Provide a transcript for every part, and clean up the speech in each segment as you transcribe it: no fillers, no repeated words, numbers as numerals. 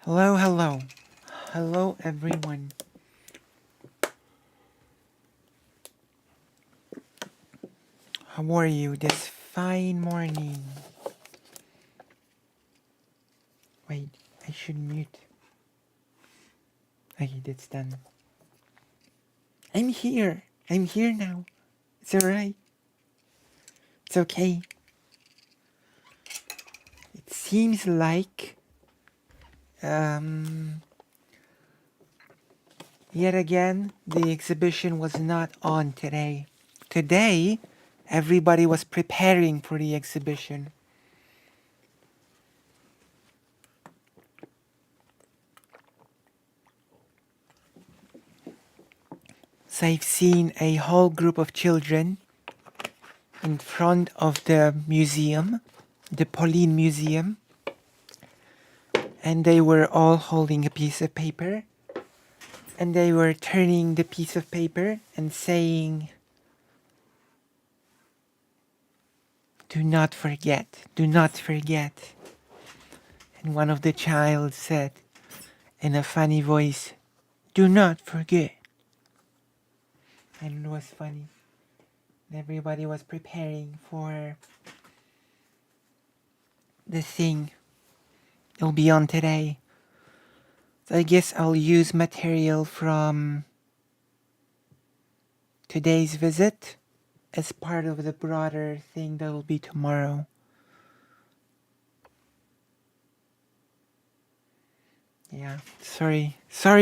Hello, hello. Hello, everyone. How are you this fine morning? Wait, I should mute. Okay, that's done. I'm here. I'm here now. It's alright. It's okay. It seems like, um, yet again, the exhibition was not on today. Today, everybody was preparing for the exhibition. So I've seen a whole group of children in front of the museum, the Pauline Museum, and they were all holding a piece of paper, and they were turning the piece of paper and saying, "Do not forget, do not forget." And one of the child said in a funny voice, "Do not forget." And it was funny. Everybody was preparing for the thing. It'll be on today. So I guess I'll use material from today's visit as part of the broader thing that will be tomorrow. Yeah, sorry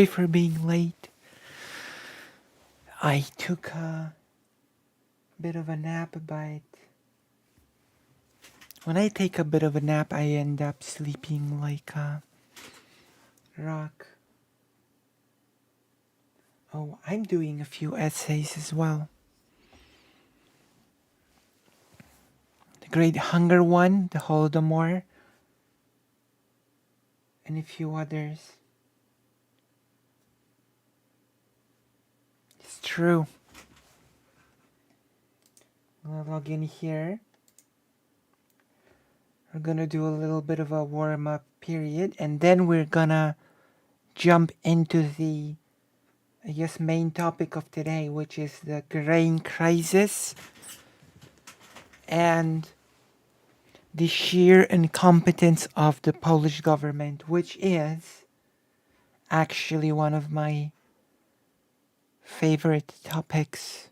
for being late. I took a bit of a nap, but when I take a bit of a nap, I end up sleeping like a rock. Oh, I'm doing a few essays as well. The Great Hunger one, the Holodomor, and a few others. It's true. I'll log in here. We're gonna do a little bit of a warm-up period, and then we're gonna jump into the, I guess, main topic of today, which is the grain crisis and the sheer incompetence of the Polish government, which is actually one of my favorite topics.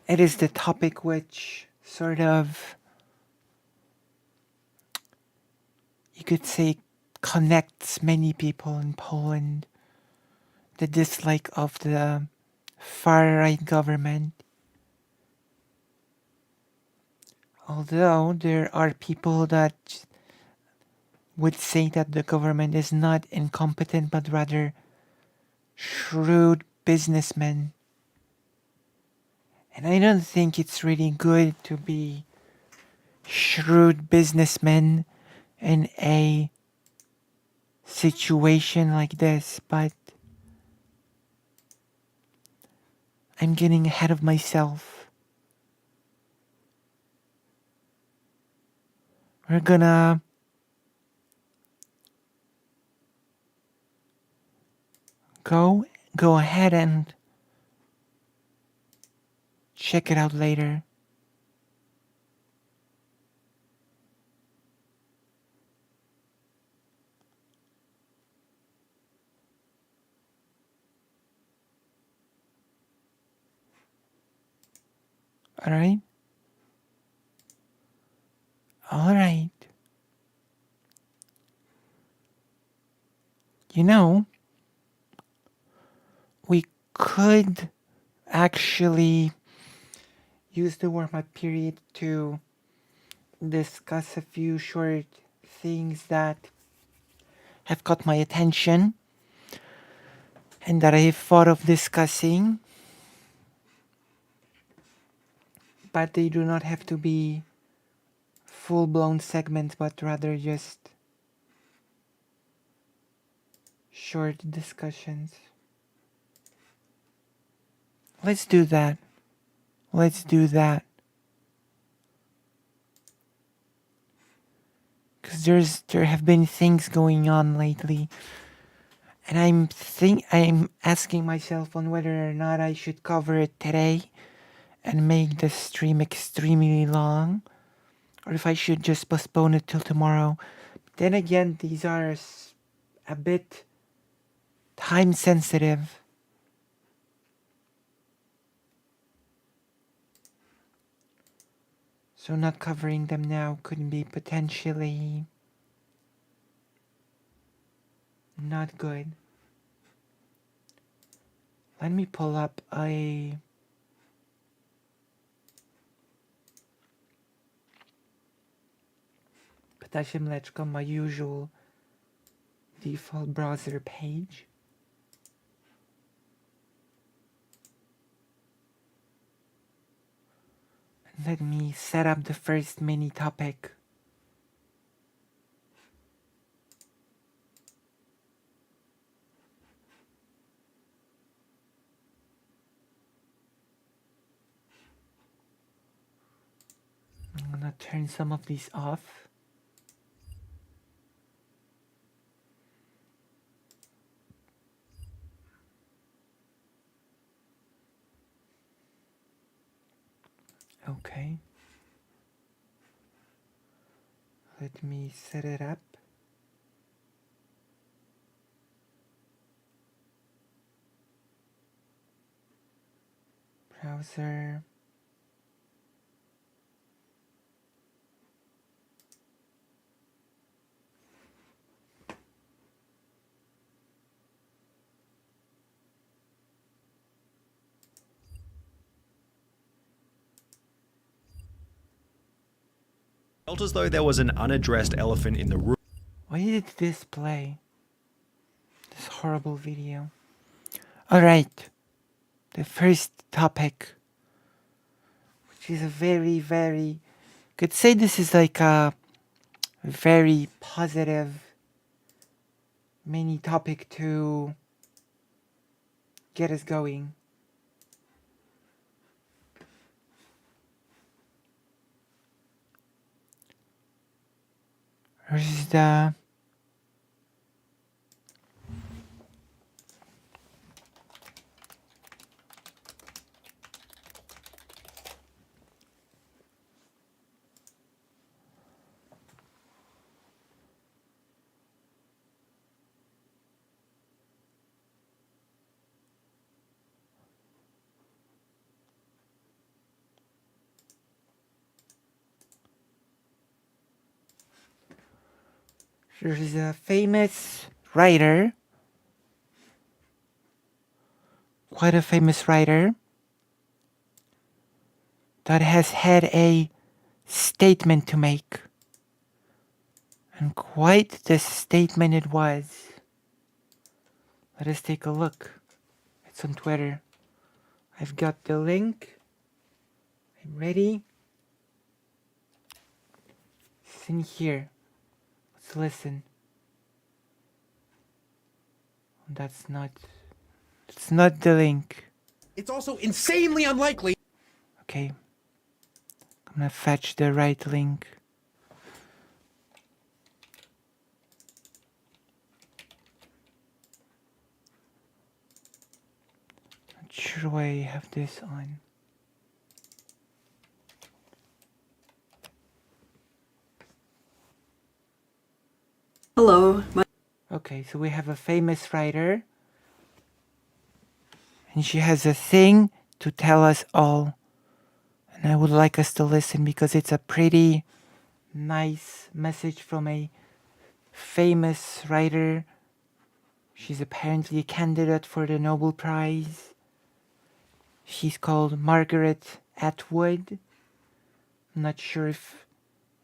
It is the topic which sort of, you could say, connects many people in Poland. The dislike of the far-right government. Although there are people that would say that the government is not incompetent, but rather shrewd businessmen. And I don't think it's really good to be shrewd businessmen in a situation like this, but I'm getting ahead of myself. We're gonna go ahead and check it out later. Alright? Alright. You know, we could actually use the warm-up period to discuss a few short things that have caught my attention and that I've thought of discussing, but they do not have to be full-blown segments, but rather just short discussions. Let's do that. Let's do that. because there have been things going on lately, and I'm asking myself on whether or not I should cover it today and make the stream extremely long, or if I should just postpone it till tomorrow. Then again, these are a bit time sensitive. So not covering them now could be potentially not good. Let me pull up a Ptasie Mleczko, my usual default browser page. Let me set up the first mini topic. I'm gonna turn some of these off. Okay. Let me set it up. Browser. Felt as though there was an unaddressed elephant in the room. Why did this play? This horrible video. Alright. The first topic, which is a very, could say this is like a very positive mini topic to get us going. Here's the There's a famous writer, quite a famous writer, that has had a statement to make. And quite the statement it was. Let us take a look. It's on Twitter. I've got the link. I'm ready. It's in here. Let's listen. That's not the link. It's also insanely unlikely. Okay. I'm gonna fetch the right link. Not sure why I have this on. Hello. Okay, so we have a famous writer, and she has a thing to tell us all. And I would like us to listen because it's a pretty nice message from a famous writer. She's apparently a candidate for the Nobel Prize. She's called Margaret Atwood. I'm not sure if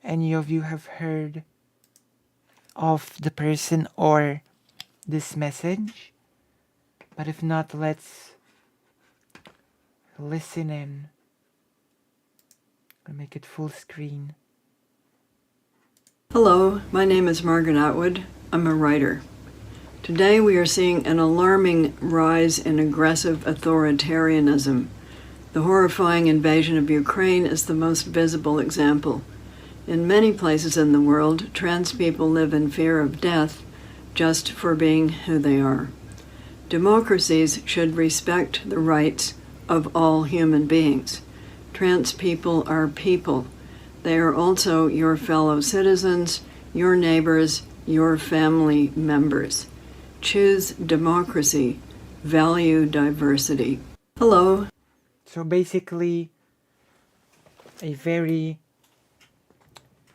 any of you have heard of the person or this message, but if not, let's listen in. I'll make it full screen. Hello, my name is Margaret Atwood. I'm a writer. Today we are seeing an alarming rise in aggressive authoritarianism. The horrifying invasion of Ukraine is the most visible example. In many places in the world, trans people live in fear of death just for being who they are. Democracies should respect the rights of all human beings. Trans people are people. They are also your fellow citizens, your neighbors, your family members. Choose democracy. Value diversity. Hello. So basically, a very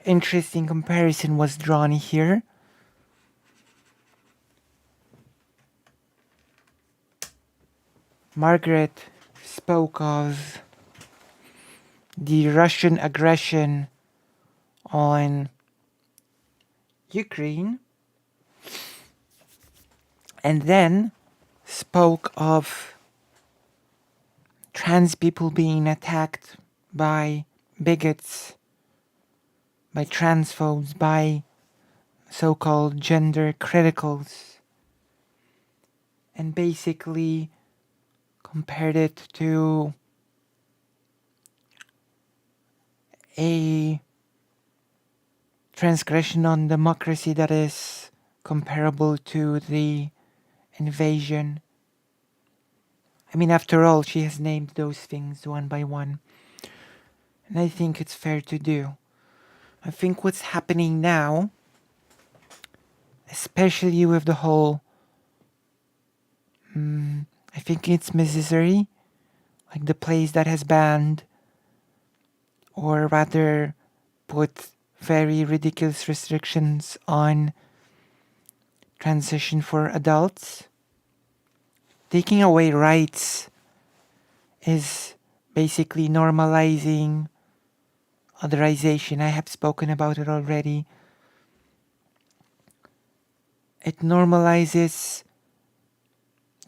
interesting comparison was drawn here. Margaret spoke of the Russian aggression on Ukraine, and then spoke of trans people being attacked by bigots, by transphobes, by so-called gender criticals, and basically compared it to a transgression on democracy that is comparable to the invasion. I mean, after all, she has named those things one by one. And I think it's fair to do. I think what's happening now, especially with the whole, I think it's Missouri, like the place that has banned, or rather put very ridiculous restrictions on transition for adults. Taking away rights is basically normalizing otherization. I have spoken about it already. It normalizes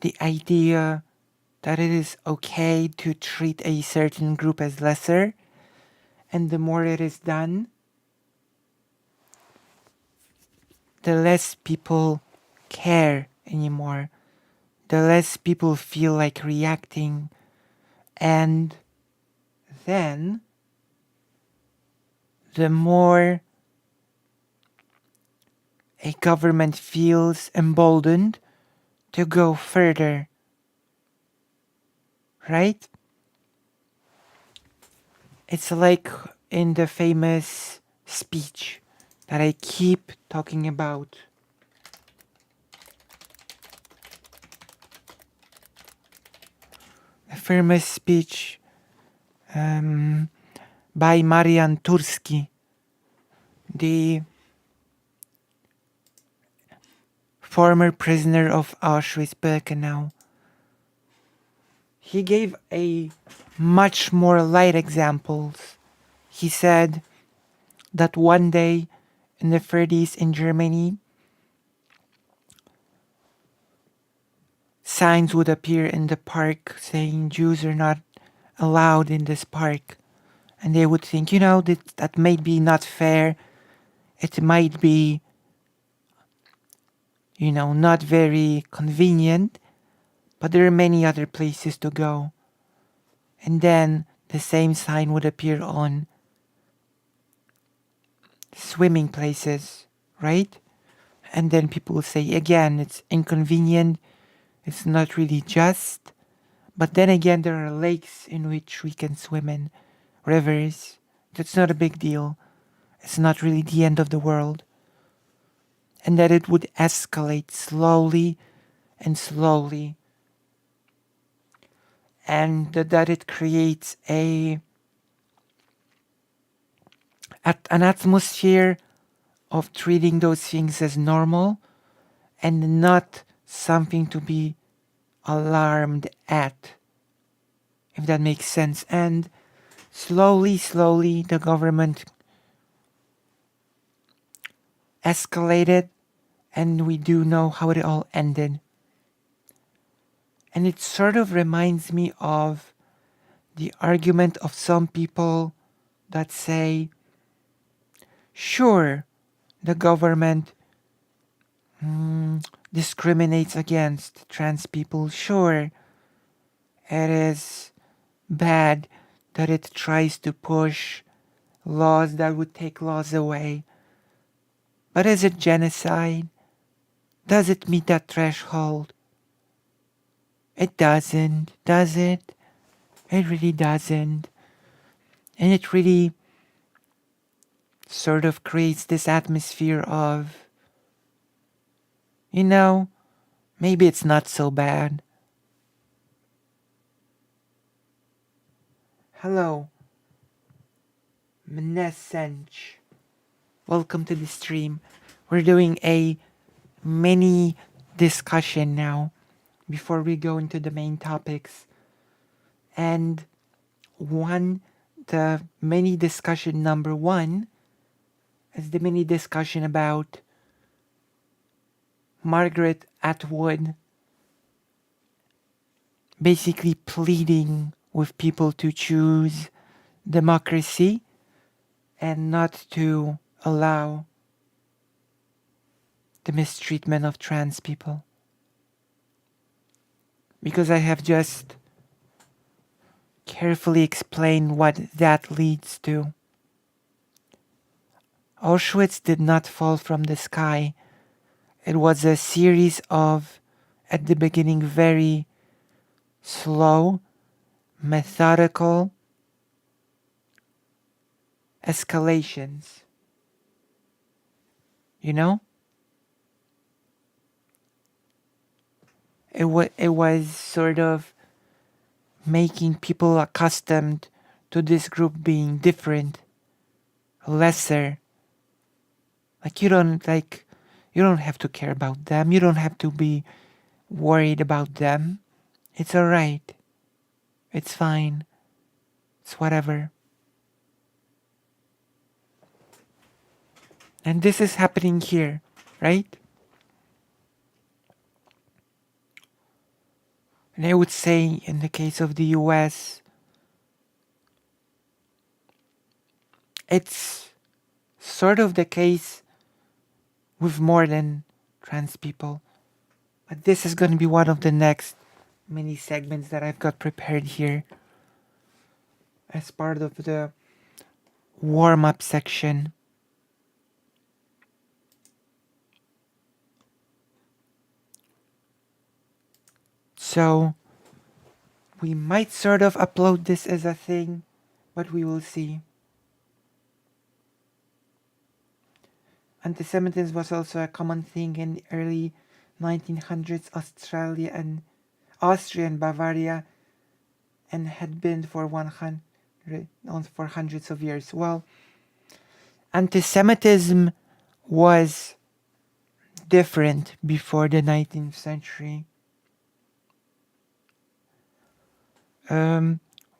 the idea that it is okay to treat a certain group as lesser, and the more it is done, the less people care anymore, the less people feel like reacting, and then the more a government feels emboldened to go further, right? It's like in the famous speech that I keep talking about. The famous speech by Marian Turski, the former prisoner of Auschwitz-Birkenau. He gave a much more light examples. He said that one day in the 30s in Germany, signs would appear in the park saying Jews are not allowed in this park. And they would think, that might be not fair. It might be, not very convenient, but there are many other places to go. And then the same sign would appear on swimming places, right? And then people will say, again, it's inconvenient, it's not really just. But then again, there are lakes in which we can swim in, rivers. That's not a big deal. It's not really the end of the world. And that it would escalate slowly and slowly. And that it creates an atmosphere of treating those things as normal and not something to be alarmed at, if that makes sense. And slowly the government escalated, and we do know how it all ended. And it sort of reminds me of the argument of some people that say, sure, the government discriminates against trans people. Sure, it is bad that it tries to push laws that would take laws away. But is it genocide? Does it meet that threshold? It doesn't, does it? It really doesn't. And it really sort of creates this atmosphere of, maybe it's not so bad. Hello, Mnesench. Welcome to the stream. We're doing a mini discussion now before we go into the main topics. And the mini discussion number 1 is the mini discussion about Margaret Atwood basically pleading with people to choose democracy and not to allow the mistreatment of trans people. Because I have just carefully explained what that leads to. Auschwitz did not fall from the sky. It was a series of, at the beginning, very slow, methodical escalations. You know? It was sort of making people accustomed to this group being different, lesser. You don't have to care about them. You don't have to be worried about them. It's alright. It's fine. It's whatever. And this is happening here, right? And I would say in the case of the US, it's sort of the case with more than trans people. But this is going to be one of the next mini segments that I've got prepared here as part of the warm-up section. So we might sort of upload this as a thing, but we will see. Anti-Semitism was also a common thing in the early 1900s Austria and Bavaria, and had been for hundreds of years. Well, anti-Semitism was different before the 19th century.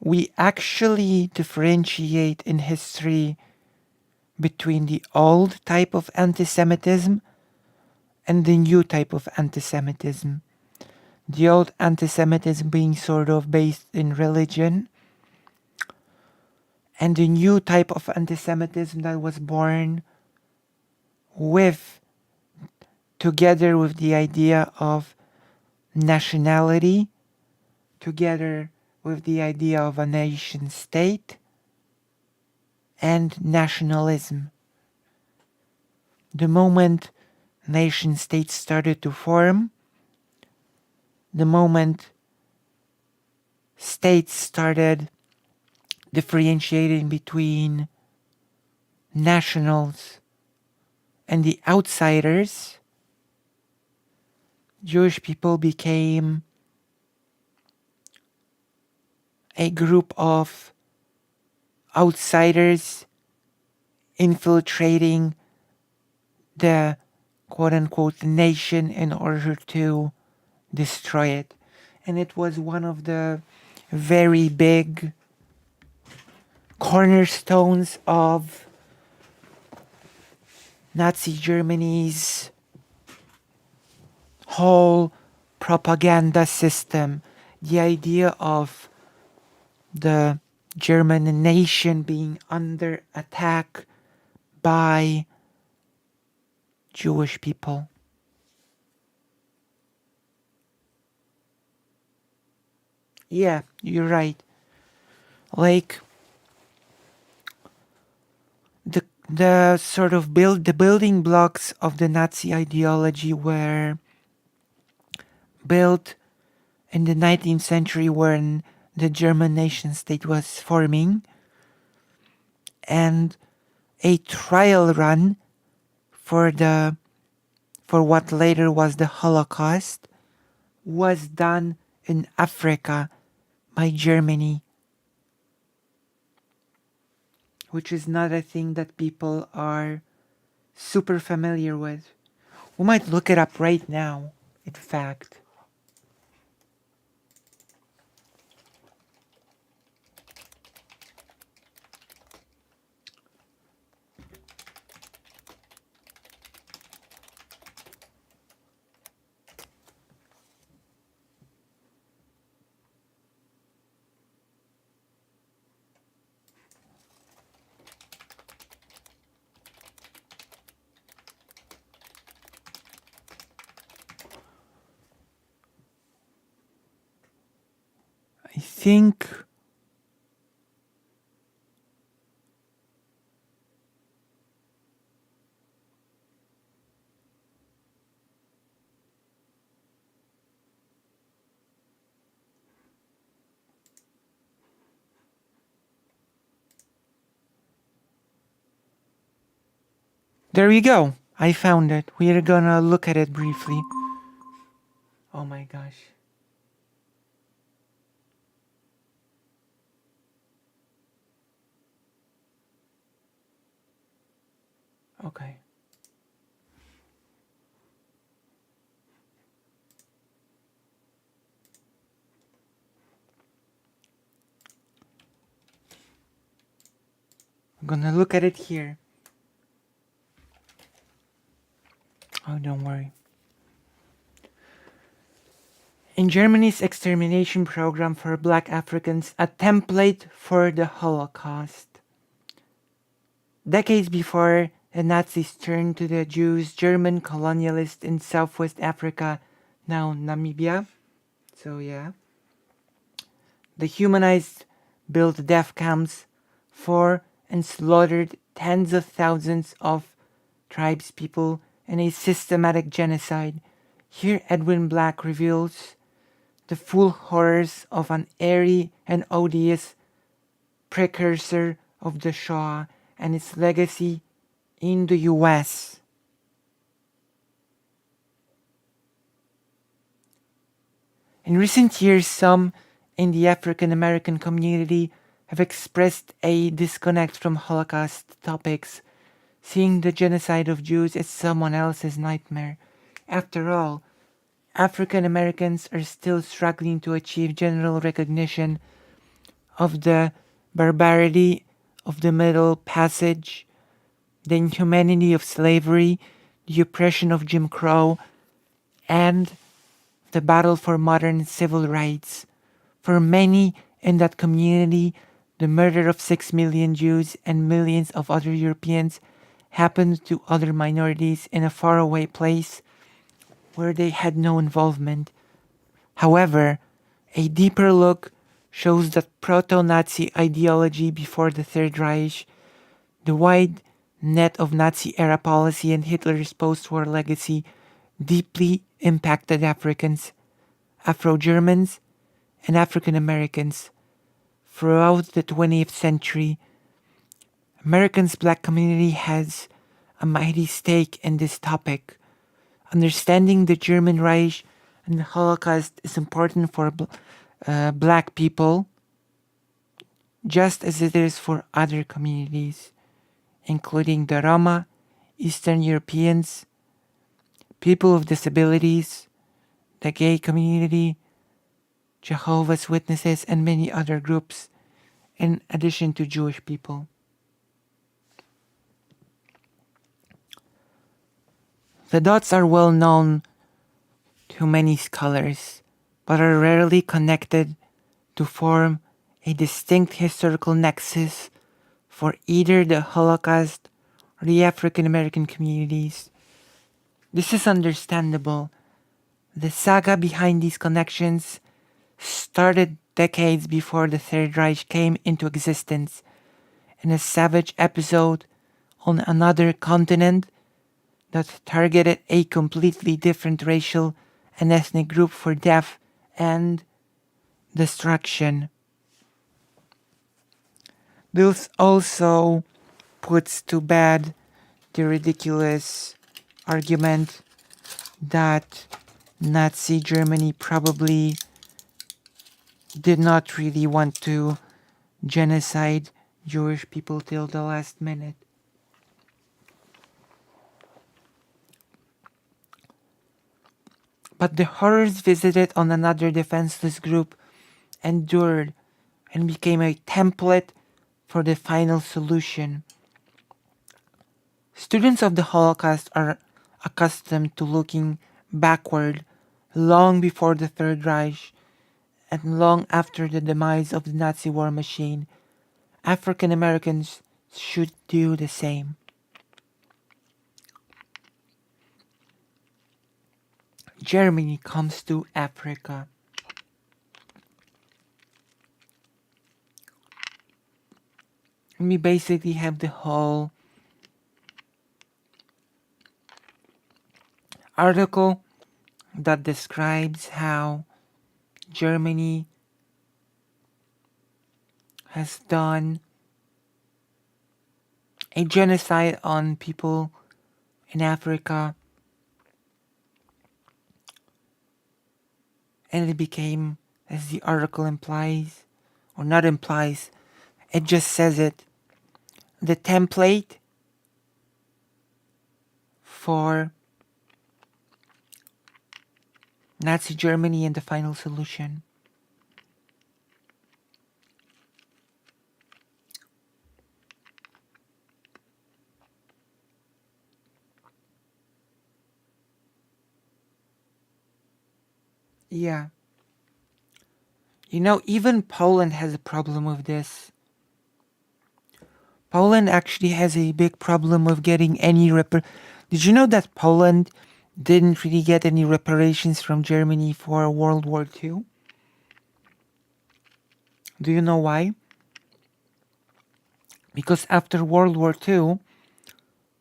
We actually differentiate in history between the old type of anti-Semitism and the new type of anti-Semitism. The old anti-Semitism being sort of based in religion, and the new type of anti-Semitism that was born together with the idea of nationality, together with the idea of a nation state, and nationalism. The moment nation states started to form, the moment states started differentiating between nationals and the outsiders, Jewish people became a group of outsiders infiltrating the quote-unquote nation in order to destroy it. And it was one of the very big cornerstones of Nazi Germany's whole propaganda system. The idea of the German nation being under attack by Jewish people. Yeah, you're right. the sort of the building blocks of the Nazi ideology were built in the 19th century when the German nation state was forming, and a trial run for what later was the Holocaust was done in Africa by Germany, which is not a thing that people are super familiar with. We might look it up right now, in fact. I think there you go. I found it. We are gonna look at it briefly. Oh my gosh. Okay. I'm gonna look at it here. Oh, don't worry. In Germany's extermination program for black Africans, a template for the Holocaust. Decades before the Nazis turned to the Jews, German colonialists in Southwest Africa, now Namibia, so yeah, they humanized, built death camps for and slaughtered tens of thousands of tribespeople in a systematic genocide. Here Edwin Black reveals the full horrors of an airy and odious precursor of the Shoah and its legacy in the US. In recent years, some in the African American community have expressed a disconnect from Holocaust topics, seeing the genocide of Jews as someone else's nightmare. After all, African Americans are still struggling to achieve general recognition of the barbarity of the Middle Passage, the inhumanity of slavery, the oppression of Jim Crow, and the battle for modern civil rights. For many in that community, the murder of 6 million Jews and millions of other Europeans happened to other minorities in a faraway place where they had no involvement. However, a deeper look shows that proto-Nazi ideology before the Third Reich, the wide net of Nazi-era policy and Hitler's post-war legacy deeply impacted Africans, Afro-Germans, and African Americans throughout the 20th century. Americans' black community has a mighty stake in this topic. Understanding the German Reich and the Holocaust is important for black people, just as it is for other communities, including the Roma, Eastern Europeans, people with disabilities, the gay community, Jehovah's Witnesses, and many other groups, in addition to Jewish people. The dots are well known to many scholars, but are rarely connected to form a distinct historical nexus for either the Holocaust or the African American communities. This is understandable. The saga behind these connections started decades before the Third Reich came into existence in a savage episode on another continent that targeted a completely different racial and ethnic group for death and destruction. This also puts to bed the ridiculous argument that Nazi Germany probably did not really want to genocide Jewish people till the last minute. But the horrors visited on another defenseless group endured and became a template for the final solution. Students of the Holocaust are accustomed to looking backward long before the Third Reich and long after the demise of the Nazi war machine. African Americans should do the same. Germany comes to Africa. And we basically have the whole article that describes how Germany has done a genocide on people in Africa, and it became, as the article implies, or not implies, it just says it, the template for Nazi Germany and the final solution. Yeah. You know, even Poland has a problem with this. Poland actually has a big problem with getting any Did you know that Poland didn't really get any reparations from Germany for World War II? Do you know why? Because after World War II,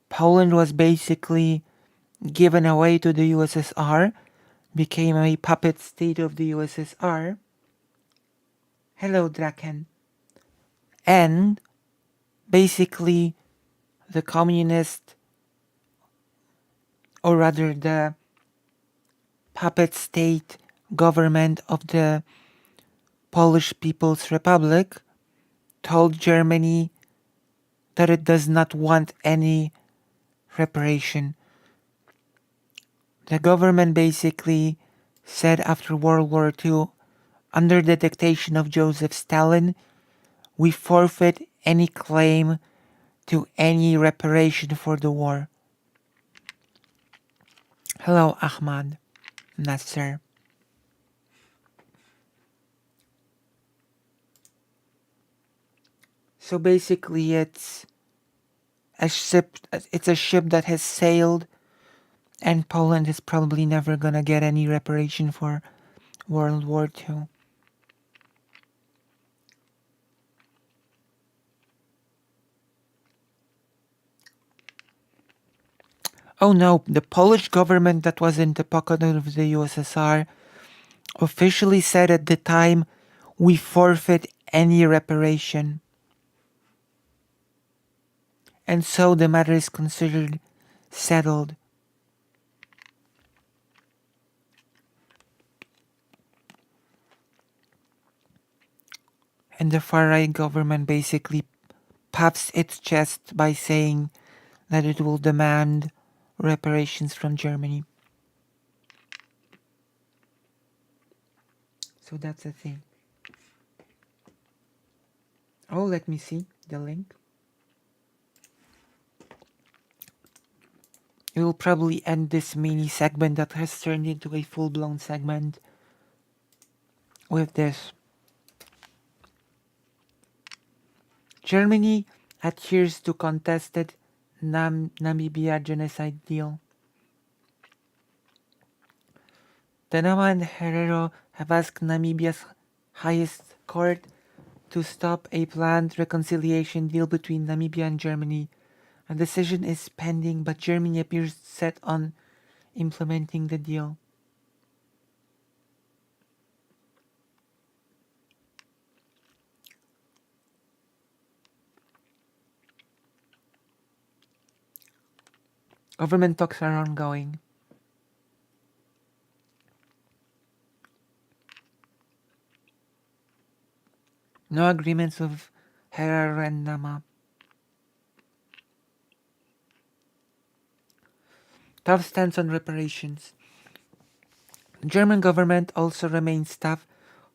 Poland was basically given away to the USSR, became a puppet state of the USSR. Hello, Draken. And basically, the communist, or rather the puppet state government of the Polish People's Republic, told Germany that it does not want any reparation. The government basically said after World War II, under the dictation of Joseph Stalin, we forfeit any claim to any reparation for the war. Hello, Ahmad Nasser. So basically it's a ship that has sailed, and Poland is probably never gonna get any reparation for World War II. Oh no, the Polish government that was in the pocket of the USSR officially said at the time, we forfeit any reparation. And so the matter is considered settled. And the far-right government basically puffs its chest by saying that it will demand reparations from Germany. So that's the thing. Oh, let me see the link. We will probably end this mini segment that has turned into a full-blown segment with this. Germany adheres to contested Namibia genocide deal. Tenama and Herrero have asked Namibia's highest court to stop a planned reconciliation deal between Namibia and Germany A decision is pending, but Germany appears set on implementing the deal. Government talks are ongoing. No agreements of Herarendama. Tough stance on reparations. The German government also remains tough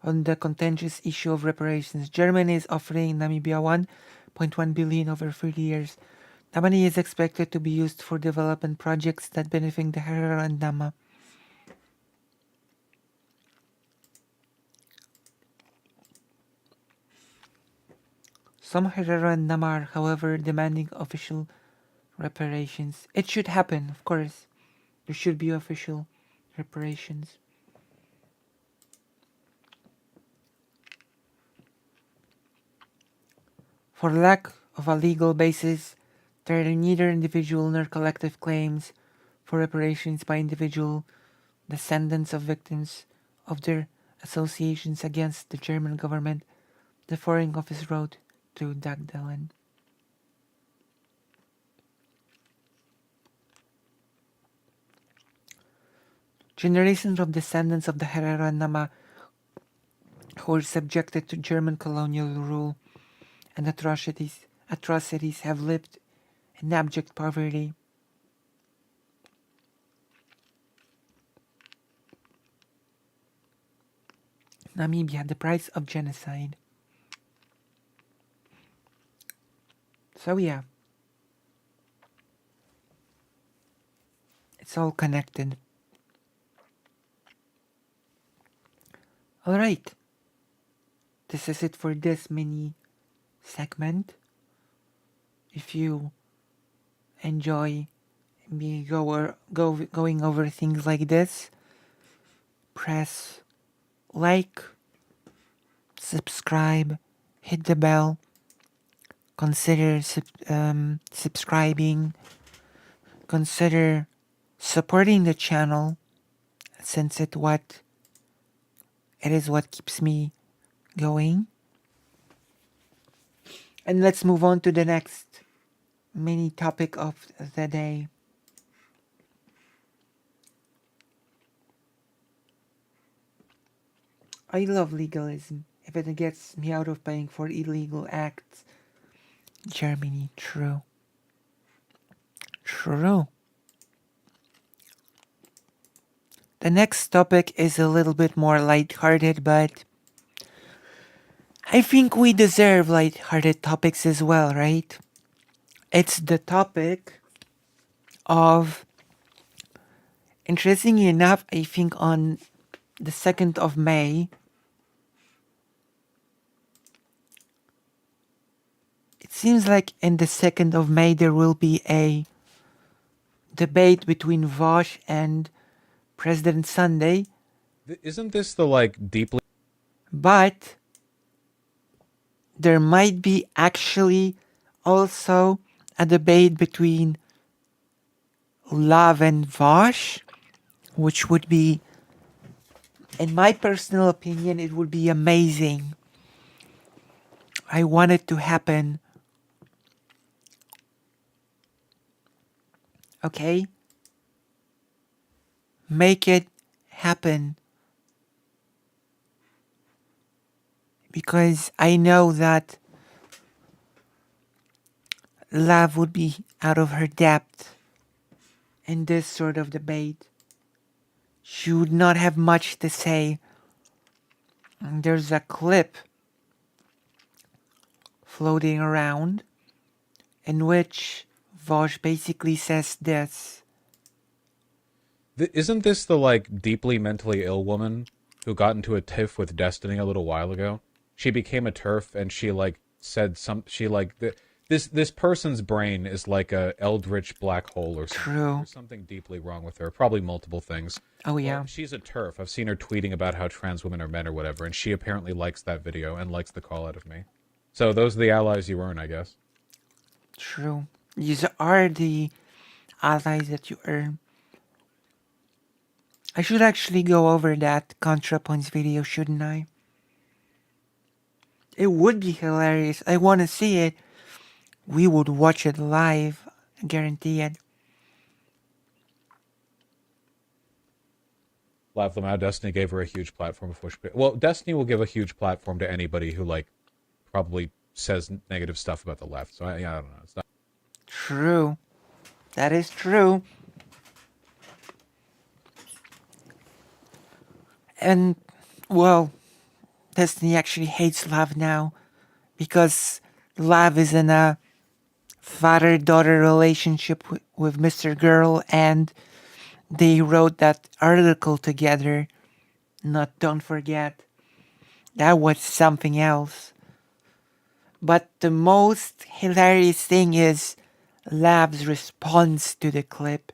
on the contentious issue of reparations. Germany is offering Namibia 1.1 billion over 30 years. The money is expected to be used for development projects that benefit the Herarendama. Some Herarendama are, however, demanding official reparations. It should happen, of course. There should be official reparations. For lack of a legal basis, there are neither individual nor collective claims for reparations by individual descendants of victims of their associations against the German government, the Foreign Office wrote to Dagdalen. Generations of descendants of the Herarendama who were subjected to German colonial rule and atrocities have lived in abject poverty. Namibia, the price of genocide. So yeah, it's all connected. Alright, this is it for this mini segment. If you enjoy me going over things like this, press like, subscribe, hit the bell, consider subscribing, consider supporting the channel, since it is what keeps me going. And let's move on to the next mini topic of the day. I love legalism if it gets me out of paying for illegal acts. Germany, true. True. The next topic is a little bit more lighthearted, but I think we deserve lighthearted topics as well, right? It's the topic of, interestingly enough, I think on the 2nd of May, it seems like in the 2nd of May there will be a debate between Vosh and President Sunday. Isn't this the deeply... But there might be actually also a debate between Lav and Vosh, which would be, in my personal opinion, it would be amazing. I want it to happen. Okay? Make it happen. Because I know that Lav would be out of her depth in this sort of debate. She would not have much to say. And there's a clip floating around in which Vosh basically says this. Isn't this the deeply mentally ill woman who got into a tiff with Destiny a little while ago? She became a TERF and she said this person's brain is like a eldritch black hole or something. True. There's something deeply wrong with her. Probably multiple things. Oh yeah. Well, she's a TERF. I've seen her tweeting about how trans women are men or whatever, and she apparently likes that video and likes the call out of me. So those are the allies you earn, I guess. True. These are the allies that you earn. I should actually go over that ContraPoints video, shouldn't I? It would be hilarious. I want to see it. We would watch it live. I guarantee it. Laugh them out. Destiny gave her a huge platform before she. Well, Destiny will give a huge platform to anybody who like probably says negative stuff about the left. So I don't know. It's not. True. That is true. And, well, Destiny actually hates Lav now because Lav is in a father-daughter relationship with Mr. Girl, and they wrote that article together. Don't forget. That was something else. But the most hilarious thing is Lav's response to the clip.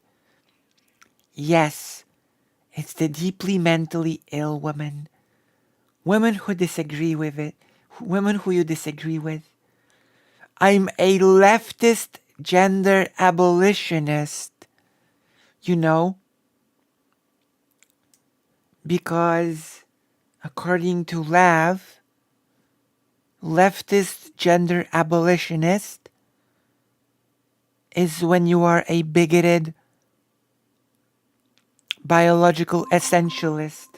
Yes, it's the deeply mentally ill women. Women who disagree with it. Women who you disagree with. I'm a leftist gender abolitionist. You know? Because, according to Lav, leftist gender abolitionist is when you are a bigoted biological essentialist.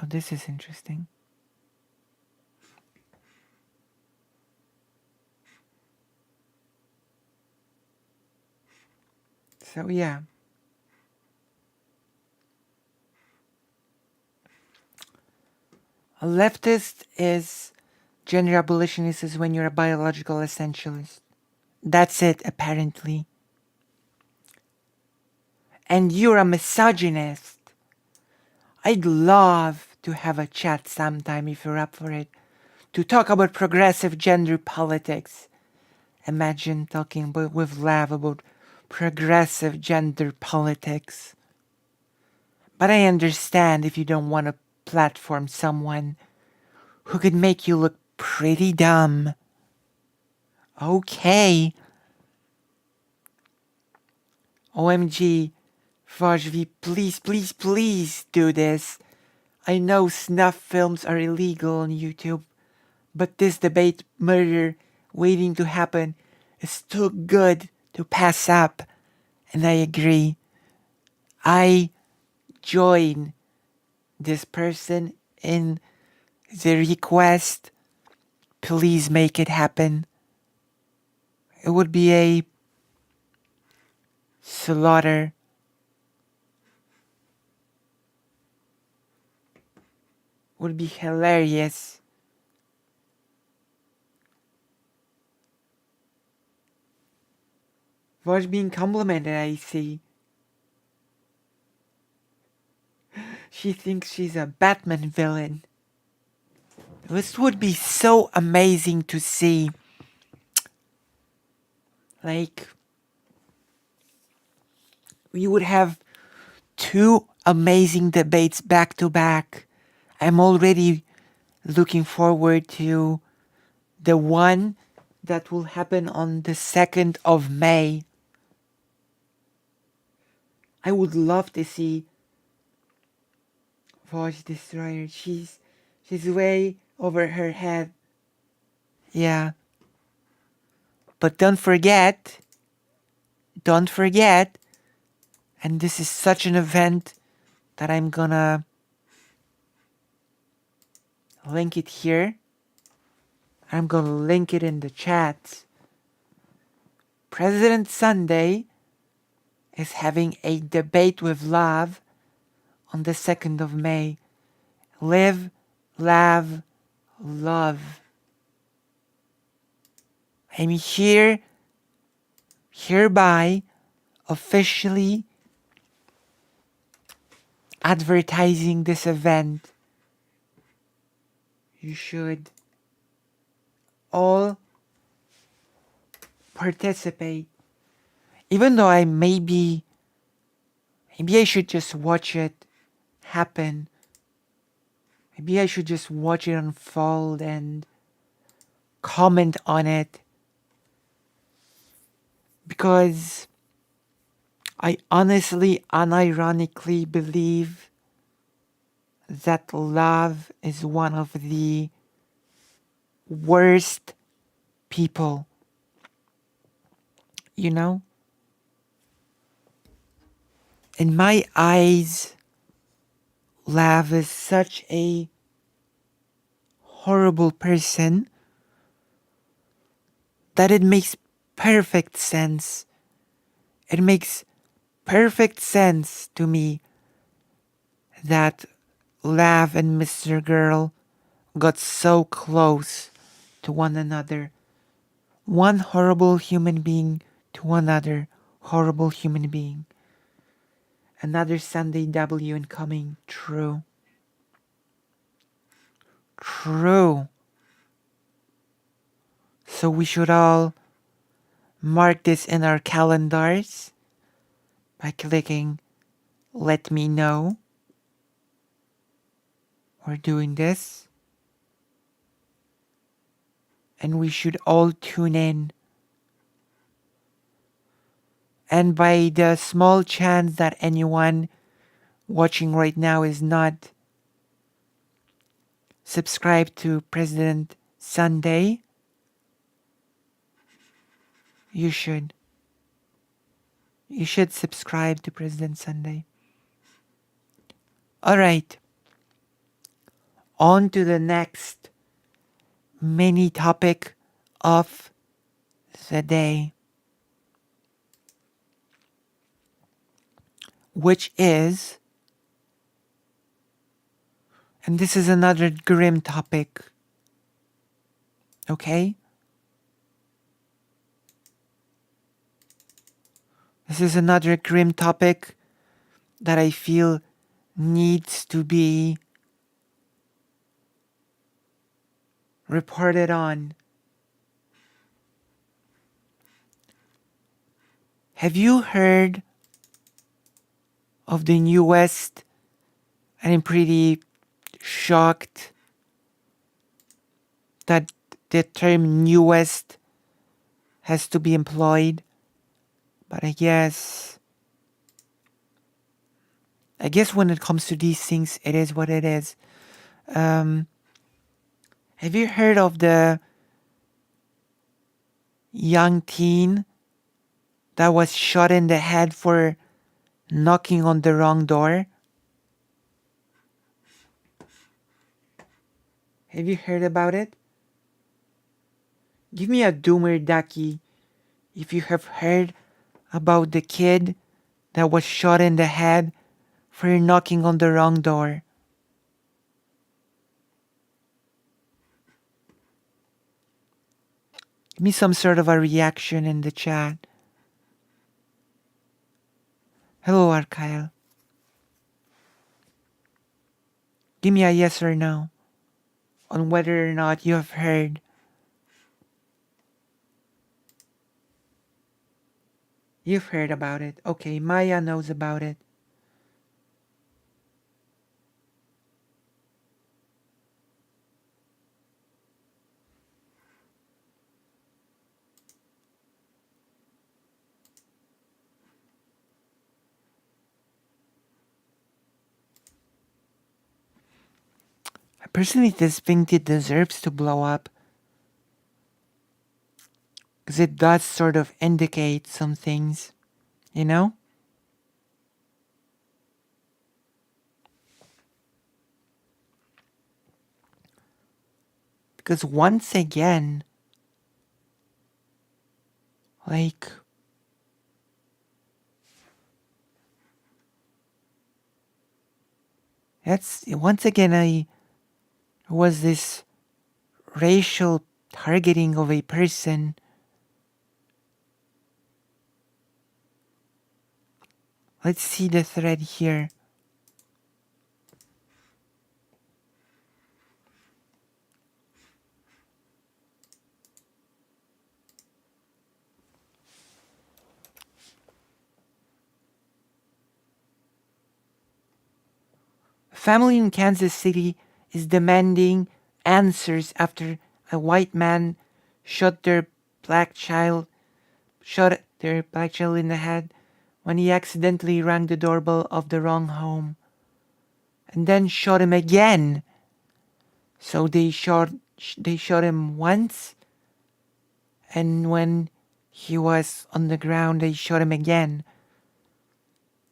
Oh, this is interesting. So, yeah. A leftist is gender abolitionist is when you're a biological essentialist. That's it, apparently. And you're a misogynist. I'd love to have a chat sometime if you're up for it, to talk about progressive gender politics. Imagine talking with Lav about progressive gender politics. But I understand if you don't want to platform someone who could make you look pretty dumb. Okay. OMG, Vajvi, please, please, please do this. I know snuff films are illegal on YouTube, but this debate murder waiting to happen is too good to pass up. And I agree. I join this person in the request. Please make it happen. It would be a slaughter. Would be hilarious. Vaj being complimented, I see. She thinks she's a Batman villain. This would be so amazing to see. Like, we would have two amazing debates back to back. I'm already looking forward to the one that will happen on the 2nd of May. I would love to see Voice Destroyer. She's way over her head. Yeah. But don't forget, and this is such an event that I'm gonna link it here. I'm gonna link it in the chat. President Sunday is having a debate with Lav on the 2nd of May. Live, laugh, love. I'm hereby officially advertising this event, you should all participate. Even though maybe I should just watch it happen. Maybe I should just watch it unfold and comment on it. Because I honestly, unironically believe that love is one of the worst people. You know? In my eyes, love is such a horrible person that it makes perfect sense. It makes perfect sense to me that Lav and Mr. Girl got so close to one another. One horrible human being to another horrible human being. Another Sunday W incoming. True. True. So we should all mark this in our calendars by clicking let me know we're doing this. And we should all tune in. And by the small chance that anyone watching right now is not subscribed to President Sunday, you should. You should subscribe to President Sunday. Alright. On to the next mini topic of the day, which is, and this is another grim topic, okay? This is another grim topic that I feel needs to be reported on. Have you heard of the newest, and I'm pretty shocked that the term newest has to be employed, but I guess when it comes to these things, it is what it is. Have you heard of the young teen that was shot in the head for knocking on the wrong door? Have you heard about it? Give me a doomer, Ducky, if you have heard about the kid that was shot in the head for knocking on the wrong door. Give me some sort of a reaction in the chat. Hello, Arkyle. Give me a yes or no on whether or not you have heard. You've heard about it. Okay, Maya knows about it. I personally just think it deserves to blow up. Because it does sort of indicate some things, you know? Because once again, like, that's once again was this racial targeting of a person. Let's see the thread here. family in Kansas City is demanding answers after a white man shot their black child in the head when he accidentally rang the doorbell of the wrong home, and then shot him again. So they shot him once, and when he was on the ground, they shot him again.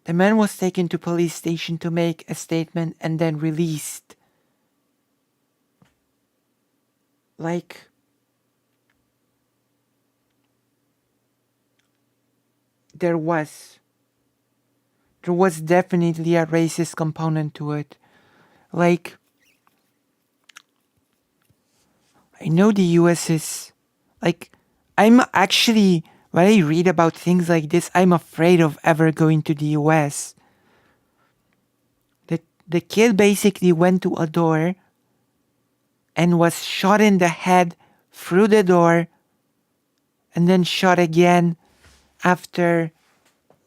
The man was taken to police station to make a statement and then released. Like, there was definitely a racist component to it. Like, I know the US is, like, I'm actually, when I read about things like this, I'm afraid of ever going to the US. The kid basically went to a door and was shot in the head through the door and then shot again after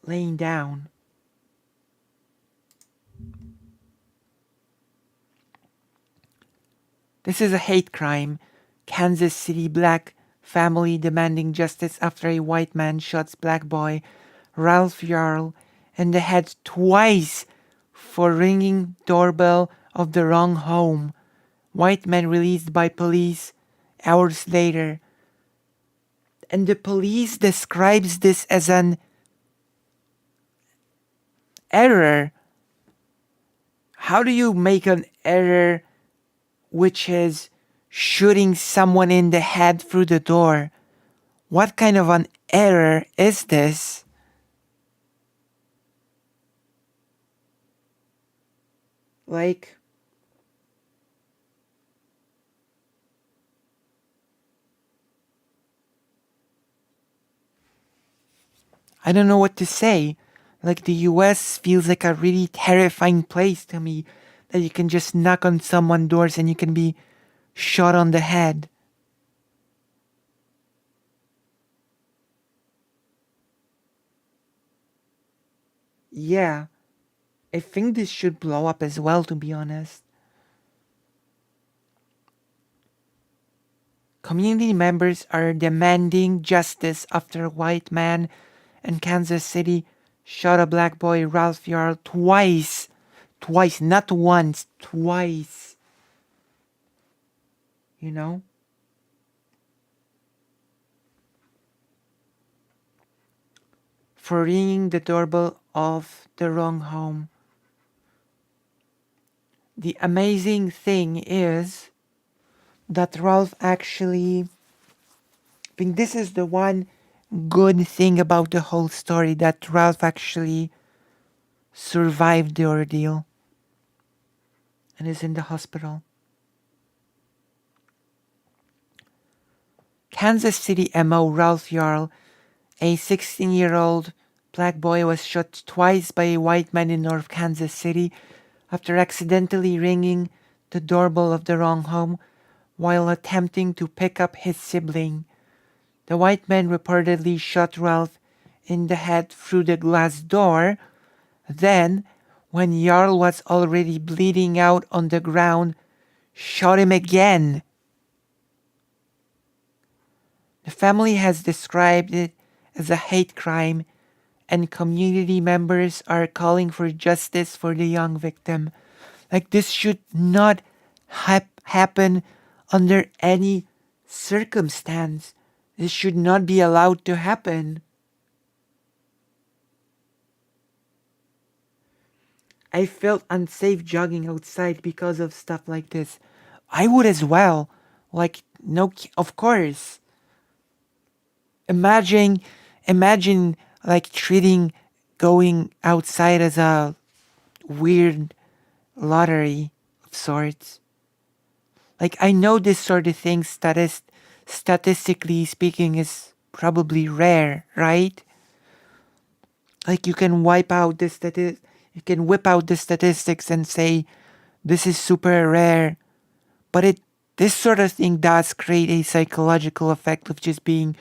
laying down. This is a hate crime. Kansas City black family demanding justice after a white man shots black boy Ralph Yarl in the head twice for ringing doorbell of the wrong home. White man released by police hours later. And the police describes this as an error. How do you make an error which is shooting someone in the head through the door? What kind of an error is this? Like, I don't know what to say. Like, the US feels like a really terrifying place to me, that you can just knock on someone's doors and you can be shot on the head. Yeah, I think this should blow up as well, to be honest. Community members are demanding justice after a white man in Kansas City shot a black boy, Ralph Yarl, twice. Twice, not once, twice. You know? For ringing the doorbell of the wrong home. The amazing thing is that Ralph actually, I think this is the one good thing about the whole story, that Ralph actually survived the ordeal and is in the hospital. Kansas City MO Ralph Yarl, a 16-year-old black boy, was shot twice by a white man in North Kansas City after accidentally ringing the doorbell of the wrong home while attempting to pick up his sibling. The white man reportedly shot Ralph in the head through the glass door. Then, when Yarl was already bleeding out on the ground, shot him again. The family has described it as a hate crime, and community members are calling for justice for the young victim. Like, this should not happen under any circumstance. This should not be allowed to happen. I felt unsafe jogging outside because of stuff like this. I would as well. Like, no, of course. Imagine like treating going outside as a weird lottery of sorts. Like, I know this sort of thing, statistically speaking, is probably rare, right? Like, you can whip out the statistics and say this is super rare, but this sort of thing does create a psychological effect of just being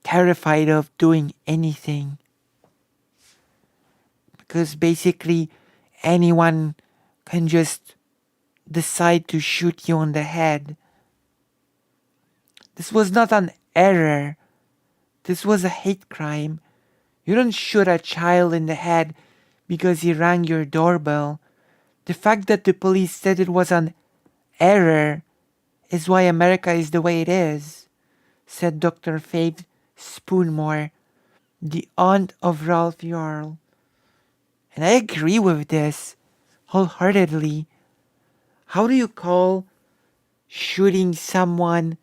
terrified of doing anything, because basically anyone can just decide to shoot you on the head. This was not an error. This was a hate crime. You don't shoot a child in the head because he rang your doorbell. The fact that the police said it was an error is why America is the way it is, said Dr. Faith Spoonmore, the aunt of Ralph Yarl. And I agree with this wholeheartedly. How do you call shooting someone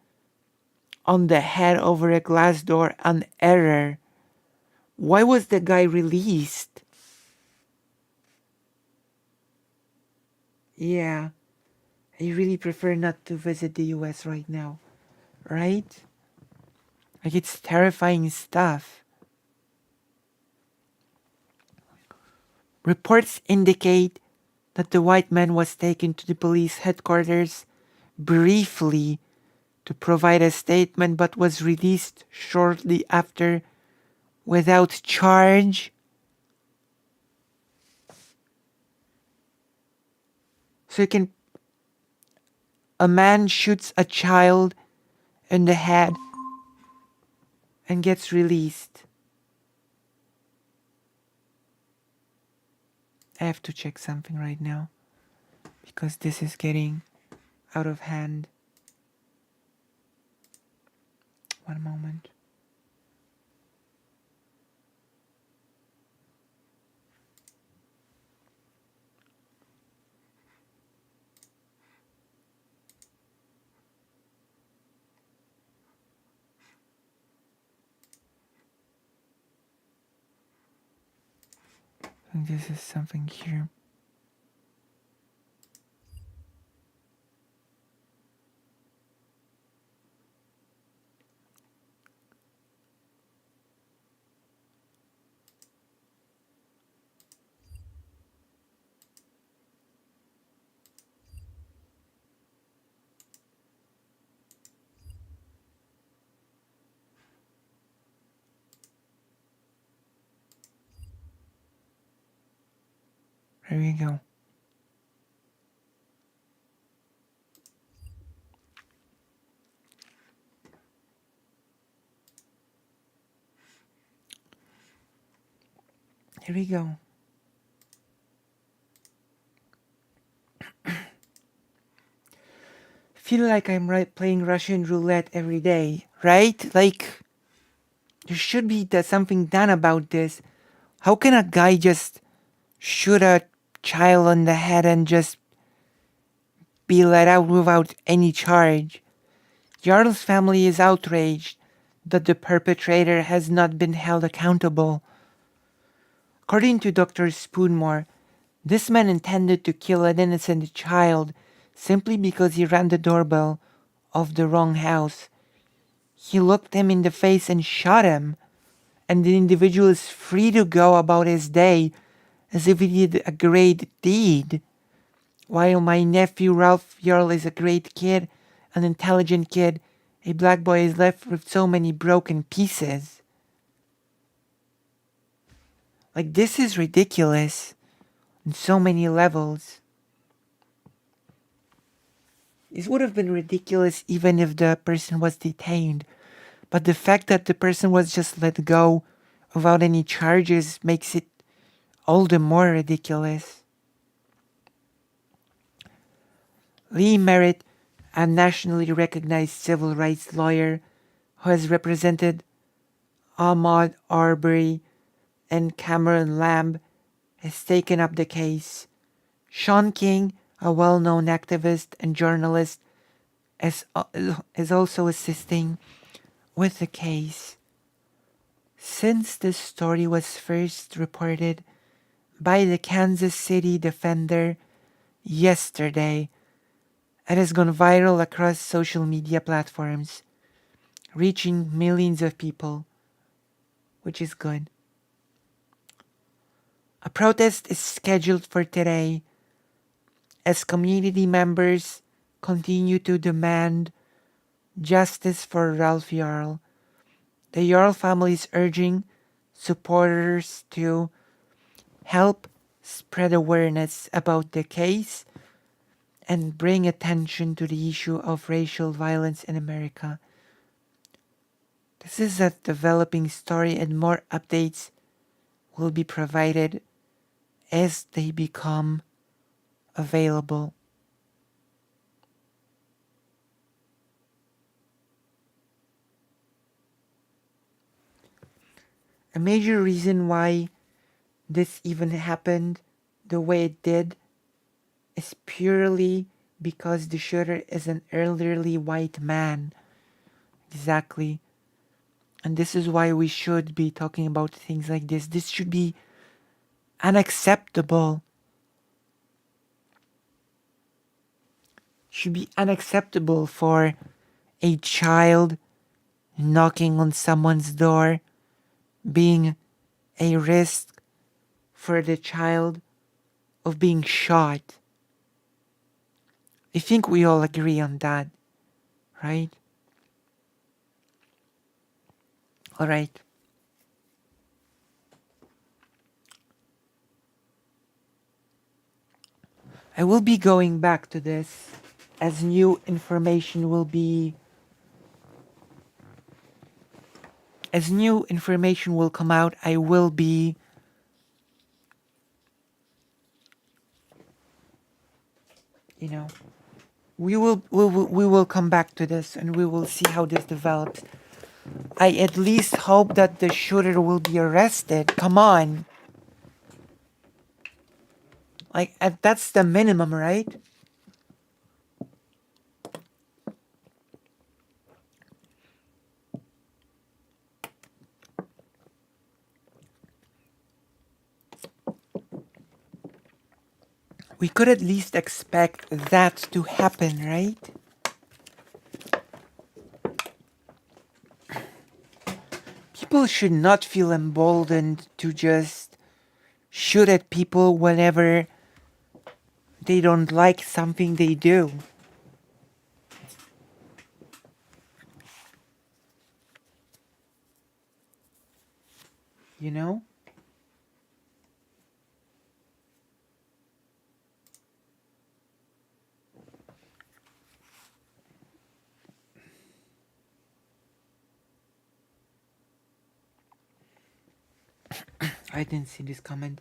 on the head over a glass door an error? Why was the guy released? Yeah, I really prefer not to visit the US right now, right? Like, it's terrifying stuff. Reports indicate that the white man was taken to the police headquarters briefly to provide a statement but was released shortly after without charge. So a man shoots a child in the head and gets released. I have to check something right now because this is getting out of hand. One moment. I think this is something here. There we go. Here we go. Feel like I'm playing Russian roulette every day, right? Like, there should be something done about this. How can a guy just shoot a child on the head and just be let out without any charge? Jarl's family is outraged that the perpetrator has not been held accountable. According to Dr. Spoonmore, this man intended to kill an innocent child simply because he rang the doorbell of the wrong house. He looked him in the face and shot him, and the individual is free to go about his day as if he did a great deed. While my nephew Ralph Yarl is a great kid, an intelligent kid, a black boy is left with so many broken pieces. Like, this is ridiculous on so many levels. This would have been ridiculous even if the person was detained. But the fact that the person was just let go without any charges makes it all the more ridiculous. Lee Merritt, a nationally recognized civil rights lawyer who has represented Ahmaud Arbery and Cameron Lamb, has taken up the case. Sean King, a well-known activist and journalist, is also assisting with the case. Since this story was first reported by the Kansas City Defender yesterday, it has gone viral across social media platforms, reaching millions of people, which is good. A protest is scheduled for today as community members continue to demand justice for Ralph Yarl. The Yarl family is urging supporters to help spread awareness about the case, and bring attention to the issue of racial violence in America. This is a developing story, and more updates will be provided as they become available. A major reason why this even happened the way it did is purely because the shooter is an elderly white man. Exactly. And this is why we should be talking about things like this. This should be unacceptable. Should be unacceptable for a child knocking on someone's door being a risk for the child of being shot. I think we all agree on that, right? All right. I will be going back to this as new information will come out. I will be we will come back to this and we will see how this develops. I at least hope that the shooter will be arrested. Come on. Like, that's the minimum, right? We could at least expect that to happen, right? People should not feel emboldened to just shoot at people whenever they don't like something they do. You know? I didn't see this comment.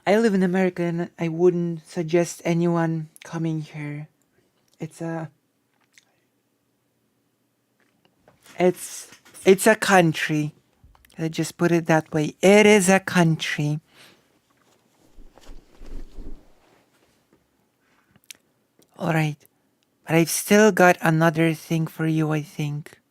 I live in America and I wouldn't suggest anyone coming here. It's a country. Let's just put it that way. It is a country. Alright. But I've still got another thing for you, I think.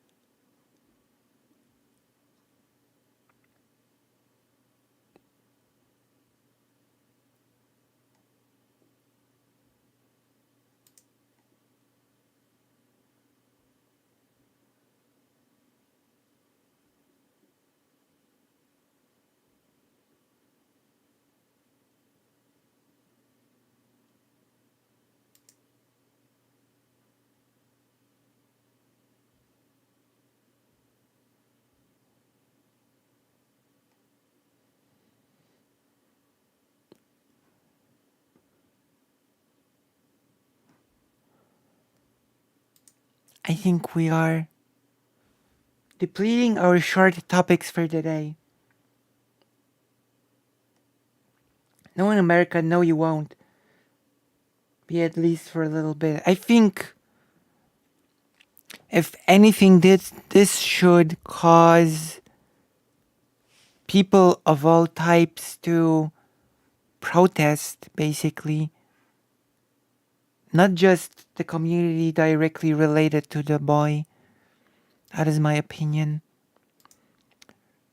I think we are depleting our short topics for today. No, in America, no, you won't. Be at least for a little bit. I think, if anything, this should cause people of all types to protest, basically. Not just the community directly related to the boy. That is my opinion.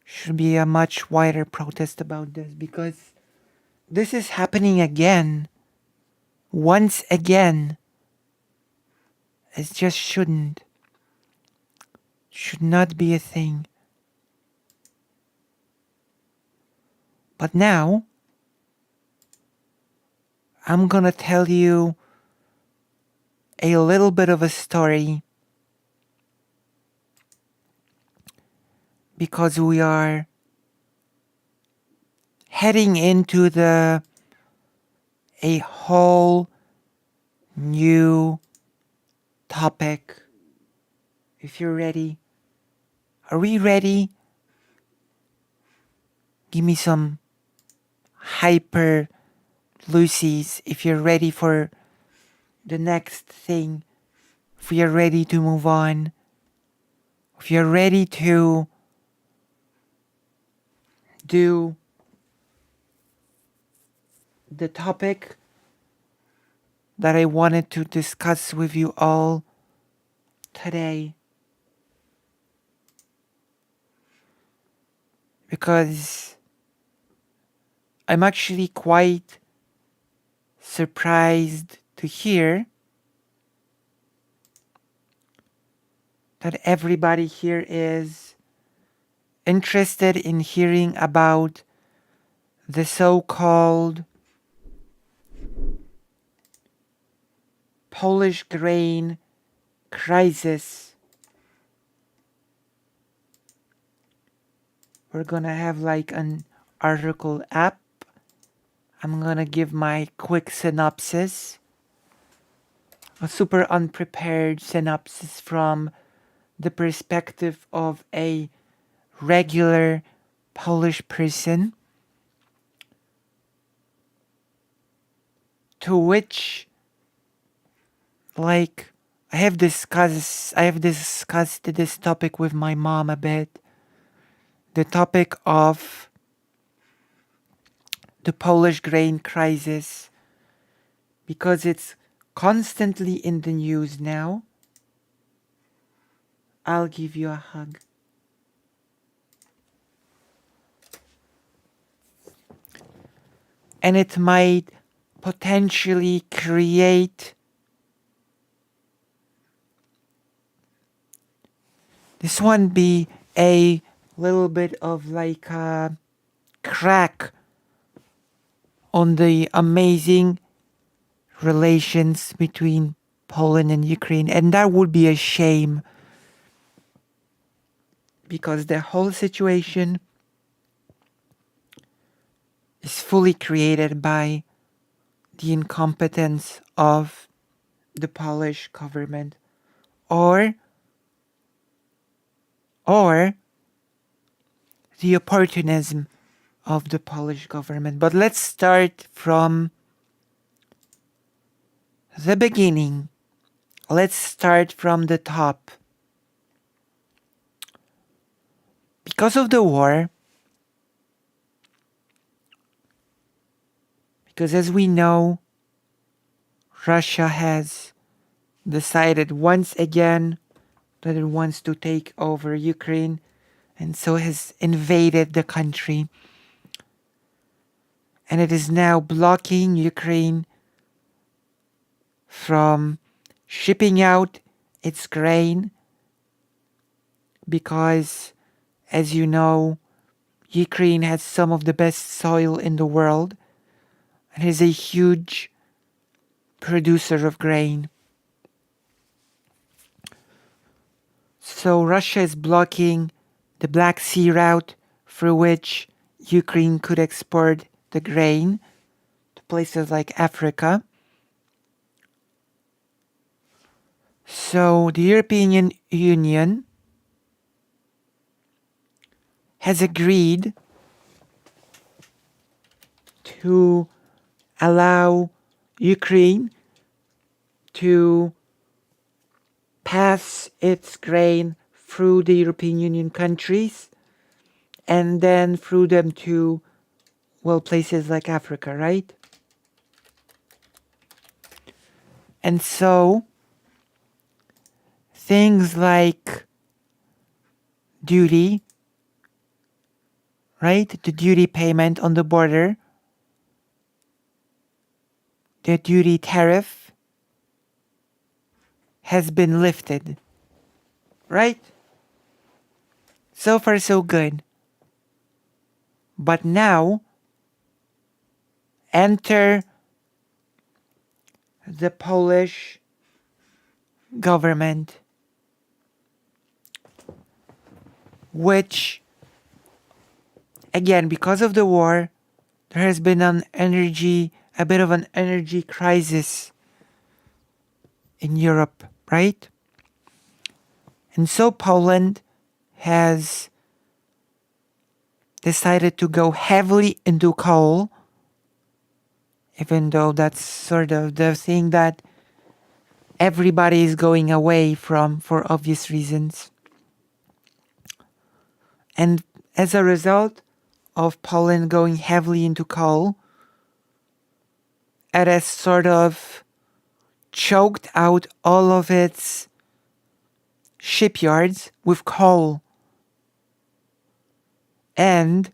Should be a much wider protest about this because this is happening again. Once again. It just shouldn't. Should not be a thing. But now, I'm gonna tell you a little bit of a story because we are heading into a whole new topic. If you're ready. Are we ready? Give me some hyper Lucy's if you're ready for the next thing. If you're ready to move on. If you're ready to do the topic that I wanted to discuss with you all today. Because I'm actually quite surprised to hear that everybody here is interested in hearing about the so-called Polish grain crisis. We're gonna have like an article app. I'm gonna give my quick synopsis. A super unprepared synopsis from the perspective of a regular Polish person. To which, like, I have discussed this topic with my mom a bit. The topic of the Polish grain crisis, because it's constantly in the news now. I'll give you a hug. And it might potentially create this one be a little bit of like a crack on the amazing relations between Poland and Ukraine, and that would be a shame, because the whole situation is fully created by the incompetence of the Polish government, or the opportunism of the Polish government. But let's start from the beginning. Let's start from the top. Because of the war, because as we know, Russia has decided once again that it wants to take over Ukraine, and so has invaded the country. And it is now blocking Ukraine from shipping out its grain because, as you know, Ukraine has some of the best soil in the world and is a huge producer of grain. So Russia is blocking the Black Sea route through which Ukraine could export the grain to places like Africa. So the European Union has agreed to allow Ukraine to pass its grain through the European Union countries and then through them to, well, places like Africa, right? And so things like duty, right? The duty payment on the border, the duty tariff has been lifted, right? So far so good. But now enter the Polish government, which, again, because of the war, there has been a bit of an energy crisis in Europe, right? And so Poland has decided to go heavily into coal, even though that's sort of the thing that everybody is going away from for obvious reasons. And as a result of Poland going heavily into coal, it has sort of choked out all of its shipyards with coal. And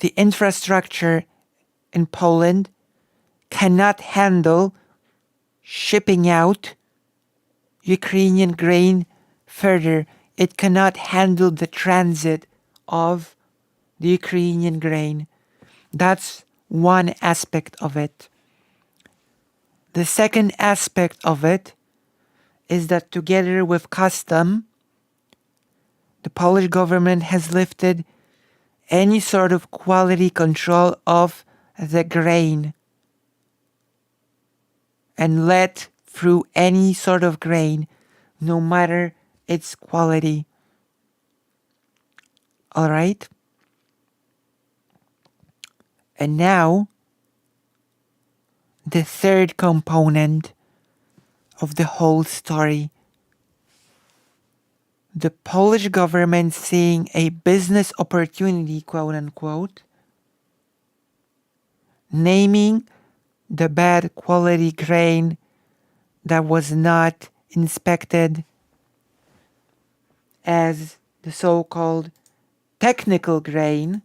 the infrastructure in Poland cannot handle shipping out Ukrainian grain further. It cannot handle the transit of the Ukrainian grain. That's one aspect of it. The second aspect of it is that together with custom, the Polish government has lifted any sort of quality control of the grain and let through any sort of grain, no matter its quality. All right? And now, the third component of the whole story. The Polish government seeing a business opportunity, quote unquote, naming the bad quality grain that was not inspected as the so-called technical grain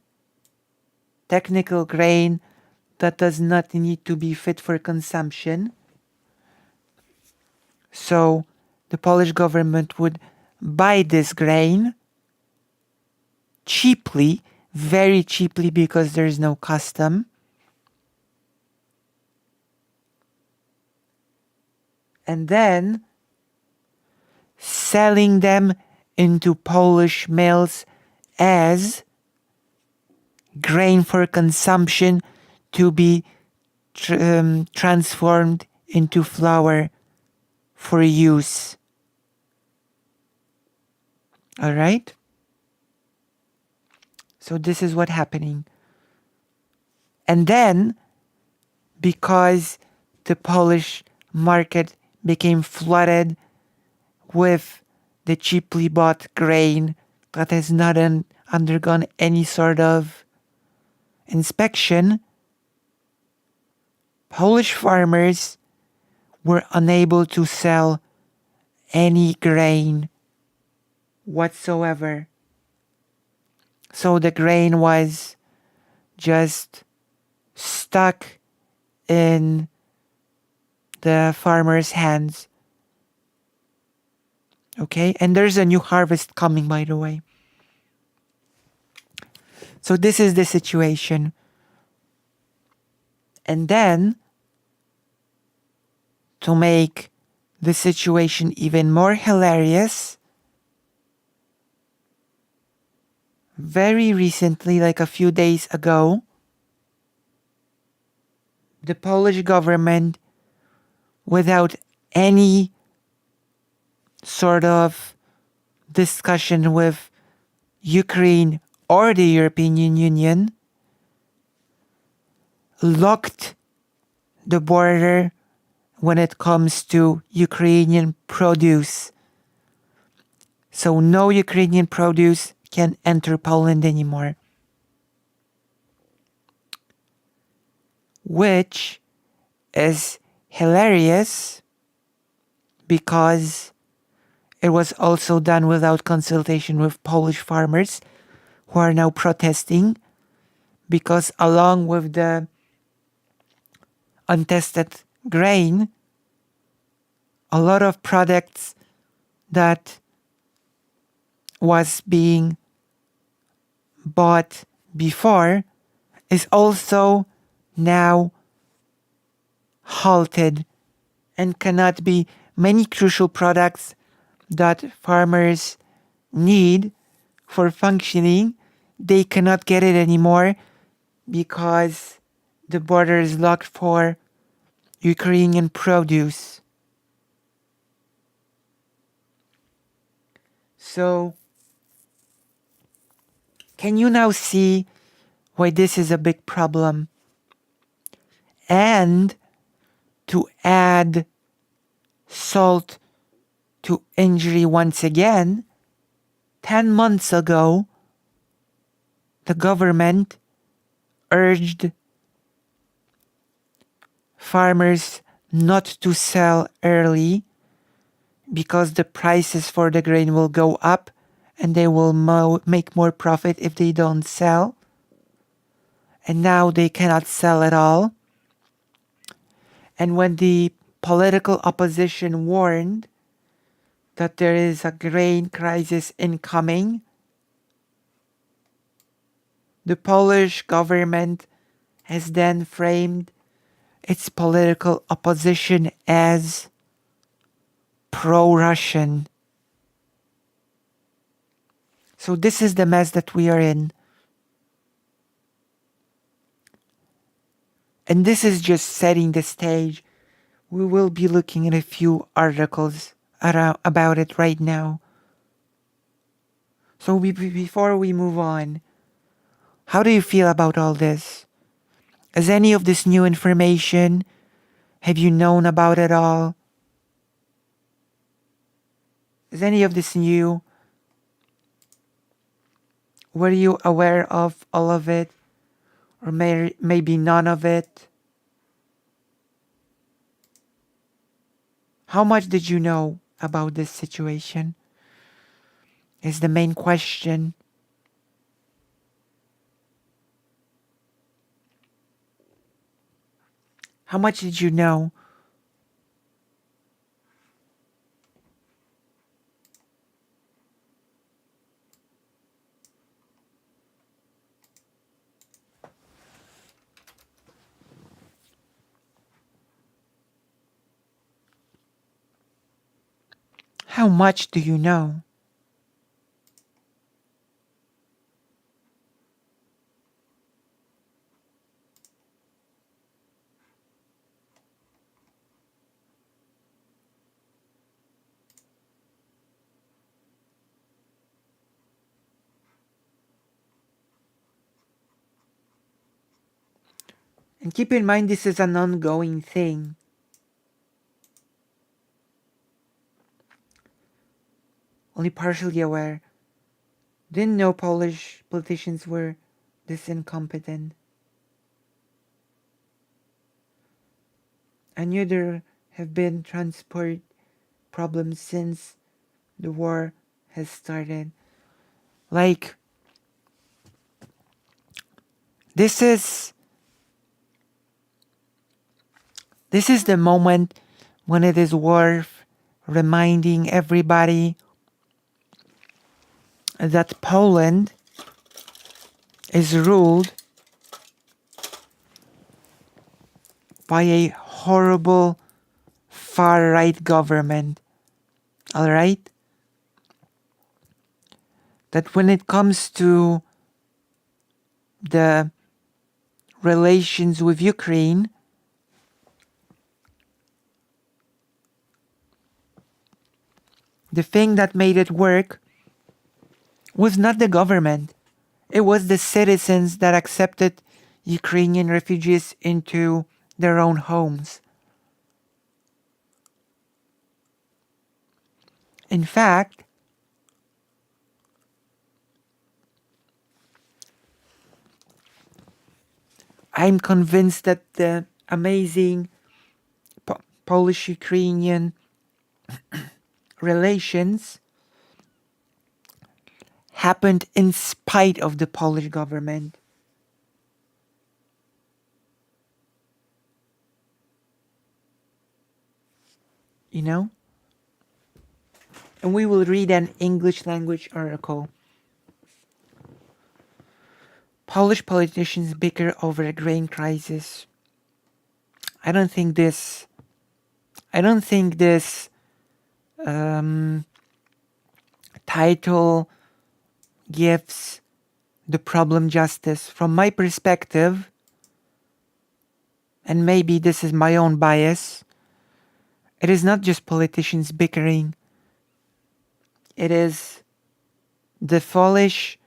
that does not need to be fit for consumption. So the Polish government would buy this grain cheaply, very cheaply, because there is no custom. And then selling them into Polish mills as grain for consumption to be transformed into flour for use. All right? So this is what's happening. And then, because the Polish market became flooded with the cheaply bought grain that has not undergone any sort of inspection, Polish farmers were unable to sell any grain whatsoever. So the grain was just stuck in the farmer's hands. Okay, and there's a new harvest coming, by the way. So this is the situation. And then, to make the situation even more hilarious, very recently, like a few days ago, the Polish government, without any sort of discussion with Ukraine or the European Union, locked the border when it comes to Ukrainian produce. So no Ukrainian produce can enter Poland anymore. Which is hilarious because it was also done without consultation with Polish farmers who are now protesting because along with the untested grain, a lot of products that was being bought before is also now halted and cannot be many crucial products that farmers need for functioning. They cannot get it anymore because the border is locked for Ukrainian produce. So, can you now see why this is a big problem? And to add salt to injury once again, 10 months ago, the government urged farmers not to sell early because the prices for the grain will go up and they will make more profit if they don't sell. And now they cannot sell at all. And when the political opposition warned that there is a grain crisis incoming, the Polish government has then framed its political opposition as pro-Russian. So this is the mess that we are in. And this is just setting the stage. We will be looking at a few articles about it right now. So before we move on, how do you feel about all this? Is any of this new information? Have you known about it all? Is any of this new? Were you aware of all of it? Or maybe none of it? How much did you know about this situation? Is the main question. How much did you know? How much do you know? And keep in mind, this is an ongoing thing. Only partially aware. Didn't know Polish politicians were this incompetent. I knew there have been transport problems since the war has started. Like, this is the moment when it is worth reminding everybody that Poland is ruled by a horrible far-right government. Alright? That when it comes to the relations with Ukraine, the thing that made it work was not the government. It was the citizens that accepted Ukrainian refugees into their own homes. In fact, I'm convinced that the amazing Polish-Ukrainian relations happened in spite of the Polish government. You know? And we will read an English language article. Polish politicians bicker over a grain crisis. I don't think this title gives the problem justice. From my perspective, and maybe this is my own bias, it is not just politicians bickering. It is the Polish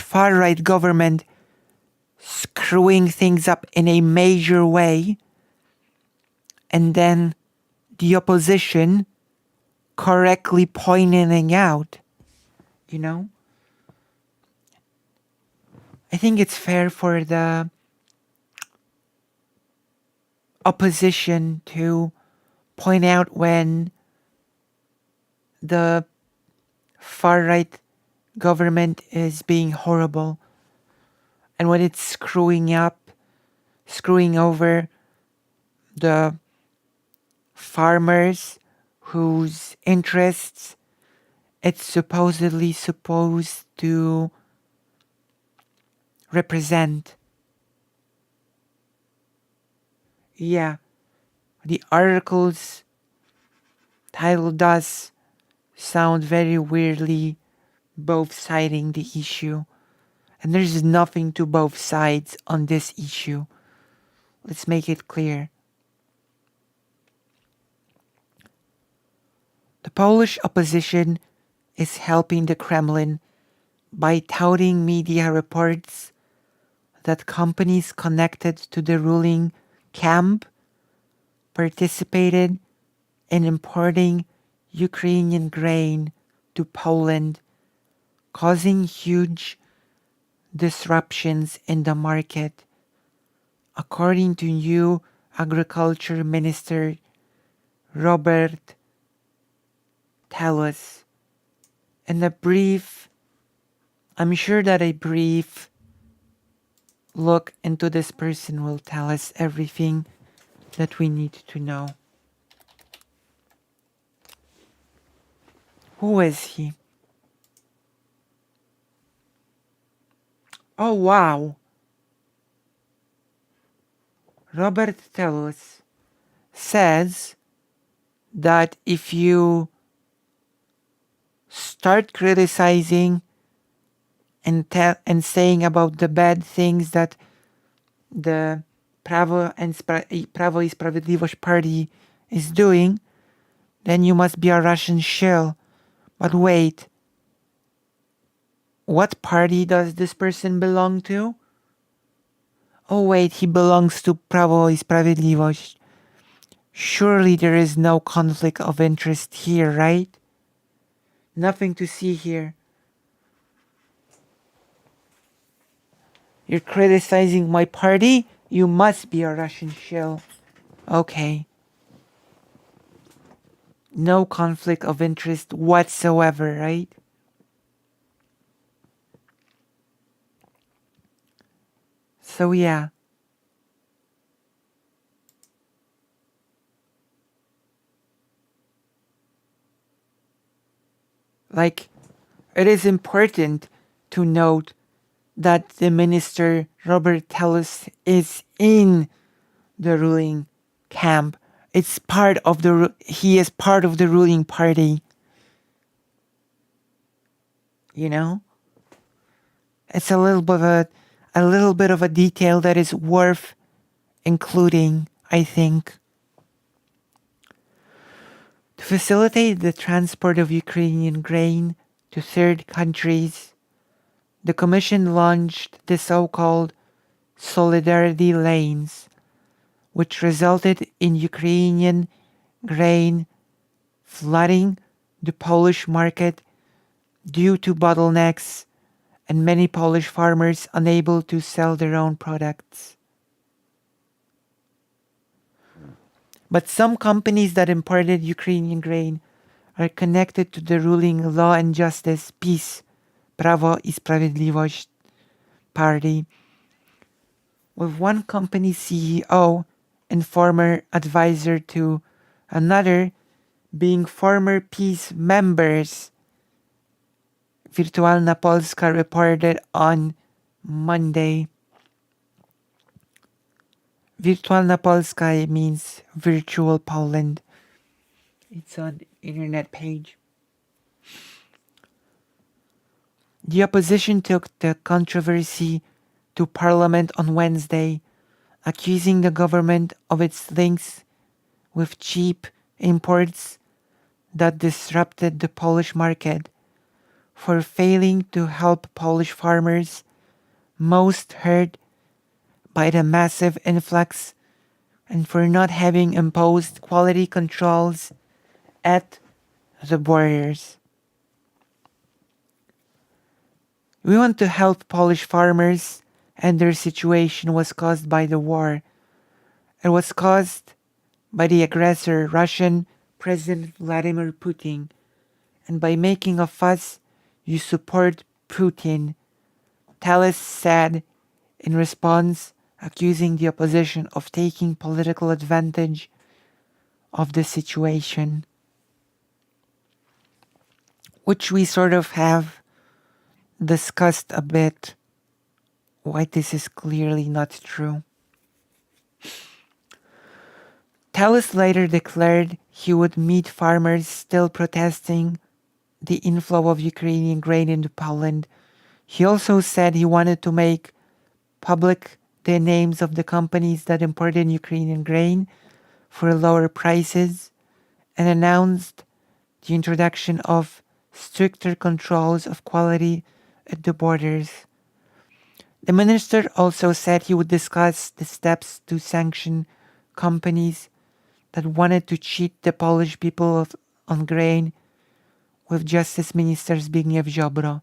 far-right government screwing things up in a major way, and then the opposition correctly pointing out, you know? I think it's fair for the opposition to point out when the far-right government is being horrible and when it's screwing over the farmers whose interests it's supposedly supposed to represent. Yeah, the article's title does sound very weirdly both-siding the issue. And there's nothing to both sides on this issue. Let's make it clear. The Polish opposition is helping the Kremlin by touting media reports that companies connected to the ruling camp participated in importing Ukrainian grain to Poland, causing huge disruptions in the market, according to new Agriculture Minister Robert Telus. I'm sure that a brief look into this person will tell us everything that we need to know. Who is he? Oh wow! Robert Telus says that if you start criticizing and saying about the bad things that the Prawo i Sprawiedliwość party is doing, then you must be a Russian shill. But wait, what party does this person belong to? Oh wait, he belongs to Prawo i Sprawiedliwość. Surely there is no conflict of interest here, right? Nothing to see here. You're criticizing my party? You must be a Russian shill. Okay. No conflict of interest whatsoever, right? So yeah. Like, it is important to note that the minister Robert Telus is in the ruling camp. He is part of the ruling party. You know? It's a little bit of a detail that is worth including, I think. To facilitate the transport of Ukrainian grain to third countries, the Commission launched the so-called Solidarity Lanes, which resulted in Ukrainian grain flooding the Polish market due to bottlenecks and many Polish farmers unable to sell their own products. But some companies that imported Ukrainian grain are connected to the ruling Law and Justice PiS, Prawo i Sprawiedliwość party, with one company's CEO and former advisor to another being former PiS members. Wirtualna Polska reported on Monday. Wirtualna Polska means virtual Poland. It's on internet page. The opposition took the controversy to Parliament on Wednesday, accusing the government of its links with cheap imports that disrupted the Polish market, for failing to help Polish farmers most hurt by the massive influx, and for not having imposed quality controls at the borders. We want to help Polish farmers, and their situation was caused by the war. It was caused by the aggressor, Russian President Vladimir Putin, and by making a fuss, you support Putin, Talis said in response, accusing the opposition of taking political advantage of the situation, which we sort of have discussed a bit, why this is clearly not true. Talis later declared he would meet farmers still protesting the inflow of Ukrainian grain into Poland. He also said he wanted to make public the names of the companies that imported Ukrainian grain for lower prices, and announced the introduction of stricter controls of quality at the borders. The minister also said he would discuss the steps to sanction companies that wanted to cheat the Polish people on grain with Justice Minister Zbigniew Ziobro.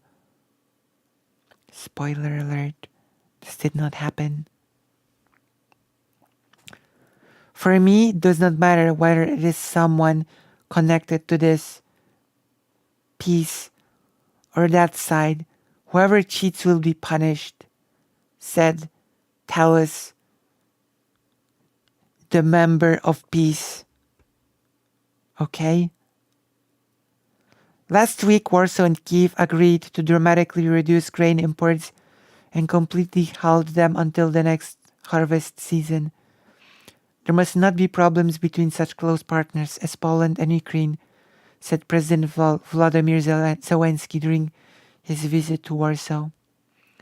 Spoiler alert, this did not happen. For me, it does not matter whether it is someone connected to this piece or that side. Whoever cheats will be punished, said Talis, the member of peace. Okay? Last week, Warsaw and Kyiv agreed to dramatically reduce grain imports and completely halt them until the next harvest season. There must not be problems between such close partners as Poland and Ukraine, said President Vladimir Zelensky during his visit to Warsaw.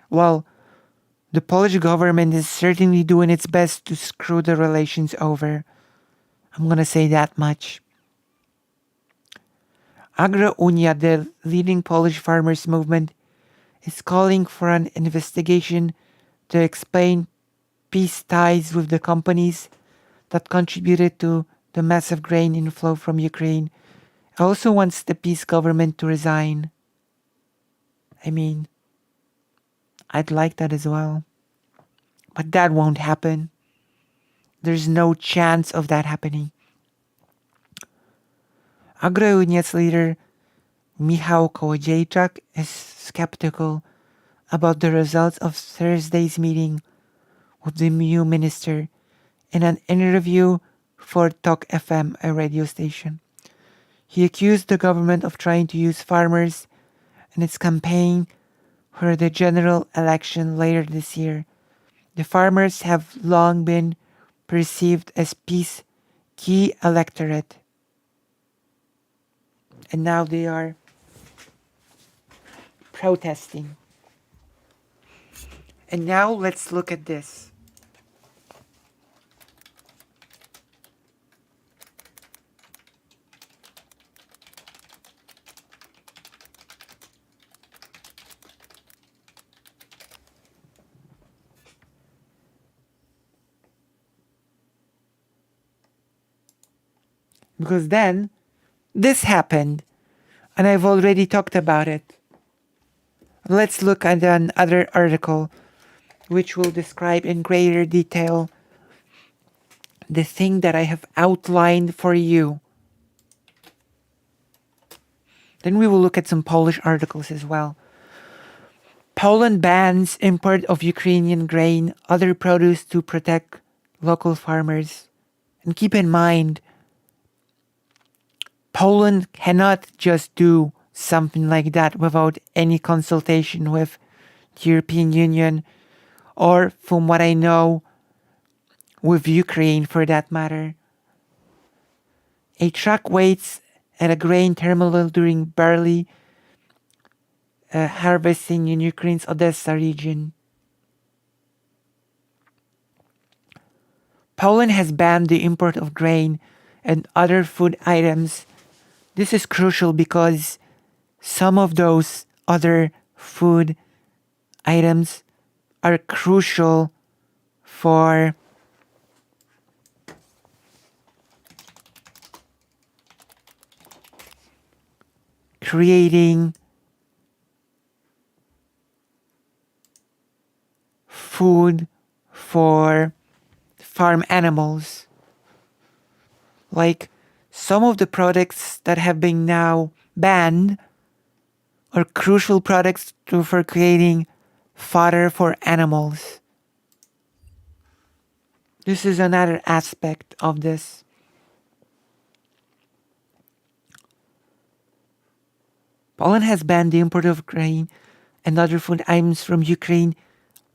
Well, the Polish government is certainly doing its best to screw the relations over. I'm gonna say that much. Agro-Unia, the leading Polish farmers' movement, is calling for an investigation to explain peace ties with the companies that contributed to the massive grain inflow from Ukraine. It also wants the peace government to resign. I mean, I'd like that as well. But that won't happen. There's no chance of that happening. Agro-Unia's leader, Michał Kołodziejczak, is skeptical about the results of Thursday's meeting with the new minister in an interview for Tok FM, a radio station. He accused the government of trying to use farmers in its campaign for the general election later this year. The farmers have long been perceived as peace key electorate, and now they are protesting. And now let's look at this. Because then this happened, and I've already talked about it. Let's look at another article which will describe in greater detail the thing that I have outlined for you. Then we will look at some Polish articles as well. Poland bans import of Ukrainian grain, other produce to protect local farmers. And keep in mind, Poland cannot just do something like that without any consultation with the European Union, or, from what I know, with Ukraine for that matter. A truck waits at a grain terminal during barley harvesting in Ukraine's Odessa region. Poland has banned the import of grain and other food items. This is crucial because some of those other food items are crucial for creating food for farm animals. Like some of the products that have been now banned are crucial products for creating fodder for animals. This is another aspect of this. Poland has banned the import of grain and other food items from Ukraine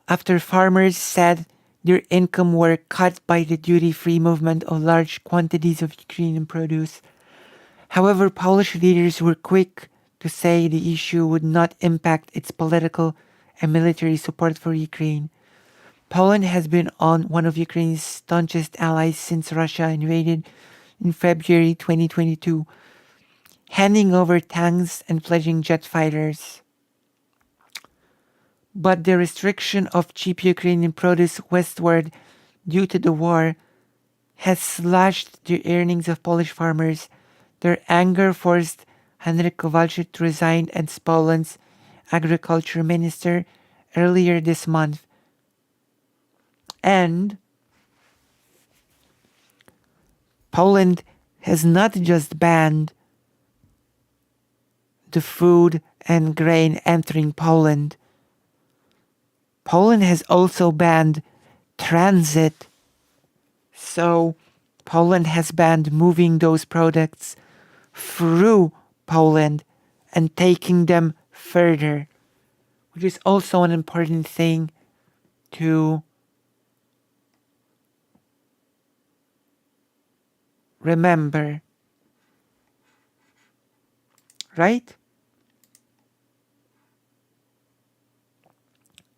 after farmers said their income were cut by the duty-free movement of large quantities of Ukrainian produce. However, Polish leaders were quick to say the issue would not impact its political and military support for Ukraine. Poland has been one of Ukraine's staunchest allies since Russia invaded in February 2022, handing over tanks and pledging jet fighters. But the restriction of cheap Ukrainian produce westward due to the war has slashed the earnings of Polish farmers. Their anger forced Henryk Kowalczyk to resign as Poland's agriculture minister earlier this month. And Poland has not just banned the food and grain entering Poland. Poland has also banned transit. So Poland has banned moving those products through Poland and taking them further, which is also an important thing to remember. Right?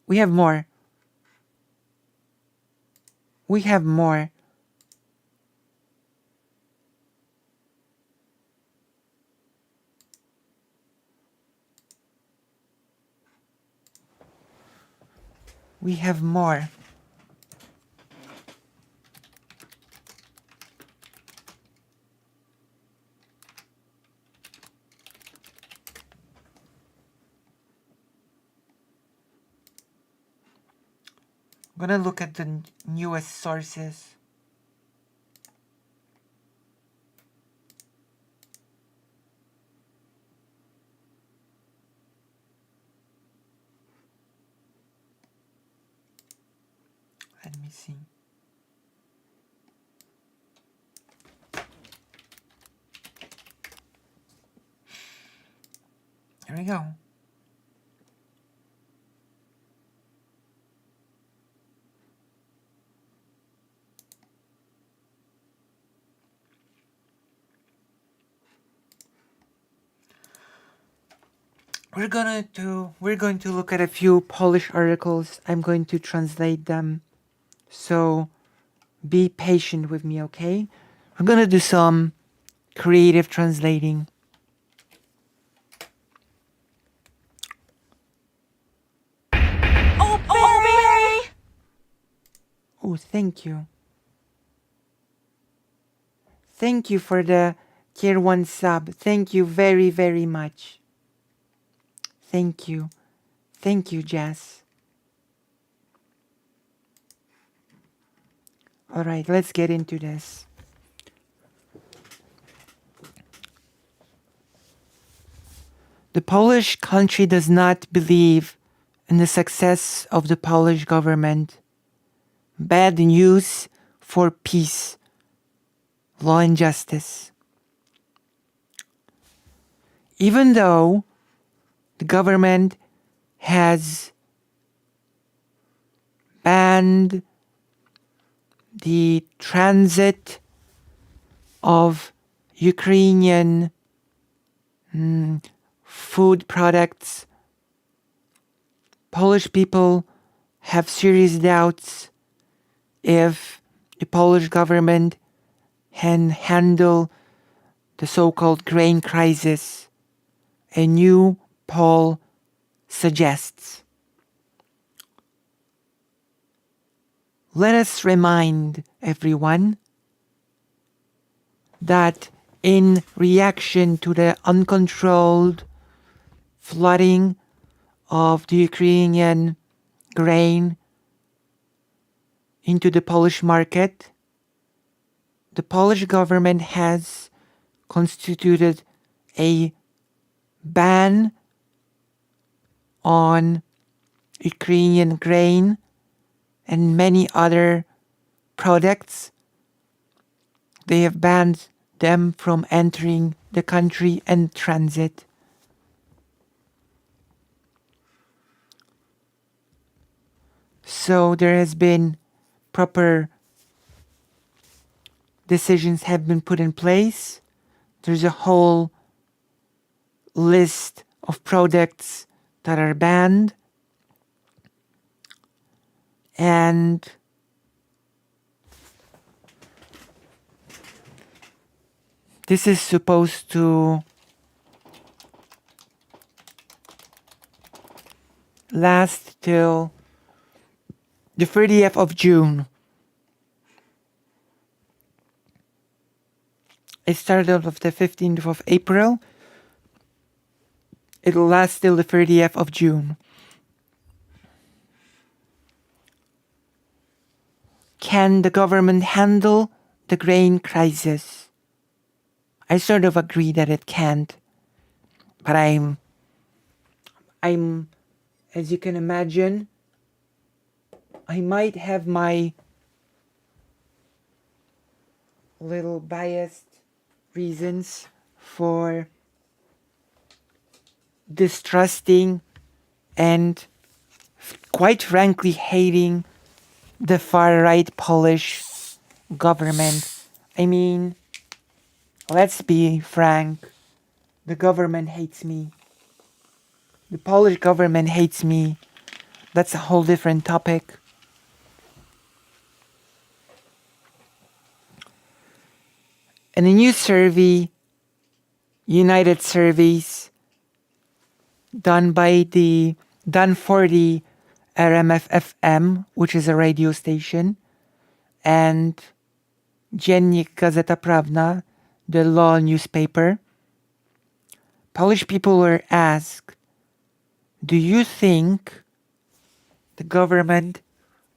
We have more. We have more. We have more. I'm gonna look at the newest sources. Let me see. Here we go. We're going to look at a few Polish articles. I'm going to translate them. So be patient with me, okay? We're gonna do some creative translating. Oh, baby! Oh, thank you. Thank you for the tier 1 sub. Thank you very, very much. Thank you. Thank you, Jess. Alright, let's get into this. The Polish country does not believe in the success of the Polish government. Bad news for peace, law and justice. Even though the government has banned the transit of Ukrainian food products Polish people have serious doubts if the Polish government can handle the so-called grain crisis. A new poll suggests. Let us remind everyone that in reaction to the uncontrolled flooding of the Ukrainian grain into the Polish market, the Polish government has constituted a ban on Ukrainian grain and many other products. They have banned them from entering the country and transit. So there has been proper decisions have been put in place. There's a whole list of products that are banned. And this is supposed to last till the 30th of June. It started off the 15th of April. It'll last till the 30th of June. Can the government handle the grain crisis? I sort of agree that it can't. But I'm as you can imagine, I might have my little biased reasons for distrusting and quite frankly hating the far-right Polish government. I mean, let's be frank, the government hates me. The Polish government hates me. That's a whole different topic. In a new survey, United Surveys, done for the RMF-FM, which is a radio station, and Dziennik Gazeta Prawna, the law newspaper, Polish people were asked, do you think the government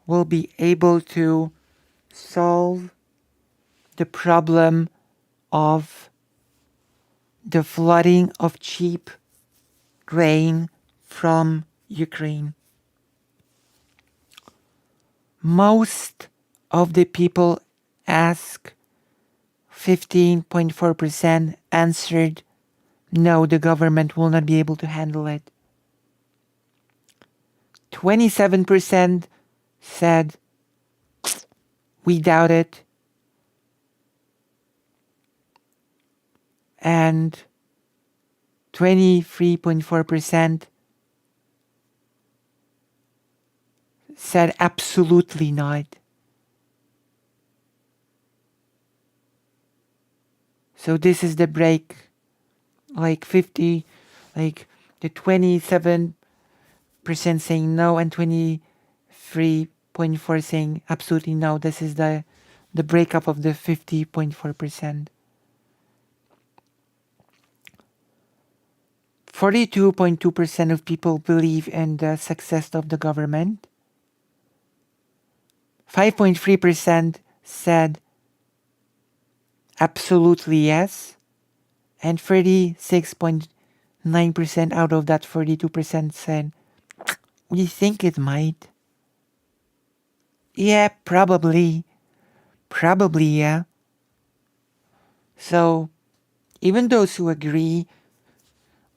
will be able to solve the problem of the flooding of cheap grain from Ukraine? Most of the people asked, 15.4%, answered, no, the government will not be able to handle it. 27% said, we doubt it. And 23.4% said absolutely not. So this is the break. Like the 27% saying no and 23.4% saying absolutely no. This is the breakup of the 50.4%. 42.2% of people believe in the success of the government. 5.3% said absolutely yes. And 36.9% out of that 42% said, we think it might. Yeah, probably. Probably, yeah. So, even those who agree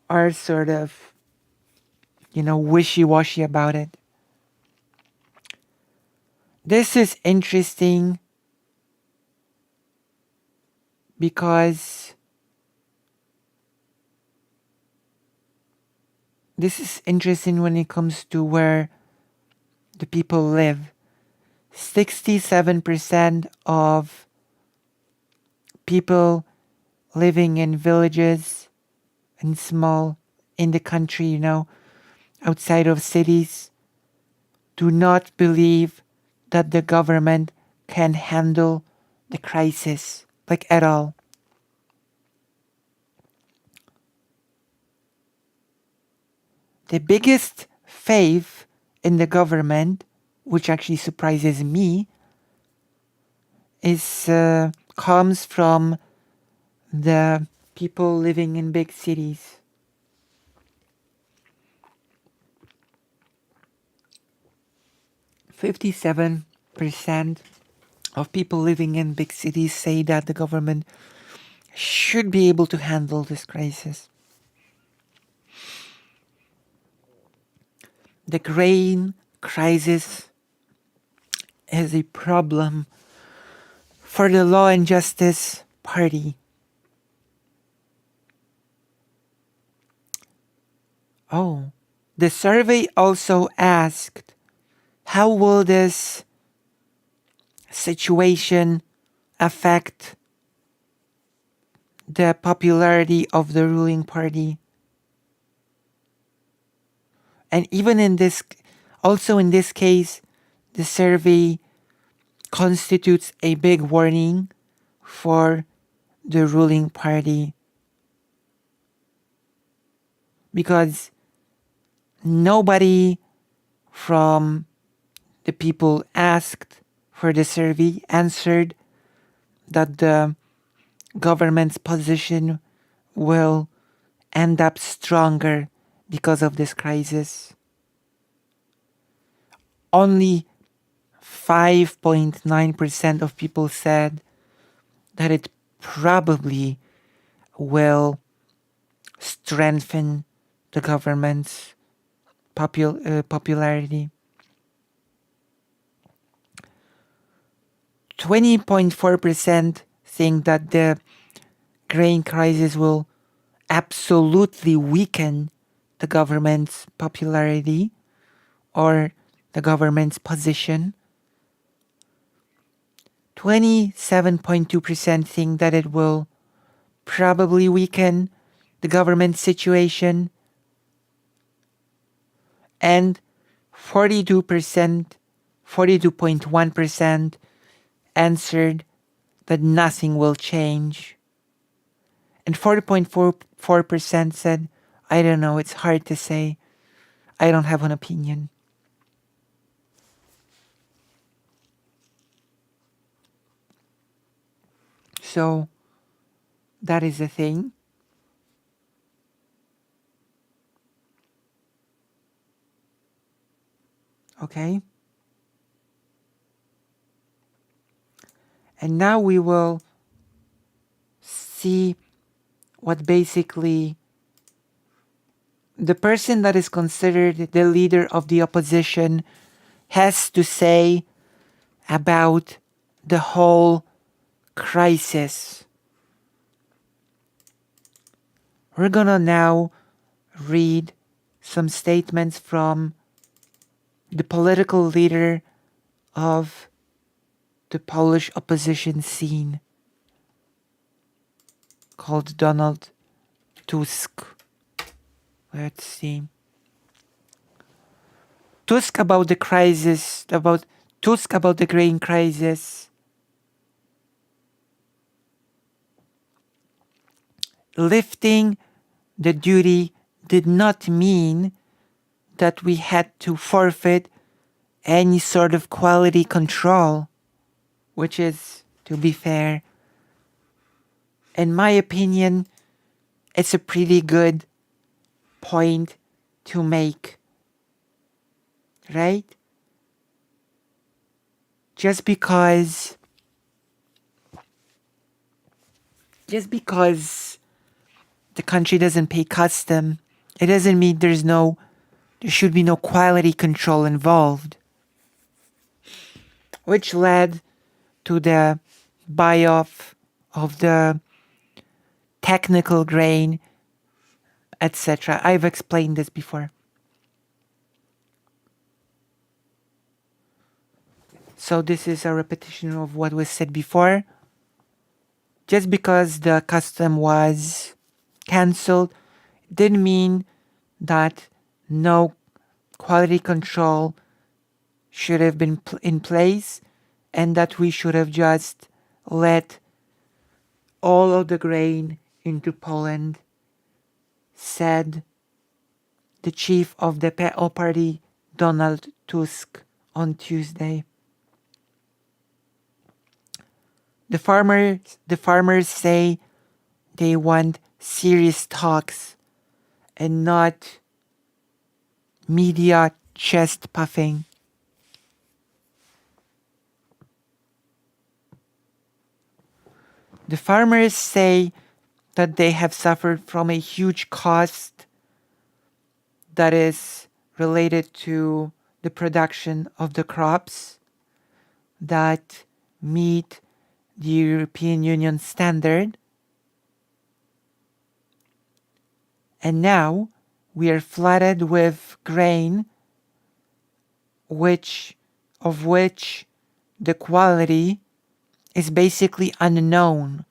are sort of, wishy-washy about it. This is interesting because this is interesting when it comes to where the people live. 67% of people living in villages and small in the country, outside of cities, do not believe that the government can handle the crisis, like at all. The biggest faith in the government, which actually surprises me, is comes from the people living in big cities. "57% of people living in big cities say that the government should be able to handle this crisis." The grain crisis is a problem for the Law and Justice Party. Oh, the survey also asked, how will this situation affect the popularity of the ruling party? And even in this case, the survey constitutes a big warning for the ruling party, because nobody from the people asked for the survey answered that the government's position will end up stronger because of this crisis. Only 5.9% of people said that it probably will strengthen the government's popularity. 20.4% think that the grain crisis will absolutely weaken the government's popularity or the government's position. 27.2% think that it will probably weaken the government situation. And 42.1% answered that nothing will change. And 40.4% said, I don't know, it's hard to say. I don't have an opinion. So, that is the thing. Okay? And now we will see what basically the person that is considered the leader of the opposition has to say about the whole crisis. We're gonna now read some statements from the political leader of the Polish opposition scene, called Donald Tusk. Let's see. Tusk about the grain crisis. Lifting the duty did not mean that we had to forfeit any sort of quality control, which is, to be fair, in my opinion, it's a pretty good point to make, right? Just because the country doesn't pay custom, it doesn't mean there should be no quality control involved, which led to the buy-off of the technical grain etc. I've explained this before. So this is a repetition of what was said before. Just because the custom was cancelled didn't mean that no quality control should have been in place and that we should have just let all of the grain into Poland, said the chief of the PO party, Donald Tusk, on Tuesday. The farmers say they want serious talks and not media chest puffing. The farmers say that they have suffered from a huge cost that is related to the production of the crops that meet the European Union standard. And now we are flooded with grain of which the quality is basically unknown.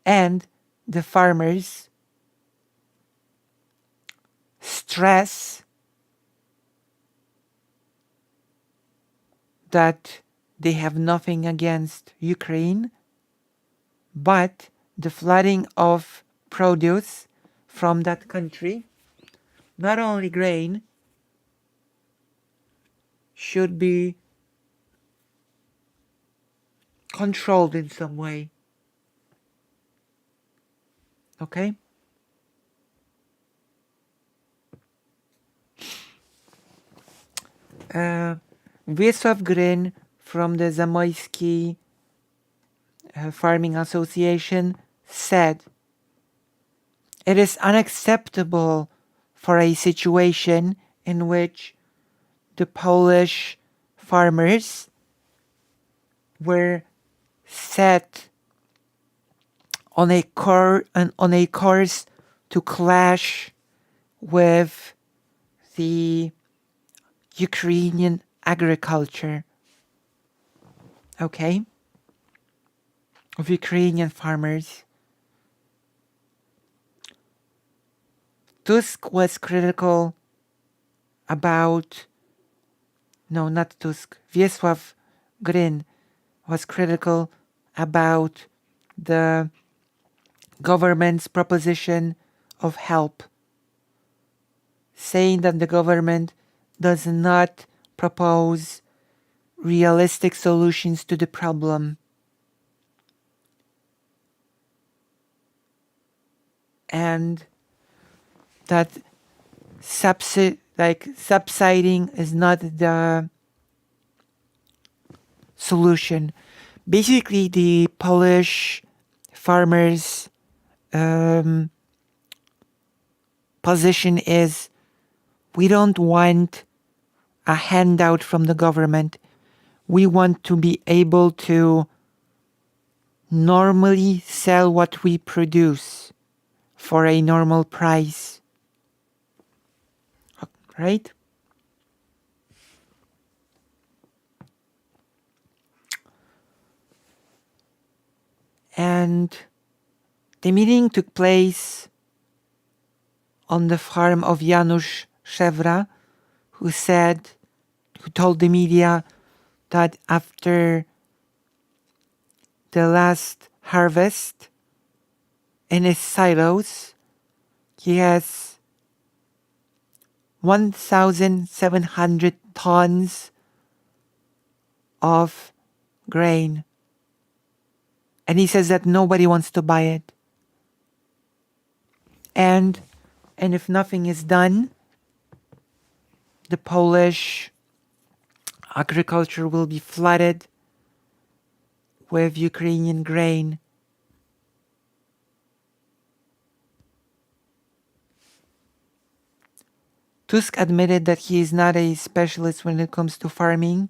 And the farmers stress that they have nothing against Ukraine, but the flooding of produce from that country, not only grain, should be controlled in some way. Okay? Wiesław Gryn from the Zamoyski Farming Association said, "It is unacceptable for a situation in which the Polish farmers were set on a course to clash with the Ukrainian agriculture, okay, of Ukrainian farmers." Tusk was critical about, no, not Tusk, Wiesław Gryn was critical about the government's proposition of help, saying that the government does not propose realistic solutions to the problem. And that subsiding is not the solution. Basically, the Polish farmers' position is, we don't want a handout from the government. We want to be able to normally sell what we produce for a normal price. Right? And the meeting took place on the farm of Janusz Szewra, who told the media that after the last harvest in his silos, he has 1,700 tons of grain. And he says that nobody wants to buy it. And if nothing is done, the Polish agriculture will be flooded with Ukrainian grain. Tusk admitted that he is not a specialist when it comes to farming,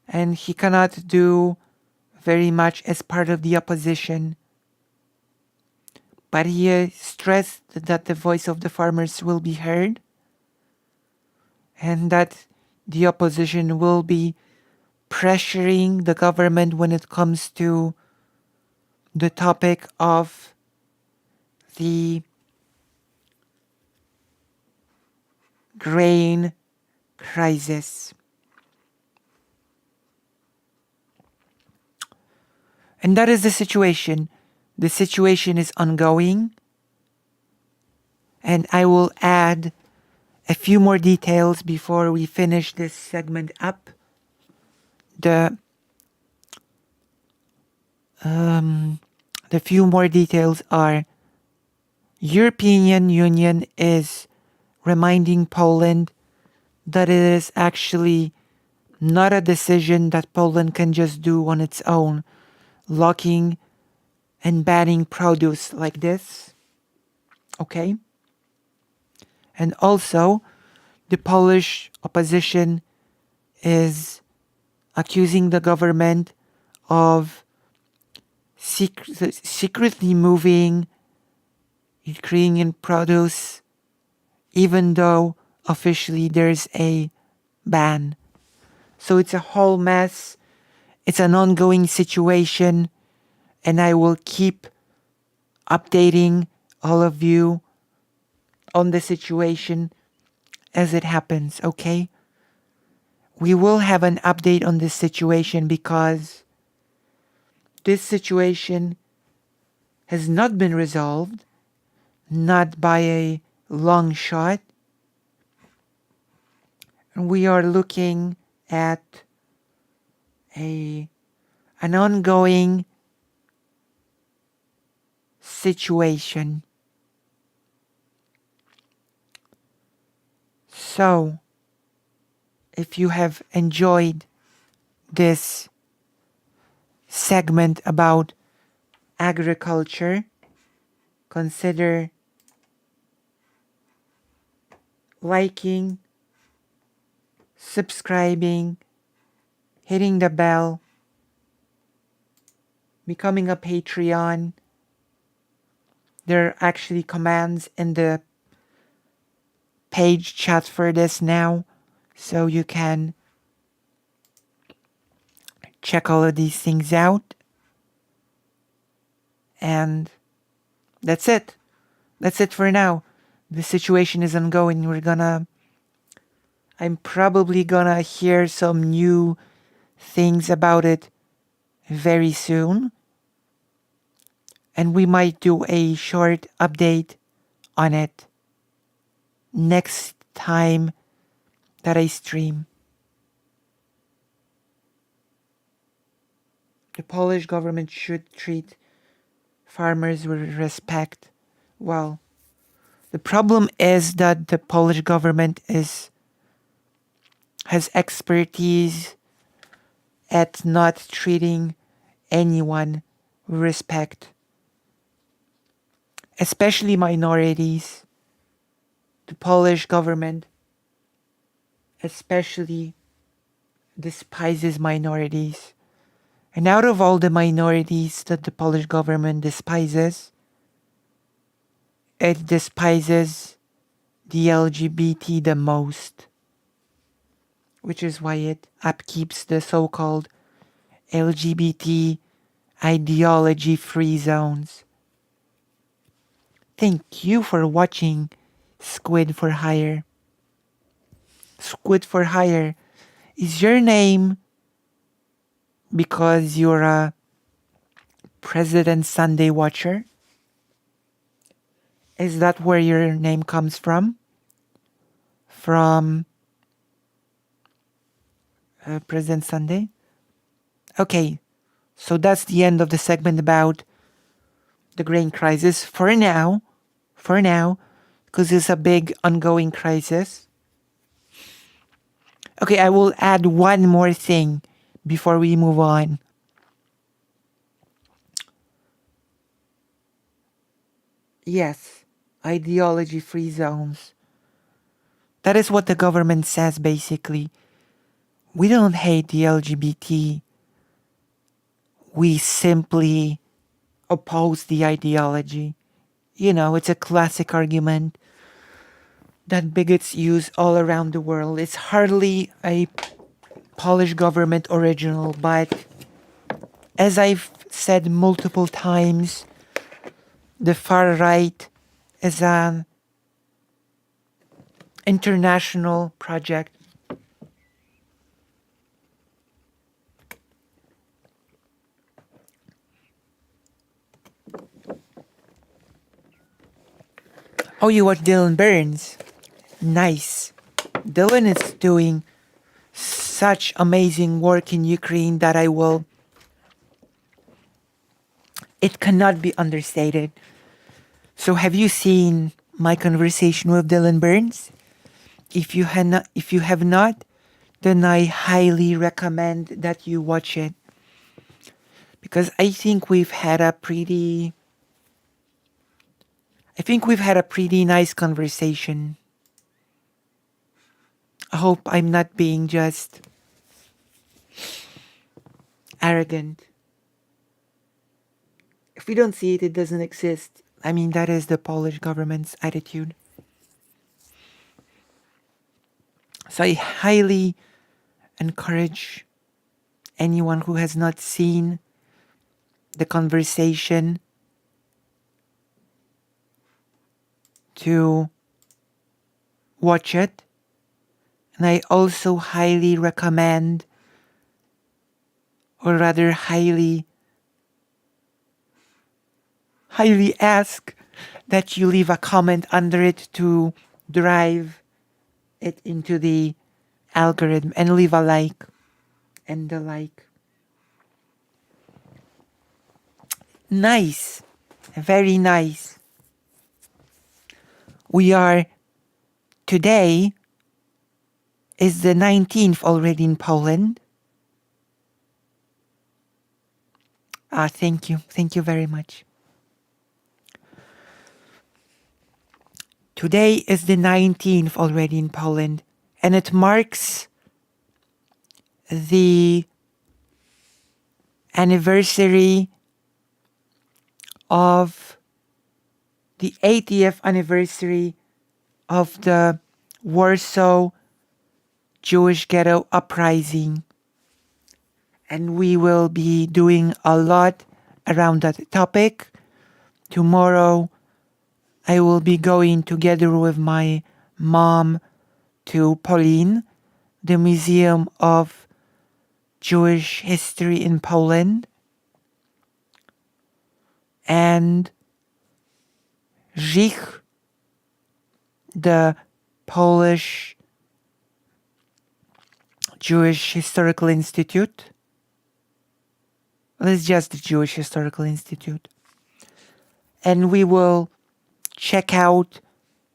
and he cannot do very much as part of the opposition. But he stressed that the voice of the farmers will be heard and that the opposition will be pressuring the government when it comes to the topic of the grain crisis. And that is the situation. The situation is ongoing. And I will add a few more details before we finish this segment up. The few more details are European Union is reminding Poland that it is actually not a decision that Poland can just do on its own, locking and banning produce like this. Okay? And also, the Polish opposition is accusing the government of secretly moving Ukrainian produce, even though officially there's a ban. So it's a whole mess. It's an ongoing situation, and I will keep updating all of you on the situation as it happens, okay? We will have an update on this situation because this situation has not been resolved, not by a long shot. And we are looking at an ongoing situation. So, if you have enjoyed this segment about agriculture, consider liking, subscribing, hitting the bell, becoming a Patreon. There are actually commands in the page chat for this now, so you can check all of these things out. And that's it. That's it for now. The situation is ongoing. I'm probably gonna hear some new things about it very soon. And we might do a short update on it next time that I stream. The Polish government should treat farmers with respect. Well, the problem is that the Polish government has expertise at not treating anyone with respect, especially minorities. The Polish government especially despises minorities. And out of all the minorities that the Polish government despises, it despises the LGBT the most, which is why it upkeeps the so-called LGBT ideology-free zones. Thank you for watching Squid for Hire. Squid for Hire is your name because you're a President Sunday watcher? Is that where your name comes from? From President Sunday? Okay, so that's the end of the segment about the grain crisis for now, because it's a big ongoing crisis. Okay, I will add one more thing before we move on. Yes, ideology-free zones. That is what the government says, basically. We don't hate the LGBT. we simply oppose the ideology. You know, it's a classic argument that bigots use all around the world. It's hardly a Polish government original, but as I've said multiple times, the far right is an international project. Oh, you watch Dylan Burns? Nice. Dylan is doing such amazing work in Ukraine that it cannot be understated. So have you seen my conversation with Dylan Burns? If you have not, then I highly recommend that you watch it. Because I think we've had a pretty nice conversation. I hope I'm not being just arrogant. If we don't see it, it doesn't exist. I mean, that is the Polish government's attitude. So I highly encourage anyone who has not seen the conversation to watch it. And I also highly recommend, or rather highly ask that you leave a comment under it to drive it into the algorithm, and leave a like and a like. Nice. Very nice. Today is the 19th already in Poland. Thank you. Thank you very much. Today is the 19th already in Poland, and it marks the anniversary of the 80th anniversary of the Warsaw Jewish Ghetto Uprising. And we will be doing a lot around that topic. Tomorrow, I will be going together with my mom to Polin, the Museum of Jewish History in Poland, and Żych, the Polish Jewish Historical Institute. It's just the Jewish Historical Institute. And we will check out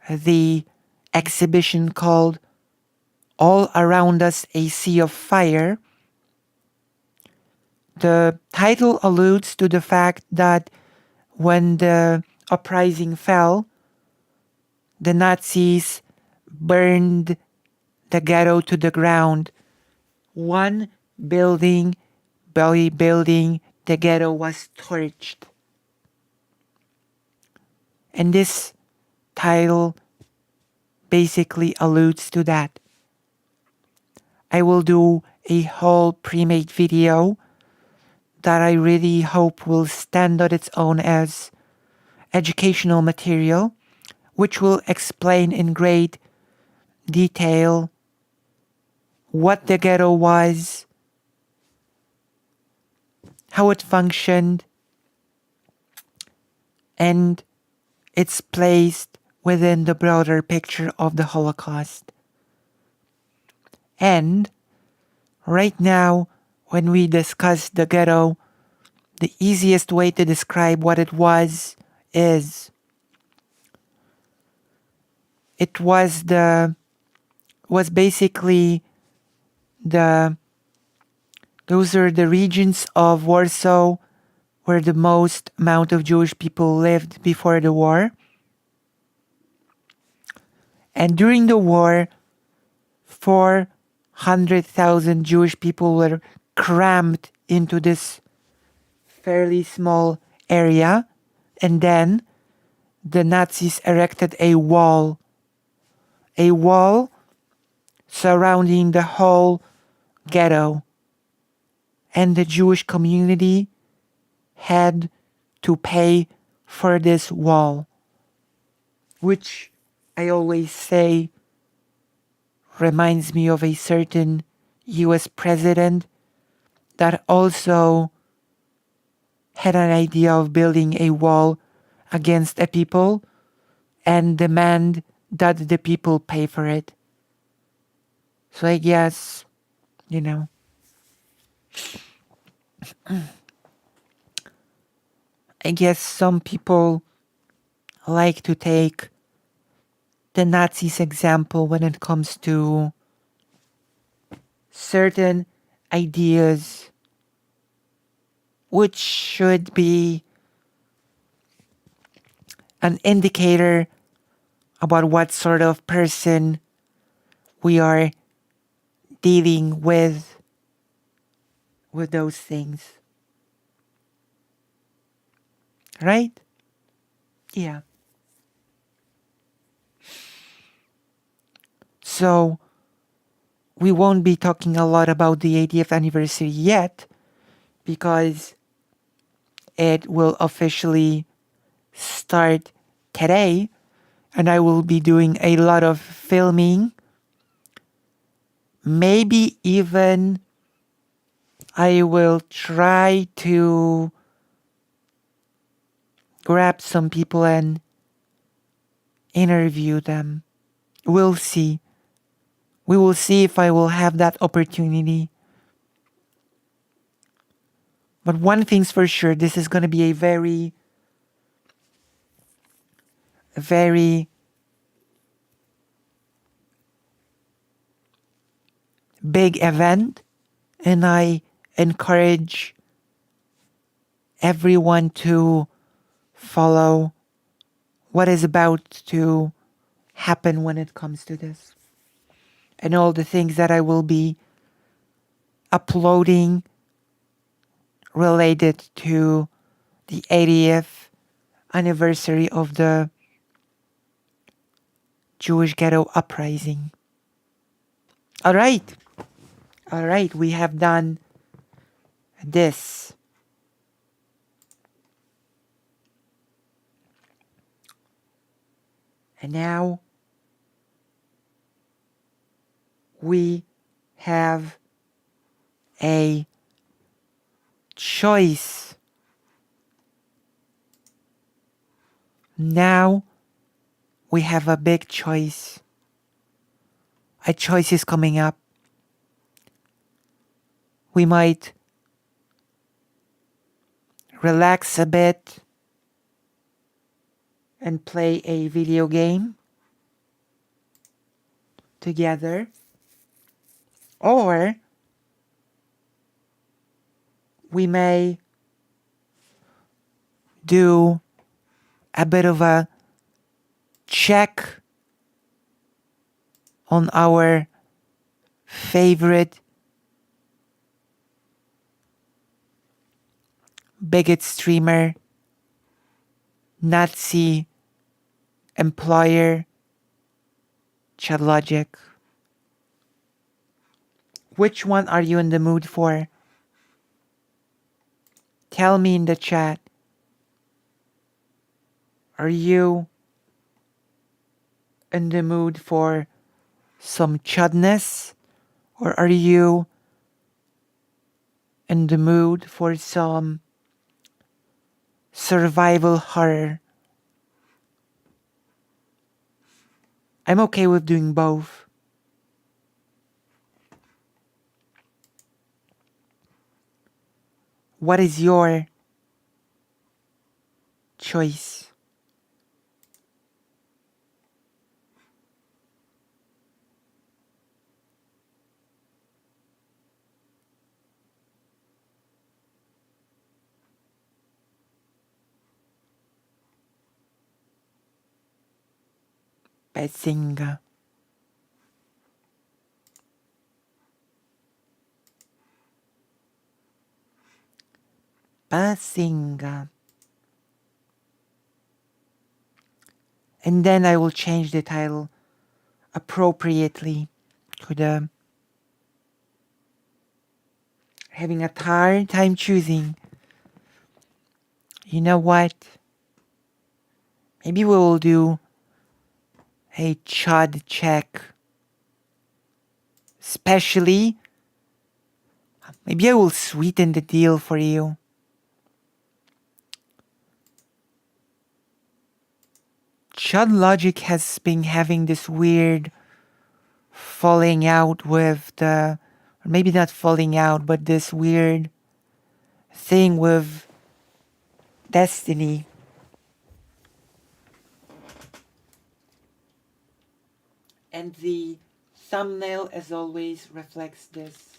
the exhibition called All Around Us, a Sea of Fire. The title alludes to the fact that when the uprising fell, the Nazis burned the ghetto to the ground. One building by building, the ghetto was torched. And this title basically alludes to that. I will do a whole pre-made video that I really hope will stand on its own as educational material, which will explain in great detail what the ghetto was, how it functioned, and it's placed within the broader picture of the Holocaust. And right now, when we discuss the ghetto, the easiest way to describe what it was is it was basically those are the regions of Warsaw where the most amount of Jewish people lived before the war. And during the war, 400,000 Jewish people were crammed into this fairly small area, and then the Nazis erected a wall surrounding the whole ghetto, and the Jewish community had to pay for this wall, which I always say reminds me of a certain US president that also had an idea of building a wall against a people and demand that the people pay for it. So I guess, you know, I guess some people like to take the Nazis' example when it comes to certain ideas which should be an indicator about what sort of person we are dealing with those things. Right? Yeah. So, we won't be talking a lot about the 80th anniversary yet because it will officially start today, and I will be doing a lot of filming. Maybe even I will try to grab some people and interview them. We'll see. We will see if I will have that opportunity. But one thing's for sure, this is going to be a very big event, and I encourage everyone to follow what is about to happen when it comes to this, and all the things that I will be uploading related to the 80th anniversary of the Jewish ghetto uprising. All right, we have done this. And now we have a choice. Now we have a big choice. A choice is coming up. We might relax a bit and play a video game together, or we may do a bit of a check on our favorite bigot streamer, Nazi employer, ChatLogic. Which one are you in the mood for? Tell me in the chat. Are you in the mood for some chudness, or are you in the mood for some survival horror? I'm okay with doing both. What is your choice? Bazinga. Bazinga. And then I will change the title appropriately to the having a hard time choosing. You know what? Maybe we will do a chud check. Especially, maybe I will sweeten the deal for you. Chud Logic has been having this weird falling out with the, or maybe not falling out, but this weird thing with Destiny. And the thumbnail, as always, reflects this.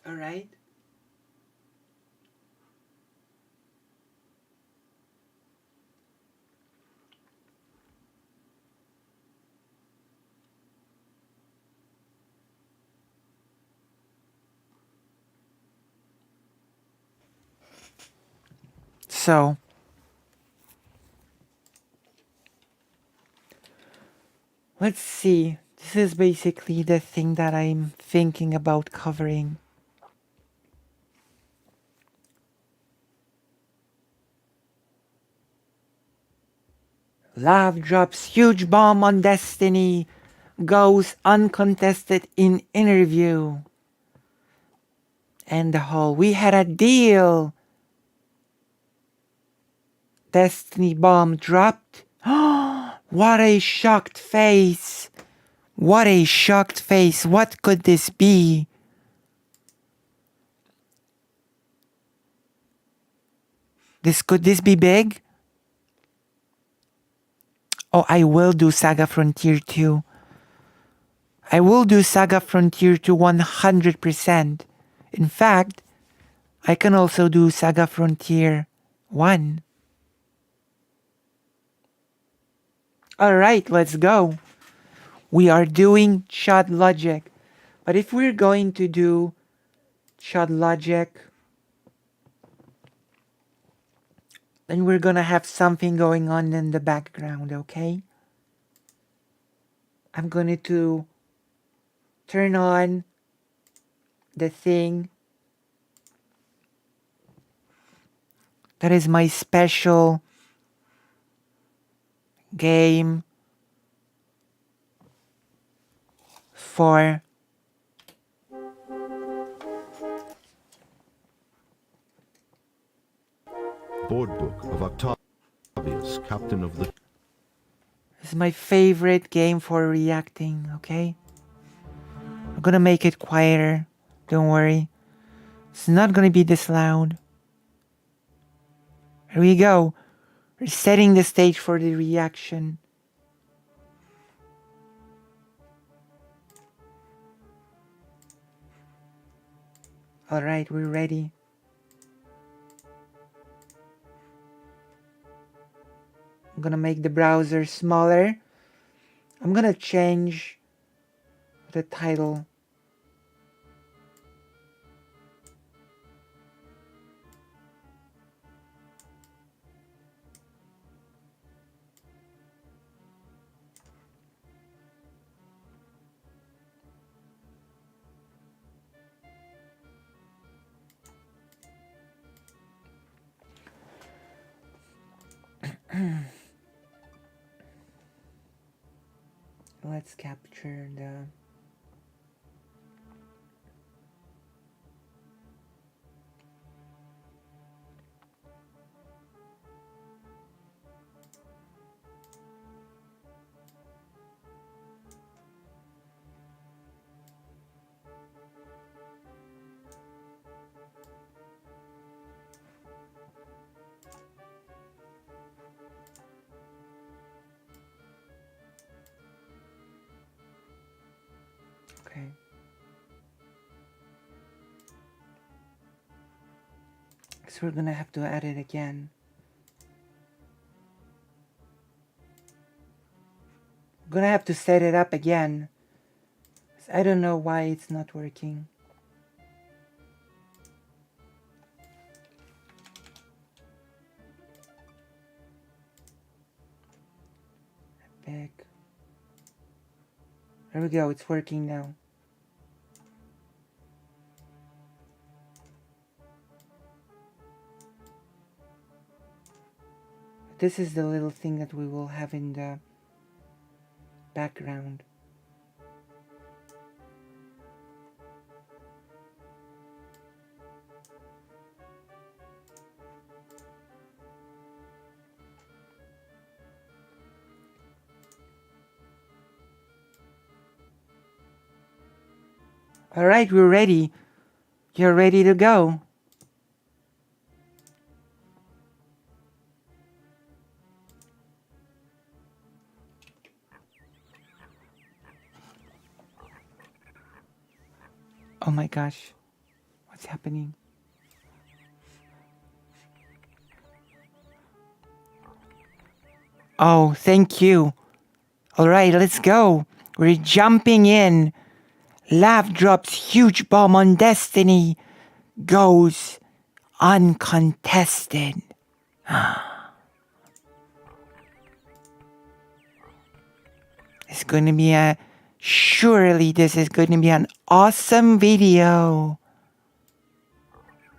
All right. So, let's see. This is basically the thing that I'm thinking about covering. Love drops huge bomb on Destiny. Goes uncontested in interview. And the whole, we had a deal. Destiny bomb dropped. What a shocked face. What a shocked face. What could this be? Could this be big? Oh, I will do Saga Frontier 2. I will do Saga Frontier 2 100%. In fact, I can also do Saga Frontier 1. Alright, let's go. We are doing Chud Logic. But if we're going to do Chud Logic, then we're gonna have something going on in the background, okay? I'm going to turn on the thing that is my special game for Board book of Octavius, captain of the... This is my favorite game for reacting, okay? I'm gonna make it quieter. Don't worry. It's not gonna be this loud. Here we go. We're setting the stage for the reaction. Alright, we're ready. I'm gonna make the browser smaller. I'm gonna change the title. Let's capture the... Okay. So we're gonna have to add it again. I'm gonna have to set it up again. I don't know why it's not working. Back. There we go, it's working now. This is the little thing that we will have in the background. All right, we're ready. You're ready to go. Oh my gosh. What's happening? Oh, thank you. All right, let's go. We're jumping in. Lav drops huge bomb on Destiny. Goes uncontested. It's going to be a... Surely this is going to be an awesome video.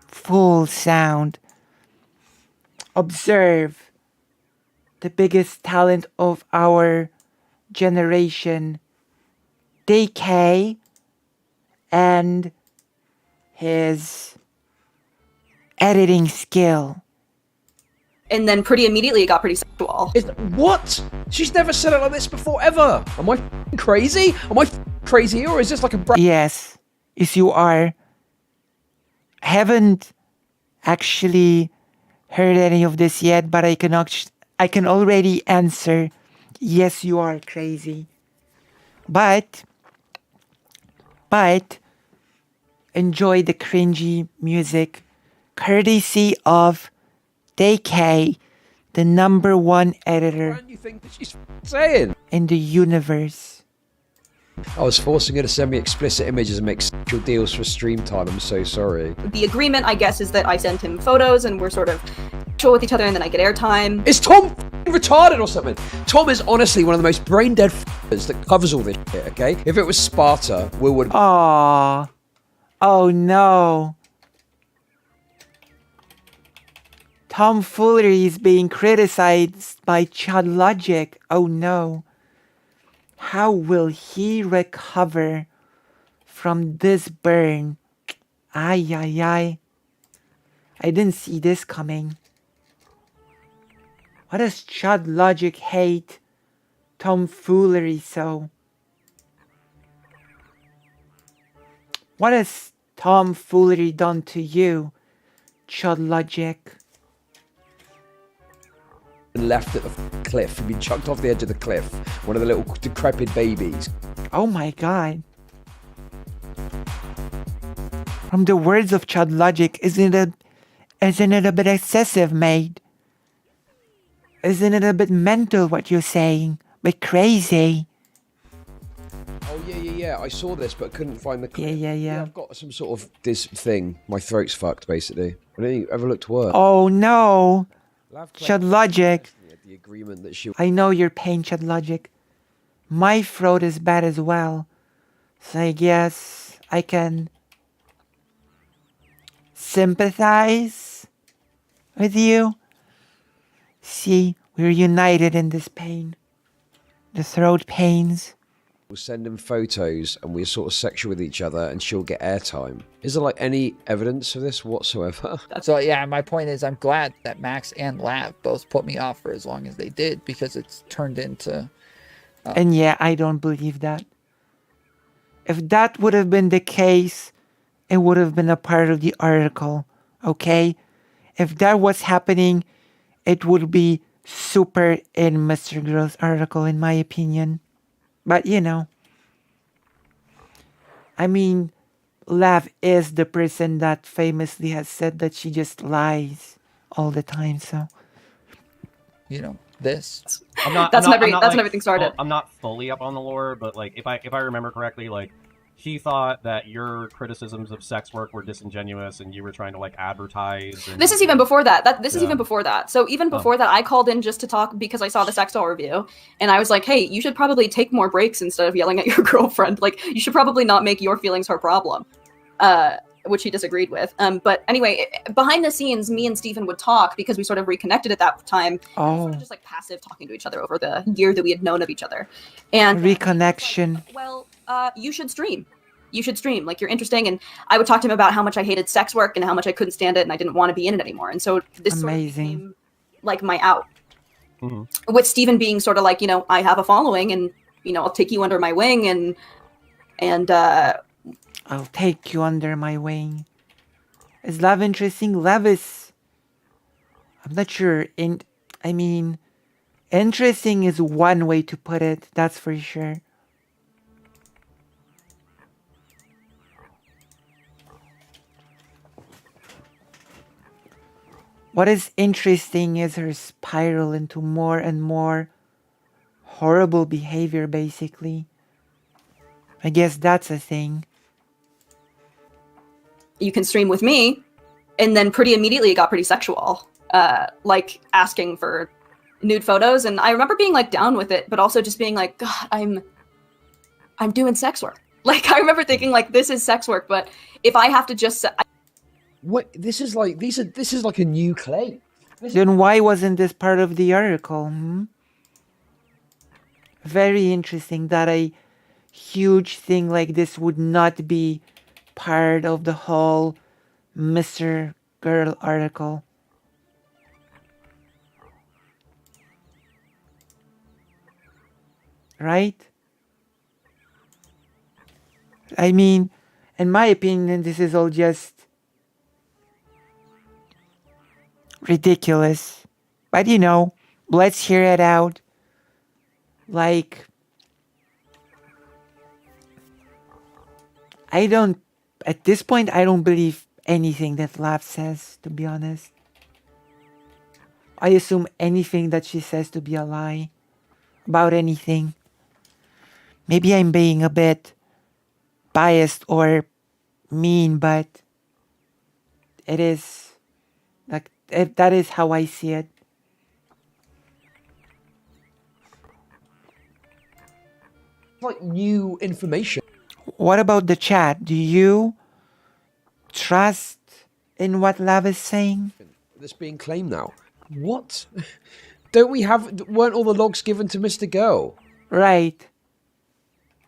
Full sound. Observe the biggest talent of our generation. DK and his editing skill. And then pretty immediately it got pretty sexual. What? She's never said it like this before, ever. Am I crazy? Am I crazy, or is this like a... Yes, you are. I haven't actually heard any of this yet, but I can already answer, yes, you are crazy. But enjoy the cringy music, courtesy of DK, the #1 editor You think that she's saying? in the universe. I was forcing her to send me explicit images and make sexual deals for stream time. I'm so sorry. The agreement, I guess, is that I send him photos and we're sort of chill with each other and then I get airtime. Is Tom retarded or something? Tom is honestly one of the most brain dead that covers all this shit, okay? If it was Sparta, we would... Aww. Oh no. Tomfoolery is being criticized by Chad Logic. Oh no. How will he recover from this burn? Ay, ay, ay. I didn't see this coming. Why does Chad Logic hate tomfoolery so? What has tomfoolery done to you, Chad Logic? left at the cliff and been chucked off the edge of the cliff. One of the little decrepit babies. Oh my god. From the words of Chad Logic, isn't it a bit excessive, mate? Isn't it a bit mental what you're saying? Bit crazy? Oh yeah. I saw this but couldn't find the clip. Yeah. I've got some sort of this thing. My throat's fucked basically. I don't ever look to work. Oh no. Chad Logic. The agreement that she... I know your pain, Chad Logic. My throat is bad as well. So I guess I can sympathize with you. See, we're united in this pain. The throat pains. We'll send him photos and we're sort of sexual with each other and she'll get airtime. Is there like any evidence of this whatsoever? So yeah, my point is I'm glad that Max and Lav both put me off for as long as they did, because it's turned into... And yeah, I don't believe that. If that would have been the case, it would have been a part of the article, okay? If that was happening, it would be super in Mr. Gross' article, in my opinion. But, you know, I mean, Lav is the person that famously has said that she just lies all the time, so. You know, this. That's when everything started. I'm not fully up on the lore, but like if I remember correctly, like she thought that your criticisms of sex work were disingenuous and you were trying to like advertise. And... This is even before that. This is even before that. So even before that, I called in just to talk because I saw the sex doll review, and I was like, "Hey, you should probably take more breaks instead of yelling at your girlfriend. Like, you should probably not make your feelings her problem." Which he disagreed with. But anyway, behind the scenes, me and Stephen would talk because we sort of reconnected at that time. Oh. Sort of just like passive talking to each other over the year that we had known of each other. And reconnection. Like, well, you should stream. You should stream. Like, you're interesting. And I would talk to him about how much I hated sex work and how much I couldn't stand it and I didn't want to be in it anymore. And so this sort of became like my out. Mm-hmm. With Stephen being sort of like, I have a following and, I'll take you under my wing and I'll take you under my wing. Is Lav interesting? Lavis. I'm not sure. Interesting is one way to put it. That's for sure. What is interesting is her spiral into more and more horrible behavior, basically. I guess that's a thing. You can stream with me, and then pretty immediately it got pretty sexual, like asking for nude photos. And I remember being like down with it, but also just being like, God, I'm doing sex work. Like, I remember thinking like, this is sex work, but if I have to just what this is like a new claim. Then why wasn't this part of the article? Very interesting that a huge thing like this would not be part of the whole Mr. Girl article. Right? In my opinion, this is all just ridiculous. But let's hear it out. Like, at this point, I don't believe anything that Lav says, to be honest. I assume anything that she says to be a lie about anything. Maybe I'm being a bit biased or mean, but it is like that is how I see it. Like new information. What about the chat? Do you trust in what Lav is saying? That's being claimed now. What? Weren't all the logs given to Mr. Girl? Right.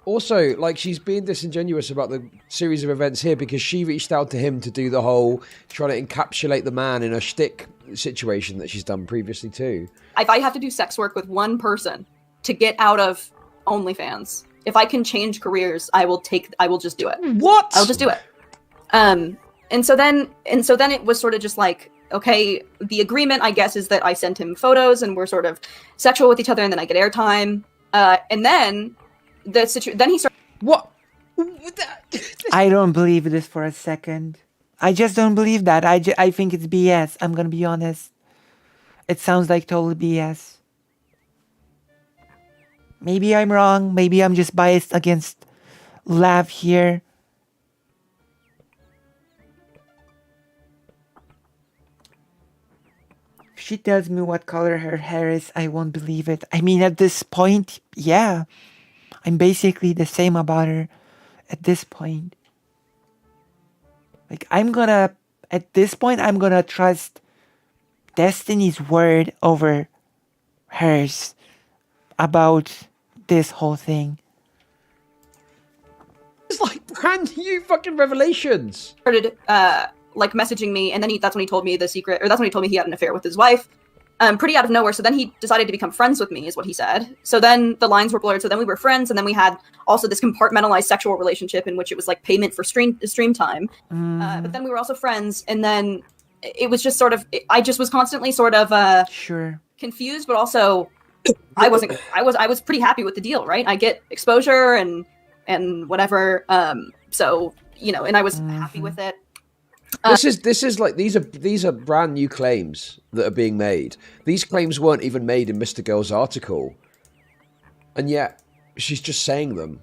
Also, like, she's being disingenuous about the series of events here because she reached out to him to do the whole trying to encapsulate the man in a shtick situation that she's done previously too. If I have to do sex work with one person to get out of OnlyFans, if I can change careers, I will just do it. What? I'll just do it. And so then it was sort of just like, okay, the agreement, I guess, is that I sent him photos and we're sort of sexual with each other, and then I get airtime. And then then he started. What? I don't believe this for a second. I just don't believe that. I think it's BS. I'm gonna be honest. It sounds like total BS. Maybe I'm wrong. Maybe I'm just biased against Lav here. If she tells me what color her hair is, I won't believe it. At this point, yeah. I'm basically the same about her at this point. Like, at this point, I'm gonna trust Destiny's word over hers about this whole thing. It's like brand new fucking revelations. Started like messaging me, and then that's when he told me the secret, or that's when he told me he had an affair with his wife. Pretty out of nowhere. So then he decided to become friends with me, is what he said. So then the lines were blurred. So then we were friends, and then we had also this compartmentalized sexual relationship in which it was like payment for stream time. But then we were also friends, and then it was just sort of, I just was constantly sort of confused, but also I was pretty happy with the deal, right? I get exposure and whatever. So and I was happy with it. This is like these are brand new claims that are being made. These claims weren't even made in Mr. Girl's article, and yet she's just saying them.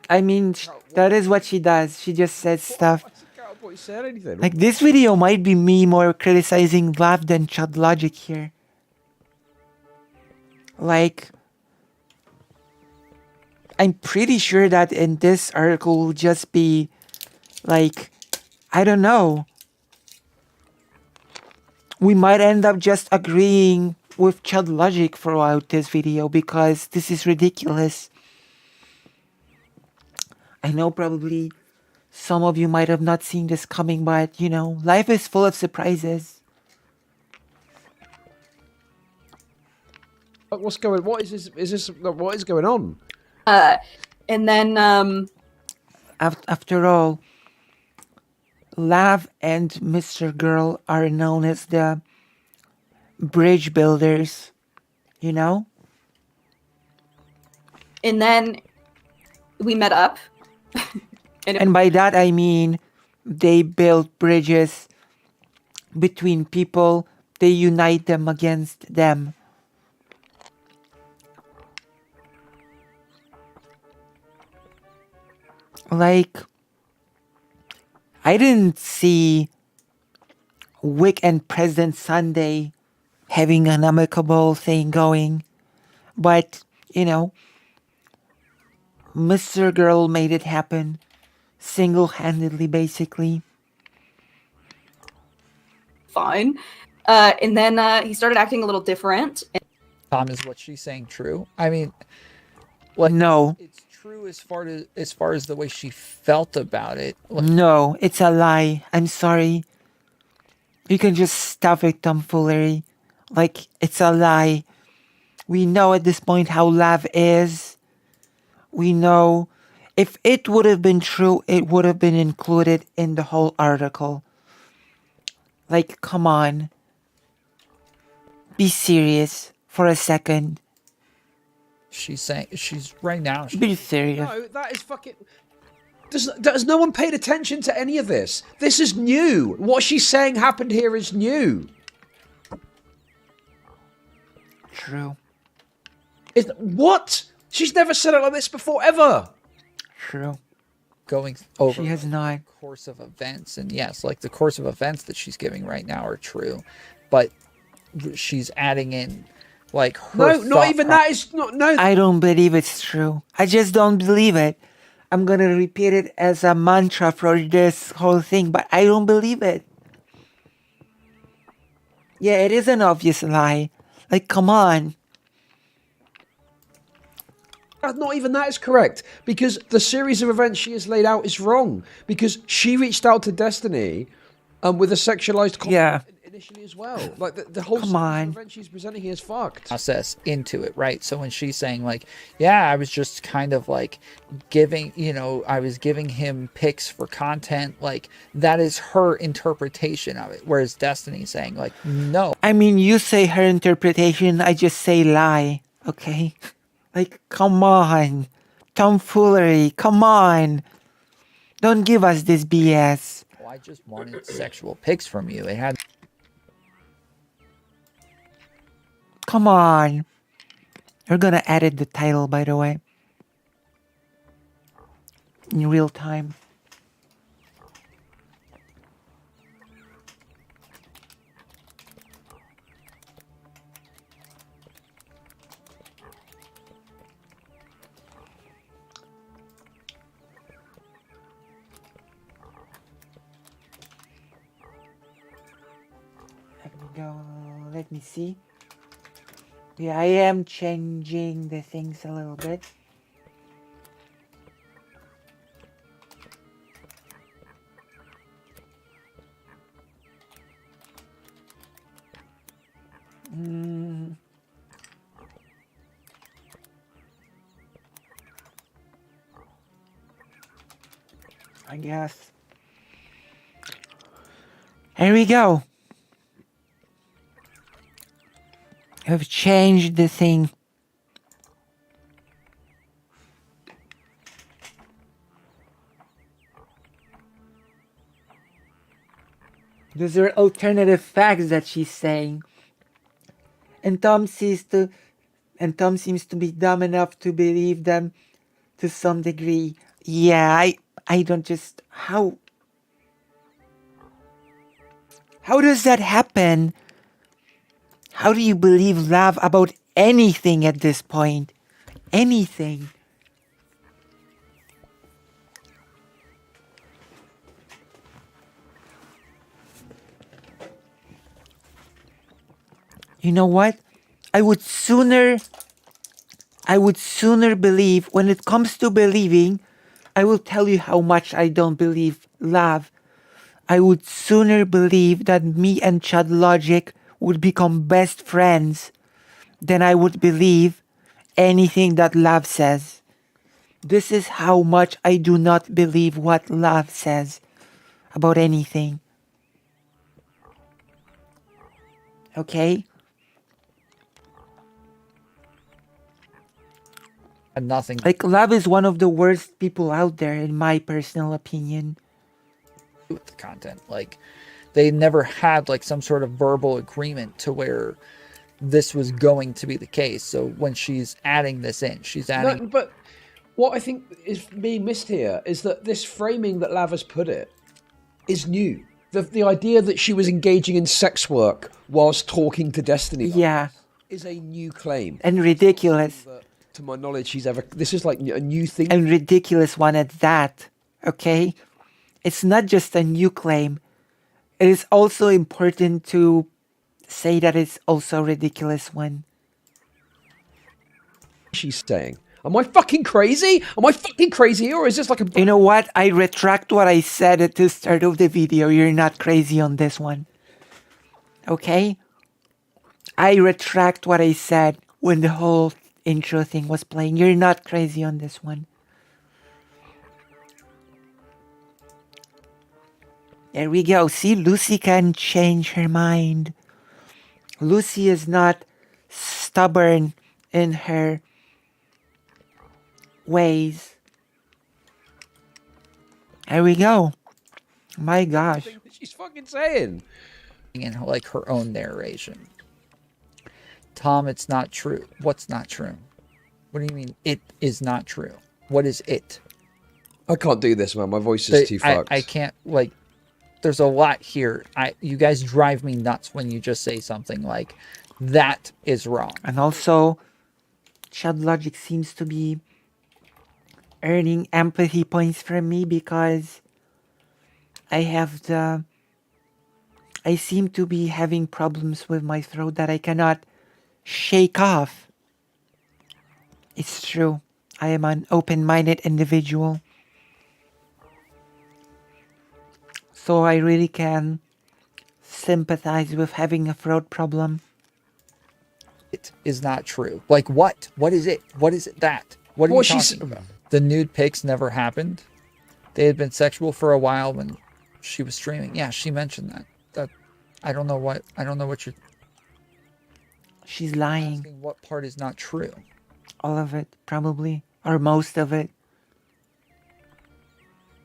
I mean, that is what she does. She just says stuff. Cowboy said anything. Like, this video might be me more criticizing Lav than Chud Logic here. Like, I'm pretty sure that in this article will just be, like, I don't know. We might end up just agreeing with Chud Logic throughout this video because this is ridiculous. I know probably some of you might have not seen this coming, but, you know, life is full of surprises. What's going? What is this? What is going on? And then After all, Lav and Mr. Girl are known as the bridge builders, you know? and then we met up. And by that I mean they build bridges between people, they unite them against them. Like, I didn't see Wick and President Sunday having an amicable thing going, but, you know, Mr. Girl made it happen single-handedly, basically. Fine. And then he started acting a little different. Tom, is what she's saying true? I mean, like, No. it's true as far as the way she felt about it. Like, No, it's a lie. I'm sorry. You can just stuff it, tomfoolery. Like, it's a lie. We know at this point how Lav is. We know if it would have been true, it would have been included in the whole article. Like, come on. Be serious for a second. she's saying she's right now. Be serious. No, that is fucking. Does no one paid attention to any of this? This is new. What she's saying happened here is new. True. What? She's never said it like this before, ever. True. Going over She has not. the course of events, and yes, like the course of events that she's giving right now are true, but she's adding in like her No, not thought even pro- that is not. No, I don't believe it's true. I just don't believe it. I'm gonna repeat it as a mantra for this whole thing, but I don't believe it. Yeah, it is an obvious lie. Like, come on. not even that is correct, because the series of events she has laid out is wrong, because she reached out to Destiny with a sexualized Yeah. initially as well. Like the whole Come series on. of events she's presenting here is fucked. process into it, right? So when she's saying like, yeah, I was just kind of like giving, I was giving him pics for content, like that is her interpretation of it. Whereas Destiny's saying like, no, I mean, you say her interpretation, I just say lie, okay? Like, come on. Tomfoolery, come on. Don't give us this BS. well, I just wanted sexual pics from you. It had Come on. We're gonna edit the title, by the way. In real time. Let me go. Let me see. Yeah, I am changing the things a little bit. I guess. Here we go. I've changed the thing. Those are alternative facts that she's saying. And Tom seems to be dumb enough to believe them to some degree. Yeah, I don't just how does that happen? How do you believe love about anything at this point? Anything. You know what? I would sooner believe, when it comes to believing, I will tell you how much I don't believe love. I would sooner believe that me and Chad Logic would become best friends than I would believe anything that love says. This is how much I do not believe what love says about anything. Okay? And nothing Like, love is one of the worst people out there, in my personal opinion. with the content. Like, they never had like some sort of verbal agreement to where this was going to be the case. So when she's adding this in, she's adding. No, but what I think is being missed here is that this framing that Lav has put it is new. The idea that she was engaging in sex work whilst talking to Destiny Yeah. is a new claim. And ridiculous. That, to my knowledge, this is like a new thing. And ridiculous one at that. Okay? It's not just a new claim. It is also important to say that it's also a ridiculous one. She's saying, am I fucking crazy? Am I fucking crazy? Or is this like a... You know what? I retract what I said at the start of the video. You're not crazy on this one. Okay? I retract what I said when the whole intro thing was playing. You're not crazy on this one. There we go. See, Lucy can change her mind. Lucy is not stubborn in her ways. There we go. My gosh. She's fucking saying. in like her own narration. Tom, it's not true. What's not true? What do you mean it is not true? What is it? I can't do this, man. My voice is too fucked. I can't, like, there's a lot here. You guys drive me nuts when you just say something like, that is wrong. And also, Chad Logic seems to be earning empathy points from me because I seem to be having problems with my throat that I cannot shake off. It's true. I am an open-minded individual. So I really can sympathize with having a throat problem. It is not true. Like what? What is it? What is it that? What are you talking about? The nude pics never happened. They had been sexual for a while when she was streaming. Yeah, she mentioned that. I don't know what you're... She's lying. Asking what part is not true? All of it, probably. Or most of it.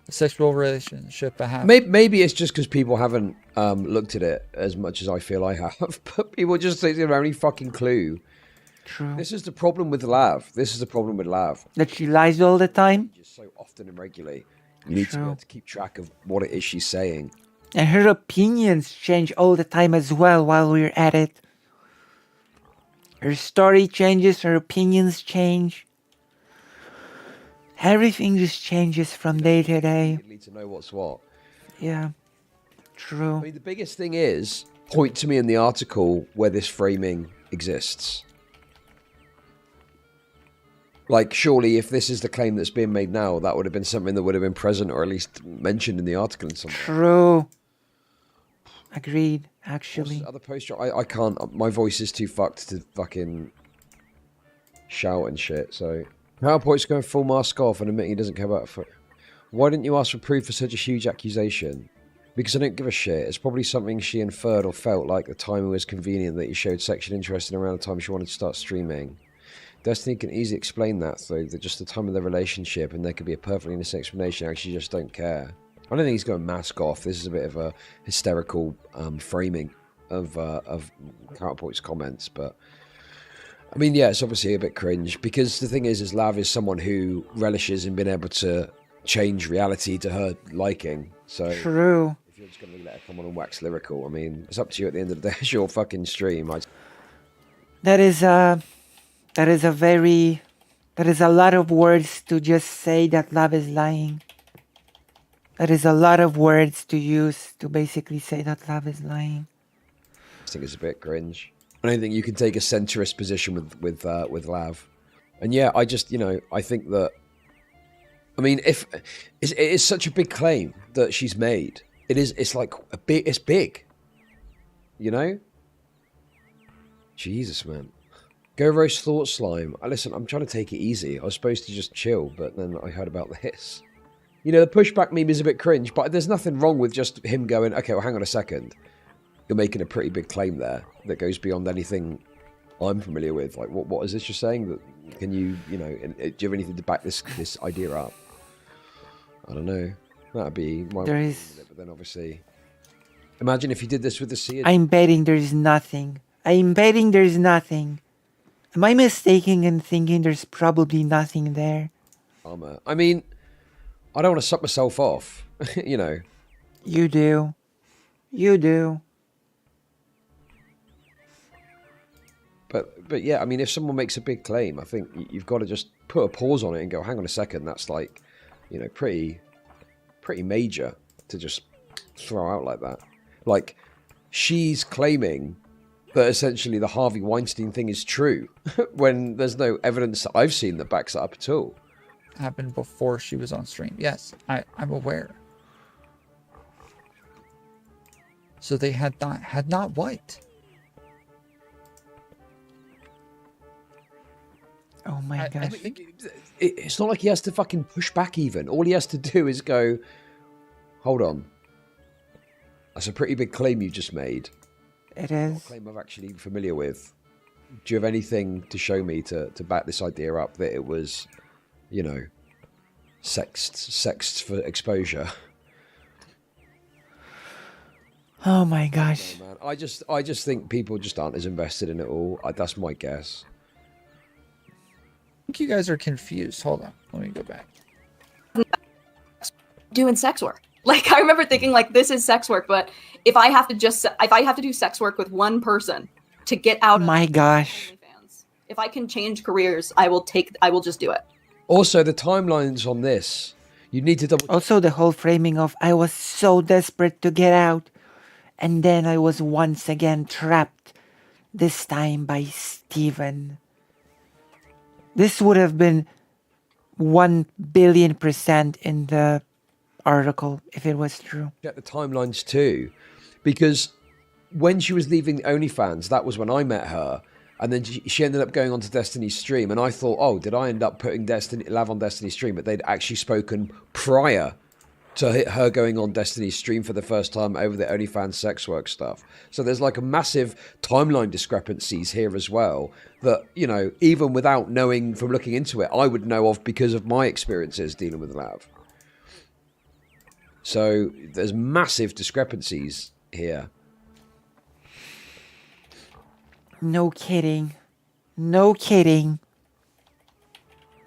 The sexual relationship I have. Maybe it's just because people haven't looked at it as much as I feel I have. But people just don't have any fucking clue. True. This is the problem with Lav. This is the problem with Lav. That she lies all the time? Just so often and regularly. You need to be able to keep track of what it is she's saying. And her opinions change all the time as well while we're at it. Her story changes, her opinions change. Everything just changes from day to day. You need to know what's what. Yeah, true. I mean, the biggest thing is, point to me in the article where this framing exists. Like, surely if this is the claim that's being made now, that would have been something that would have been present or at least mentioned in the article in some way. True. Agreed, actually. Other post I can't. My voice is too fucked to fucking shout and shit. So, PowerPoint's going full mask off and admitting he doesn't care about it. Why didn't you ask for proof for such a huge accusation? Because I don't give a shit. It's probably something she inferred or felt like the timing was convenient that you showed sexual interest in around the time she wanted to start streaming. Destiny can easily explain that, though, that just the time of their relationship and there could be a perfectly innocent explanation, actually just don't care. I don't think he's going to mask off. This is a bit of a hysterical framing of Counterpoint's comments, but I mean, yeah, it's obviously a bit cringe because the thing is Lav is someone who relishes in being able to change reality to her liking. So True. if you're just going to let her come on and wax lyrical, I mean, it's up to you at the end of the day. It's your fucking stream. That is a lot of words to just say that love is lying. That is a lot of words to use to basically say that love is lying. I think it's a bit cringe. I don't think you can take a centrist position with Lav. And yeah, I just, I think that, I mean, if it is such a big claim that she's made, it's like it's big, Jesus, man. Go roast thought slime. Listen, I'm trying to take it easy. I was supposed to just chill, but then I heard about this. The pushback meme is a bit cringe, but there's nothing wrong with just him going, okay, well, hang on a second. You're making a pretty big claim there that goes beyond anything I'm familiar with. Like, what is this you're saying? That can you, do you have anything to back this idea up? I don't know. That'd be my. There is. But then obviously, imagine if you did this with the sea. I'm betting there's nothing. I'm betting there's nothing. Am I mistaken in thinking there's probably nothing there? Armor. I mean, I don't want to suck myself off. You do. You do. But yeah, I mean, if someone makes a big claim, I think you've got to just put a pause on it and go, hang on a second, that's like, pretty major to just throw out like that. Like, she's claiming that essentially the Harvey Weinstein thing is true when there's no evidence that I've seen that backs it up at all. Happened before she was on stream. Yes, I'm aware. So they had not what? Oh my gosh. It's not like he has to fucking push back even. All he has to do is go, hold on. That's a pretty big claim you just made. It is. Not a claim I'm actually familiar with. Do you have anything to show me to back this idea up that it was, sexed for exposure? Oh my gosh. Oh, man. I just think people just aren't as invested in it all. That's my guess. I think you guys are confused. Hold on. Let me go back. Doing sex work. Like, I remember thinking, like, this is sex work, but if I have to do sex work with one person to get out of my gosh. OnlyFans, if I can change careers, I will just do it. Also, the timelines on this, you need to double. Also, the whole framing of I was so desperate to get out, and then I was once again trapped, this time by Steven. This would have been 1,000,000,000% in the article if it was true. Get the timelines too, because when she was leaving OnlyFans, that was when I met her, and then she ended up going onto Destiny's stream, and I thought, oh, did I end up putting Lav on Destiny's stream? But they'd actually spoken prior to her going on Destiny's stream for the first time over the OnlyFans sex work stuff. So there's like a massive timeline discrepancies here as well that, even without knowing from looking into it, I would know of because of my experiences dealing with Lav. So there's massive discrepancies here. No kidding. No kidding.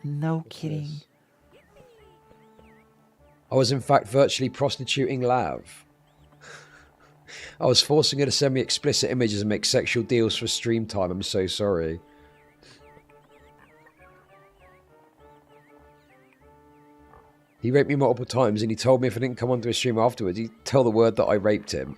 No kidding. I was in fact virtually prostituting Lav. I was forcing her to send me explicit images and make sexual deals for stream time. I'm so sorry. He raped me multiple times and he told me if I didn't come onto his stream afterwards, he'd tell the word that I raped him.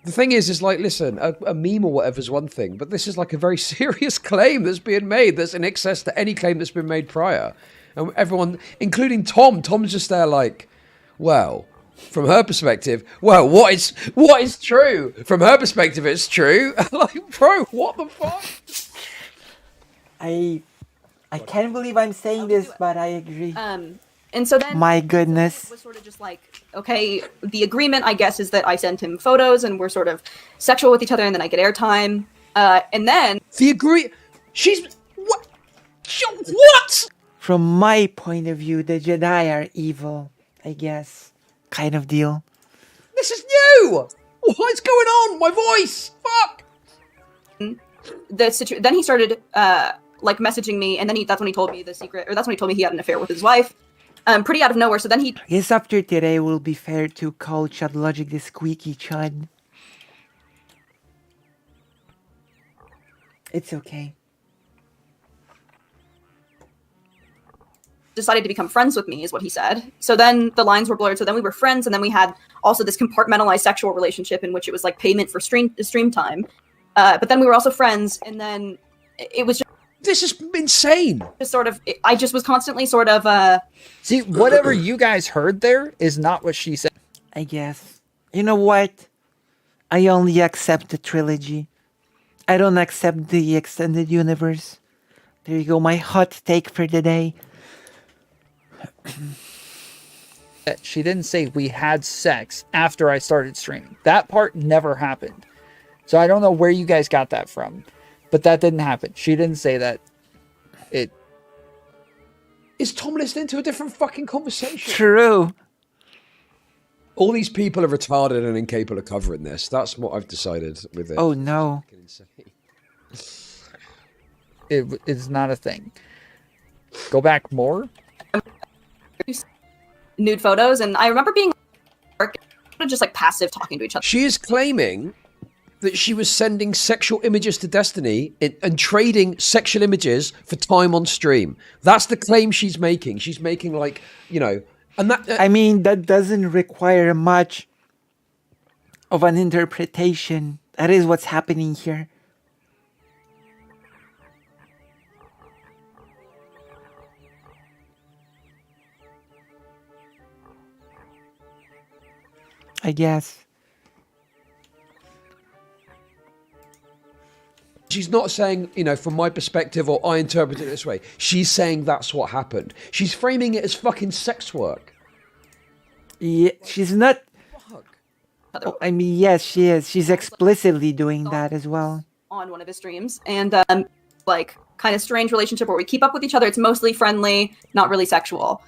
The thing is like, listen, a meme or whatever is one thing, but this is like a very serious claim that's being made that's in excess to any claim that's been made prior. And everyone, including Tom's just there like, well, from her perspective, well, what is true? From her perspective, it's true. Like, bro, what the fuck? I can't believe I'm saying this, but I agree. And so then, my goodness, it was sort of just like, okay, the agreement, I guess, is that I send him photos and we're sort of sexual with each other, and then I get airtime. And then She's what? from my point of view, the Jedi are evil, I guess. Kind of deal. This is new! What's going on? My voice! Fuck! Then he started like messaging me, and then that's when he told me the secret, or that's when he told me he had an affair with his wife, pretty out of nowhere. So then he I guess after today, will be fair to call Chud Logic the squeaky Chud. It's okay. decided to become friends with me, is what he said. So then the lines were blurred. So then we were friends, and then we had also this compartmentalized sexual relationship in which it was like payment for stream time. But then we were also friends, and then it was just This is insane. sort of. I just was constantly sort of. See, whatever you guys heard there is not what she said. I guess. You know what? I only accept the trilogy. I don't accept the extended universe. There you go, my hot take for the day. She didn't say we had sex after I started streaming. That part never happened. So I don't know where you guys got that from, but that didn't happen. She didn't say that. Is Tom listening to a different fucking conversation? True. All these people are retarded and incapable of covering this. That's what I've decided with it. Oh no. It is not a thing. Go back more. nude photos, and I remember being just like passive talking to each other. She is claiming that she was sending sexual images to Destiny and trading sexual images for time on stream. That's the claim she's making. She's making like, you know, and that... I mean, that doesn't require much of an interpretation. That is what's happening here. I guess. She's not saying, you know, from my perspective, or I interpret it this way. She's saying that's what happened. She's framing it as fucking sex work. Yeah, she's not... Oh, I mean, yes, she is. She's explicitly doing that as well. On one of his streams, and like kind of strange relationship where we keep up with each other. It's mostly friendly, not really sexual.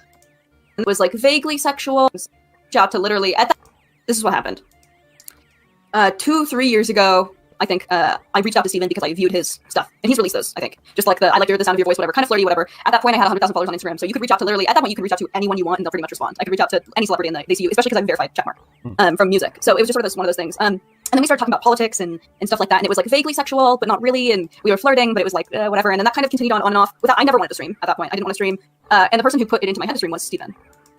It was like vaguely sexual. Reach out to literally at that. This is what happened. 2-3 years ago, I think I reached out to Steven because I viewed his stuff, and he's released those. I think just like the I like to hear the sound of your voice, whatever, kind of flirty, whatever. At that point, I had 100,000 followers on Instagram, so you could reach out to literally at that point you could reach out to anyone you want, and they'll pretty much respond. I could reach out to any celebrity, and they see you, especially because I'm verified chat mark from music. So it was just sort of one of those things. And then we started talking about politics and stuff like that, and it was like vaguely sexual, but not really. And we were flirting, but it was like whatever. And then that kind of continued on and off. Without, I never wanted to stream at that point. I didn't want to stream, and the person who put it into my head to stream was Steven.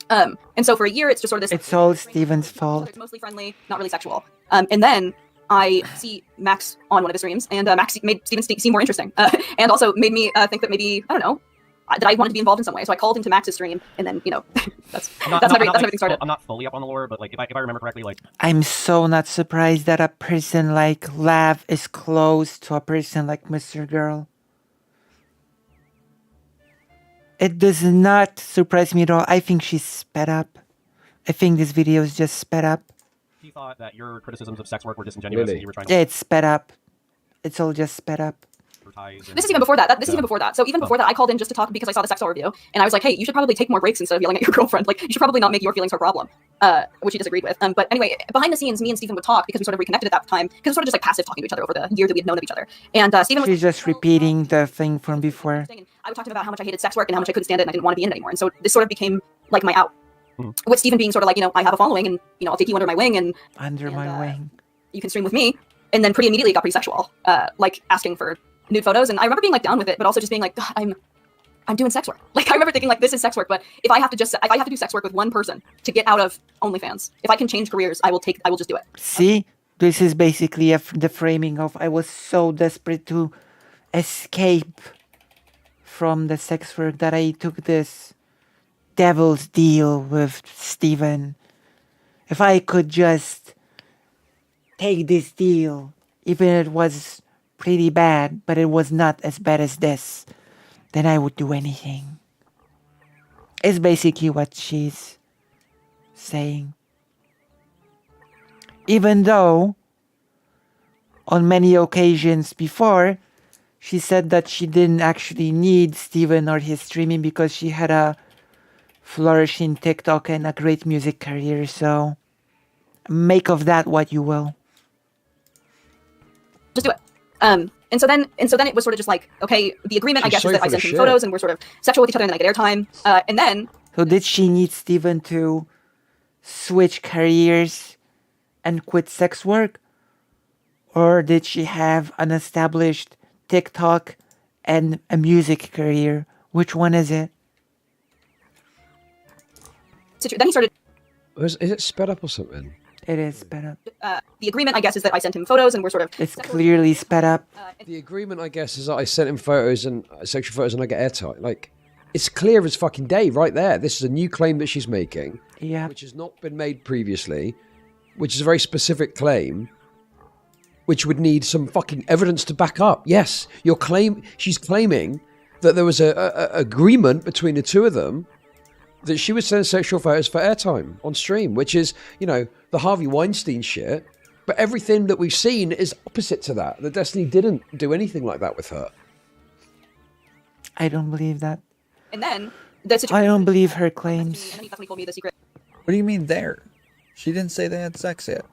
And so for a year, it's just sort of this. It's all Steven's fault. It's mostly friendly, not really sexual. And then I see Max on one of his streams, and Max made Steven seem more interesting, and also made me think that maybe, I don't know, that I wanted to be involved in some way. So I called into Max's stream, and then, you know, that's how everything started. I'm not fully up on the lore, but like if I remember correctly, like I'm so not surprised that a person like Lav is close to a person like Mr. Girl. It does not surprise me at all. I think she's sped up. I think this video is just sped up. he thought that your criticisms of sex work were disingenuous, Really? and you were trying to Yeah, it's sped up. It's all just sped up. advertise. This is even before that. This is even before that. So even before that, I called in just to talk because I saw the Sexdoll review, and I was like, "Hey, you should probably take more breaks instead of yelling at your girlfriend. Like, you should probably not make your feelings her problem." Which he disagreed with. But anyway, behind the scenes, me and Steven would talk because we sort of reconnected at that time because we sort of just like passive talking to each other over the year that we had known of each other. And Steven was She's just repeating the thing from before. and I would talk to him about how much I hated sex work and how much I couldn't stand it and I didn't want to be in it anymore. And so this sort of became like my out. With Steven being sort of like, you know, I have a following and, you know, I'll take you under my wing and Under my wing. you can stream with me. And then pretty immediately it got pretty sexual, like asking for nude photos. And I remember being like down with it, but also just being like, God, I'm doing sex work. Like I remember thinking like, this is sex work, but if I have to do sex work with one person to get out of OnlyFans, if I can change careers, I will just do it. See? This is basically the framing of I was so desperate to escape from the sex work that I took this devil's deal with Steven. If I could just take this deal, even if it was pretty bad, but it was not as bad as this, then I would do anything. It's basically what she's saying. Even though, on many occasions before, she said that she didn't actually need Steven or his streaming because she had a flourishing TikTok and a great music career. So make of that what you will. Just do it. And so then it was sort of just like, okay, the agreement, I She's guess, so is that I full of sent him shit. photos and we're sort of sexual with each other and then I get airtime. And then So did she need Steven to switch careers and quit sex work? Or did she have an established TikTok and a music career? Which one is it? then he started. Is it sped up or something? It is sped up. The agreement, I guess, is that I sent him photos and we're sort of. It's clearly sped up. The agreement, I guess, is that I sent him photos and sexual photos and I get airtime. Like, it's clear as fucking day right there. This is a new claim that she's making, Yeah. which has not been made previously, which is a very specific claim, which would need some fucking evidence to back up. Yes, she's claiming that there was a agreement between the two of them that she would send sexual photos for airtime on stream, which is, you know, the Harvey Weinstein shit. But everything that we've seen is opposite to that. That Destiny didn't do anything like that with her. I don't believe that. And then the situation. I don't believe her claims. And then he definitely told me the secret. What do you mean there? She didn't say they had sex yet.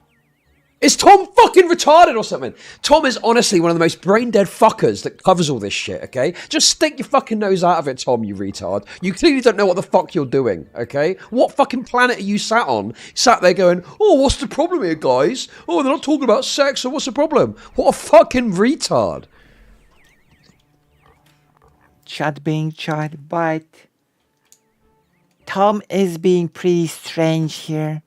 Is Tom fucking retarded or something? Tom is honestly one of the most brain-dead fuckers that covers all this shit, okay? Just stick your fucking nose out of it, Tom, you retard. You clearly don't know what the fuck you're doing, okay? What fucking planet are you sat on? Sat there going, oh, what's the problem here, guys? Oh, they're not talking about sex, so what's the problem? What a fucking retard. Chad being Chad, but Tom is being pretty strange here.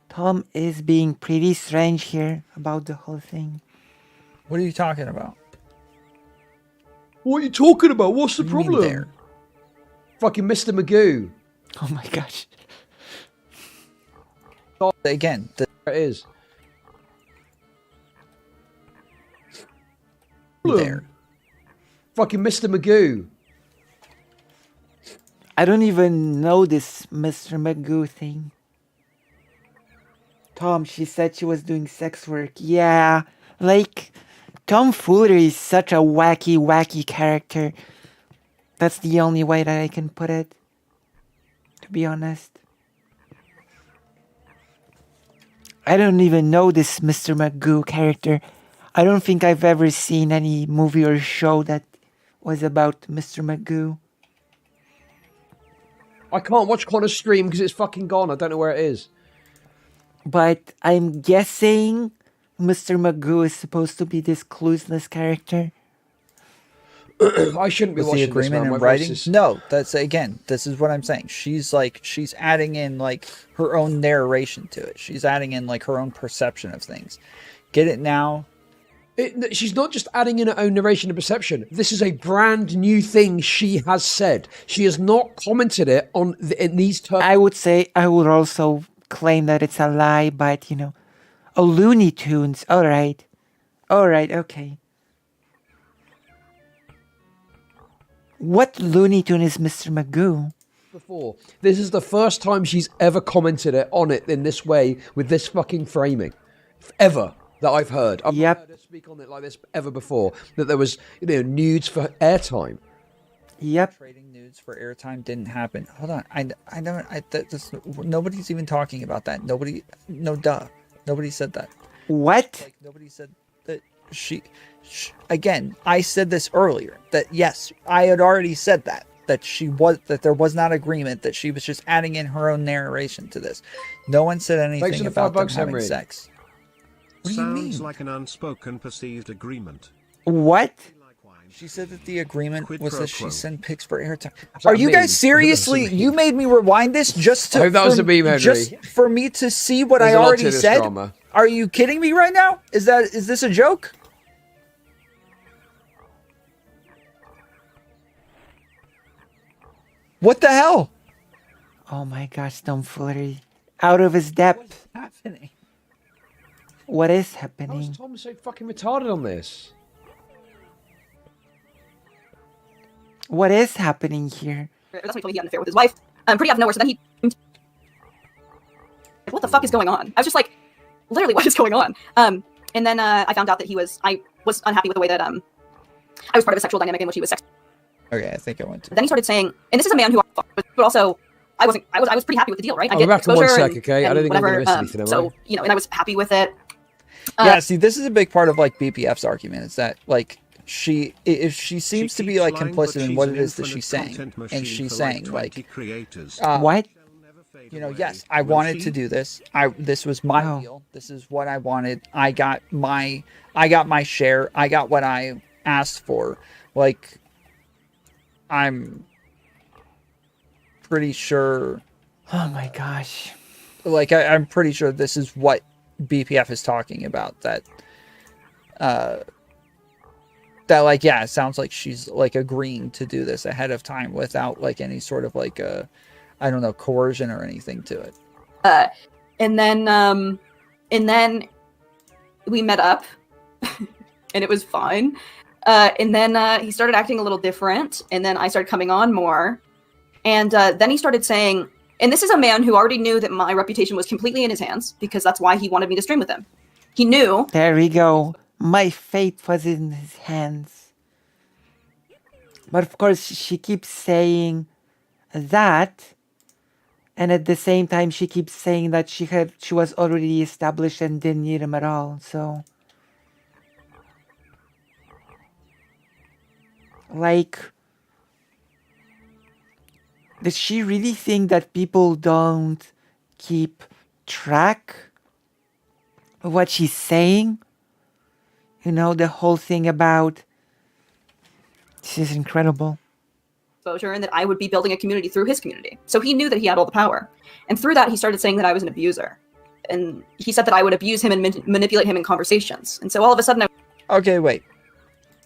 Tom is being pretty strange here about the whole thing. What are you talking about? What are you talking about? What's the What do you mean problem? there? Fucking Mr. Magoo. Oh my gosh. Again, There it is. there. Fucking Mr. Magoo. I don't even know this Mr. Magoo thing. Tom, she said she was doing sex work. Yeah, like, tomfoolery is such a wacky character. That's the only way that I can put it, to be honest. I don't even know this Mr. Magoo character. I don't think I've ever seen any movie or show that was about Mr. Magoo. I can't watch Connor's stream because it's fucking gone. I don't know where it is. But I'm guessing Mr. Magoo is supposed to be this clueless character. I shouldn't be Was watching the this, agreement man. in My writing? voice is- No, that's again. This is what I'm saying. She's adding in like her own narration to it. She's adding in like her own perception of things. Get it now? She's not just adding in her own narration and perception. This is a brand new thing she has said. She has not commented it on in these terms. I would also claim that it's a lie, but you know, a Looney Tunes. All right, okay. What Looney Tune is Mr. Magoo? Before. This is the first time she's ever commented it on it in this way with this fucking framing, ever that I've heard. I've Yep. not heard her speak on it like this ever before. That there was, you know, nudes for airtime. Yep. Trading nudes for airtime didn't happen. Hold on. Nobody's even talking about that. Nobody said that. What? Like nobody said that again, I said this earlier that yes, I had already said that there was not agreement, that she was just adding in her own narration to this. No one said Thanks for anything the about them $5, having Henry. sex. What do you Sounds mean? like an unspoken perceived agreement. What? She said that the agreement Quid was pro that she quo. sent pics for airtime. that Are you mean? guys seriously? You made me rewind this just to I hope that was the meme, Henry. just for me to see what There's I a lot already to this said. drama. Are you kidding me right now? Is this a joke? What the hell? Oh my gosh, tomfoolery. Out of his depth. What's happening? What is How is happening? Tom so fucking retarded on this? What is happening here? That's when he told me he had an affair with his wife. Pretty out of nowhere. So then he. What the fuck is going on? I was just like, literally, what is going on? and then I found out that I was unhappy with the way that I was part of a sexual dynamic in which he was sex. Okay, I think I went to. Then he started saying, and this is a man who, but also I was pretty happy with the deal, right? I Oh, get we're back to one exposure sec, and- okay? I and don't think I'm gonna whatever, miss anything, am I? So and I was happy with it. Yeah, see, this is a big part of like BPF's argument is that like if she seems to be like complicit in what it is that she's saying, and she's saying like, What? you know, yes, I wanted to do this. This was my Oh. deal. This is what I wanted. I got my share. I got what I asked for. Like, I'm pretty sure. Oh my gosh. Like, I'm pretty sure this is what BPF is talking about. That like, yeah, it sounds like she's like agreeing to do this ahead of time without like any sort of like I don't know, coercion or anything to it. And then we met up, and it was fine. And then he started acting a little different, and then I started coming on more. And then he started saying, and this is a man who already knew that my reputation was completely in his hands, because that's why he wanted me to stream with him. He knew. There we go. My fate was in his hands. But of course, she keeps saying that, and at the same time, she keeps saying that she was already established and didn't need him at all. So, like, does she really think that people don't keep track of what she's saying? You know, the whole thing about this is incredible. Exposure, and that I would be building a community through his community. So he knew that he had all the power. And through that, he started saying that I was an abuser. And he said that I would abuse him and manipulate him in conversations. And so all of a sudden, Okay, wait.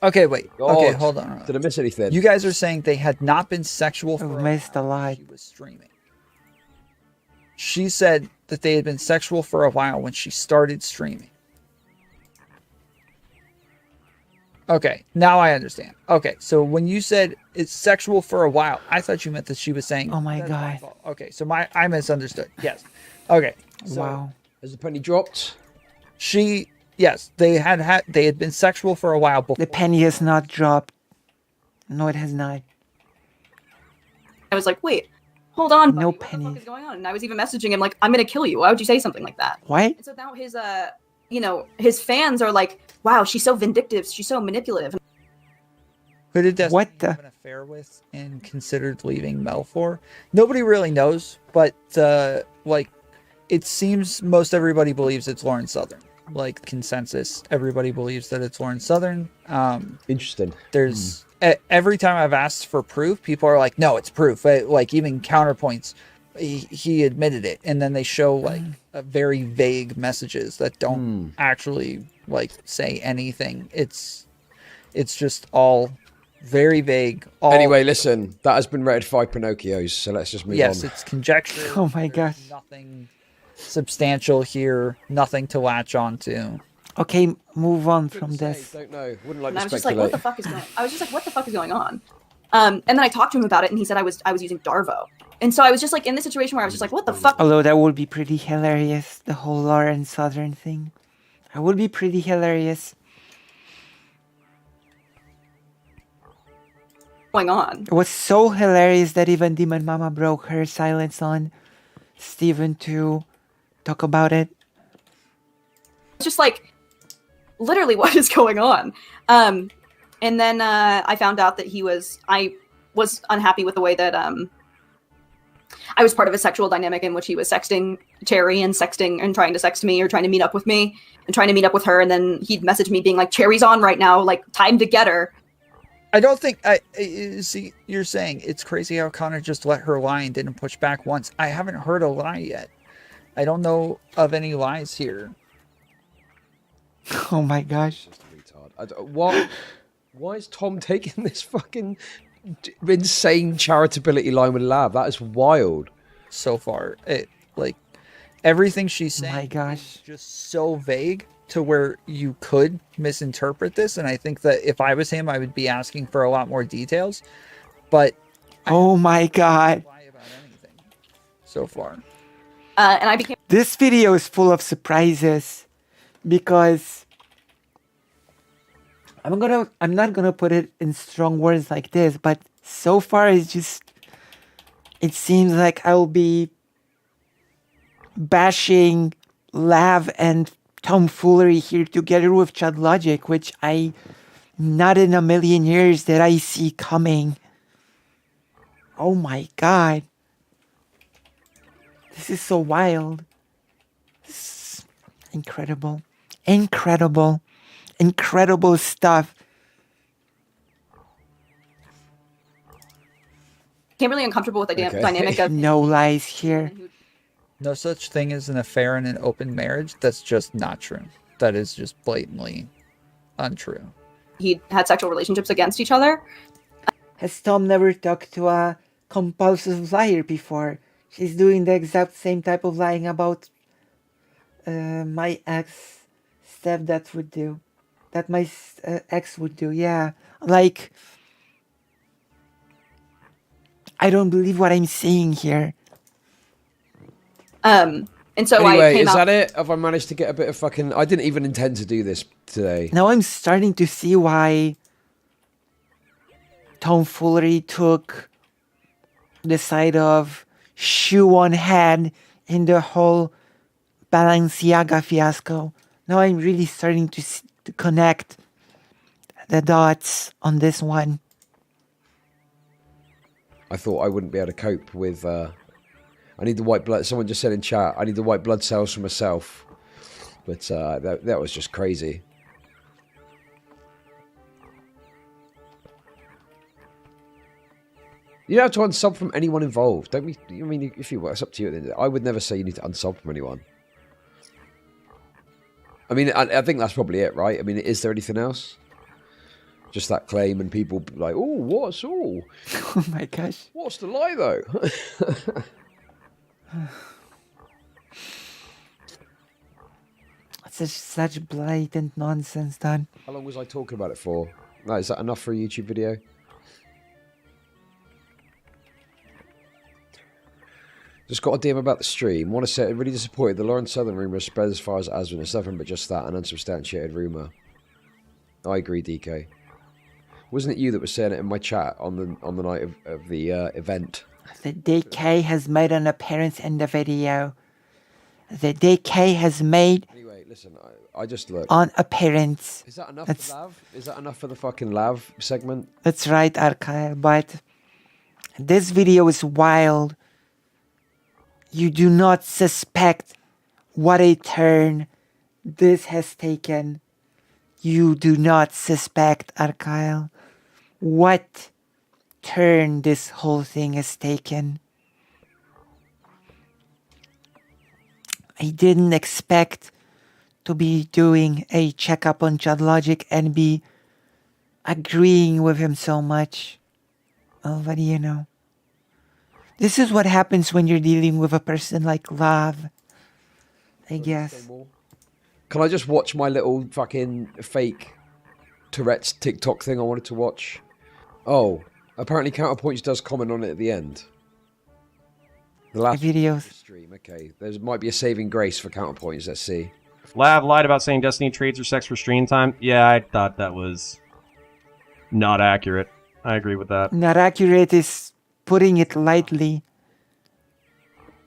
Okay, God, hold on. Did I miss anything? You guys are saying they had not been sexual for I've missed a lot. She was streaming. She said that they had been sexual for a while when she started streaming. Okay, now I understand. Okay, so when you said it's sexual for a while, I thought you meant that she was saying. Oh my "That's my God. fault." Okay, so I misunderstood. Yes. Okay. So Wow. Has the penny dropped? yes, they had been sexual for a while before. The penny has not dropped. No, it has not. I was like, wait, hold on, buddy, No what the fuck pennies. is going on? And I was even messaging him like, I'm gonna kill you. Why would you say something like that? What? And so now his his fans are like, wow, she's so vindictive, she's so manipulative. Who did Destiny What the- have an affair with and considered leaving Mel for? Nobody really knows, but like it seems most everybody believes it's Lauren Southern. Like consensus, everybody believes that it's Lauren Southern. Interesting. There's every time I've asked for proof, people are like, "No, it's proof." Like even counterpoints, he admitted it, and then they show like very vague messages that don't actually like say anything. It's just all very vague. All, Anyway, listen, that has been rated 5 Pinocchios, so let's just move yes, on. it's conjecture. Oh my gosh. Nothing substantial here. Nothing to latch on to. Okay, move on from Couldn't say, this. Don't know. Wouldn't like And I to was just like, speculate. what the fuck is going on? I was just like, what the fuck is going on? And then I talked to him about it, and he said I was using Darvo. And so I was just like in this situation where I was just like, what the fuck? Although that would be pretty hilarious, the whole Lauren Southern thing. That would be pretty hilarious. Going on? It was so hilarious that even Demon Mama broke her silence on Steven to talk about it. It's just like, literally, what is going on? And then I found out that I was unhappy with the way that I was part of a sexual dynamic in which he was sexting Cherry and trying to sext me or trying to meet up with me and trying to meet up with her. And then he'd message me being like, Cherry's on right now, like time to get her. I don't think see. You're saying it's crazy how Connor just let her lie and didn't push back once. I haven't heard a lie yet. I don't know of any lies here. Oh my gosh. Retard. Why is Tom taking this fucking insane charitability line with Lab? That is wild. So far, it like everything she's saying. My gosh. is just so vague to where you could misinterpret this. And I think that if I was him, I would be asking for a lot more details. But Oh my god. lie about anything so far. And I became This video is full of surprises because I'm not gonna put it in strong words like this, but so far it seems like I'll be bashing Lav and tomfoolery here together with Chad Logic, which I not in a million years that I see coming. Oh my god. This is so wild. This is incredible. Incredible. Incredible stuff. Became really uncomfortable with the Okay. dynamic of No lies here. No such thing as an affair in an open marriage. That's just not true. That is just blatantly untrue. he had sexual relationships against each other. Has Tom never talked to a compulsive liar before? She's doing the exact same type of lying about my ex stepdad would do. That my ex would do, yeah. Like, I don't believe what I'm seeing here. And so I Anyway, came is out. that it? Have I managed to get a bit of fucking... I didn't even intend to do this today. Now I'm starting to see why tomfoolery took the side of shoe on head in the whole Balenciaga fiasco. Now I'm really starting to connect the dots on this one. I thought I wouldn't be able to cope with... I need the white blood... Someone just said in chat, I need the white blood cells for myself. But that was just crazy. You don't have to unsub from anyone involved. Don't be... I mean, if you... It's up to you. I would never say you need to unsub from anyone. I mean, I think that's probably it, right? I mean, is there anything else? Just that claim and people like, oh, what's all? Oh my gosh. What's the lie, though? Such blatant nonsense, Don. How long was I talking about it for? No, is that enough for a YouTube video? Just got a DM about the stream. Want to say, really disappointed. The Lawrence Southern rumour spread as far as Aswin. It's nothing but just that, an unsubstantiated rumour. I agree, DK. Wasn't it you that was saying it in my chat on the night of the event? The DK has made an appearance in the video. The DK has made Anyway, listen, I just look. an appearance. Is that enough That's- for Lav? Is that enough for the fucking Lav segment? That's right, Archive, but this video is wild. You do not suspect what a turn this has taken. You do not suspect, Archive, what turn this whole thing has taken. I didn't expect to be doing a checkup on Chad Logic and be agreeing with him so much. Well, what do you know? This is what happens when you're dealing with a person like Lav, I guess. Can I just watch my little fucking fake Tourette's TikTok thing I wanted to watch? Oh, apparently Counterpoints does comment on it at the end. The last Videos. stream, okay. There might be a saving grace for Counterpoints, let's see. Lav lied about saying Destiny trades are sex for stream time. Yeah, I thought that was not accurate. I agree with that. Not accurate is putting it lightly.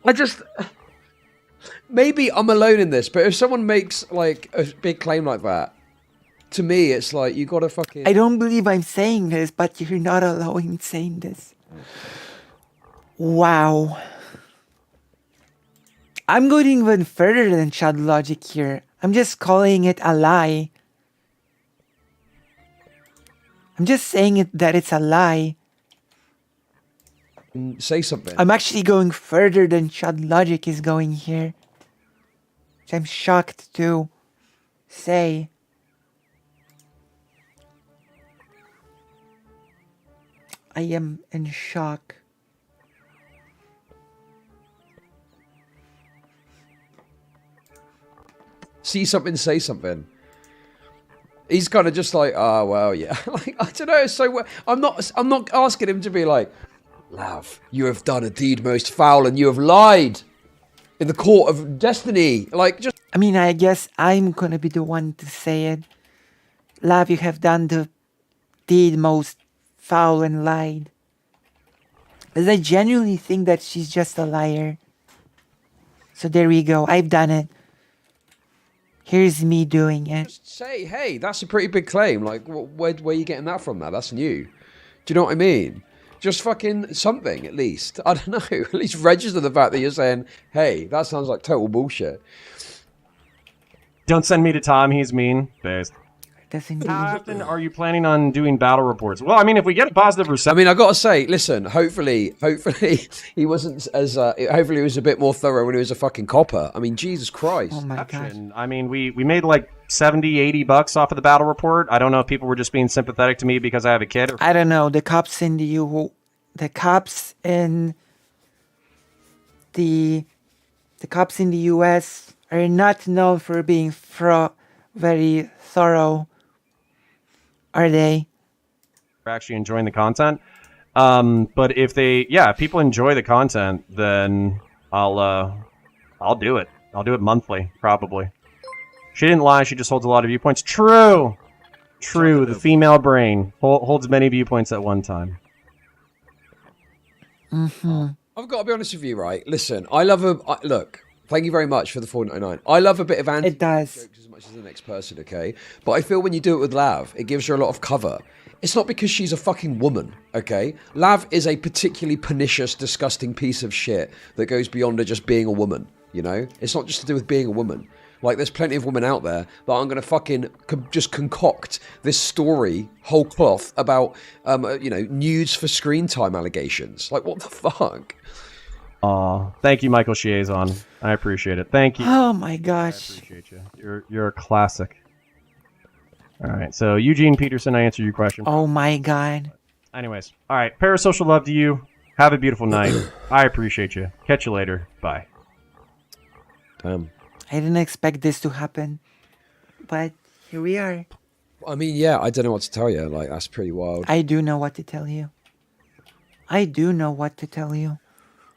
I just... Maybe I'm alone in this, but if someone makes, like, a big claim like that, to me, it's like, you gotta fucking... I don't believe I'm saying this, but you're not alone in saying this. Wow. I'm going even further than Chad Logic here. I'm just calling it a lie. I'm just saying it that it's a lie. Say something. I'm actually going further than Chad Logic is going here. Which I'm shocked to say. I am in shock. See something, say something. He's kind of just like, oh well, yeah. Like, I don't know. So I'm not asking him to be like, Lav, you have done a deed most foul, and you have lied in the court of destiny. Like, just I mean, I guess I'm gonna be the one to say it. Love, you have done the deed most foul and lied. Because I genuinely think that she's just a liar. So there we go. I've done it. Here's me doing it. Just say, hey, that's a pretty big claim. Like, where are you getting that from? That's new. Do you know what I mean? Just fucking something, at least. I don't know. At least register the fact that you're saying, hey, that sounds like total bullshit. Don't send me to Tom. He's mean. Based. Doesn't How often are you planning on doing battle reports? Well, I mean, if we get a positive I reception, mean, I gotta say, listen. Hopefully, he wasn't as. Hopefully, he was a bit more thorough when he was a fucking copper. I mean, Jesus Christ. Oh my gosh. I mean, we made like 70, 80 bucks off of the battle report. I don't know if people were just being sympathetic to me because I have a kid. Or... I don't know. The cops in the cops in the U.S. are not known for being very thorough. Are they? Actually enjoying the content. But if if people enjoy the content, then I'll do it. I'll do it monthly, probably. She didn't lie. She just holds a lot of viewpoints. True. The female brain holds many viewpoints at one time. Mm-hmm. I've got to be honest with you, right? Listen, I love look. Thank you very much for the 4.99. I love a bit of anti. It does. Jokes as much as the next person, okay? But I feel when you do it with Lav, it gives her a lot of cover. It's not because she's a fucking woman, okay? Lav is a particularly pernicious, disgusting piece of shit that goes beyond her just being a woman, you know? It's not just to do with being a woman. Like, there's plenty of women out there that I'm going to fucking just concoct this story, whole cloth, about, nudes for screen time allegations. Like, what the fuck? Aw, thank you, Michael Chiazon. I appreciate it. Thank you. Oh my gosh. I appreciate you. You're a classic. All right, so Eugene Peterson, I answered your question. Oh my god. Anyways, all right, parasocial love to you. Have a beautiful night. I appreciate you. Catch you later. Bye. Damn. I didn't expect this to happen, but here we are. I mean, yeah, I don't know what to tell you. Like, that's pretty wild. I do know what to tell you.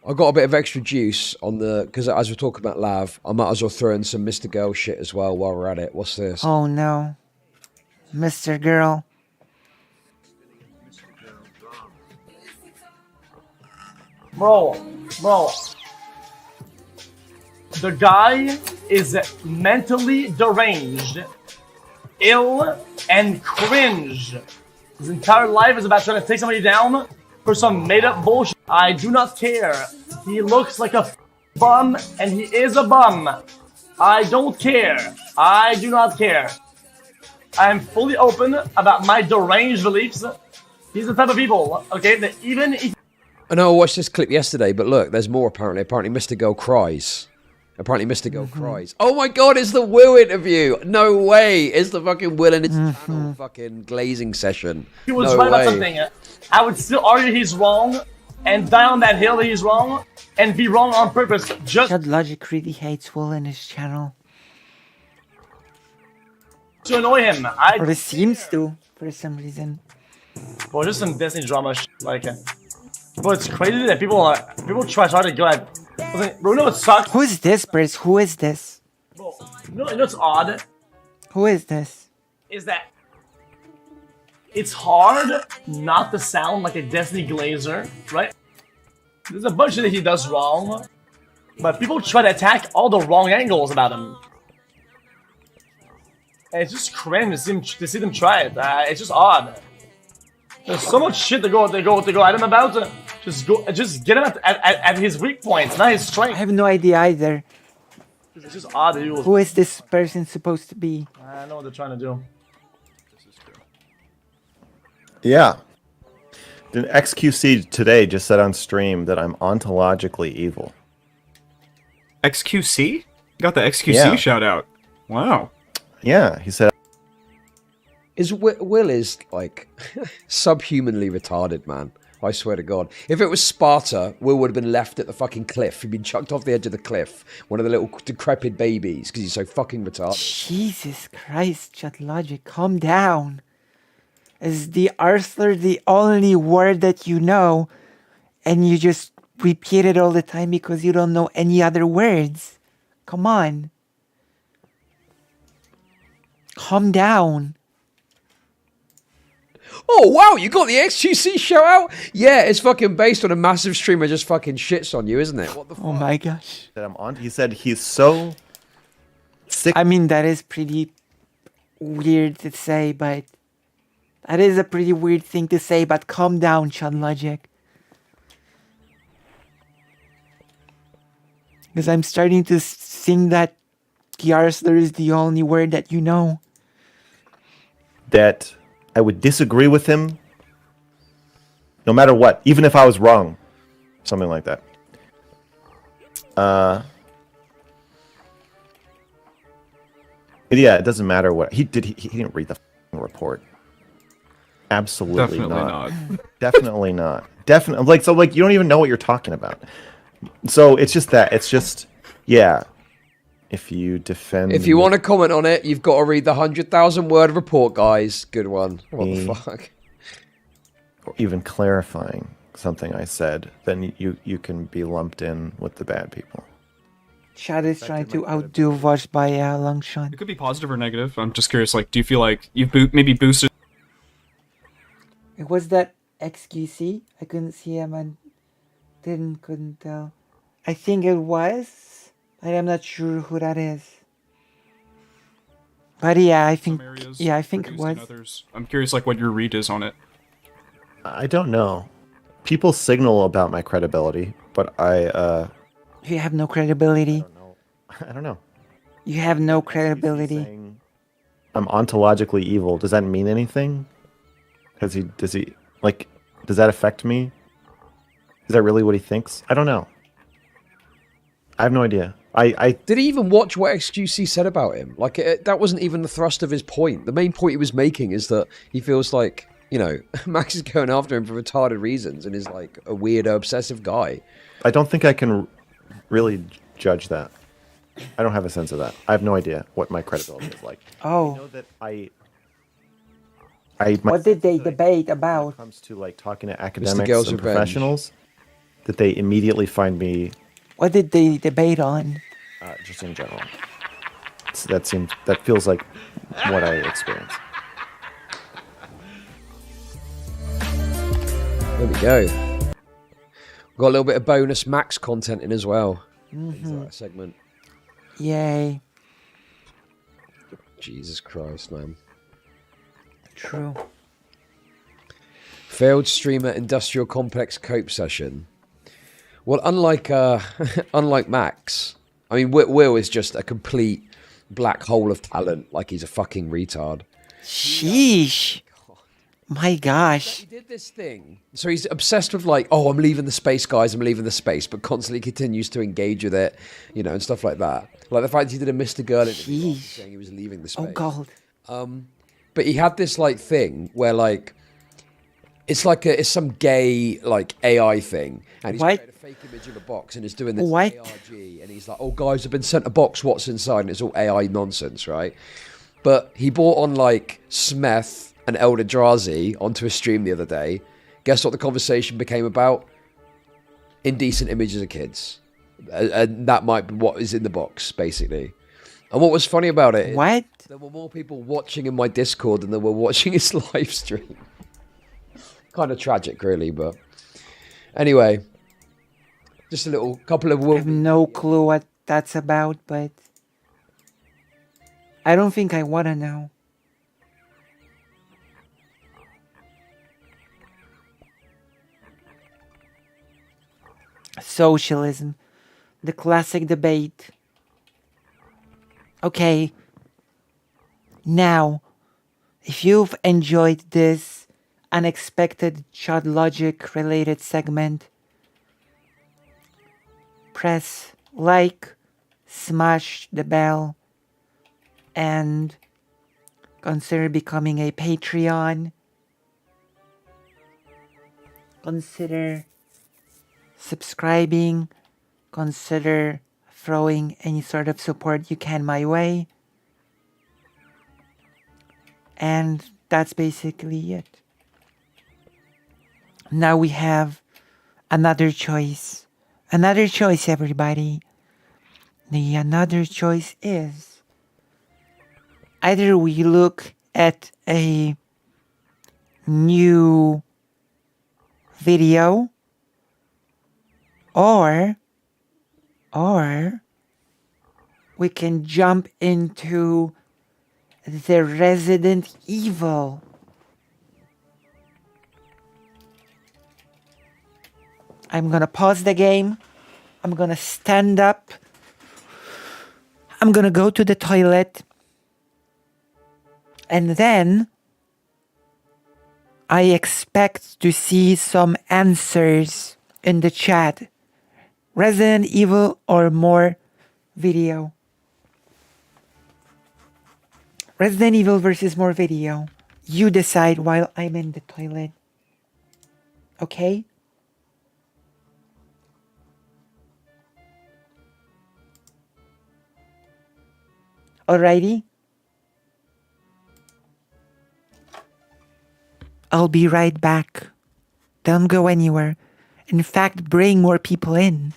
I've got a bit of extra juice on because as we're talking about Lav, I might as well throw in some Mr. Girl shit as well while we're at it. What's this? Oh no. Mr. Girl. Bro. The guy is mentally deranged, ill, and cringe. His entire life is about trying to take somebody down for some made-up bullshit. I do not care. He looks like a bum, and he is a bum. I don't care. I do not care. I am fully open about my deranged beliefs. He's the type of people, okay, that even if... I know I watched this clip yesterday, but look, there's more apparently. Apparently Mr. Girl cries. Oh my god, it's the Will interview! No way! It's the fucking Will and it's channel fucking glazing session. He was right about something. I would still argue he's wrong, and die on that hill that he's wrong, and be wrong on purpose. Just Chad Logic really hates Will in his channel. to annoy him. Or it seems to, for some reason. Well, just some Disney drama like but it's crazy that people try to go at... Bro, you know what sucks? Who is this, Briz? Who is this? Bro, you know what's odd? Who is this? Is that it's hard not to sound like a Destiny Glazer, right? There's a bunch that he does wrong, but people try to attack all the wrong angles about him. And it's just cringe to see them try it. It's just odd. There's so much shit to go at him about. Just get him at his weak points, not his strength. I have no idea either. It's just odd that he was... Who is this person supposed to be? I know what they're trying to do. Yeah. An XQC today just said on stream that I'm ontologically evil. XQC? Got the XQC shout out. Wow. Yeah, he said. Will is like subhumanly retarded, man. I swear to God. If it was Sparta, Will would have been left at the fucking cliff. He'd been chucked off the edge of the cliff. One of the little decrepit babies, because he's so fucking retarded. Jesus Christ, Chat Logic, calm down. Is the Arthur the only word that you know, and you just repeat it all the time because you don't know any other words? Come on. Calm down. Oh wow, you got the XQC shout out? Yeah, it's fucking based on a massive streamer just fucking shits on you, isn't it? What the fuck? Oh my gosh. That I'm on. He said he's so sick. I mean, that is pretty weird to say, but that is a pretty weird thing to say, but calm down, Chud Logic. Because I'm starting to think that Gyarsler is the only word that you know. That I would disagree with him no matter what, even if I was wrong. Something like that. But yeah, it doesn't matter what he did. He didn't read the report. Absolutely Definitely not. Definitely not. Definitely like you don't even know what you're talking about. So it's just that. It's just yeah. If you defend, If you want to comment on it, you've got to read the 100,000 word report, guys. Good one. What the Me. fuck? or even clarifying something I said, then you can be lumped in with the bad people. Chad is trying to outdo Vosh by a long shot. It could be positive or negative. I'm just curious. Like, do you feel like you've maybe boosted? It was that XQC. I couldn't see him and couldn't tell. I think it was, but I'm not sure who that is. But yeah, I think it was. Others. I'm curious, like, what your read is on it. I don't know. People signal about my credibility, but You have no credibility. I don't know. You have no credibility. I'm ontologically evil. Does that mean anything? Does that affect me? Is that really what he thinks? I don't know. I have no idea. Did he even watch what XQC said about him? Like, that wasn't even the thrust of his point. The main point he was making is that he feels like, you know, Max is going after him for retarded reasons and is like a weird, obsessive guy. I don't think I can really judge that. I don't have a sense of that. I have no idea what my credibility is like. Oh. I know that What did they debate about? When it comes to like talking to academics Girl's and Revenge. professionals, that they immediately find me What did they debate on? just in general. That feels like what I experience. There we go. Got a little bit of bonus Max content in as well. Into that segment. Yay. Jesus Christ, man. True. Failed streamer industrial complex cope session. Well, unlike Max, I mean, Will is just a complete black hole of talent. Like he's a fucking retard. Sheesh. My gosh. He did this thing. So he's obsessed with like, oh, I'm leaving the space, guys. I'm leaving the space, but constantly continues to engage with it, you know, and stuff like that. Like the fact he did a Mr. Girl interview saying he was leaving the space. Oh god. But he had this like thing where like it's some gay like AI thing, and he's created a fake image of a box and is doing this ARG, and he's like, "Oh guys, I've been sent a box. What's inside?" And it's all AI nonsense, right? But he brought on like Smeth and Eldrazi onto a stream the other day. Guess what the conversation became about? Indecent images of kids, and that might be what is in the box, basically. And what was funny about it? What? There were more people watching in my Discord than there were watching his live stream. Kind of tragic, really, but anyway, just a little couple of. I have no clue what that's about, but I don't think I want to know. Socialism, the classic debate. Okay, now, if you've enjoyed this unexpected Chud Logic related segment, press like, smash the bell, and consider becoming a Patreon. Consider subscribing. Consider throwing any sort of support you can my way. And that's basically it. Now we have another choice. Another choice, everybody. The another choice is either we look at a new video, or we can jump into the Resident Evil. I'm gonna pause the game. I'm gonna stand up. I'm gonna go to the toilet. And then I expect to see some answers in the chat. Resident Evil or more video. Resident Evil versus more video. You decide while I'm in the toilet. Okay? Alrighty? I'll be right back. Don't go anywhere. In fact, bring more people in.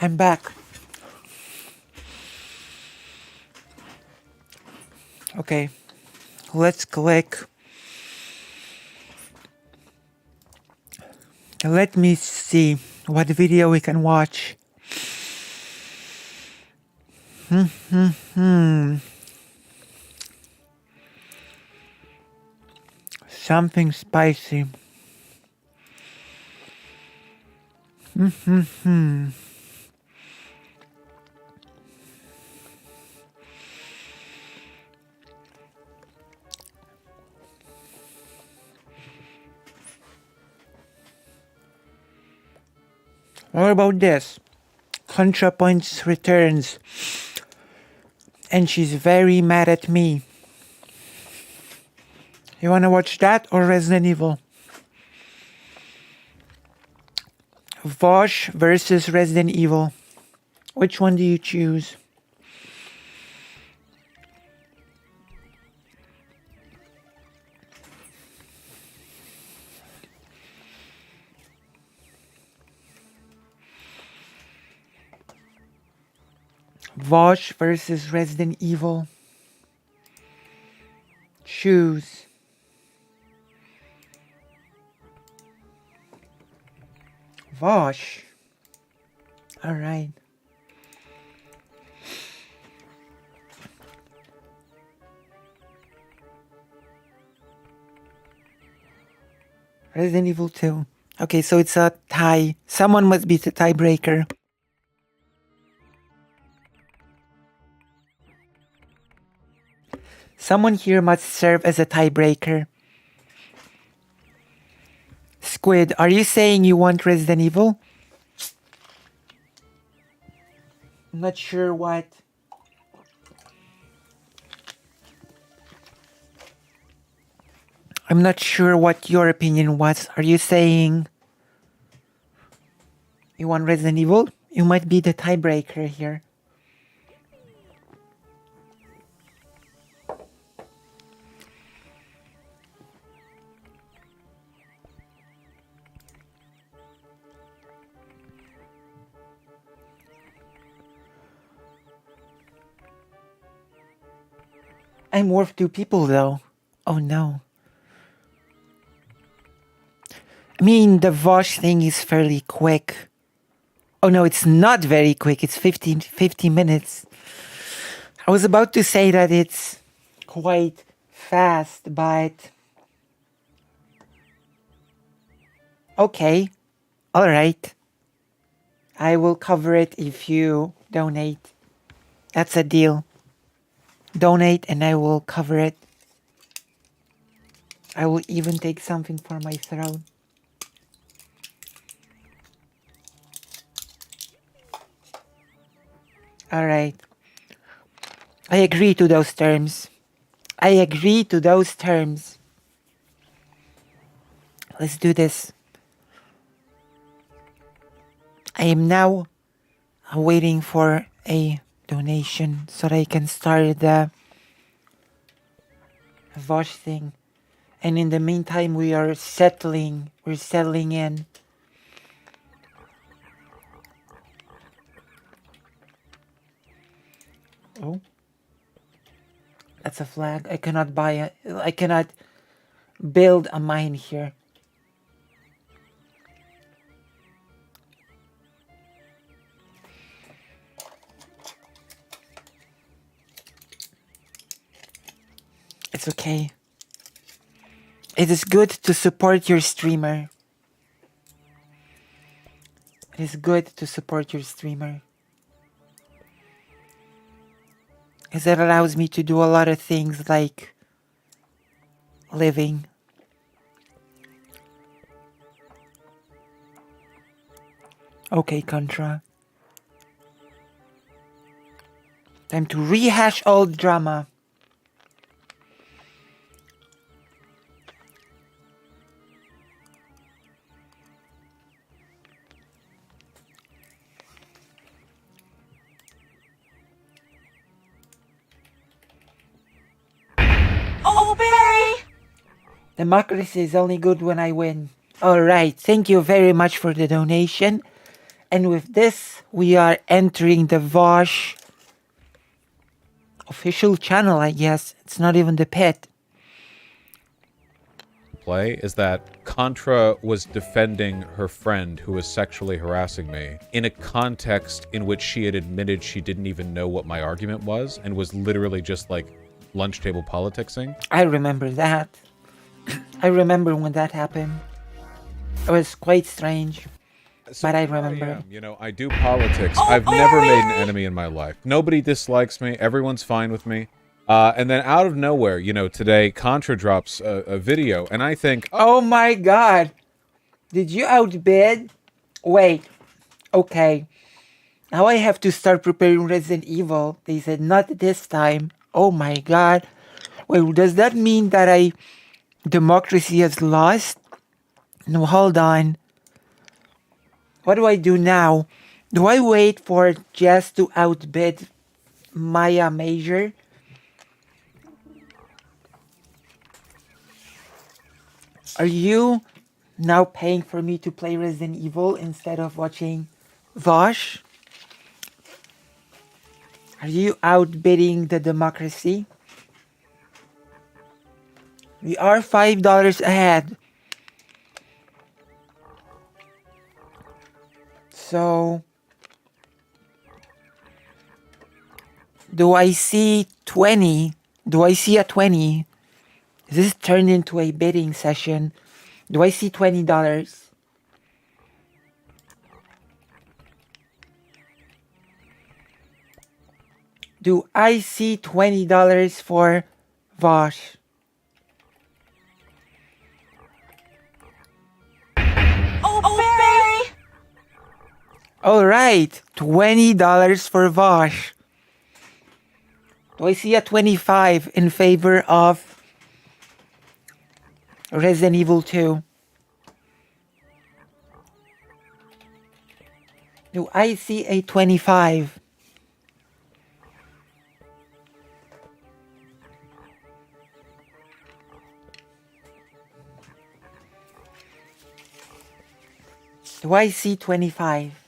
I'm back. Okay, let's click. Let me see what video we can watch. Something spicy. Mm-hmm. What about this? ContraPoints returns. And she's very mad at me. You wanna watch that or Resident Evil? Vosh versus Resident Evil. Which one do you choose? Vosh versus Resident Evil. Choose. Vosh. Alright. Resident Evil 2. Okay, so it's a tie. Someone must be the tiebreaker. Someone here must serve as a tiebreaker. Squid, are you saying you want Resident Evil? I'm not sure what. I'm not sure what your opinion was. Are you saying you want Resident Evil? You might be the tiebreaker here. I'm worth 2 people though. Oh no. I mean, the Vosh thing is fairly quick. Oh no, it's not very quick. It's 50 minutes. I was about to say that it's quite fast, but... Okay. Alright. I will cover it if you donate. That's a deal. Donate and I will cover it. I will even take something for my throat. Alright. I agree to those terms. I agree to those terms. Let's do this. I am now waiting for a donation so that I can start the Vosh thing. And in the meantime, we're settling in. Oh. That's a flag. I cannot buy it. I cannot build a mine here. It's okay. It is good to support your streamer. It is good to support your streamer. Because it allows me to do a lot of things like living. Okay, Contra. Time to rehash old drama. Oh, Barry! Democracy is only good when I win. Alright, thank you very much for the donation. And with this, we are entering the Vosh official channel, I guess. It's not even the pit. Play is that Contra was defending her friend who was sexually harassing me in a context in which she had admitted she didn't even know what my argument was and was literally just like lunch table politicsing. I remember that. I remember when that happened. It was quite strange, So but I here remember. am, you know, I do politics. I've never made an enemy in my life. Nobody dislikes me. Everyone's fine with me. And then out of nowhere, you know, today Contra drops a video, and I think, Oh my god! Did you outbid? Wait. Okay. Now I have to start preparing Resident Evil. They said not this time. Oh my god. Wait, does that mean that democracy has lost? No, hold on. What do I do now? Do I wait for Jess to outbid Maya Major? Are you now paying for me to play Resident Evil instead of watching Vosh? Are you outbidding the democracy? We are $5 ahead. So, do I see 20? Do I see a 20? Is this turned into a bidding session? Do I see $20? Do I see $20 for Vosh? Alright, $20 for Vosh. Do I see a 25 in favor of Resident Evil 2? Do I see a 25? Do I see 25?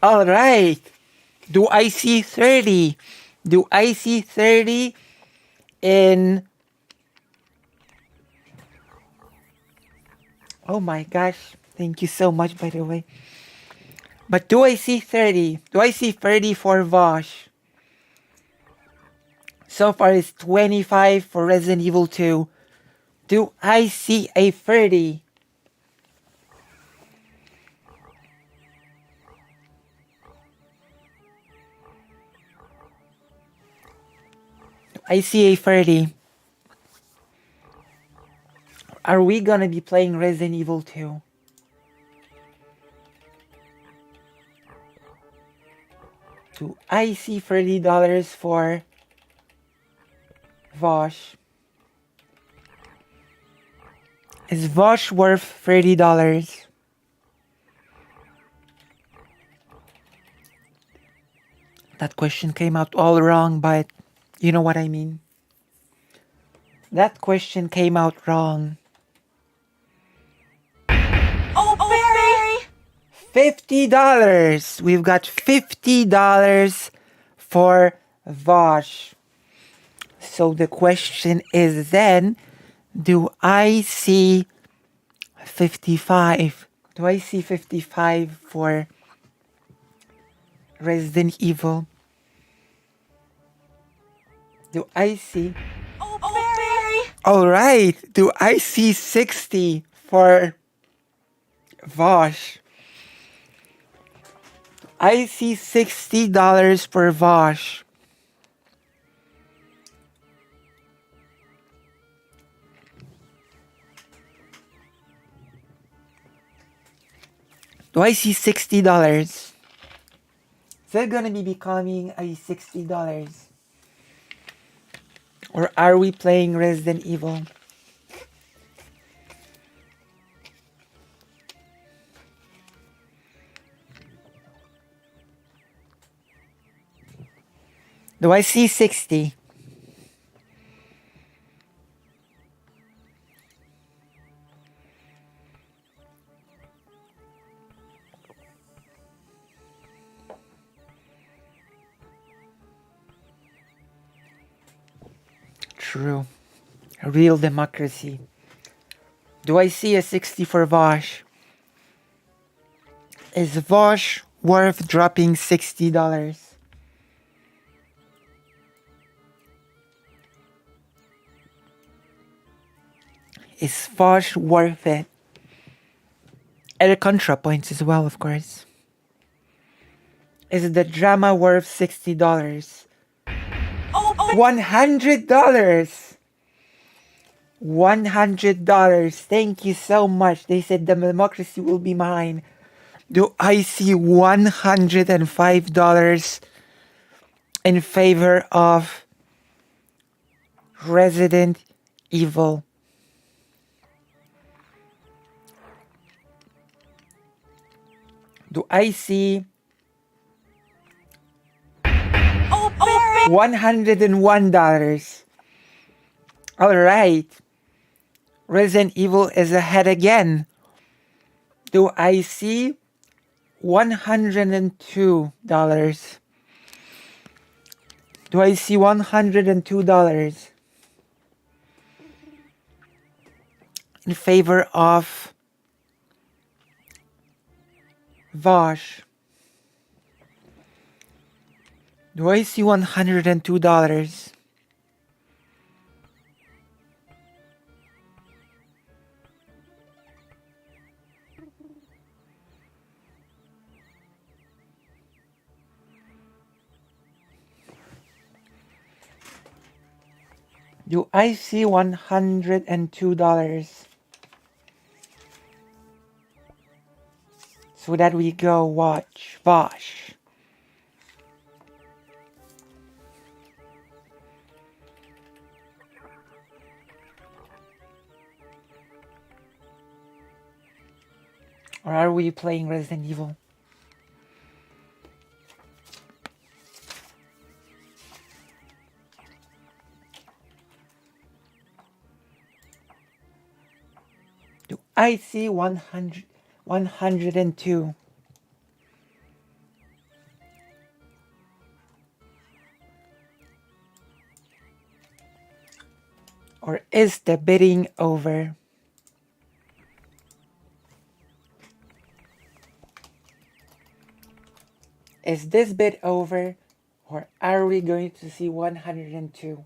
All right. Do I see 30? Do I see 30 in... Oh my gosh. Thank you so much, by the way. But do I see 30? Do I see 30 for Vosh? So far it's 25 for Resident Evil 2. Do I see a 30? I see a 30. Are we gonna be playing Resident Evil 2? Do I see $30 for Vosh? Is Vosh worth $30? That question came out all wrong, but you know what I mean. That question came out wrong. $50. We've got $50 for Vosh. So the question is then, do I see 55? Do I see 55 for Resident Evil? Do I see... Alright, do I see 60 for Vosh? I see $60 for Vosh. Do I see $60? Is that gonna be becoming a $60? Or are we playing Resident Evil? Do I see 60? True. A real democracy. Do I see a 60 for Vosh? Is Vosh worth dropping $60? Is Vosh worth it? And the ContraPoints as well, of course. Is the drama worth $60? $100! $100. Thank you so much. They said the democracy will be mine. Do I see $105 in favor of Resident Evil? Do I see $101? All right. Resident Evil is ahead again. Do I see $102? Do I see $102 in favor of Vosh? Do I see $102? Do I see $102? So that we go watch Vosh. Or are we playing Resident Evil? Do I see 102? Or is the bidding over? Is this bid over, or are we going to see 102?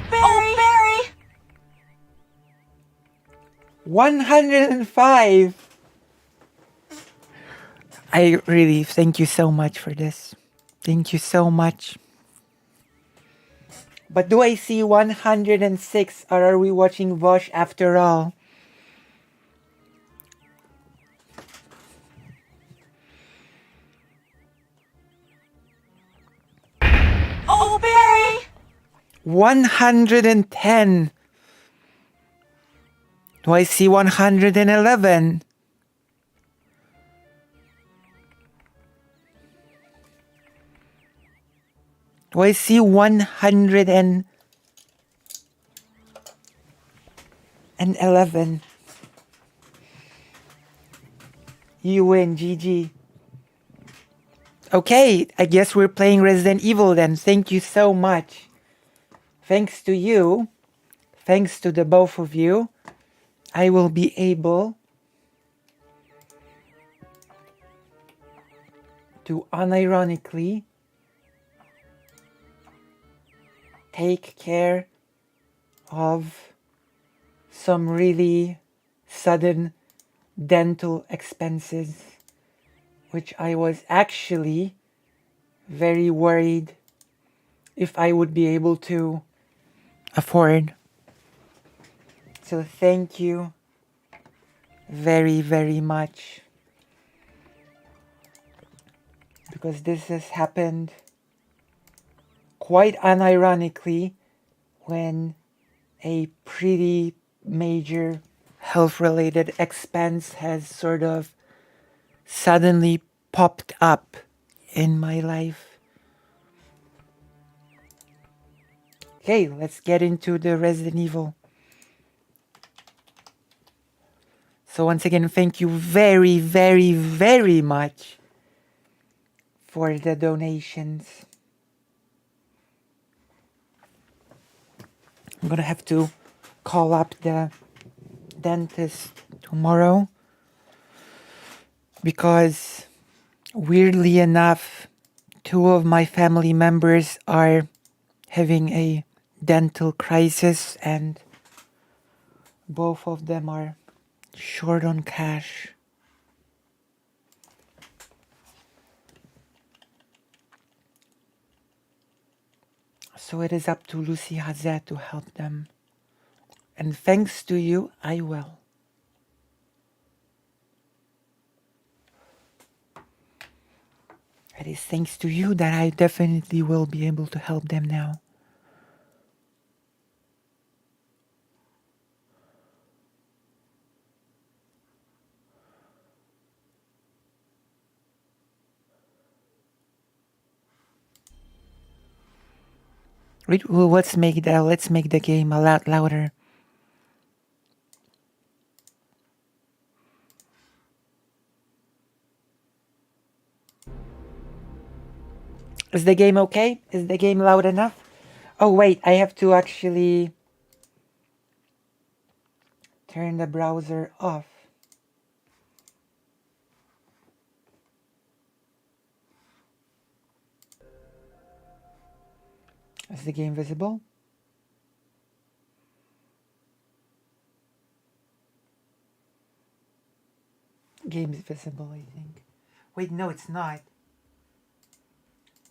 Barry! 105! I really thank you so much for this. Thank you so much. But do I see 106, or are we watching Vosh after all? Barry! 110. Do I see 111? Do I see 111? You win, GG. Okay, I guess we're playing Resident Evil then. Thank you so much. Thanks to you, thanks to the both of you, I will be able to unironically take care of some really sudden dental expenses, which I was actually very worried if I would be able to afford. So thank you very, very much, because this has happened quite unironically when a pretty major health-related expense has sort of suddenly popped up in my life. Okay, let's get into the Resident Evil. So once again, thank you very, very, very much for the donations. I'm gonna have to call up the dentist tomorrow, because weirdly enough, two of my family members are having a dental crisis, and both of them are short on cash. So it is up to Lucy Hazet to help them. And thanks to you, I will. It is thanks to you that I definitely will be able to help them now. Wait, well, let's make the game a lot louder. Is the game okay? Is the game loud enough? Oh wait, I have to actually turn the browser off. Is the game visible? Game is visible, I think. Wait, no, it's not.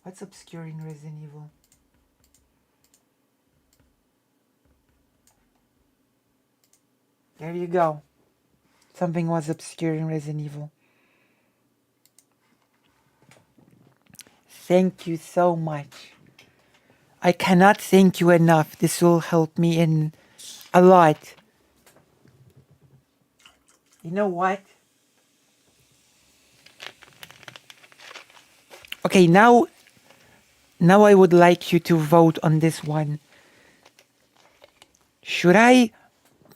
What's obscuring Resident Evil? There you go. Something was obscuring Resident Evil. Thank you so much. I cannot thank you enough. This will help me in a lot. You know what? Okay, now I would like you to vote on this one. Should I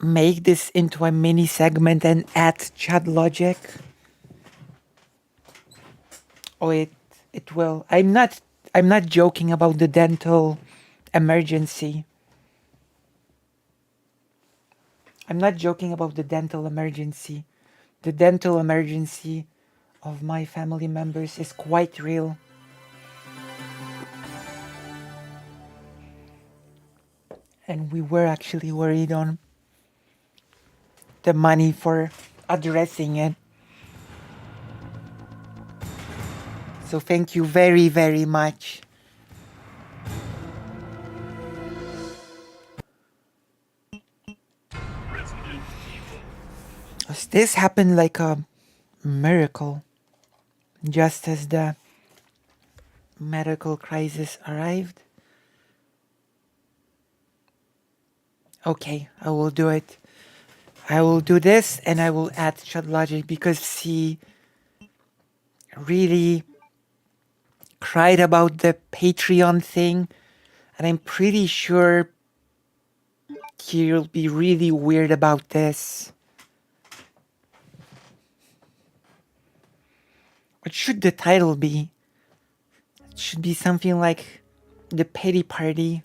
make this into a mini segment and add chat logic? Oh, it will. I'm not joking about the dental emergency. I'm not joking about the dental emergency. The dental emergency of my family members is quite real. And we were actually worried on the money for addressing it. So thank you very, very much. This happened like a miracle. Just as the medical crisis arrived. Okay, I will do it. I will do this and I will add chat logic because he really cried about the Patreon thing, and I'm pretty sure he'll be really weird about this. What should the title be? It should be something like The Pity Party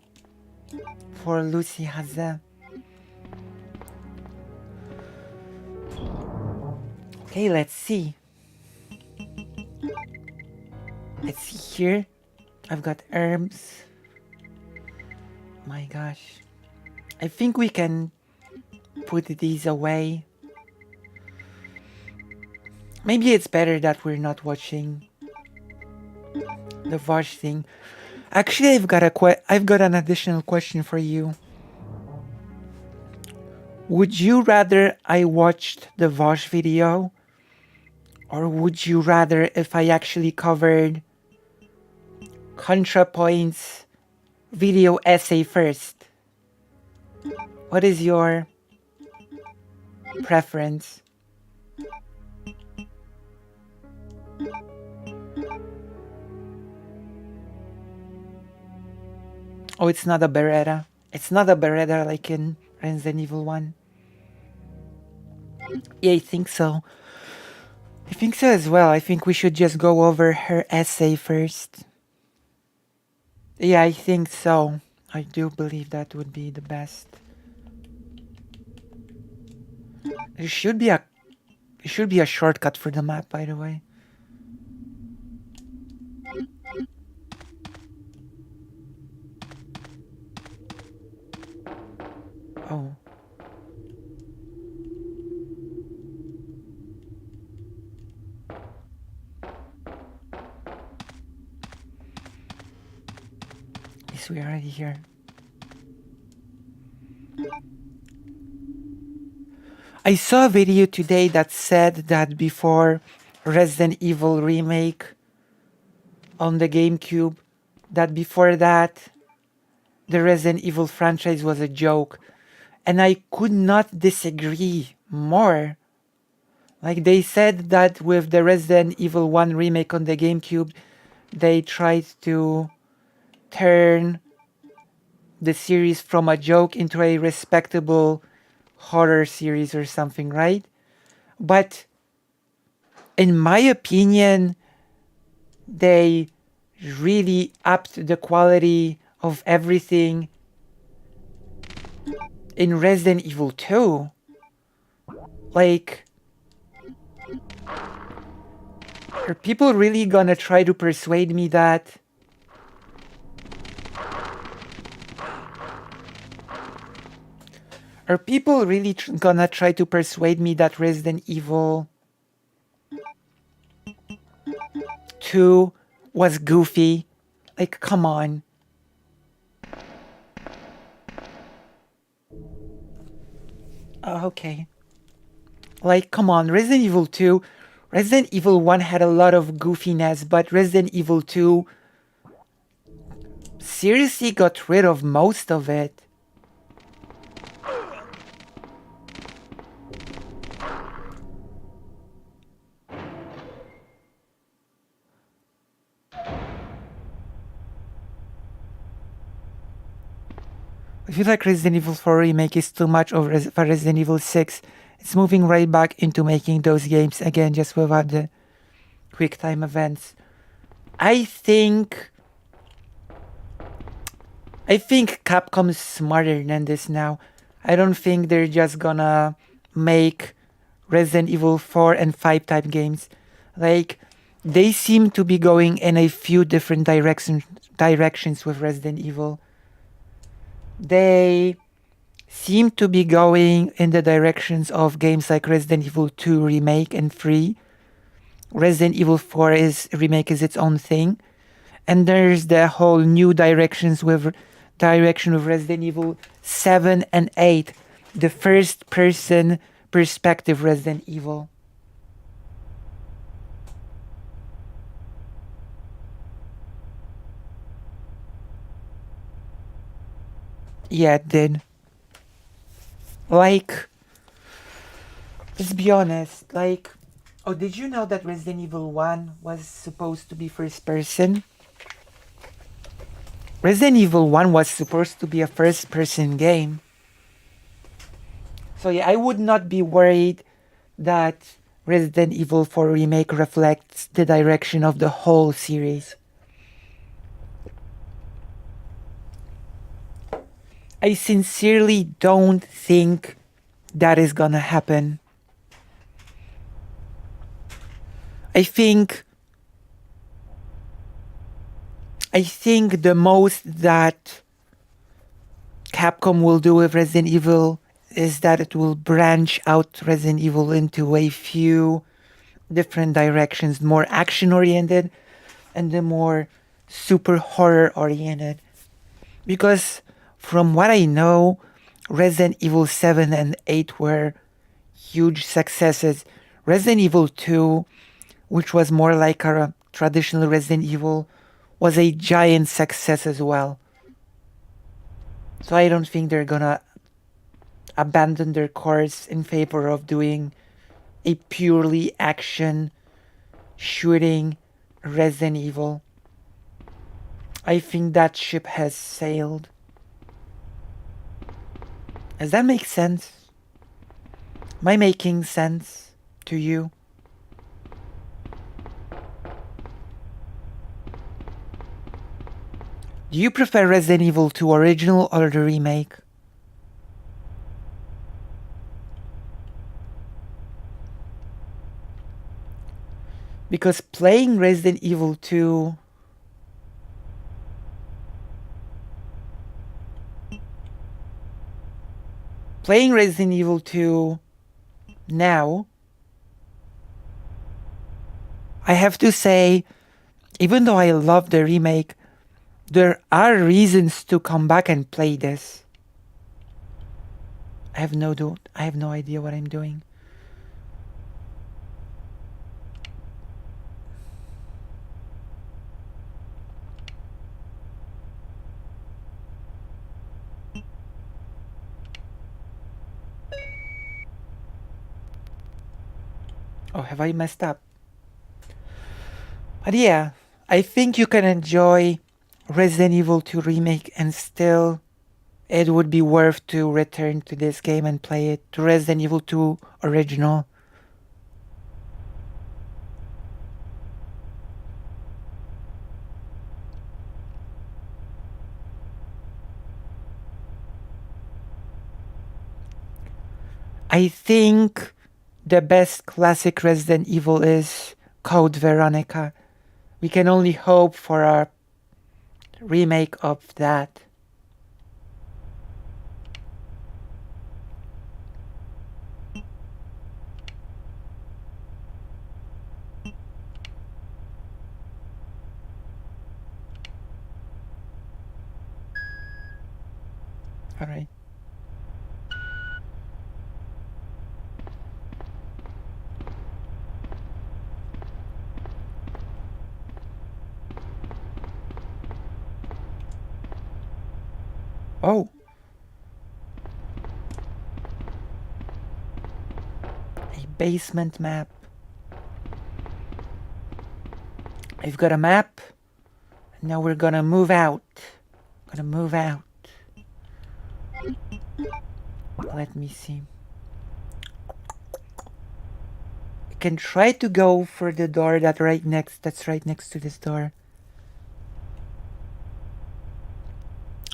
for Lucy Hazet. Okay, let's see. Let's see here. I've got herbs. My gosh. I think we can put these away. Maybe it's better that we're not watching the Vosh thing. Actually, I've got an additional question for you. Would you rather I watched the Vosh video, or would you rather if I actually covered ContraPoint's video essay first? What is your preference? Oh, it's not a Beretta. It's not a Beretta like in Resident Evil 1. Yeah, I think so. I think so as well. I think we should just go over her essay first. Yeah, I think so. I do believe that would be the best. It should be a shortcut for the map, by the way. Oh. Yes, we're already here. I saw a video today that said that before Resident Evil remake on the GameCube, that before that the Resident Evil franchise was a joke. And I could not disagree more. Like they said that with the Resident Evil 1 remake on the GameCube, they tried to turn the series from a joke into a respectable horror series or something, right? But in my opinion, they really upped the quality of everything in Resident Evil 2. Like, are people really gonna try to persuade me that gonna try to persuade me that Resident Evil 2 was goofy? Like, come on. Okay. Like, come on, Resident Evil 2, Resident Evil 1 had a lot of goofiness, but Resident Evil 2 seriously got rid of most of it. I feel like Resident Evil 4 Remake is too much for Resident Evil 6. It's moving right back into making those games again, just without the quick time events. I think Capcom is smarter than this now. I don't think they're just gonna make Resident Evil 4 and 5 type games. Like, they seem to be going in a few different directions with Resident Evil. They seem to be going in the directions of games like Resident Evil 2 Remake and 3. Resident Evil 4 Remake is its own thing. And there's the whole new direction with Resident Evil 7 and 8. The first person perspective Resident Evil. Yeah, it did. Like, let's be honest, like, oh, did you know that Resident Evil 1 was supposed to be first person? Resident Evil 1 was supposed to be a first person game. So yeah, I would not be worried that Resident Evil 4 Remake reflects the direction of the whole series. I sincerely don't think that is gonna happen. I think the most that Capcom will do with Resident Evil is that it will branch out Resident Evil into a few different directions, more action oriented and the more super horror oriented. Because from what I know, Resident Evil 7 and 8 were huge successes. Resident Evil 2, which was more like a traditional Resident Evil, was a giant success as well. So I don't think they're gonna abandon their course in favor of doing a purely action shooting Resident Evil. I think that ship has sailed. Does that make sense? Am I making sense to you? Do you prefer Resident Evil 2 original or the remake? Because playing Resident Evil 2 playing Resident Evil 2 now, I have to say, even though I love the remake, there are reasons to come back and play this. I have no idea what I'm doing. Oh, have I messed up? But yeah, I think you can enjoy Resident Evil 2 Remake and still it would be worth to return to this game and play it, to Resident Evil 2 Original. I think the best classic Resident Evil is Code Veronica. We can only hope for a remake of that. All right. Oh. A basement map. I've got a map. Now we're gonna move out. Let me see. I can try to go for the door that's right next to this door.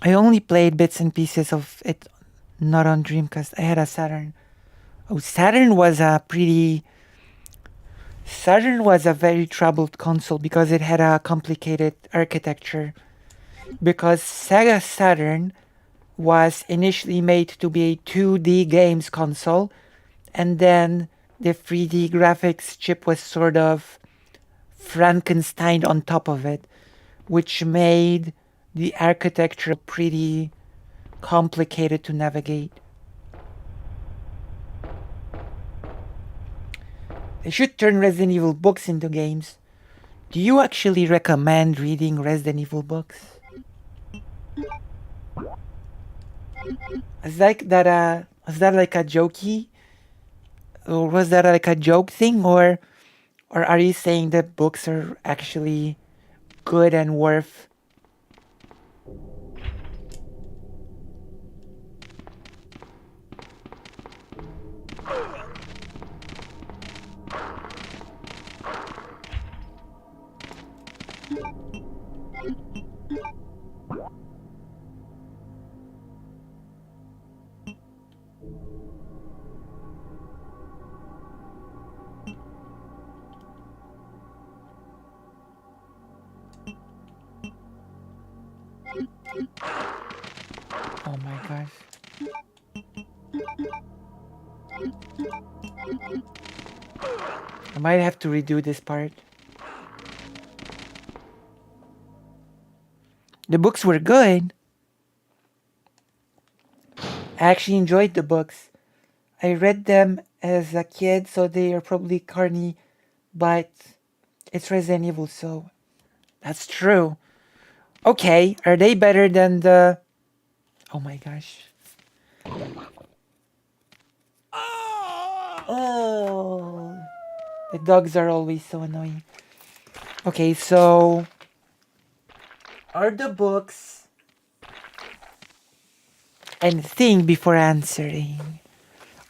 I only played bits and pieces of it, not on Dreamcast. I had a Saturn. Oh, Saturn was a very troubled console because it had a complicated architecture. Because Sega Saturn was initially made to be a 2D games console, and then the 3D graphics chip was sort of Frankenstein on top of it, which made the architecture pretty complicated to navigate. They should turn Resident Evil books into games. Do you actually recommend reading Resident Evil books? Is that like a jokey? Or was that like a joke thing? Or are you saying that books are actually good and worth? Oh my gosh. I might have to redo this part. The books were good. I actually enjoyed the books. I read them as a kid, so they are probably corny, but it's Resident Evil, so that's true. Okay, are they better than the... Oh my gosh. Oh, the dogs are always so annoying. Okay, so are the books... And think before answering.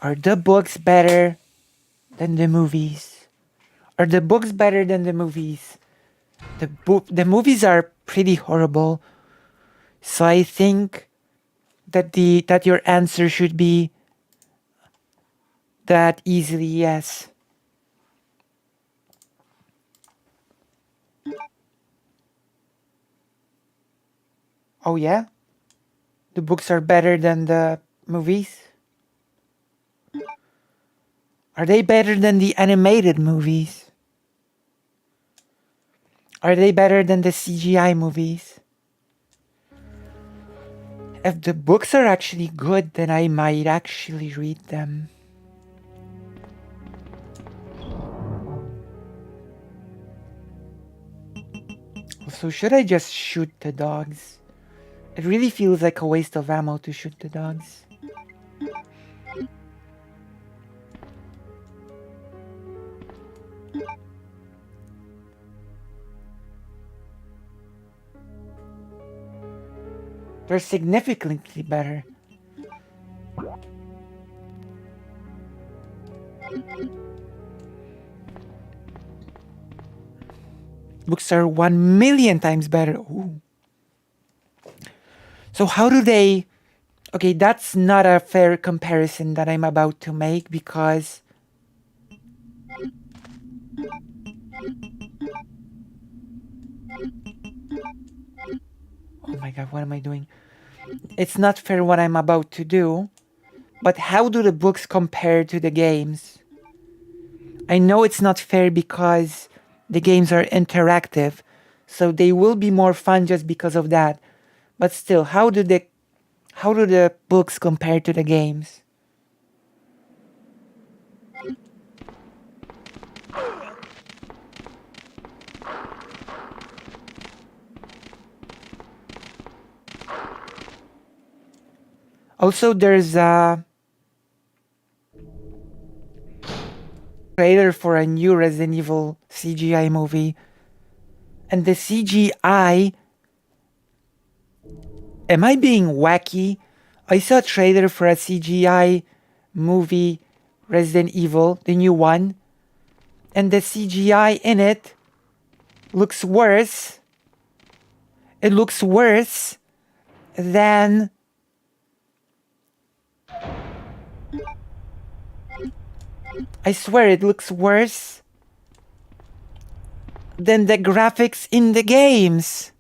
Are the books better than the movies? Are the books better than the movies? The movies are pretty horrible. So I think that your answer should be that easily yes. Oh yeah? The books are better than the movies? Are they better than the animated movies? Are they better than the CGI movies? If the books are actually good, then I might actually read them. So should I just shoot the dogs? It really feels like a waste of ammo to shoot the dogs. They're significantly better. Books are 1,000,000 times better. Ooh. So how do they... Okay, that's not a fair comparison that I'm about to make because... Oh my god, what am I doing? It's not fair what I'm about to do. But how do the books compare to the games? I know it's not fair because the games are interactive, so they will be more fun just because of that. But still, how do the books compare to the games? Also, there's a trailer for a new Resident Evil CGI movie. And the CGI... Am I being wacky? I saw a trailer for a CGI movie, Resident Evil, the new one. And the CGI in it looks worse. It looks worse than... I swear it looks worse than the graphics in the games.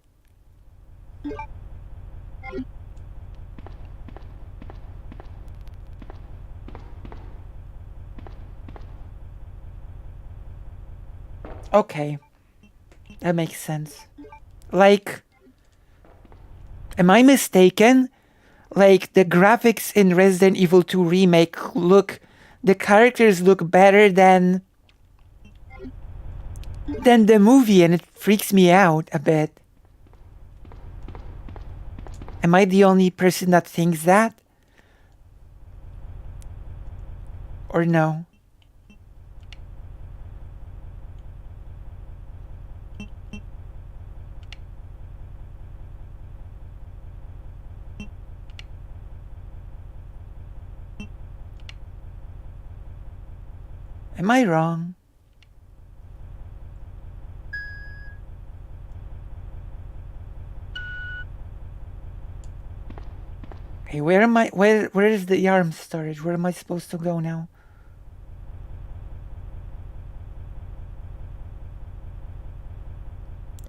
Okay, that makes sense. Like, am I mistaken? Like, the graphics in Resident Evil 2 Remake the characters look better than the movie, and it freaks me out a bit. Am I the only person that thinks that? Or no? Am I wrong? Hey, where am I? Where is the arms storage? Where am I supposed to go now?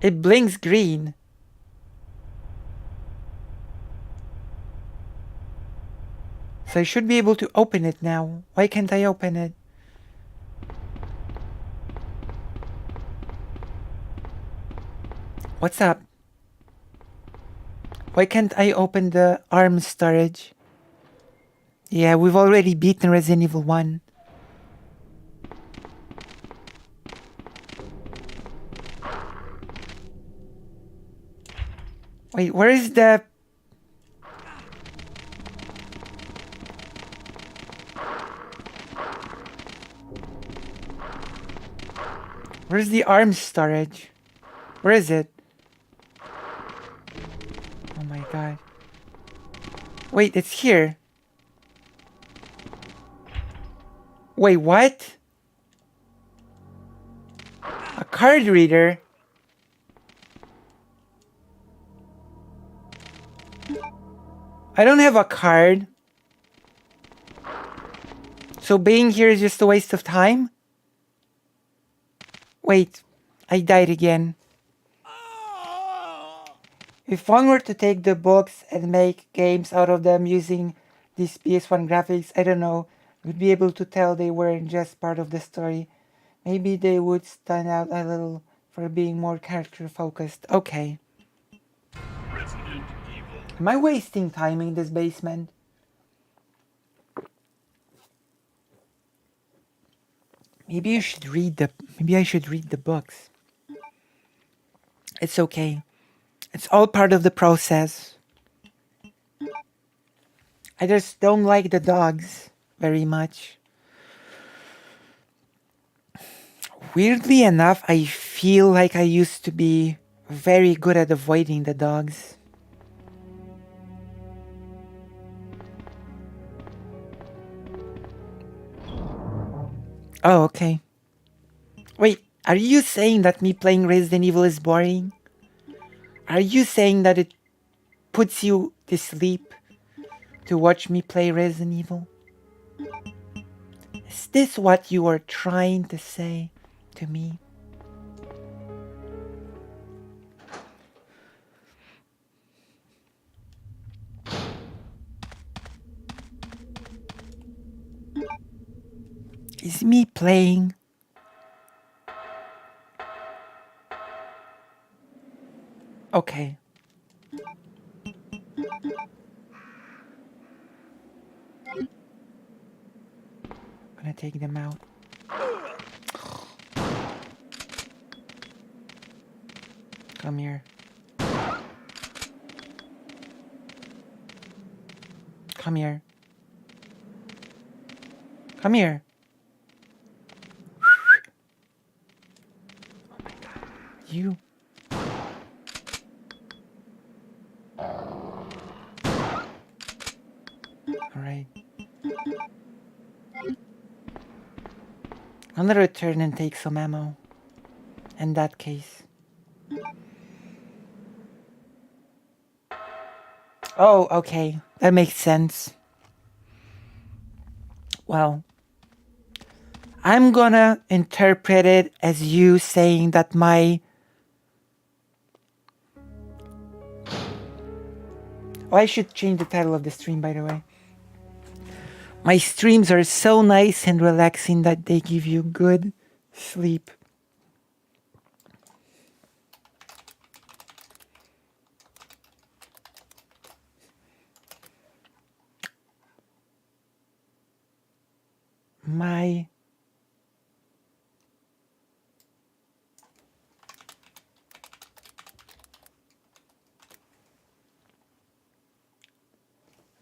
It blinks green. So I should be able to open it now. Why can't I open it? What's up? Why can't I open the arms storage? Yeah, we've already beaten Resident Evil 1. Wait, where is the... Where's the arms storage? Where is it? Oh my god. Wait, it's here. Wait, what? A card reader? I don't have a card. So being here is just a waste of time? Wait, I died again. If one were to take the books and make games out of them using these PS1 graphics, I don't know, You'd be able to tell they weren't just part of the story. Maybe they would stand out a little for being more character focused. Okay. Am I wasting time in this basement? Maybe I should read the books. It's okay. It's all part of the process. I just don't like the dogs very much. Weirdly enough, I feel like I used to be very good at avoiding the dogs. Oh, okay. Wait, are you saying that me playing Resident Evil is boring? Are you saying that it puts you to sleep to watch me play Resident Evil? Is this what you are trying to say to me? Is me playing? Okay. Gonna take them out. Come here. Come here. Come here. Oh my god. You. Alright. I'm gonna return and take some ammo. In that case. Oh, okay. That makes sense. Well, I'm gonna interpret it as you saying that my... Oh, I should change the title of the stream, by the way. My streams are so nice and relaxing that they give you good sleep.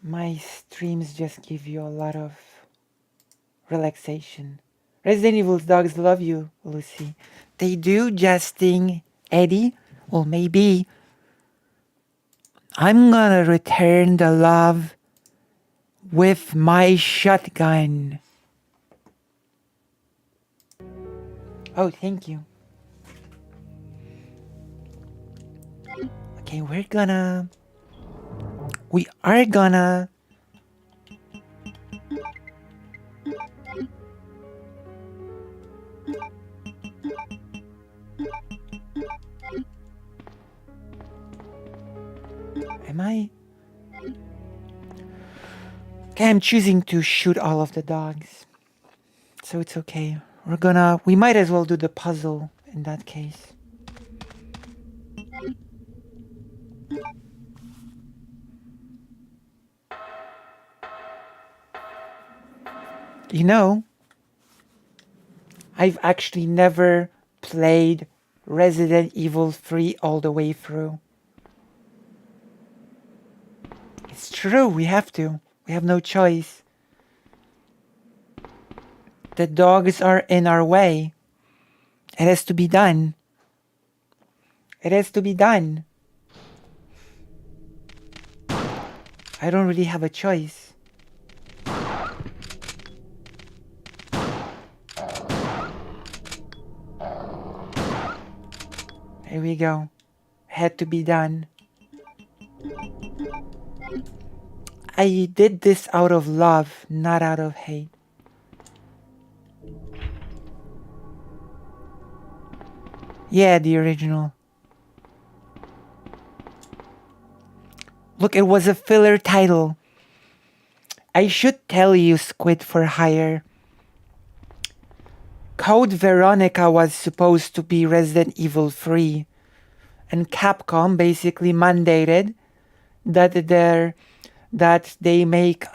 My streams just give you a lot of relaxation. Resident Evil's dogs love you, Lucy. They do, Justin, Eddie. Well, maybe. I'm gonna return the love with my shotgun. Oh, thank you. Okay, we are gonna Okay, I'm choosing to shoot all of the dogs. So it's okay. We might as well do the puzzle in that case. You know, I've actually never played Resident Evil 3 all the way through. It's true, we have to. We have no choice. The dogs are in our way. It has to be done. It has to be done. I don't really have a choice. Here we go. Had to be done. I did this out of love, not out of hate. Yeah, the original. Look, it was a filler title. I should tell you, Squid for Hire. Code Veronica was supposed to be Resident Evil 3, and Capcom basically mandated that they make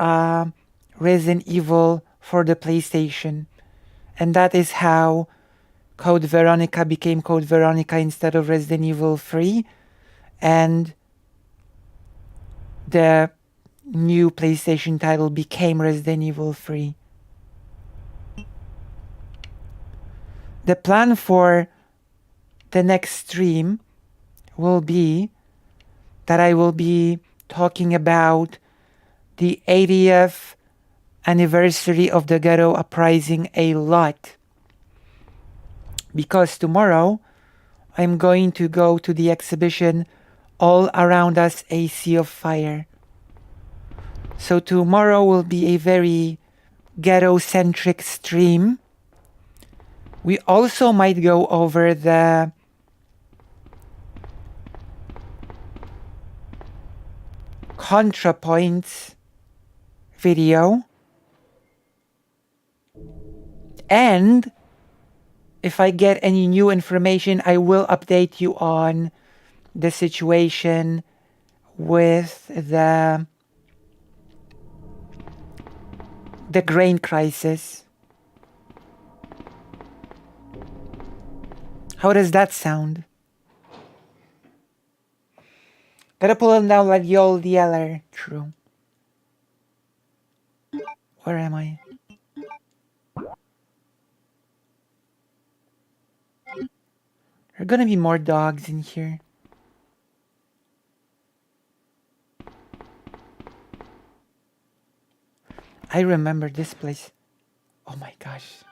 Resident Evil for the PlayStation, and that is how Code Veronica became Code Veronica instead of Resident Evil 3, and the new PlayStation title became Resident Evil 3. The plan for the next stream will be that I will be talking about the 80th anniversary of the Ghetto Uprising a lot. Because tomorrow I'm going to go to the exhibition All Around Us, A Sea of Fire. So tomorrow will be a very ghetto-centric stream. We also might go over the ContraPoints video. And if I get any new information, I will update you on the situation with the grain crisis. How does that sound? Gotta pull him down like Yol the Yeller. True. Where am I? There are gonna be more dogs in here. I remember this place. Oh my gosh.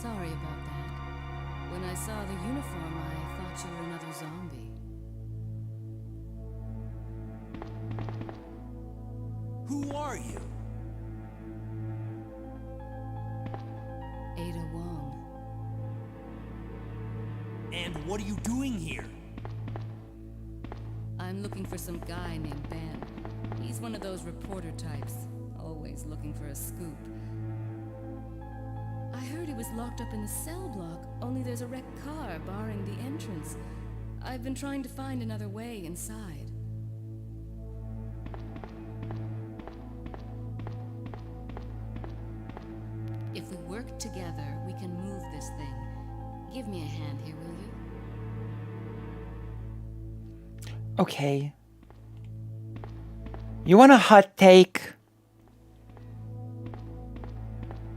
Sorry about that. When I saw the uniform, I thought you were another zombie. Who are you? Ada Wong. And what are you doing here? I'm looking for some guy named Ben. He's one of those reporter types, always looking for a scoop. I heard he was locked up in the cell block, only there's a wrecked car barring the entrance. I've been trying to find another way inside. If we work together, we can move this thing. Give me a hand here, will you? Okay. You want a hot take?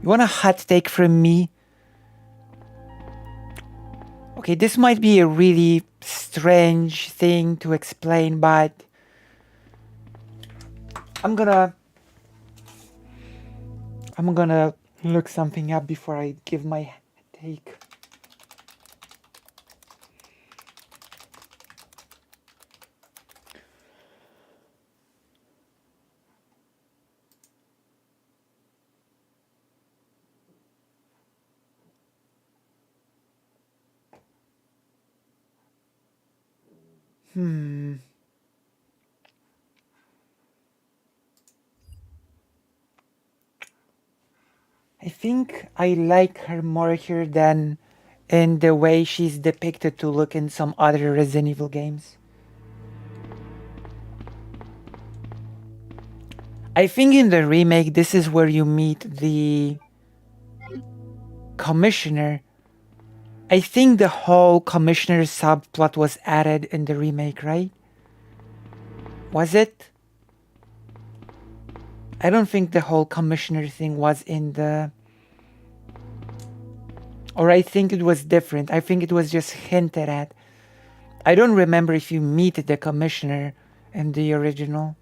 You want a hot take from me? Okay, this might be a really strange thing to explain, but I'm gonna look something up before I give my take. I think I like her more here than in the way she's depicted to look in some other Resident Evil games. I think in the remake, this is where you meet the Commissioner. I think the whole Commissioner subplot was added in the remake, right? Was it? I don't think the whole Commissioner thing was in the... Or I think it was different. I think it was just hinted at. I don't remember if you meet the Commissioner in the original.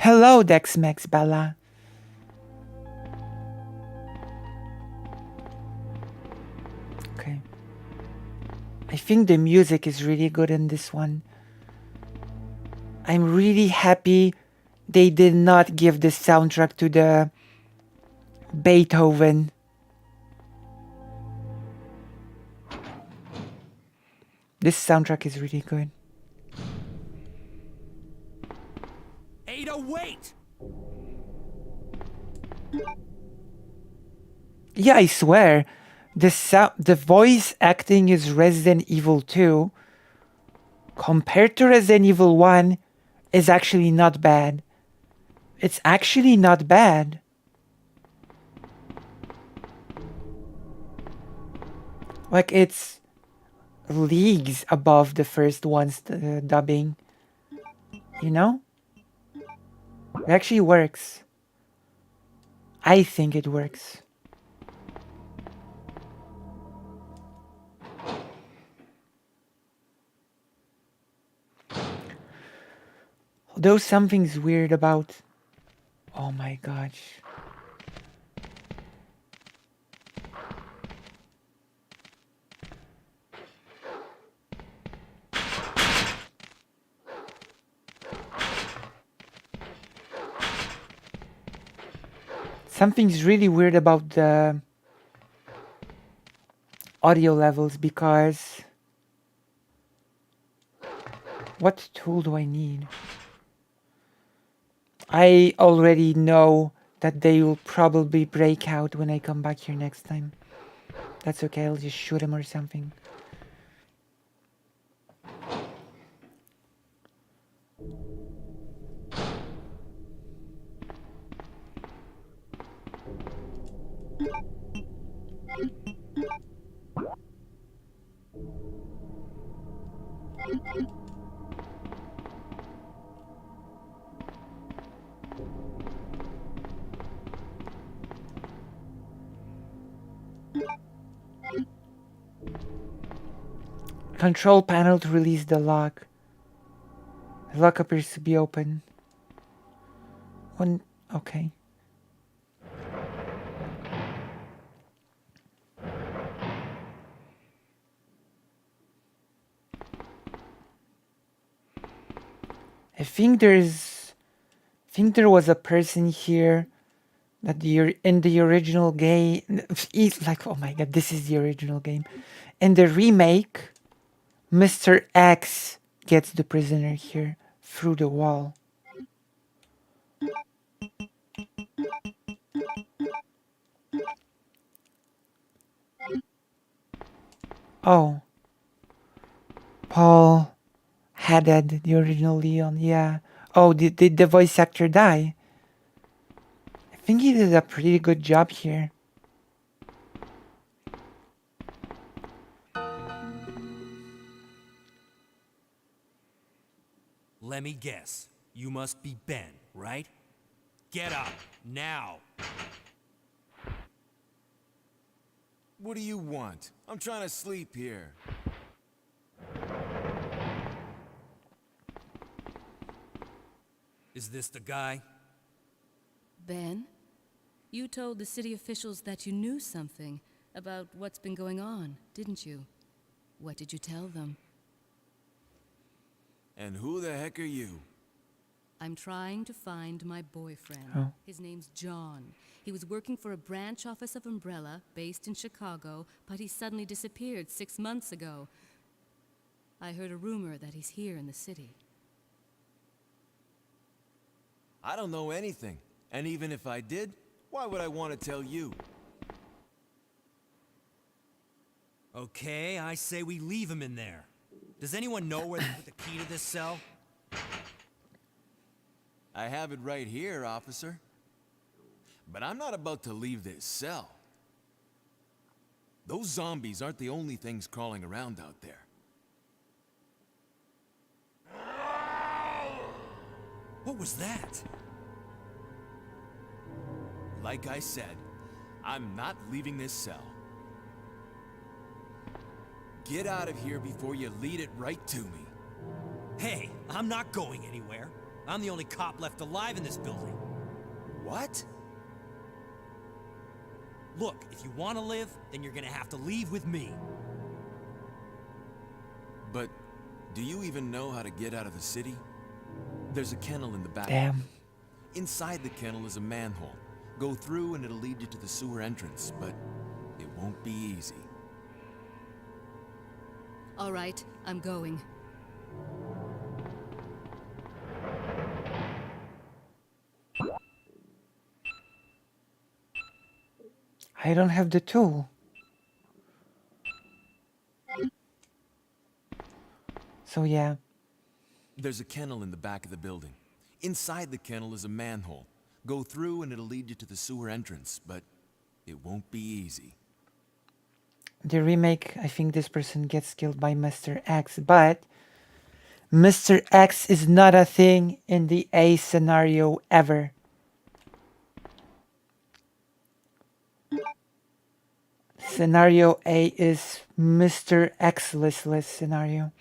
Hello, Dexmex Bella. Okay. I think the music is really good in this one. I'm really happy they did not give the soundtrack to the Beethoven. This soundtrack is really good. Ada, wait! Yeah, I swear, the voice acting is Resident Evil 2 compared to Resident Evil 1 is actually not bad. It's actually not bad. Like, it's leagues above the first one's dubbing. You know? It actually works. I think it works. Although something's weird about... Oh my gosh. Something's really weird about the audio levels because... What tool do I need? I already know that they will probably break out when I come back here next time. That's okay, I'll just shoot them or something. Control panel to release the lock. The lock appears to be open. Okay. I think there was a person here that in the original game, like, oh my god, this is the original game. In the remake, Mr. X gets the prisoner here through the wall. Oh. Paul Haddad, the original Leon, yeah. Oh, did the voice actor die? I think he did a pretty good job here. Let me guess. You must be Ben, right? Get up, now! What do you want? I'm trying to sleep here. Is this the guy? Ben, you told the city officials that you knew something about what's been going on, didn't you? What did you tell them? And who the heck are you? I'm trying to find my boyfriend. Oh. His name's John. He was working for a branch office of Umbrella, based in Chicago, but he suddenly disappeared 6 months ago. I heard a rumor that he's here in the city. I don't know anything. And even if I did, why would I want to tell you? Okay, I say we leave him in there. Does anyone know where they put the key to this cell? I have it right here, officer. But I'm not about to leave this cell. Those zombies aren't the only things crawling around out there. What was that? Like I said, I'm not leaving this cell. Get out of here before you lead it right to me. Hey, I'm not going anywhere. I'm the only cop left alive in this building. What? Look, if you want to live, then you're gonna have to leave with me. But do you even know how to get out of the city? There's a kennel in the back. Damn. Inside the kennel is a manhole. Go through and it'll lead you to the sewer entrance, but it won't be easy. All right, I'm going. I don't have the tool. So yeah. There's a kennel in the back of the building. Inside the kennel is a manhole. Go through and it'll lead you to the sewer entrance, but it won't be easy. The remake, I think this person gets killed by Mr. X, but Mr. X is not a thing in the A scenario ever. Scenario A is Mr. X-less scenario.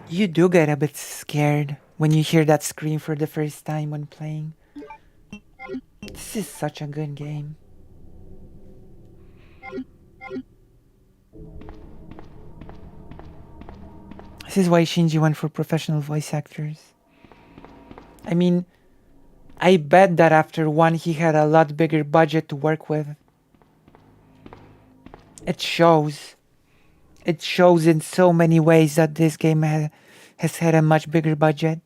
You do get a bit scared when you hear that scream for the first time when playing. This is such a good game. This is why Shinji went for professional voice actors. I mean, I bet that after one he had a lot bigger budget to work with. It shows. It shows in so many ways that this game has had a much bigger budget.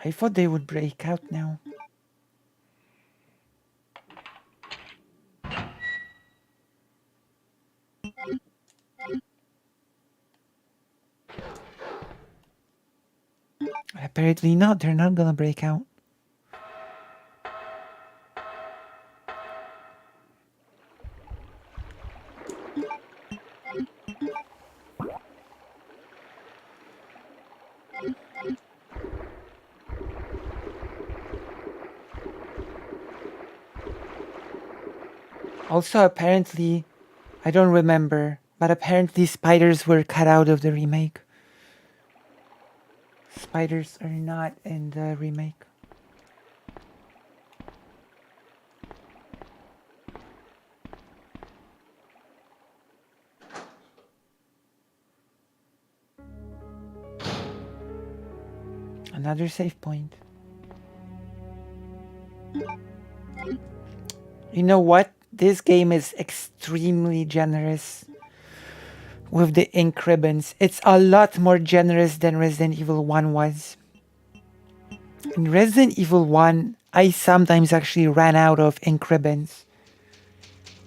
I thought they would break out now. Apparently not, they're not gonna break out. Also, apparently, I don't remember, but apparently spiders were cut out of the remake. Spiders are not in the remake. Another save point. You know what? This game is extremely generous with the ink ribbons. It's a lot more generous than Resident Evil 1 was. In Resident Evil 1, I sometimes actually ran out of ink ribbons.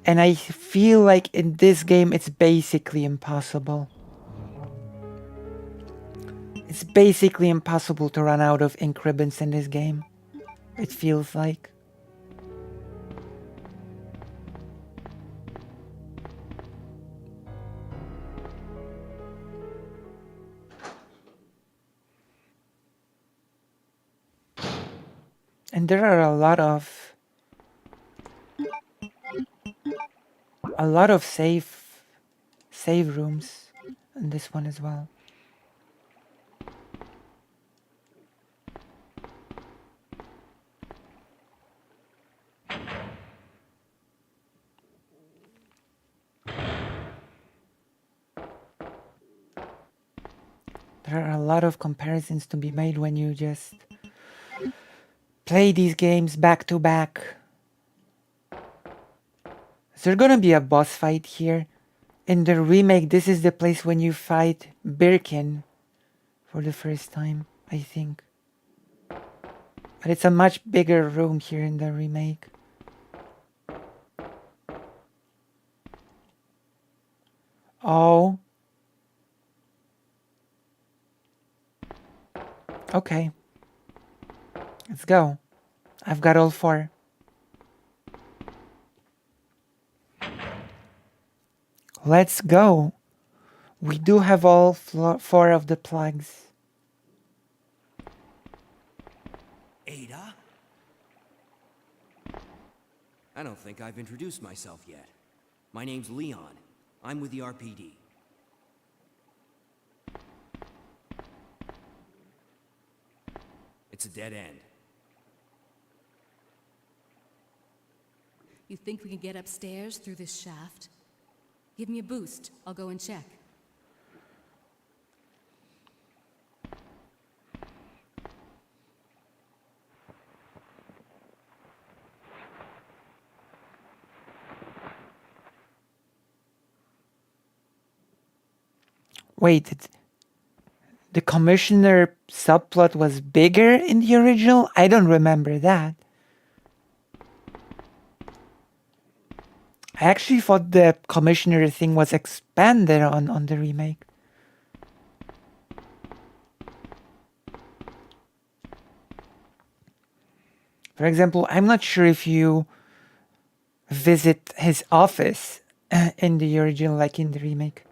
And I feel like in this game it's basically impossible. It's basically impossible to run out of ink ribbons in this game. It feels like. And there are a lot of save rooms in this one as well. There are a lot of comparisons to be made when you just play these games back to back. Is there gonna be a boss fight here? In the remake, this is the place when you fight Birkin for the first time, I think. But it's a much bigger room here in the remake. Oh. Okay. Let's go. I've got all 4. Let's go. We do have all 4 of the plugs. Ada? I don't think I've introduced myself yet. My name's Leon. I'm with the RPD. It's a dead end. You think we can get upstairs through this shaft? Give me a boost. I'll go and check. Wait, the commissioner subplot was bigger in the original? I don't remember that. I actually thought the commissioner thing was expanded on the remake. For example, I'm not sure if you visit his office in the original, like in the remake.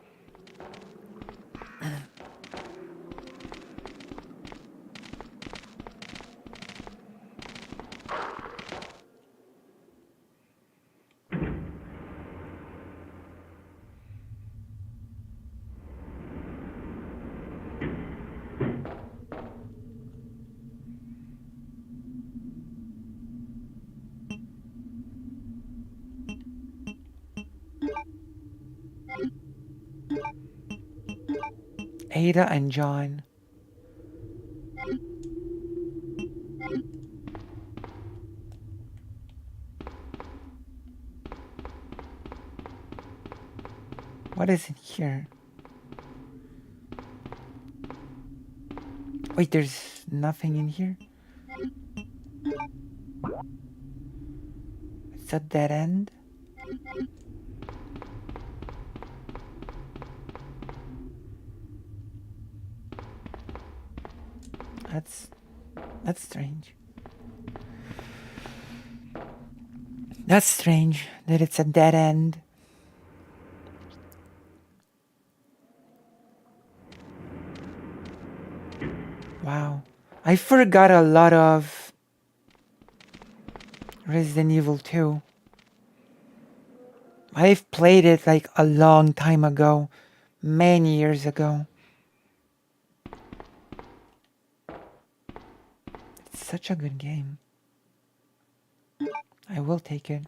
Ada and John. What is in here? Wait, there's nothing in here? It's a dead end? That's strange. That's strange that it's a dead end. Wow. I forgot a lot of Resident Evil 2. I've played it like a long time ago, many years ago. It's such a good game. I will take it.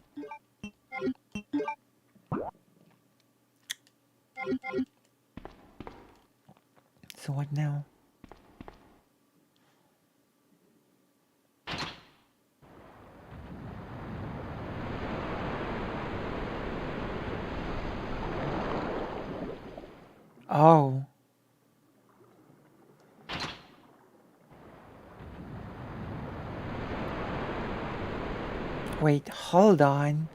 So what now? Oh. Wait, hold on.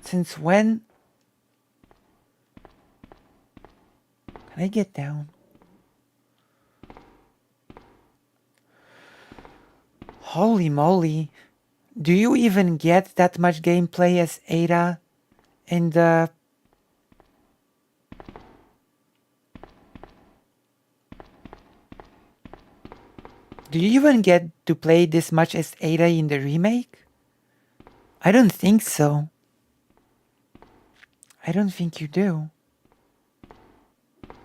Since when? Can I get down? Holy moly. Do you even get that much gameplay as Ada in the... Do you even get to play this much as Ada in the remake? I don't think so. I don't think you do.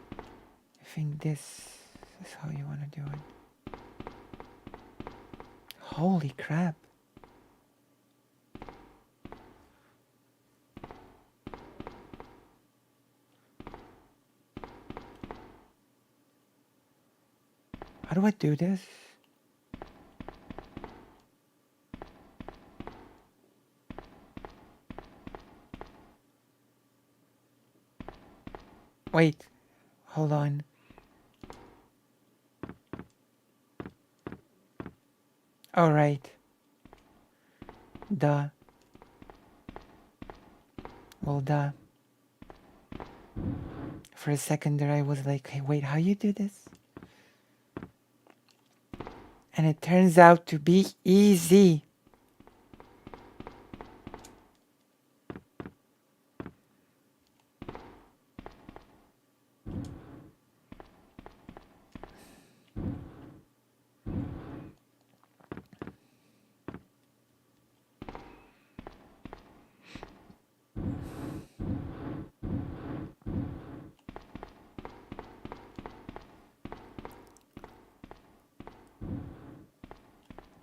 I think this is how you want to do it. Holy crap. How do I do this? Wait, hold on. All right. Duh. Well, duh. For a second there I was like, hey, wait, how you do this? And it turns out to be easy.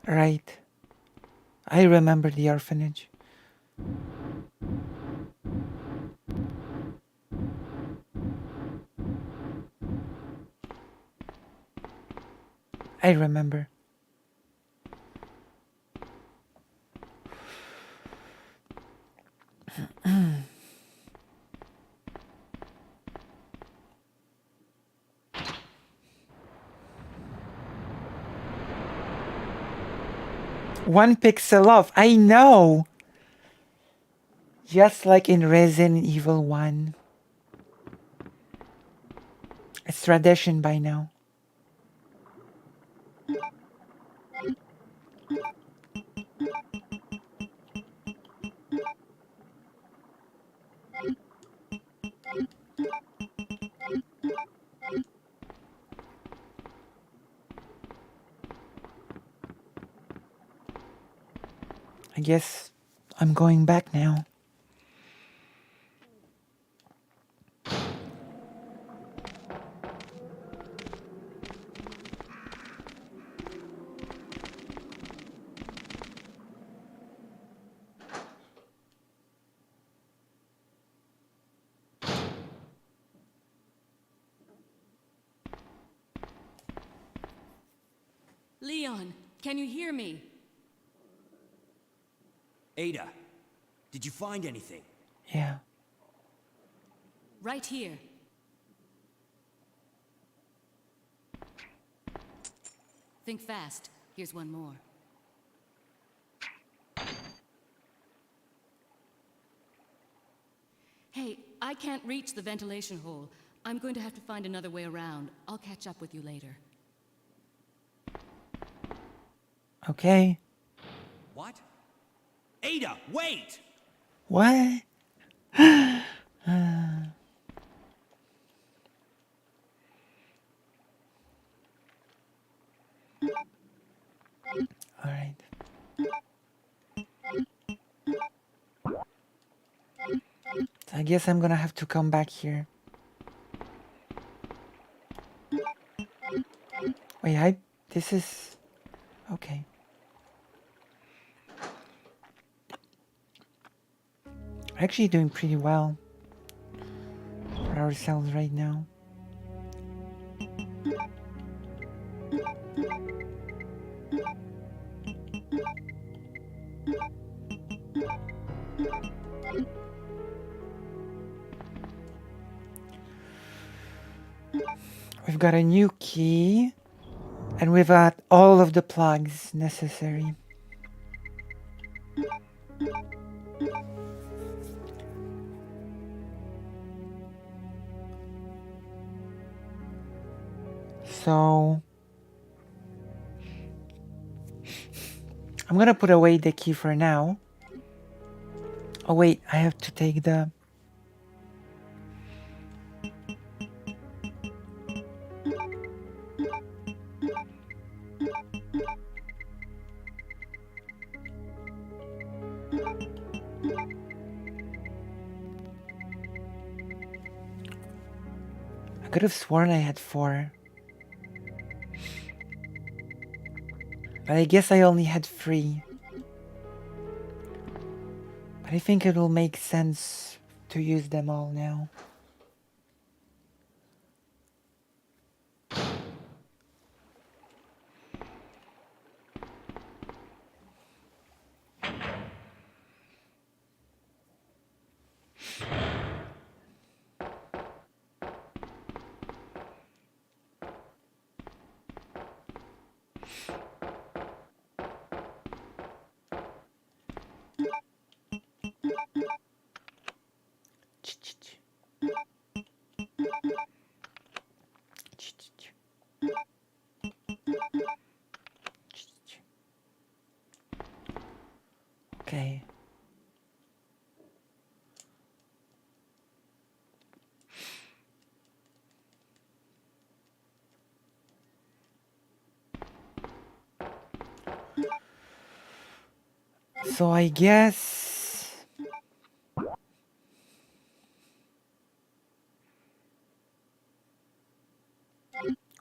Right. I remember the orphanage. I remember. One pixel off. I know. Just like in Resident Evil 1. It's tradition by now. I guess I'm going back now. Leon, can you hear me? Ada, did you find anything? Yeah. Right here. Think fast. Here's one more. Hey, I can't reach the ventilation hole. I'm going to have to find another way around. I'll catch up with you later. Okay. What? Ada, wait! What? Alright. I guess I'm gonna have to come back here. Wait, this is... Okay. We're actually doing pretty well for ourselves right now. We've got a new key, and we've got all of the plugs necessary. So I'm gonna put away the key for now. Oh wait, I have to take the... I could have sworn I had 4. But I guess I only had 3. But I think it will make sense to use them all now. Okay. So I guess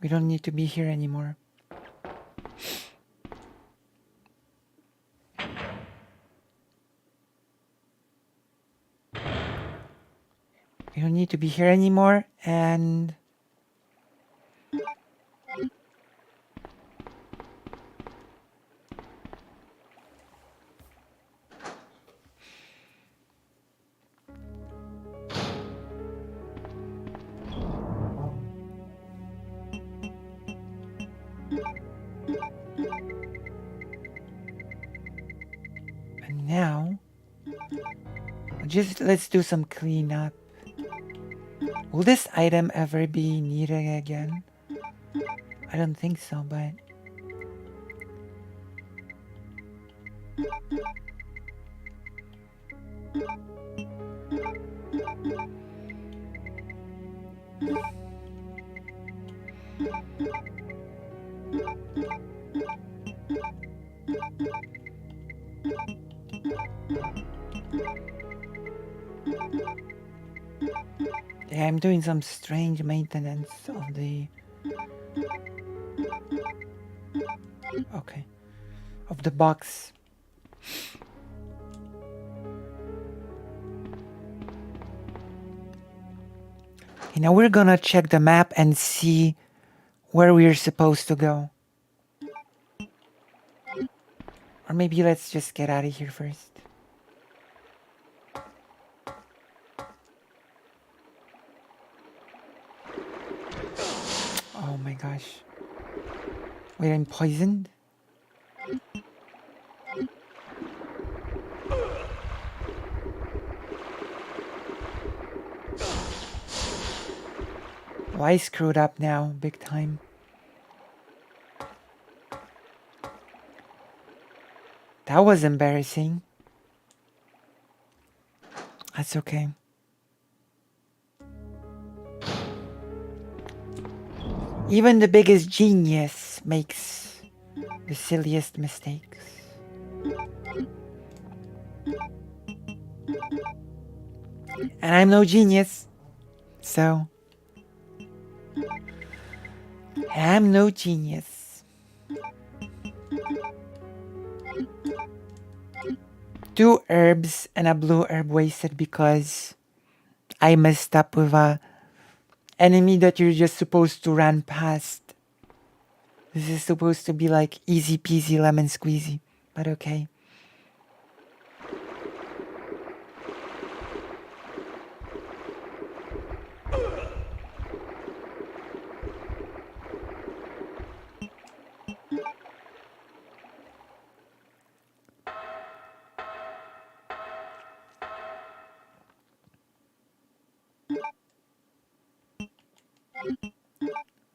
we don't need to be here anymore. You don't need to be here anymore, and now just let's do some cleanup. Will this item ever be needed again? I don't think so, but yeah, I'm doing some strange maintenance of the of the box. Okay, now we're gonna check the map and see where we're supposed to go. Or maybe let's just get out of here first. Oh my gosh. Wait, I'm poisoned? Oh, I screwed up now, big time. That was embarrassing. That's okay. Even the biggest genius makes the silliest mistakes. And I'm no genius, so I'm no genius. 2 herbs and a blue herb wasted because I messed up with a enemy that you're just supposed to run past. This is supposed to be like easy peasy lemon squeezy, but okay.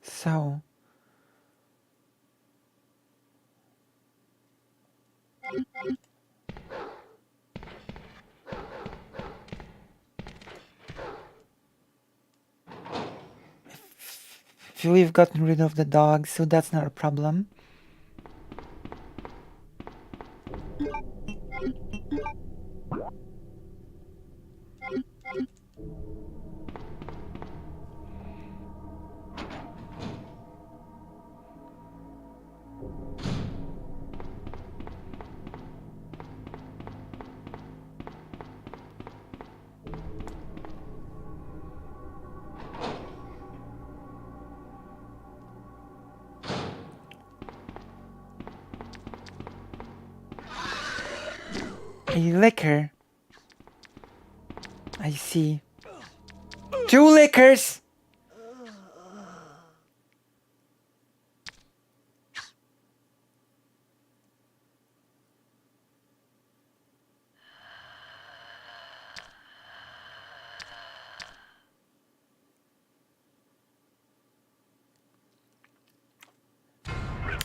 So feel we've gotten rid of the dog, so that's not a problem. A liquor. I see. 2 liquors!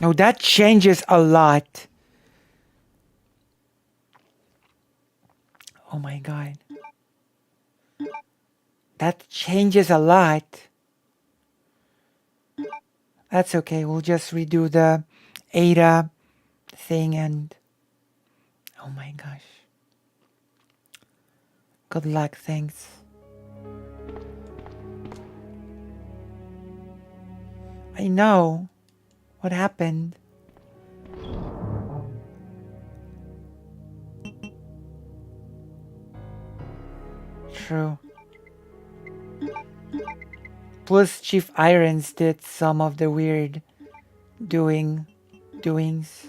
Oh, that changes a lot. Oh my god. That changes a lot. That's okay, we'll just redo the Ada thing and... Oh my gosh. Good luck, thanks. I know. What happened? True. Plus, Chief Irons did some of the weird doings.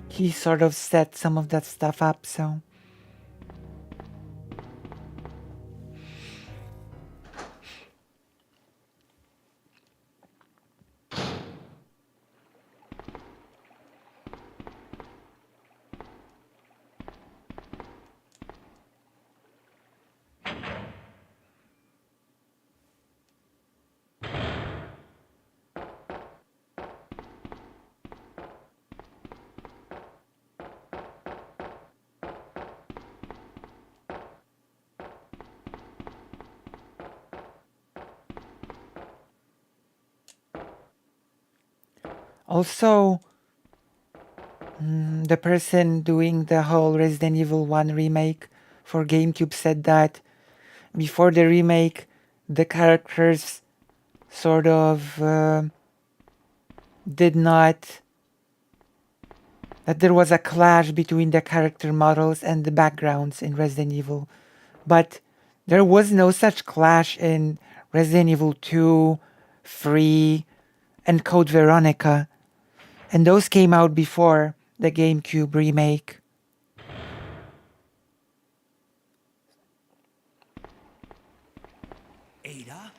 He sort of set some of that stuff up, so. Also, the person doing the whole Resident Evil 1 remake for GameCube said that before the remake, the characters sort of did not... that there was a clash between the character models and the backgrounds in Resident Evil. But there was no such clash in Resident Evil 2, 3, and Code Veronica. And those came out before the GameCube remake. Ada?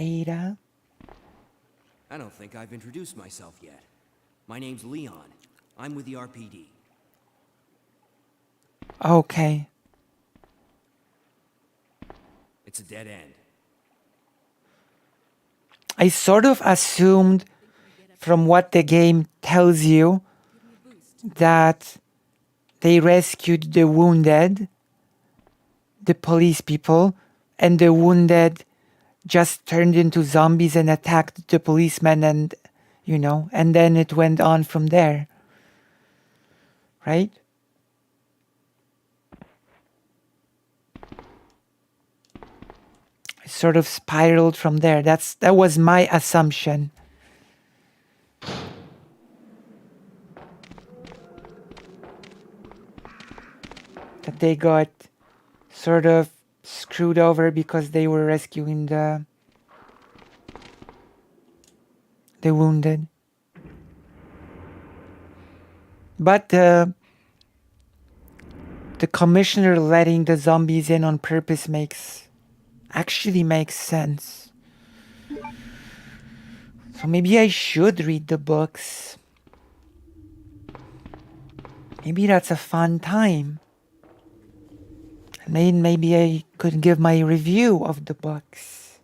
Ada? I don't think I've introduced myself yet. My name's Leon. I'm with the RPD. Okay. It's a dead end. I sort of assumed from what the game tells you that they rescued the wounded, the police people, and the wounded just turned into zombies and attacked the policemen and, you know, and then it went on from there. Right? It sort of spiraled from there. That was my assumption. That they got sort of screwed over because they were rescuing the wounded. But the commissioner letting the zombies in on purpose actually makes sense. So maybe I should read the books. Maybe that's a fun time. Maybe I could give my review of the books.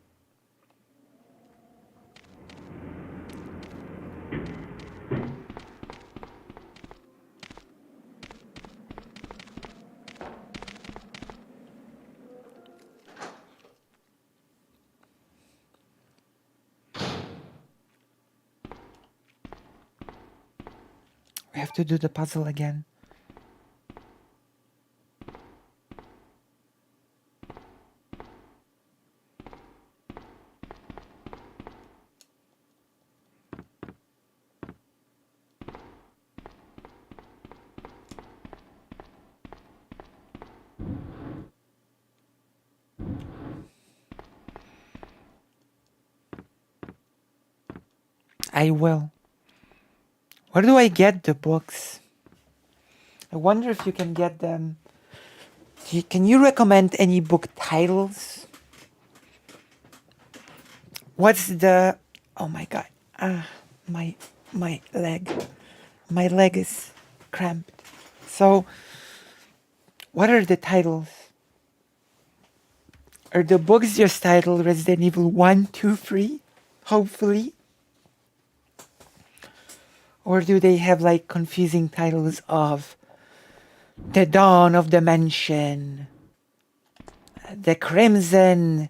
We have to do the puzzle again. I will. Where do I get the books? I wonder if you can get them. Can you recommend any book titles? What's the... Oh my god. My leg. My leg is cramped. So, what are the titles? Are the books just titled Resident Evil 1, 2, 3? Hopefully. Or do they have like confusing titles of The Dawn of the Mansion, The Crimson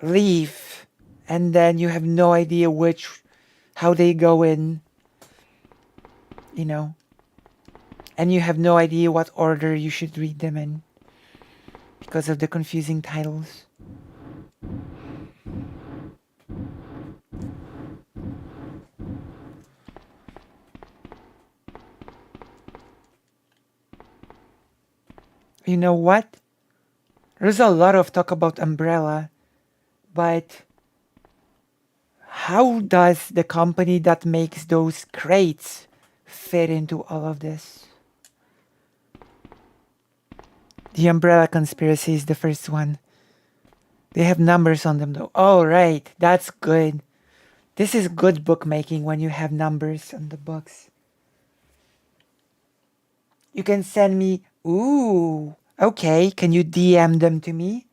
Leaf, and then you have no idea how they go in, you know, and you have no idea what order you should read them in because of the confusing titles. You know what? There's a lot of talk about Umbrella, but how does the company that makes those crates fit into all of this? The Umbrella Conspiracy is the first one. They have numbers on them though. Oh, right. That's good. This is good bookmaking when you have numbers on the books. You can send me... Ooh. Okay. Can you DM them to me?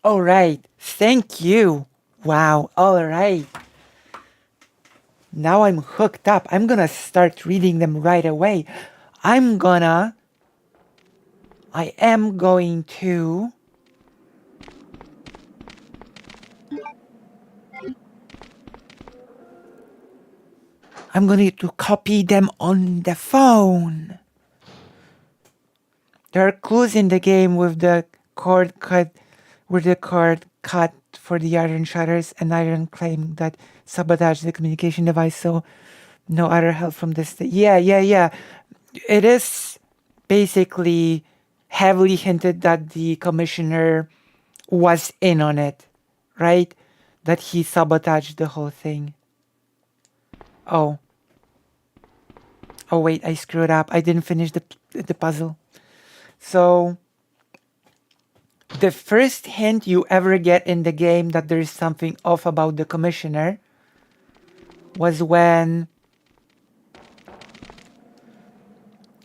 All right. Thank you. Wow. All right. Now I'm hooked up. I'm gonna start reading them right away. I am going to... I'm going to copy them on the phone. There are clues in the game with the cord cut for the iron shutters, and iron claim that sabotaged the communication device, so no other help from this. Yeah. It is basically heavily hinted that the commissioner was in on it, right? That he sabotaged the whole thing. Oh wait, I screwed up. I didn't finish the puzzle. So the first hint you ever get in the game that there is something off about the commissioner was when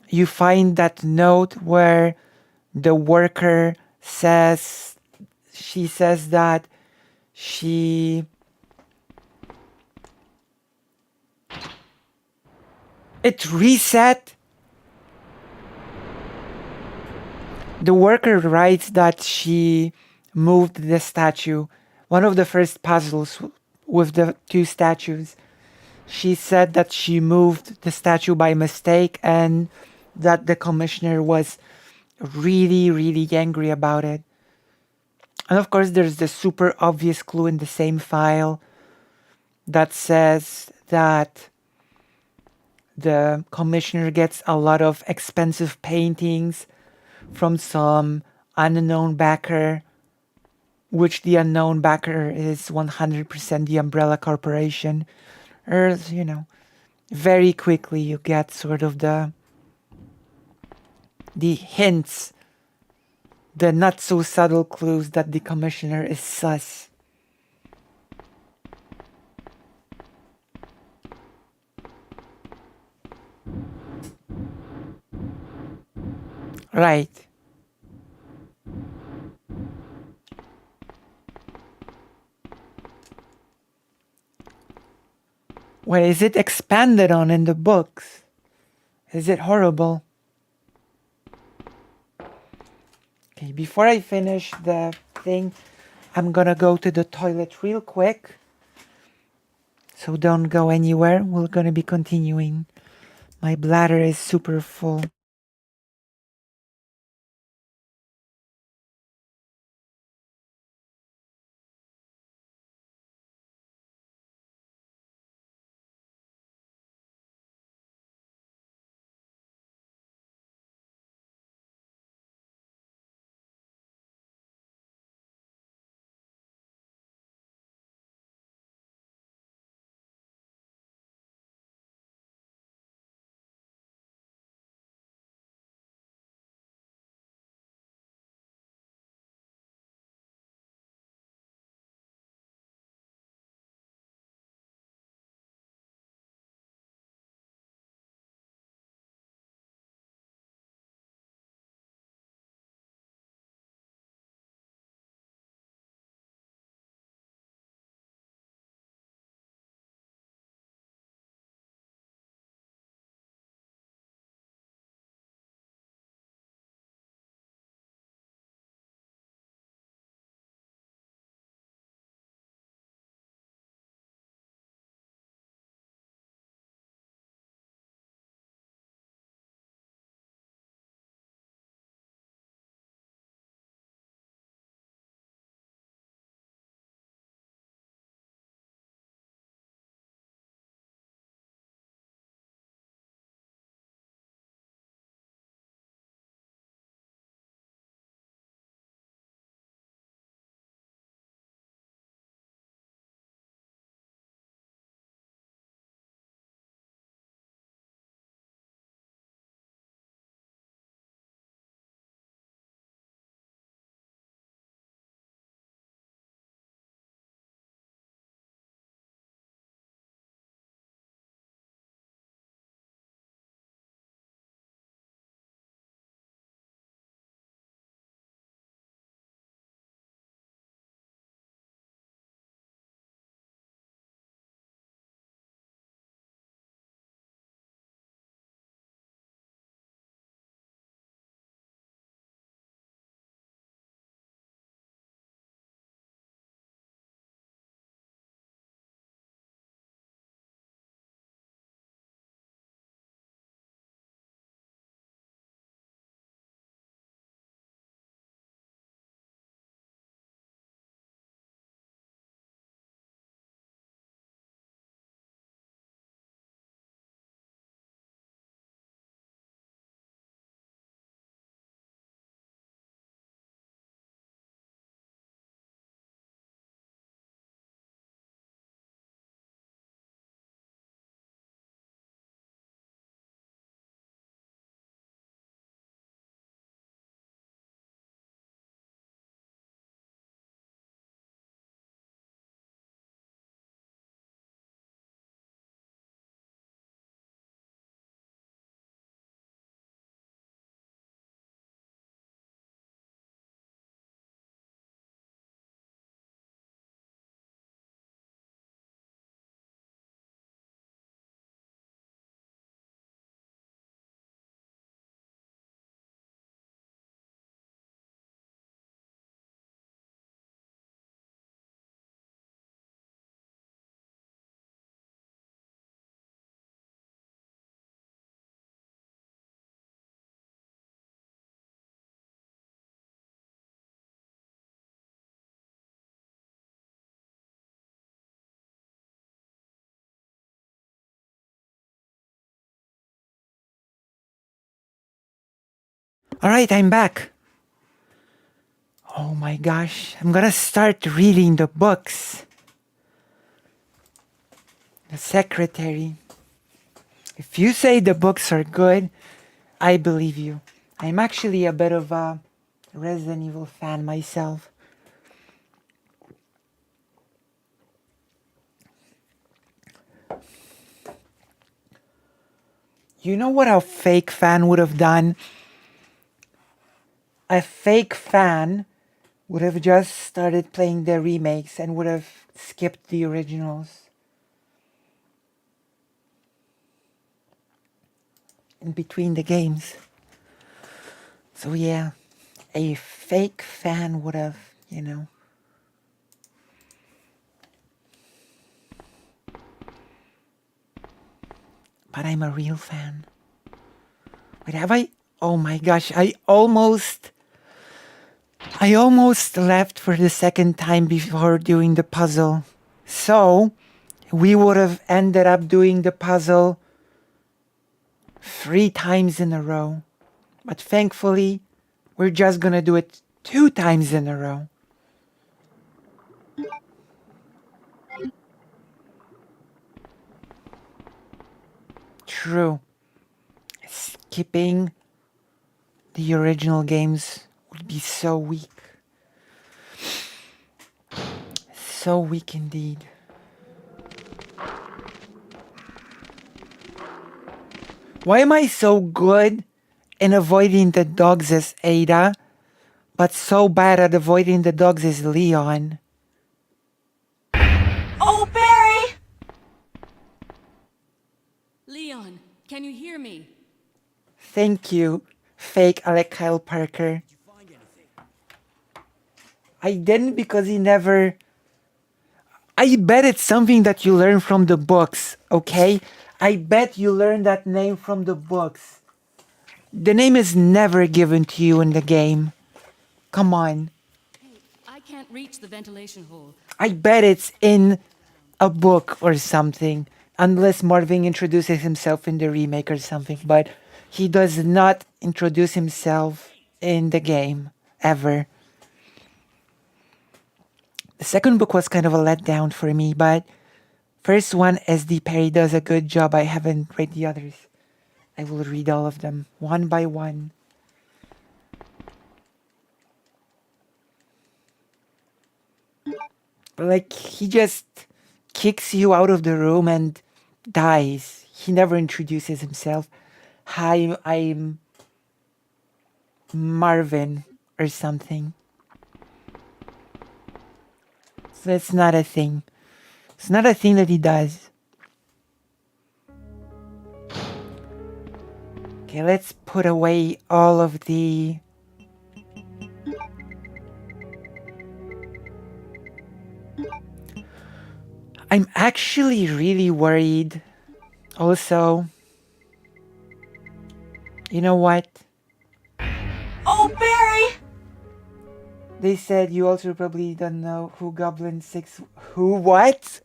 you find that note where the worker says that it reset. The worker writes that she moved the statue. One of the first puzzles with the two statues. She said that she moved the statue by mistake and that the commissioner was really, really angry about it. And of course, there's the super obvious clue in the same file that says that the commissioner gets a lot of expensive paintings from some unknown backer, which the unknown backer is 100% the Umbrella Corporation. Or, very quickly you get sort of the hints, the not so subtle clues that the commissioner is sus. Right. Well, is it expanded on in the books? Is it horrible? Okay, before I finish the thing, I'm gonna go to the toilet real quick. So don't go anywhere. We're gonna be continuing. My bladder is super full. All right, I'm back. Oh my gosh, I'm gonna start reading the books. The Secretary. If you say the books are good, I believe you. I'm actually a bit of a Resident Evil fan myself. You know what a fake fan would have done? A fake fan would have just started playing the remakes and would have skipped the originals. In between the games. So yeah, a fake fan would have, you know. But I'm a real fan. Wait, have I? Oh my gosh, I almost left for the second time before doing the puzzle. So, we would have ended up doing the puzzle 3 times in a row. But thankfully, we're just gonna do it 2 times in a row. True. Skipping the original games would be so weak. So weak indeed. Why am I so good in avoiding the dogs as Ada, but so bad at avoiding the dogs as Leon? Oh, Barry! Leon, can you hear me? Thank you, fake Alec Kyle Parker. I didn't because he never... I bet it's something that you learn from the books, okay? I bet you learned that name from the books. The name is never given to you in the game. Come on. I can't reach the ventilation hole. I bet it's in a book or something. Unless Marvin introduces himself in the remake or something. But he does not introduce himself in the game. Ever. The second book was kind of a letdown for me. But first one, SD Perry does a good job. I haven't read the others. I will read all of them one by one. Like, he just kicks you out of the room and dies. He never introduces himself. Hi, I'm Marvin or something. So it's not a thing. It's not a thing that he does. Okay, let's put away all of the... I'm actually really worried. Also, you know what? Oh, Barry! They said you also probably don't know who Goblin 6... Who what?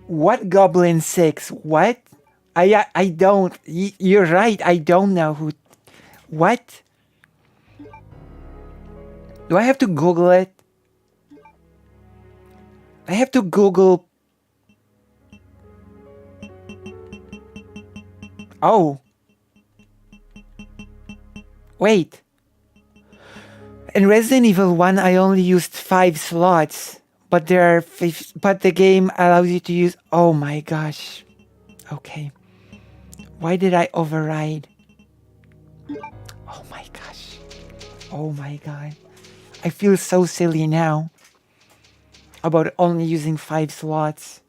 What Goblin 6? What? I don't... You're right, I don't know who... What? Do I have to Google it? I have to Google... Oh. Wait. In Resident Evil 1, I only used 5 slots. But there are... But the game allows you to use... Oh my gosh. Okay. Why did I override? Oh my gosh. Oh my god. I feel so silly now about only using 5 slots.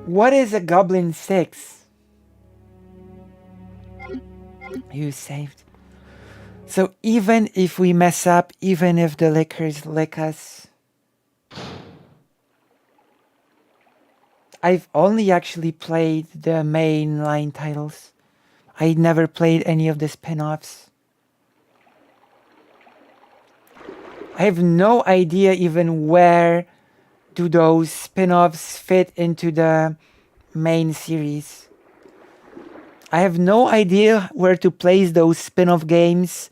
What is a Goblin 6? You saved. So even if we mess up, even if the lickers lick us, I've only actually played the mainline titles. I never played any of the spin-offs. I have no idea even where do those spin-offs fit into the main series. I have no idea where to place those spin-off games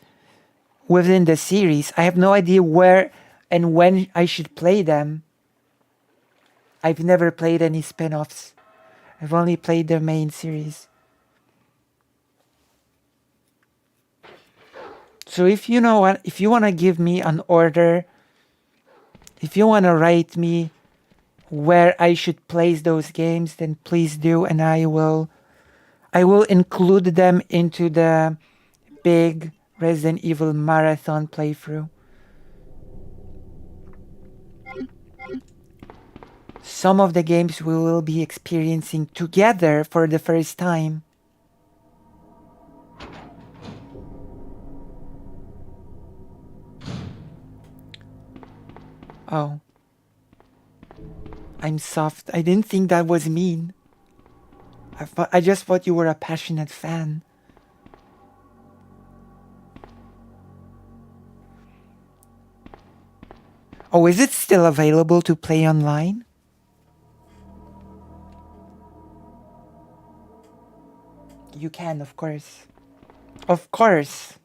within the series. I have no idea where and when I should play them. I've never played any spin-offs. I've only played the main series. So if you know what, if you want to give me an order, if you want to write me where I should place those games, then please do, and I will include them into the big Resident Evil marathon playthrough. Some of the games we will be experiencing together for the first time. Oh. I'm soft. I didn't think that was mean. I just thought you were a passionate fan. Oh, is it still available to play online? You can, of course. Of course.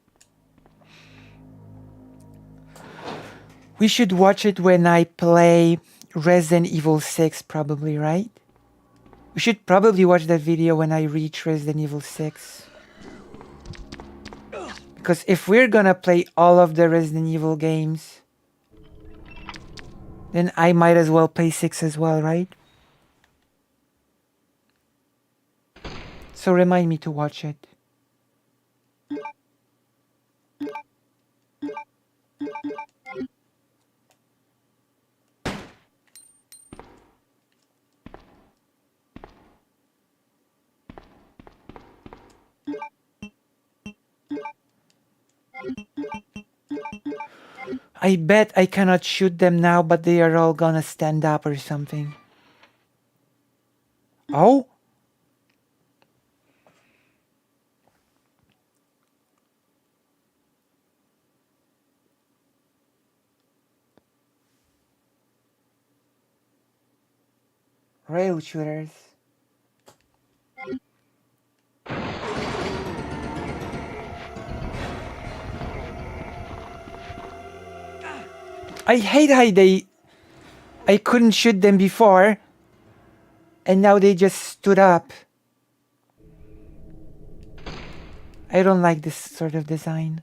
We should watch it when I play Resident Evil 6, probably, right? We should probably watch that video when I reach Resident Evil 6. Because if we're gonna play all of the Resident Evil games, then I might as well play 6 as well, right? So remind me to watch it. I bet I cannot shoot them now, but they are all gonna stand up or something. Oh? Rail shooters. I hate how I couldn't shoot them before, and now they just stood up. I don't like this sort of design.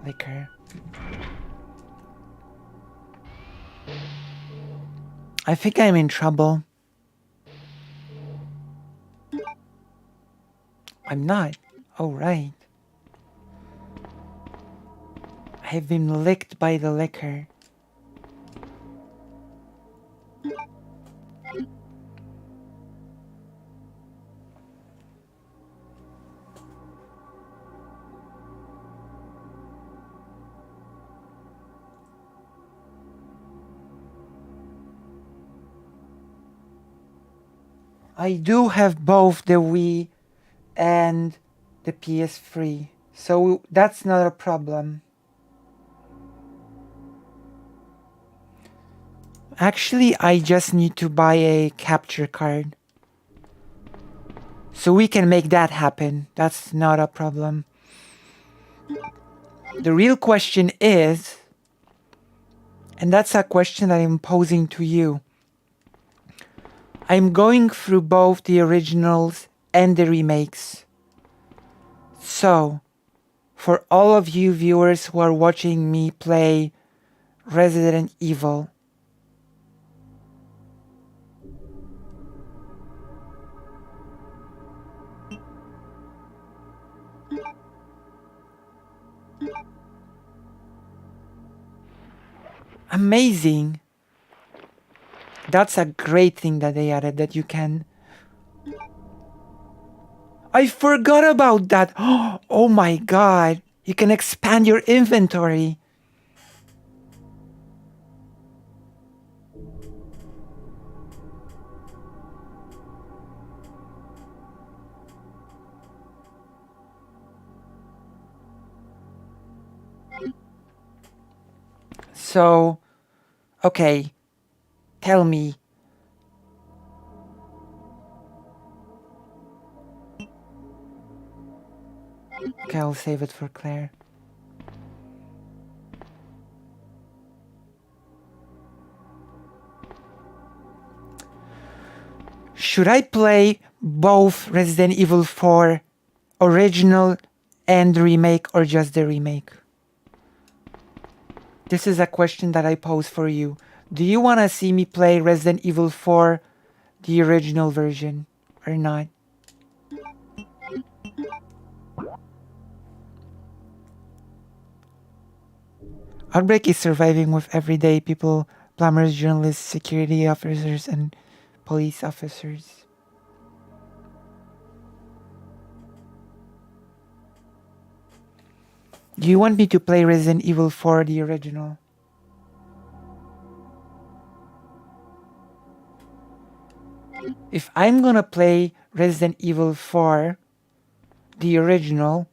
Liquor. I think I'm in trouble. I'm not. Oh, right. I've been licked by the liquor. I do have both the Wii and the PS3, so that's not a problem. Actually, I just need to buy a capture card. So we can make that happen. That's not a problem. The real question is, and that's a question that I'm posing to you. I'm going through both the originals and the remakes. So, for all of you viewers who are watching me play Resident Evil, amazing. That's a great thing that they added, that you can I forgot about that. Oh my god. You can expand your inventory. So, okay, tell me. Okay, I'll save it for Claire. Should I play both Resident Evil 4 original and remake or just the remake? This is a question that I pose for you. Do you want to see me play Resident Evil 4, the original version, or not? Outbreak is surviving with everyday people, plumbers, journalists, security officers, and police officers. Do you want me to play Resident Evil 4, the original? If I'm gonna play Resident Evil 4, the original,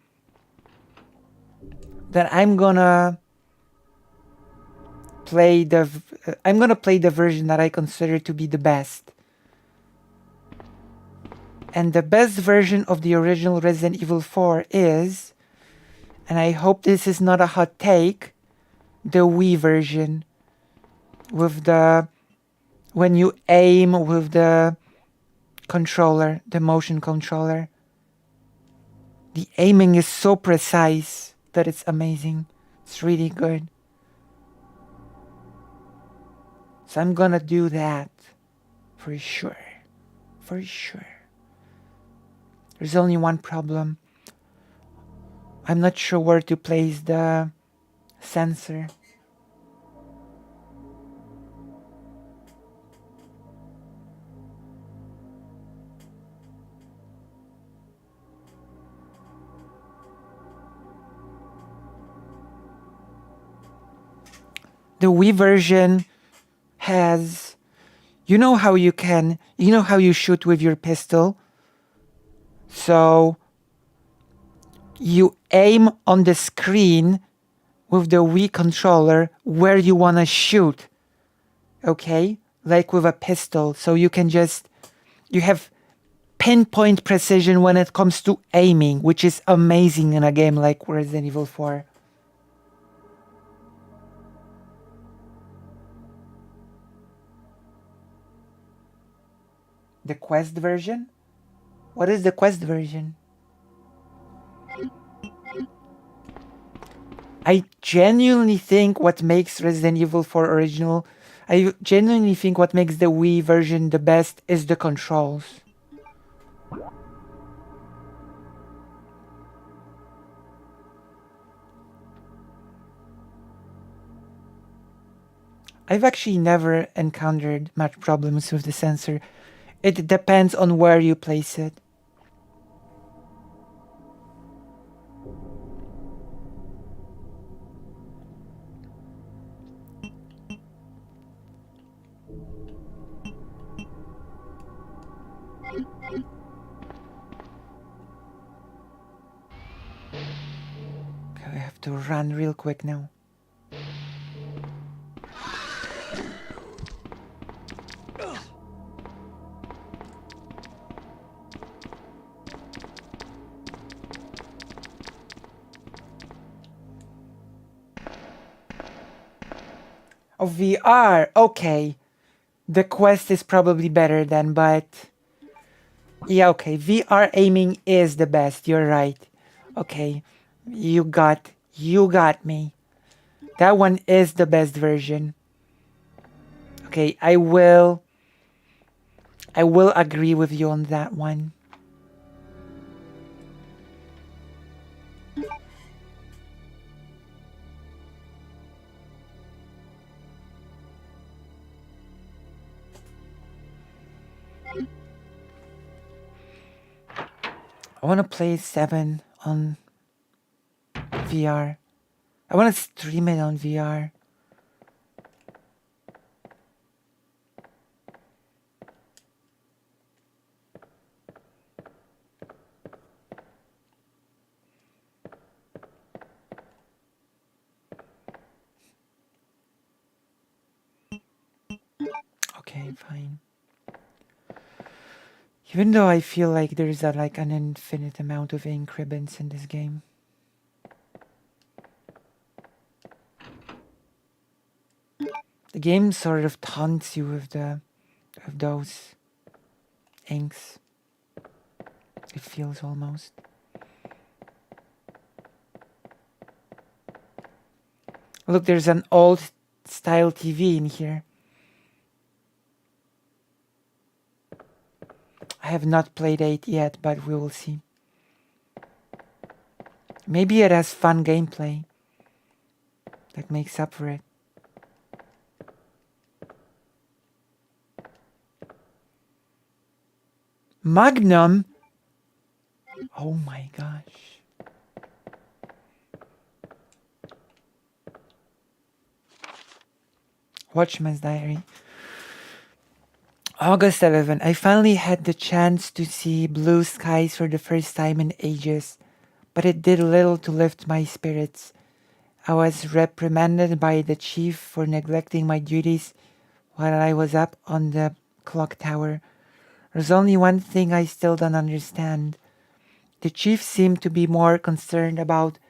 then I'm gonna play the version that I consider to be the best. And the best version of the original Resident Evil 4 is, and I hope this is not a hot take, the Wii version with the, when you aim with the controller, the motion controller. The aiming is so precise that it's amazing. It's really good. So I'm gonna do that for sure. For sure. There's only one problem. I'm not sure where to place the sensor. The Wii version has, you know how you shoot with your pistol? So you aim on the screen with the Wii controller where you want to shoot. Okay? Like with a pistol. So you have pinpoint precision when it comes to aiming, which is amazing in a game like Resident Evil 4. The Quest version? What is the Quest version? I genuinely think what makes Resident Evil 4 original, I genuinely think what makes the Wii version the best is the controls. I've actually never encountered much problems with the sensor. It depends on where you place it. Okay, I have to run real quick now. Oh, VR, okay. The Quest is probably better then, but yeah, okay. VR aiming is the best. You're right. Okay, you got me. That one is the best version. Okay, I will agree with you on that one. I want to play 7 on VR. I want to stream it on VR. Okay, fine. Even though I feel like there's like an infinite amount of ink ribbons in this game. The game sort of taunts you with those inks. It feels almost. Look, there's an old style TV in here. I have not played 8 yet, but we will see. Maybe it has fun gameplay that makes up for it. Magnum? Oh my gosh. Watchman's Diary. August 11. I finally had the chance to see blue skies for the first time in ages, but it did little to lift my spirits. I was reprimanded by the chief for neglecting my duties while I was up on the clock tower. There's only one thing I still don't understand. The chief seemed to be more concerned about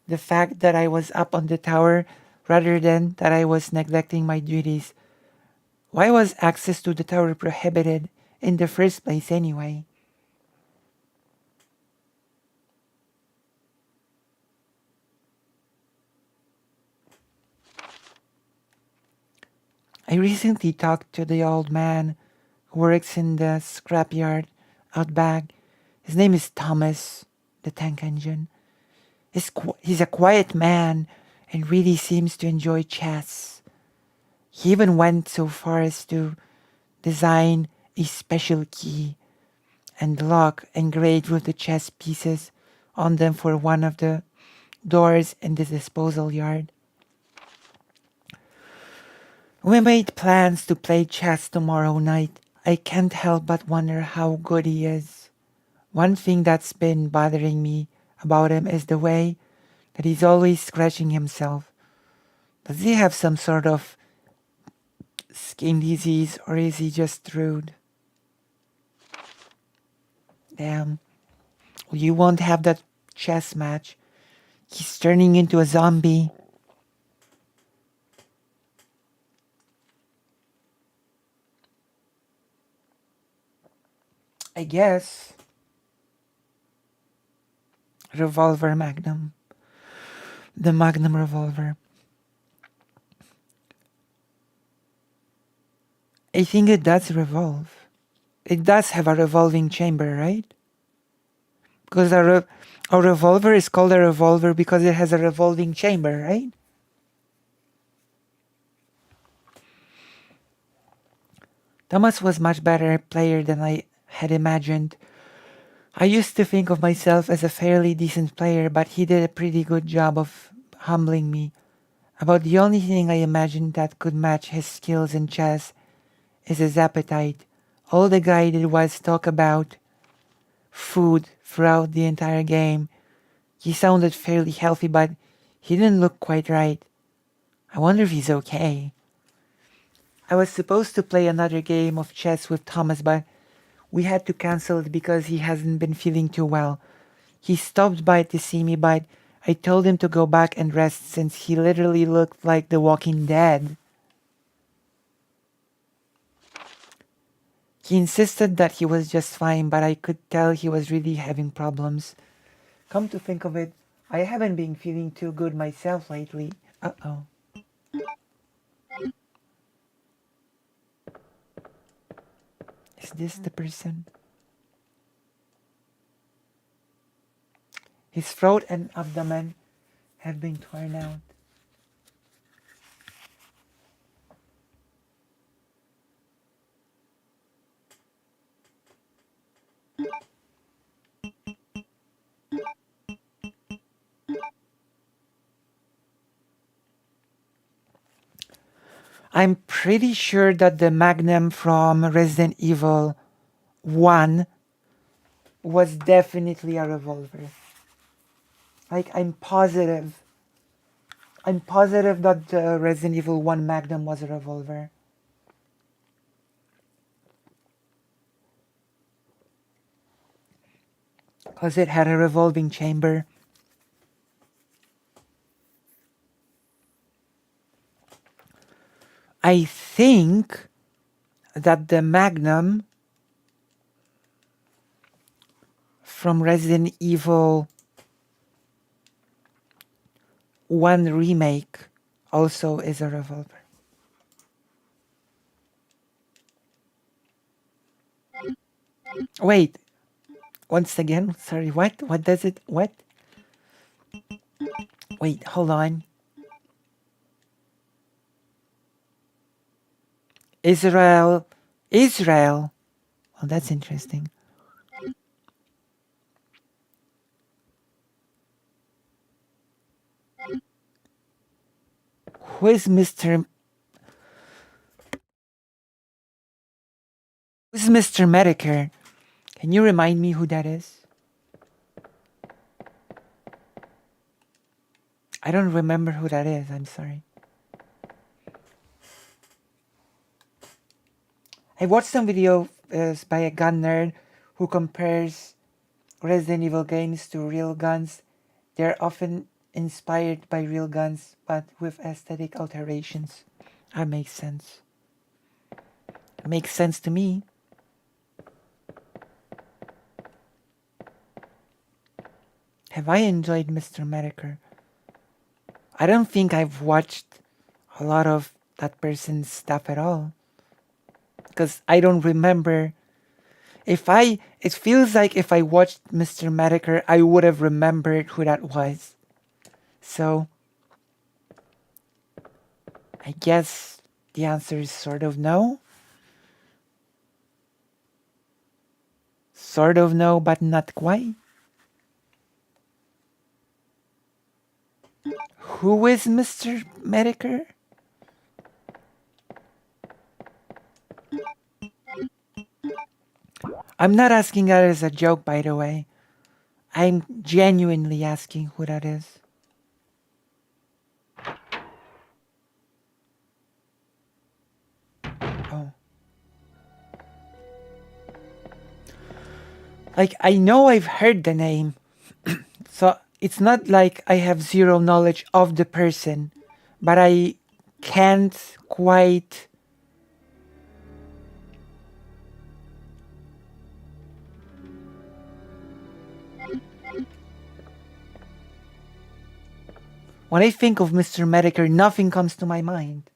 the fact that I was up on the tower rather than that I was neglecting my duties. Why was access to the tower prohibited in the first place anyway? I recently talked to the old man who works in the scrapyard out back. His name is Thomas, the tank engine. He's a quiet man and really seems to enjoy chess. He even went so far as to design a special key and lock engraved with the chess pieces on them for one of the doors in the disposal yard. We made plans to play chess tomorrow night. I can't help but wonder how good he is. One thing that's been bothering me about him is the way that he's always scratching himself. Does he have some sort of skin disease or is he just rude? Damn. Well, you won't have that chess match. He's turning into a zombie. I guess. Revolver Magnum. The Magnum revolver. I think it does revolve. It does have a revolving chamber, right? Because a revolver is called a revolver because it has a revolving chamber, right? Thomas was much better player than I had imagined. I used to think of myself as a fairly decent player, but he did a pretty good job of humbling me. About the only thing I imagined that could match his skills in chess is his appetite. All the guy did was talk about food throughout the entire game. He sounded fairly healthy, but he didn't look quite right. I wonder if he's okay. I was supposed to play another game of chess with Thomas, but we had to cancel it because he hasn't been feeling too well. He stopped by to see me, but I told him to go back and rest since he literally looked like the Walking Dead. He insisted that he was just fine, but I could tell he was really having problems. Come to think of it, I haven't been feeling too good myself lately. Uh-oh. Is this the person? His throat and abdomen have been torn out. I'm pretty sure that the Magnum from Resident Evil 1 was definitely a revolver. Like, I'm positive. I'm positive that the Resident Evil 1 Magnum was a revolver. Because it had a revolving chamber. I think that the Magnum from Resident Evil 1 remake also is a revolver. Wait, once again, sorry, what? What does it, what? Wait, hold on. Israel. Oh, that's interesting. Who is Mr. Who's Mr. Medicare? Can you remind me who that is? I don't remember who that is, I'm sorry. I watched some videos by a gun nerd who compares Resident Evil games to real guns. They're often inspired by real guns, but with aesthetic alterations. That makes sense. It makes sense to me. Have I enjoyed Mr. Medicare? I don't think I've watched a lot of that person's stuff at all. Because I don't remember. It feels like if I watched Mr. Medicare, I would have remembered who that was. So, I guess the answer is sort of no. Sort of no, but not quite. Who is Mr. Medicare? I'm not asking that as a joke, by the way. I'm genuinely asking who that is. Oh. Like, I know I've heard the name. So, it's not like I have zero knowledge of the person. But I can't quite... When I think of Mr. Medicare, nothing comes to my mind.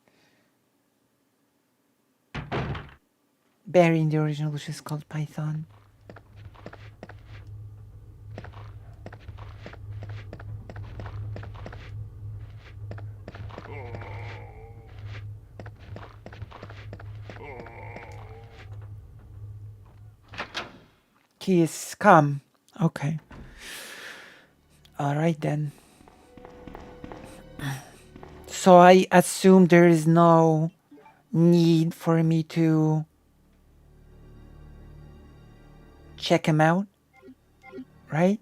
Barry in the original, which is called Python. Key is scum. Okay. Alright then. So I assume there is no need for me to check him out, right?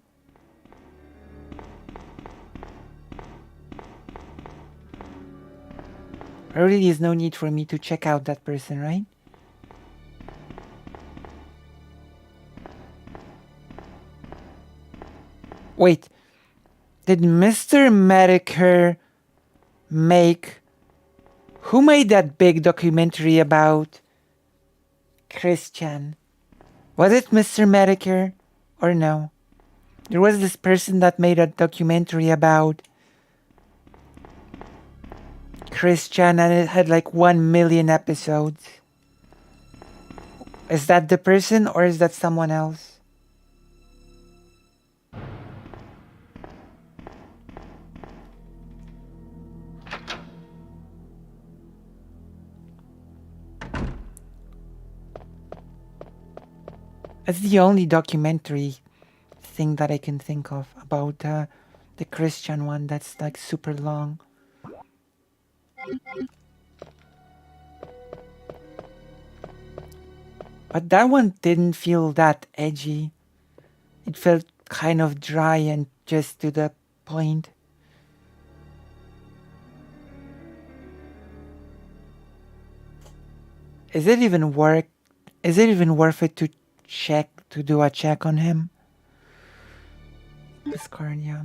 There really is no need for me to check out that person, right? Wait, did Mr. Medicare make... Who made that big documentary about Christian? Was it Mr. Medicare or no? There was this person that made a documentary about Christian and it had like 1 million episodes. Is that the person or is that someone else? That's the only documentary thing that I can think of about the Christian one that's like super long. But that one didn't feel that edgy. It felt kind of dry and just to the point. Is it even worth it to do a check on him? This card, yeah.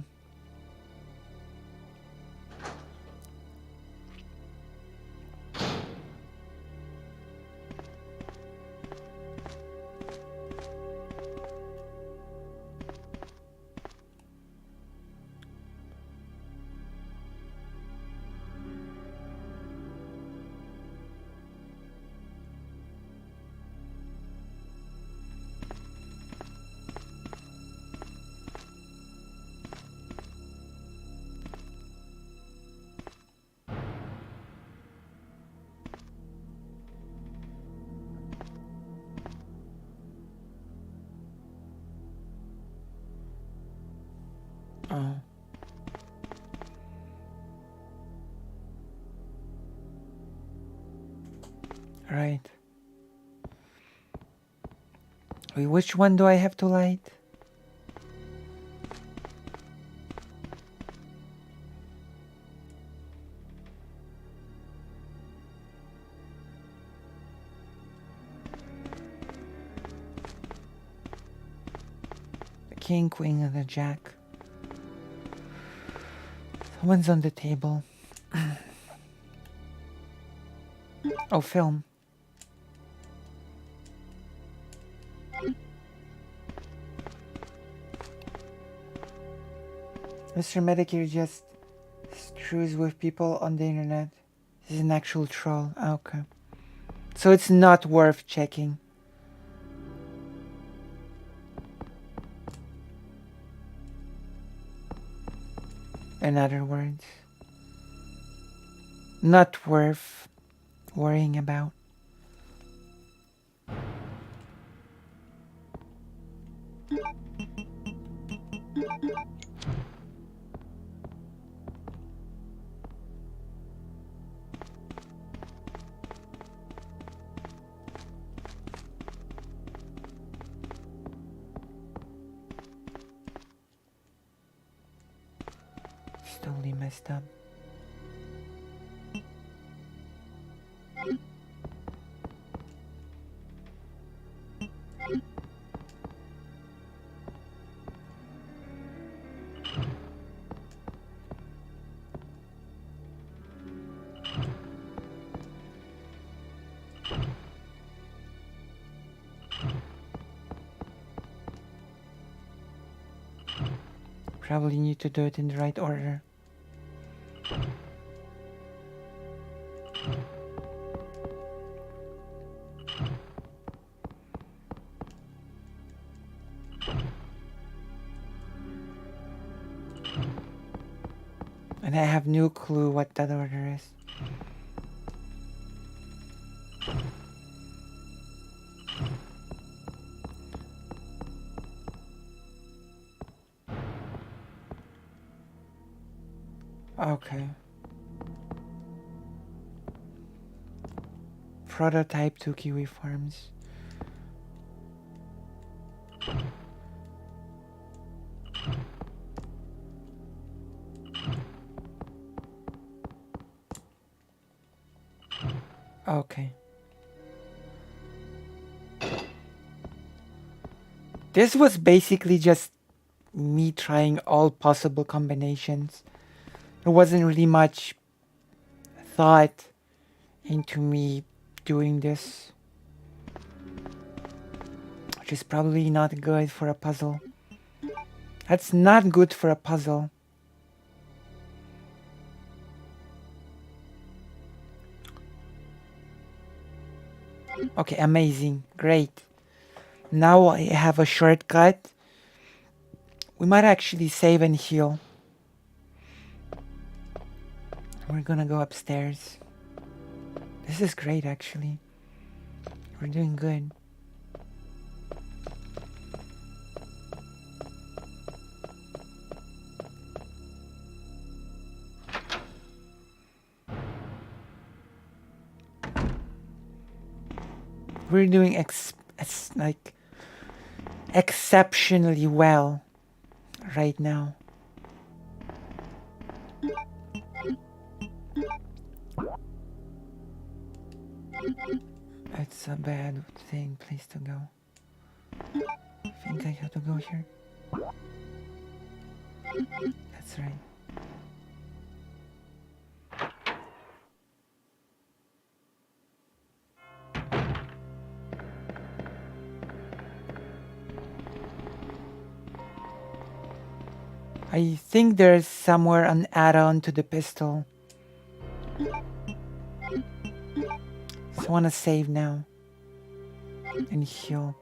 Oh. Right. Wait, which one do I have to light? The king, queen, and the jack. Someone's on the table. Oh, film. Mr. Medicare just screws with people on the internet. He's an actual troll. Okay. So it's not worth checking. In other words, not worth worrying about. Totally messed up. Probably need to do it in the right order. And I have no clue what that order is. Okay. Prototype to Kiwi Farms. Okay. This was basically just me trying all possible combinations. There wasn't really much thought into me doing this, which is probably not good for a puzzle. That's not good for a puzzle. Okay, amazing, great. Now I have a shortcut. We might actually save and heal. We're gonna go upstairs. This is great, actually. We're doing good. We're doing it's like exceptionally well right now. It's a bad place to go. I think I have to go here. That's right. I think there's somewhere an add-on to the pistol. So I want to save now and heal.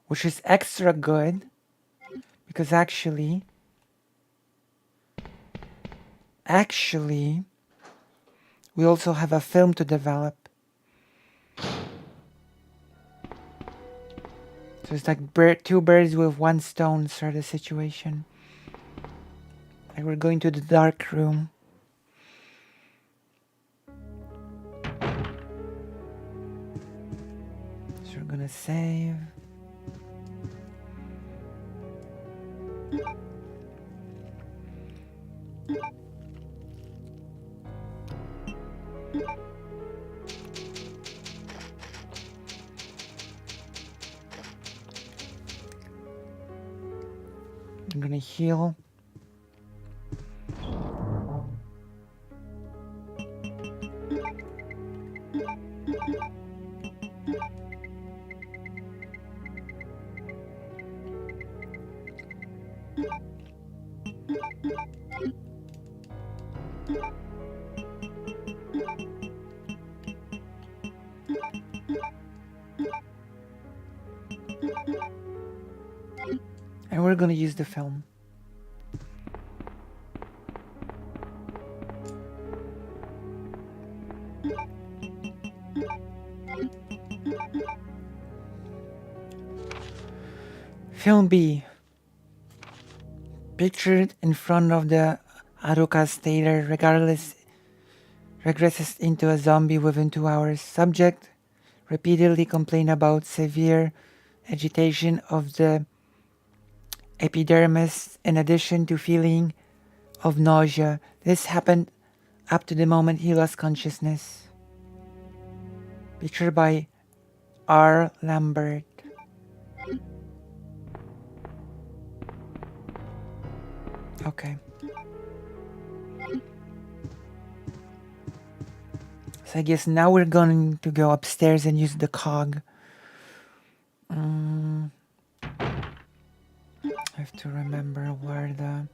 Which is extra good because actually we also have a film to develop. So it's like two birds with one stone sort of situation. Like we're going to the dark room. So we're gonna save. I'm gonna heal. And we're gonna use the film. Film B. Pictured in front of the Aruka's tailor, regresses into a zombie within 2 hours. Subject repeatedly complained about severe agitation of the epidermis in addition to feeling of nausea. This happened up to the moment he lost consciousness. Pictured by R. Lambert. Okay. So I guess now we're going to go upstairs and use the cog. I have to remember where the...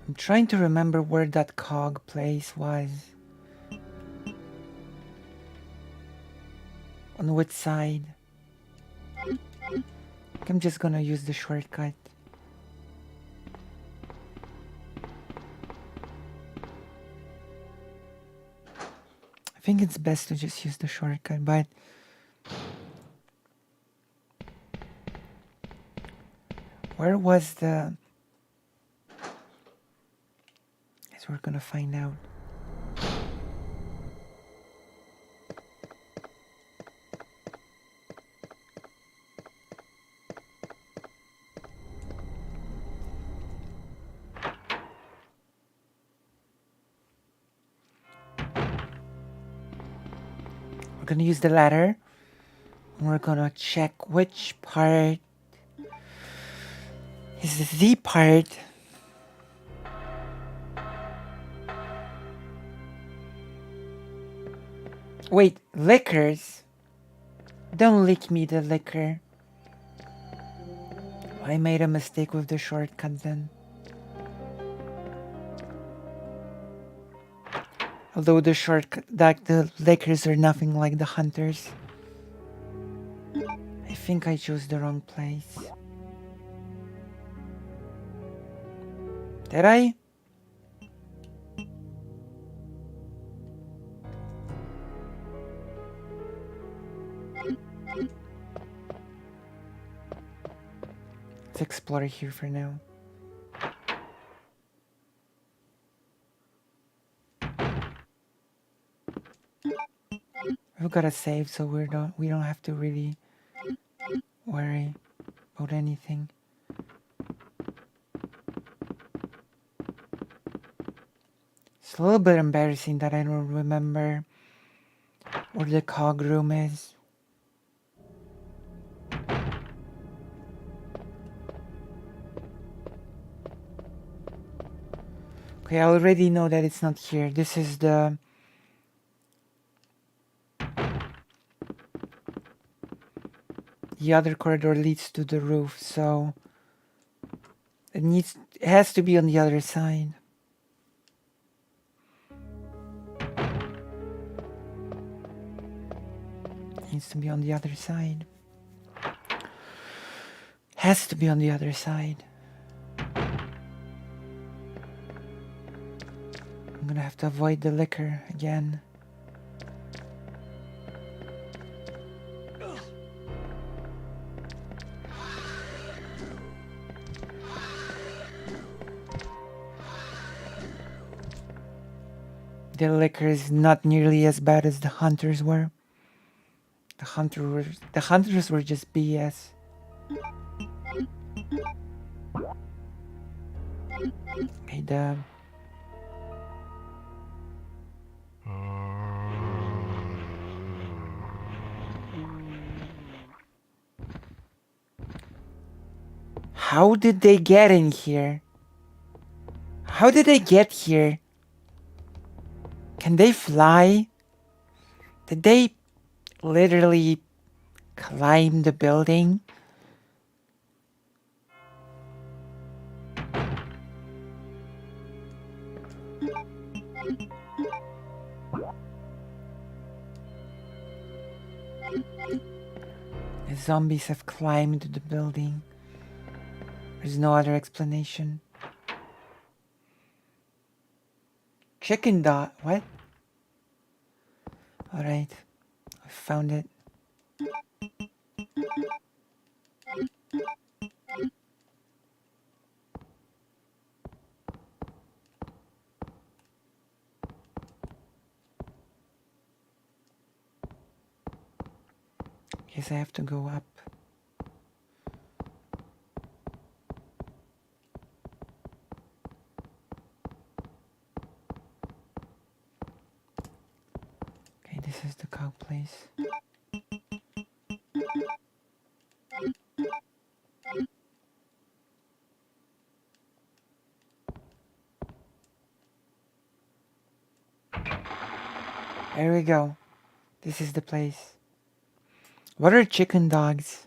I'm trying to remember where that cog place was. On which side? I'm just gonna use the shortcut. I think it's best to just use the shortcut, but where was the... Guess we're gonna find out. We're gonna use the ladder. And we're gonna check which part is the part. Wait, liquors? Don't lick me the liquor. I made a mistake with the shortcut then. Although the shortcut, that the liquors are nothing like the hunters. I think I chose the wrong place. Did I? Let's explore here for now. We've got a save, so we don't have to really worry about anything. It's a little bit embarrassing that I don't remember where the cog room is. Okay, I already know that it's not here. This is the... The other corridor leads to the roof, so... It has to be on the other side. Needs to be on the other side. Has to be on the other side. I'm gonna have to avoid the liquor again. The liquor is not nearly as bad as the hunters were. The hunters were just BS. Okay, the... How did they get in here? How did they get here? Can they fly? Did they literally climb the building? The zombies have climbed the building. There's no other explanation. Chicken dot. What? Alright. I found it. Guess I have to go up. Okay, this is the cow place. There we go. This is the place. What are chicken dogs?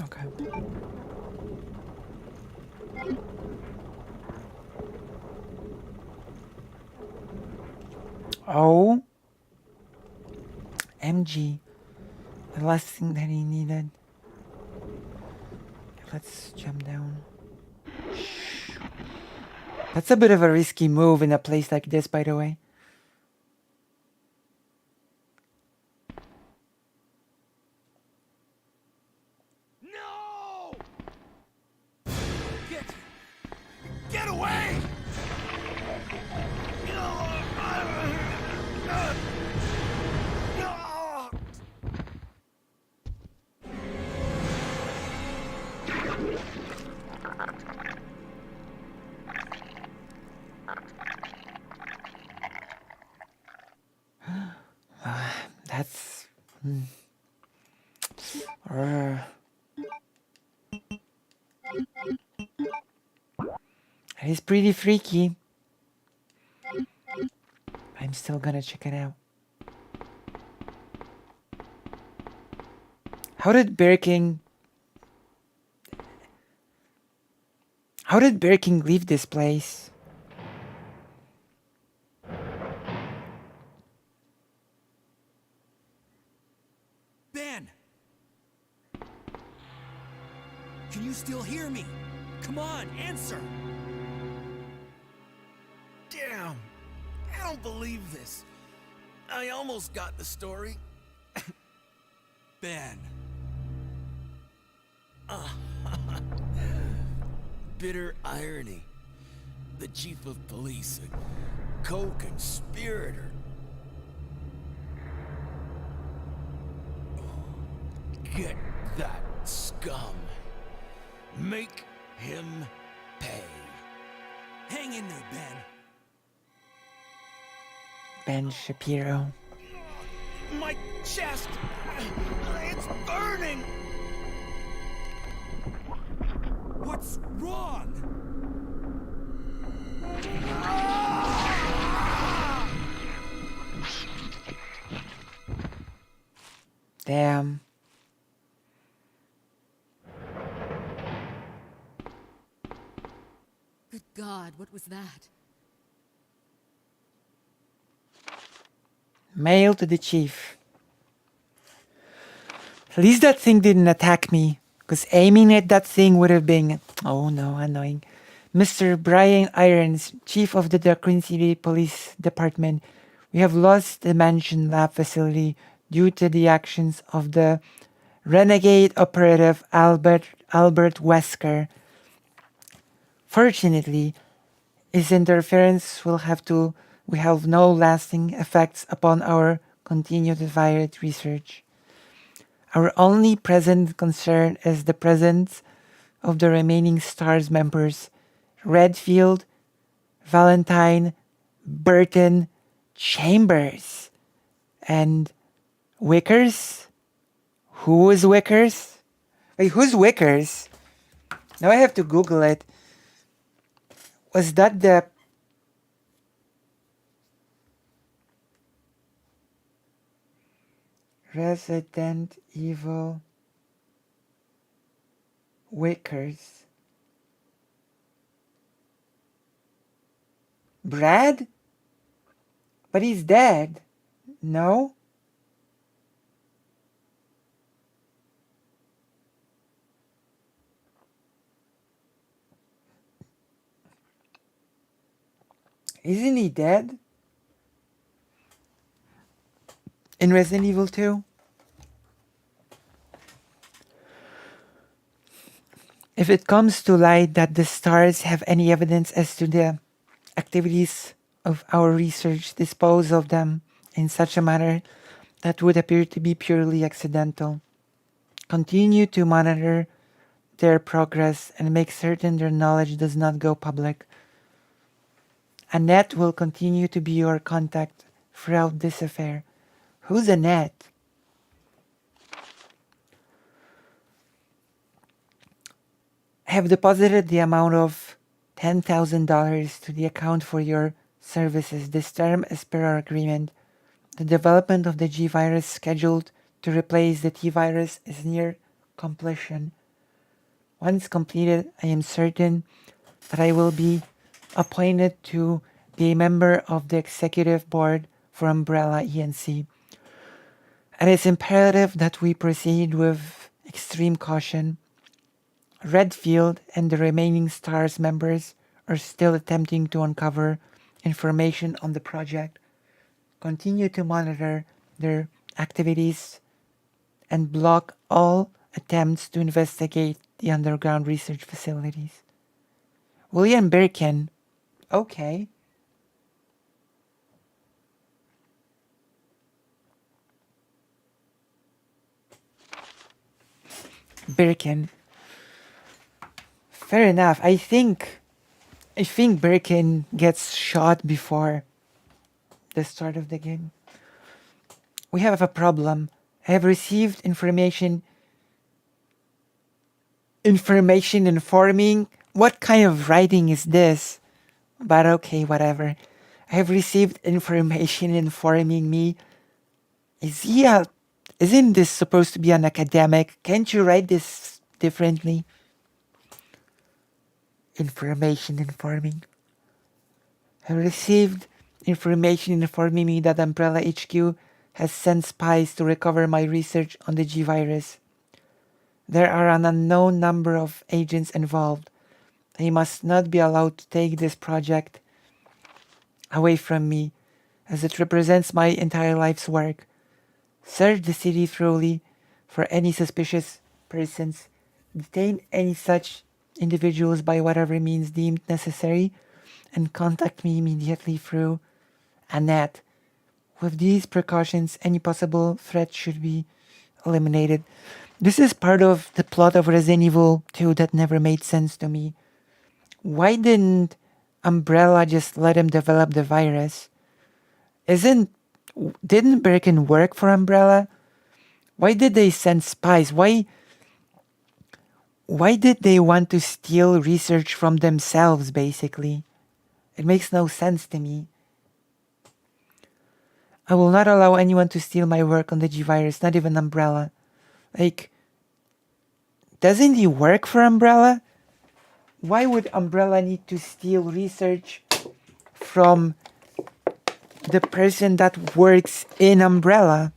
Okay. Oh. MG. The last thing that he needed. Let's jump down. That's a bit of a risky move in a place like this, by the way. No! Get away! That's... Uh, it's pretty freaky. I'm still gonna check it out. How did Bear King leave this place? Ben! Can you still hear me? Come on, answer! Damn! I don't believe this. I almost got the story. Ben. Bitter irony. The chief of police, a co-conspirator. Get that scum. Make him pay. Hang in there, Ben. Ben Shapiro. My chest! It's burning! What's wrong? Damn. Good God, what was that? Mail to the chief. At least that thing didn't attack me, because aiming at that thing would have been, oh no, annoying. Mr. Brian Irons, chief of the Raccoon City Police Department, we have lost the mansion lab facility due to the actions of the renegade operative Albert Wesker. Fortunately, his interference will have no lasting effects upon our continued virus research. Our only present concern is the presence of the remaining STARS members, Redfield, Valentine, Burton, Chambers, and Wickers? Who is Wickers? Wait, who's Wickers? Now I have to Google it. Was that the... Resident Evil Wickers? Brad? But he's dead. No? Isn't he dead? In Resident Evil 2? If it comes to light that the STARS have any evidence as to the activities of our research, dispose of them in such a manner that would appear to be purely accidental. Continue to monitor their progress and make certain their knowledge does not go public. Annette will continue to be your contact throughout this affair. Who's Annette? I have deposited the amount of $10,000 to the account for your services this term as per our agreement. The development of the G-Virus scheduled to replace the T-Virus is near completion. Once completed, I am certain that I will be appointed to be a member of the executive board for Umbrella ENC. It is imperative that we proceed with extreme caution. Redfield and the remaining STARS members are still attempting to uncover information on the project. Continue to monitor their activities and block all attempts to investigate the underground research facilities. William Birkin. Okay. Birkin. Fair enough. I think Birkin gets shot before the start of the game. We have a problem. I have received information informing. What kind of writing is this? But okay, whatever. I have received information informing me. Isn't this supposed to be an academic? Can't you write this differently? Information informing. I received information informing me that Umbrella HQ has sent spies to recover my research on the G-Virus. There are an unknown number of agents involved. I must not be allowed to take this project away from me, as it represents my entire life's work. Search the city thoroughly for any suspicious persons. Detain any such individuals by whatever means deemed necessary, and contact me immediately through Annette. With these precautions, any possible threat should be eliminated. This is part of the plot of Resident Evil 2 that never made sense to me. Why didn't Umbrella just let him develop the virus? Didn't Birkin work for Umbrella? Why did they send spies? Why did they want to steal research from themselves, basically? It makes no sense to me. I will not allow anyone to steal my work on the G-Virus, not even Umbrella. Like, doesn't he work for Umbrella? Why would Umbrella need to steal research from the person that works in Umbrella?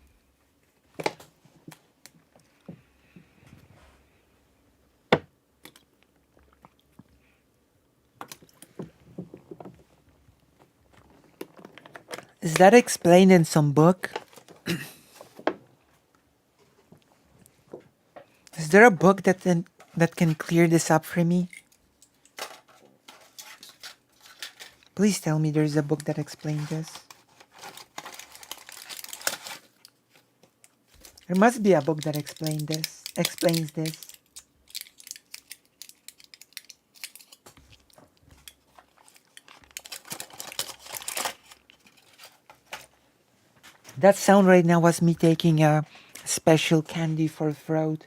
Is that explained in some book? Is there a book that can clear this up for me? Please tell me there's a book that explains this. There must be a book that explains this. That sound right now was me taking a special candy for throat.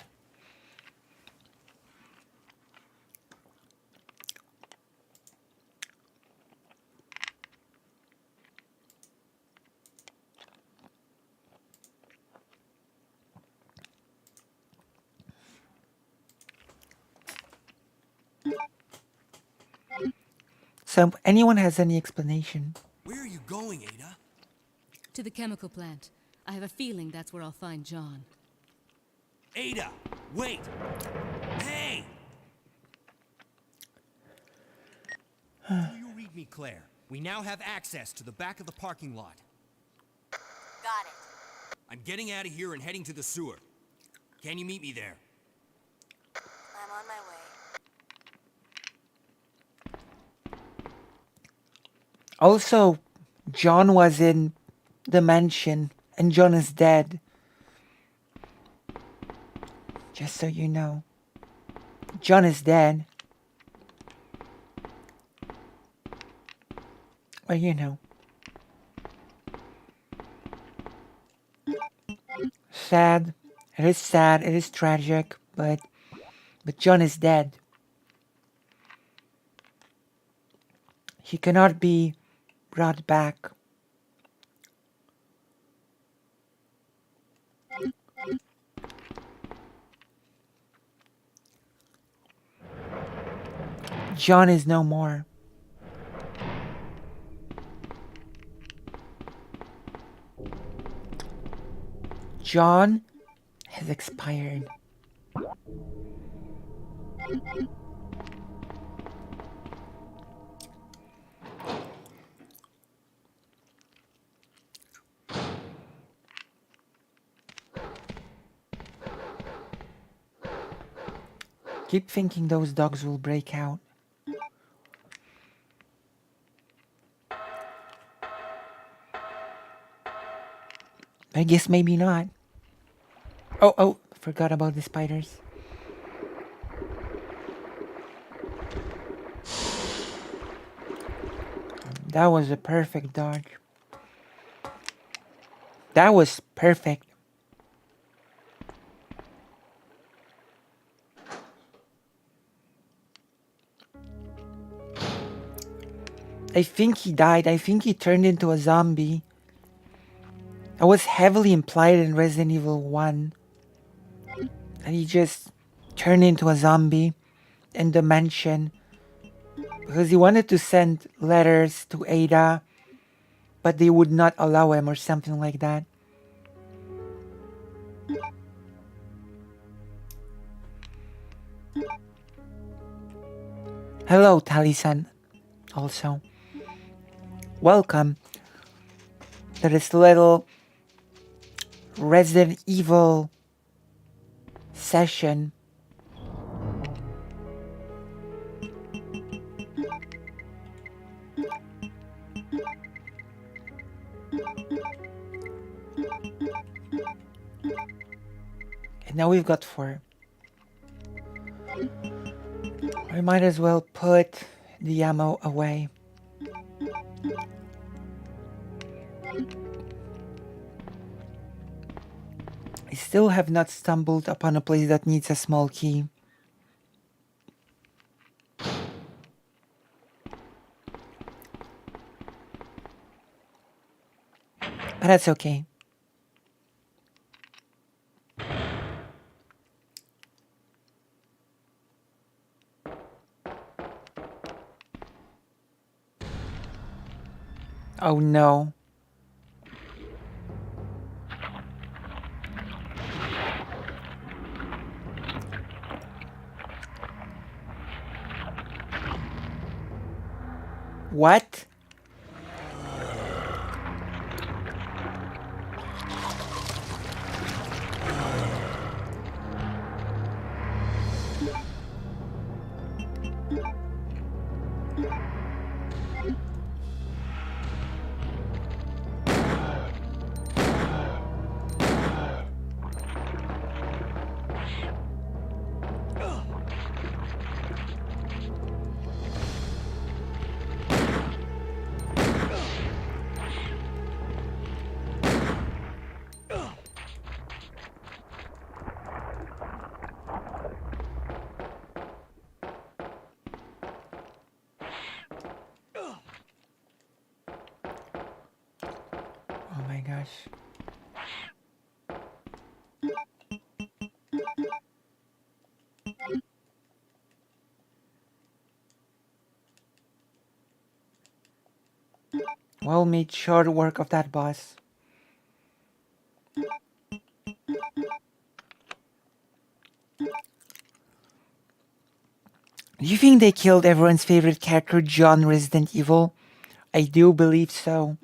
So, anyone has any explanation? Where are you going, Ada? To the chemical plant. I have a feeling that's where I'll find John. Ada, wait! Hey! Do you read me, Claire? We now have access to the back of the parking lot. Got it. I'm getting out of here and heading to the sewer. Can you meet me there? I'm on my way. Also, John was in the mansion, and John is dead. Just so you know. John is dead. Well, you know. Sad. It is sad. It is tragic. But John is dead. He cannot be brought back. John is no more. John has expired. Keep thinking those dogs will break out. I guess maybe not. Oh, forgot about the spiders. That was a perfect dodge. That was perfect. I think he died. I think he turned into a zombie. It was heavily implied in Resident Evil 1. And he just turned into a zombie in the mansion. Because he wanted to send letters to Ada, but they would not allow him or something like that. Hello, Talisan. Also, welcome to this little Resident Evil session. And now we've got 4. I might as well put the ammo away. I still have not stumbled upon a place that needs a small key. But that's okay. Oh no. What? Oh my gosh. Well, made short work of that boss. Do you think they killed everyone's favorite character, John Resident Evil? I do believe so.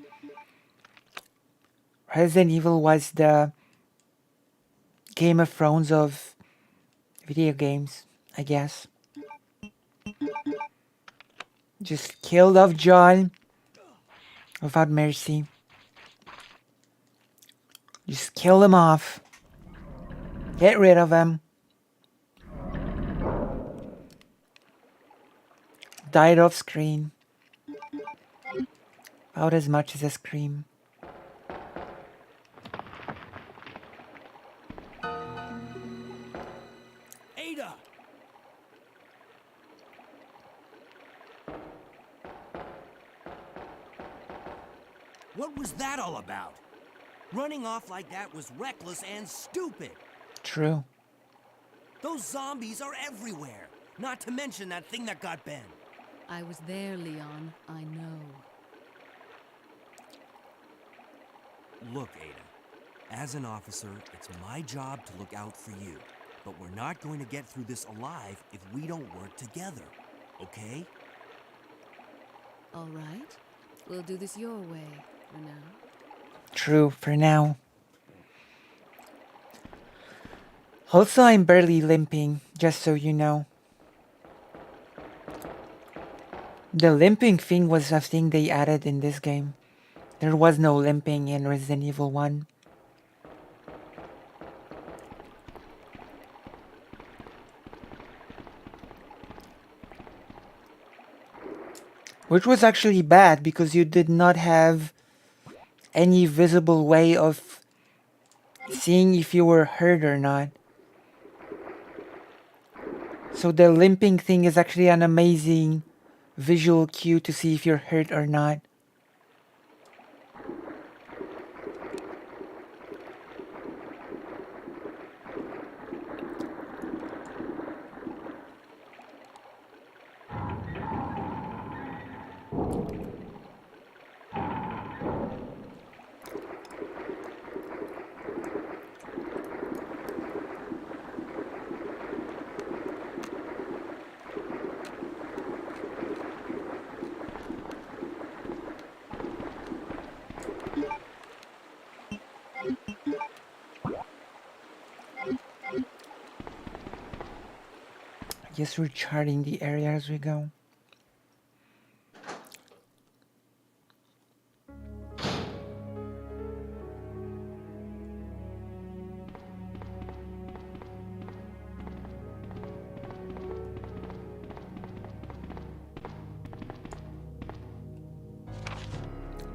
Resident Evil was the Game of Thrones of video games, I guess. Just killed off John without mercy. Just kill him off. Get rid of him. Died off screen. About as much as a scream. Ada! What was that all about? Running off like that was reckless and stupid. True. Those zombies are everywhere. Not to mention that thing that got Ben. I was there, Leon. I know. Look, Ada. As an officer, it's my job to look out for you. But we're not going to get through this alive if we don't work together. Okay? All right. We'll do this your way for now. True, for now. Also, I'm barely limping, just so you know. The limping thing was a thing they added in this game. There was no limping in Resident Evil 1. Which was actually bad because you did not have any visible way of seeing if you were hurt or not. So the limping thing is actually an amazing visual cue to see if you're hurt or not. I guess we're charting the area as we go.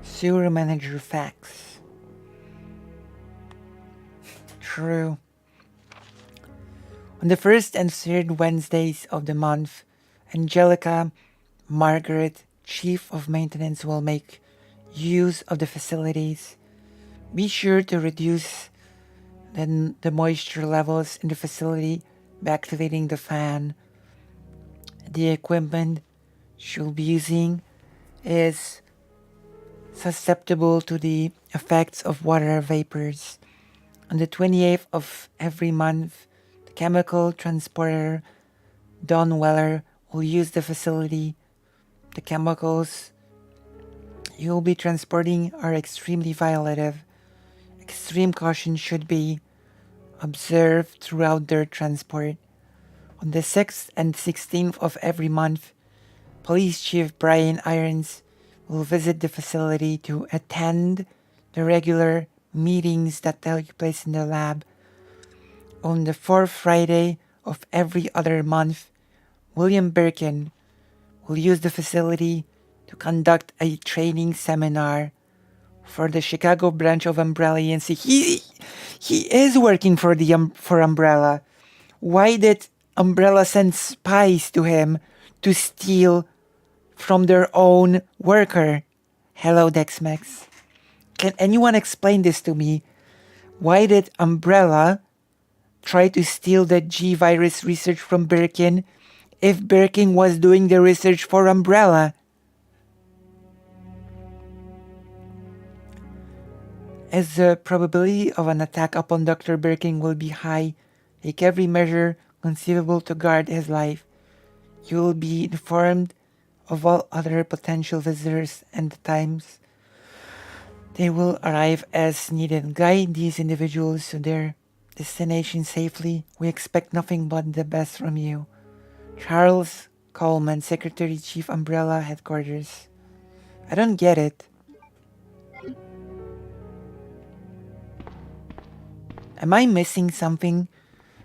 Sewer manager facts. True. On the first and third Wednesdays of the month, Angelica Margaret, Chief of Maintenance, will make use of the facilities. Be sure to reduce the moisture levels in the facility by activating the fan. The equipment she'll be using is susceptible to the effects of water vapors. On the 28th of every month, the chemical transporter Don Weller will use the facility. The chemicals you'll be transporting are extremely violative. Extreme caution should be observed throughout their transport. On the 6th and 16th of every month, Police Chief Brian Irons will visit the facility to attend the regular meetings that take place in the lab. On the 4th Friday of every other month, William Birkin will use the facility to conduct a training seminar for the Chicago branch of Umbrella ENC. He is working for for Umbrella. Why did Umbrella send spies to him to steal from their own worker? Hello, Dexmex. Can anyone explain this to me? Why did Umbrella try to steal the G virus research from Birkin if Birkin was doing the research for Umbrella? As the probability of an attack upon Dr. Birkin will be high, take every measure conceivable to guard his life. You will be informed of all other potential visitors and the times they will arrive as needed. Guide these individuals to their destination safely. We expect nothing but the best from you. Charles Coleman, Secretary Chief, Umbrella Headquarters. I don't get it. Am I missing something?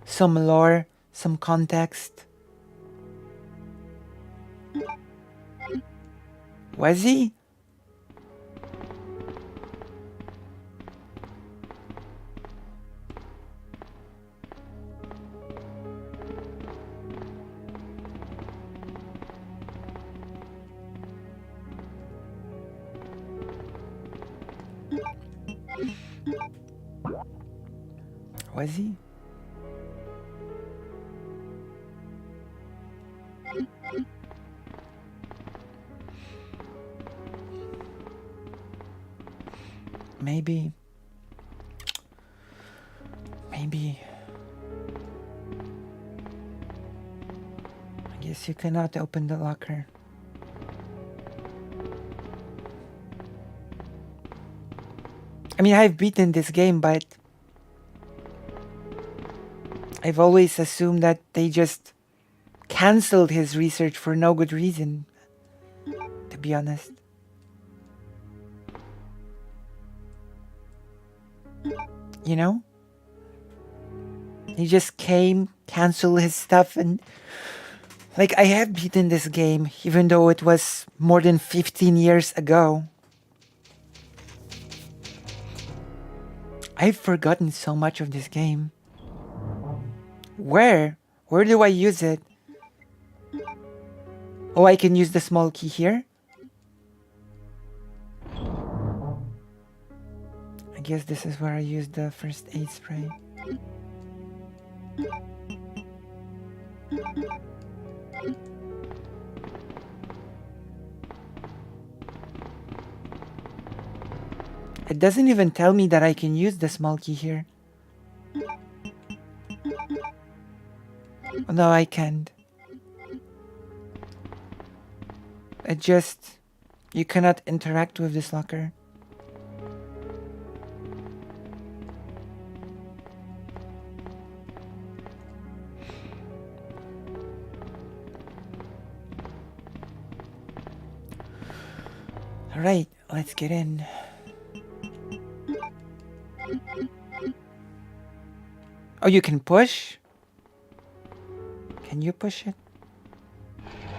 Some lore? Some context? Was he? Was he? Maybe. I guess you cannot open the locker. I mean, I've beaten this game, but I've always assumed that they just cancelled his research for no good reason, to be honest. You know? He just came, canceled his stuff, and like, I have beaten this game, even though it was more than 15 years ago. I've forgotten so much of this game. Where? Where do I use it? Oh, I can use the small key here? I guess this is where I use the first aid spray. It doesn't even tell me that I can use the small key here. Oh, no, I can't. It just... You cannot interact with this locker. Alright, let's get in. Oh, you can push? Can you push it?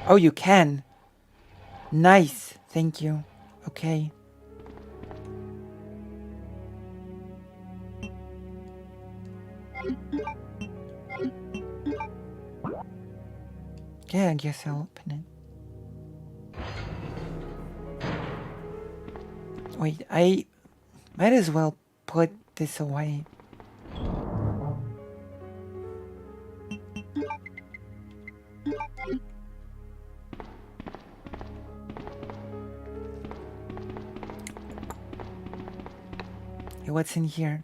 Oh, you can. Nice. Thank you. Okay. Yeah, I guess I'll open it. Wait, I might as well put this away. Hey, what's in here?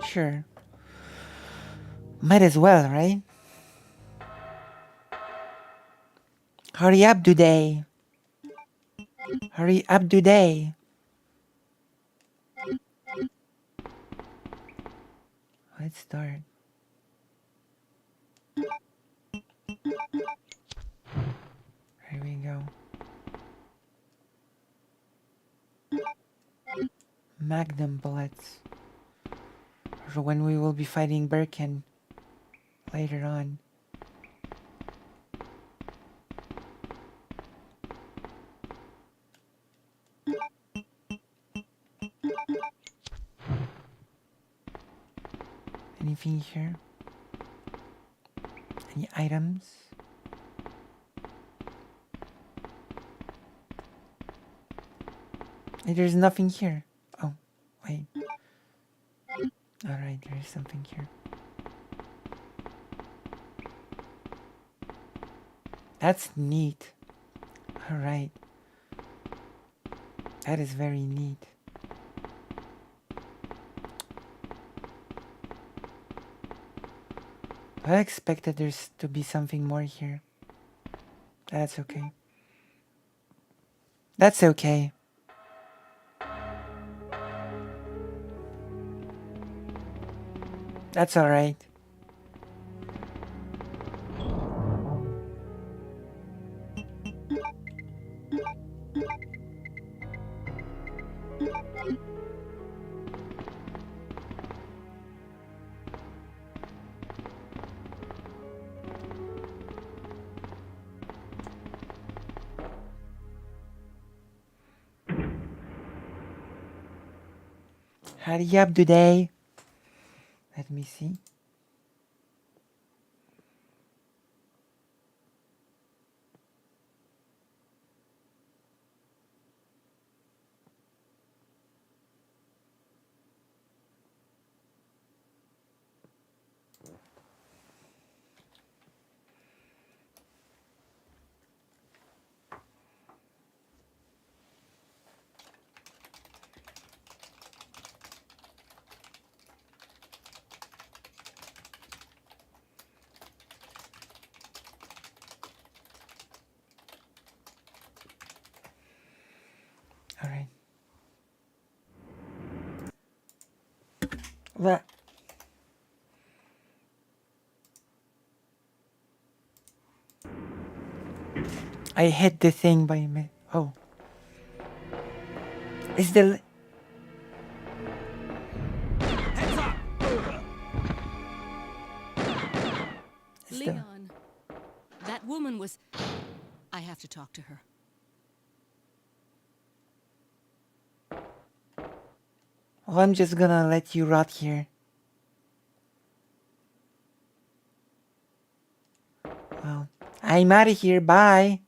Sure. Might as well, right? Hurry up, Duday. Hurry up, Duday. Let's start. Here we go. Magnum bullets. For when we will be fighting Birkin later on. Anything here? Any items? Hey, there's nothing here. Oh, wait. Alright, there's something here. That's neat. Alright. That is very neat. I expected there's to be something more here. That's okay. That's okay. That's alright. Hurry up, Duday. Let me see. All right. Well, I hit the thing by me. Oh. Is the... Leon, that woman was... I have to talk to her. Well, I'm just gonna let you rot here. Well, I'm out of here. Bye.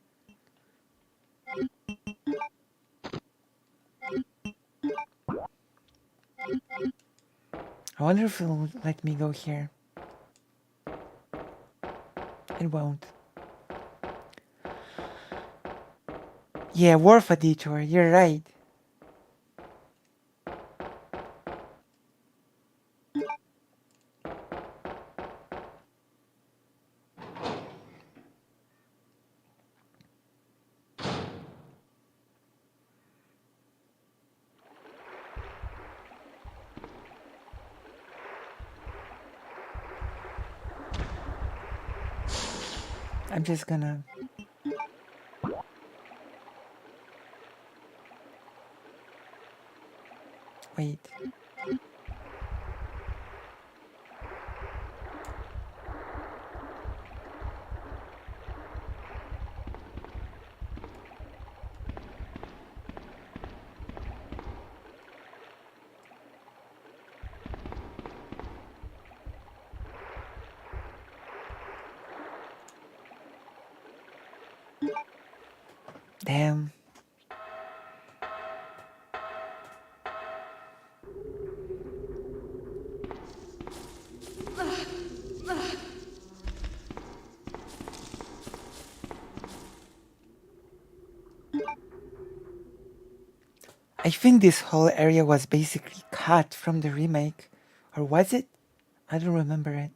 I wonder if it'll let me go here. It won't. Yeah, worth a detour. You're right. I'm just gonna... Wait. Damn. I think this whole area was basically cut from the remake. Or was it? I don't remember it.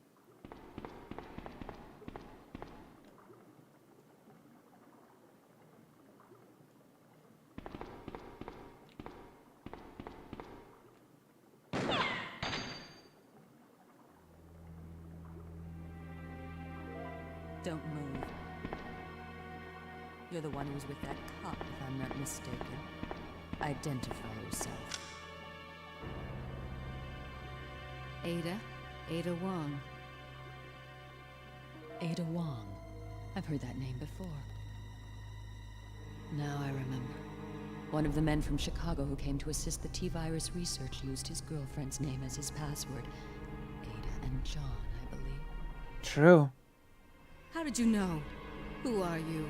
Don't move. You're the one who was with that cop, if I'm not mistaken. Identify yourself. Ada Wong. Ada Wong. I've heard that name before. Now I remember. One of the men from Chicago who came to assist the T-Virus research used his girlfriend's name as his password. Ada and John, I believe. True. How did you know? Who are you?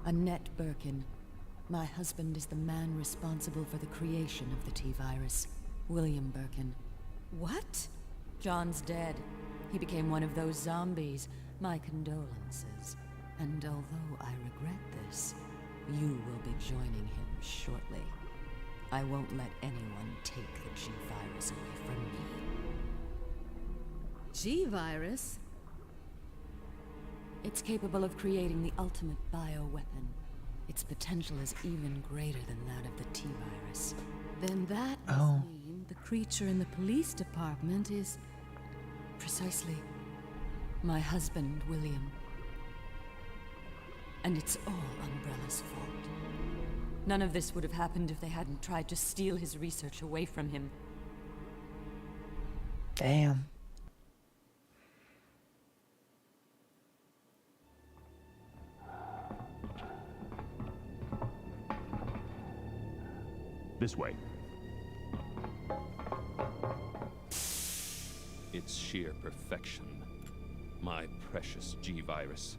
Annette Birkin. My husband is the man responsible for the creation of the T-Virus. William Birkin. What? John's dead. He became one of those zombies. My condolences. And although I regret this, you will be joining him shortly. I won't let anyone take the G-Virus away from me. G-Virus? It's capable of creating the ultimate bioweapon. Its potential is even greater than that of the T-Virus. Then that must mean the creature in the police department is... Precisely. My husband, William. And it's all Umbrella's fault. None of this would have happened if they hadn't tried to steal his research away from him. Damn. This way. It's sheer perfection. My precious G-Virus.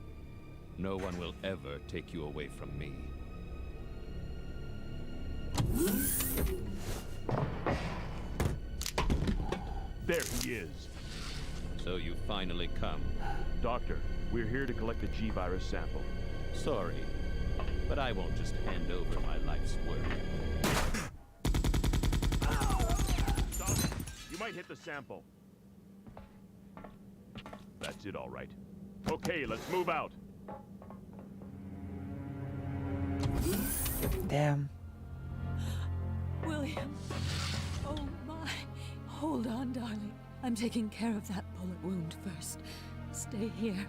No one will ever take you away from me. There he is. So you finally come. Doctor, we're here to collect the G-Virus sample. Sorry, but I won't just hand over my life's work. Stop it. You might hit the sample. That's it, all right. Okay, let's move out. Damn. William. Oh my. Hold on, darling. I'm taking care of that bullet wound first. Stay here.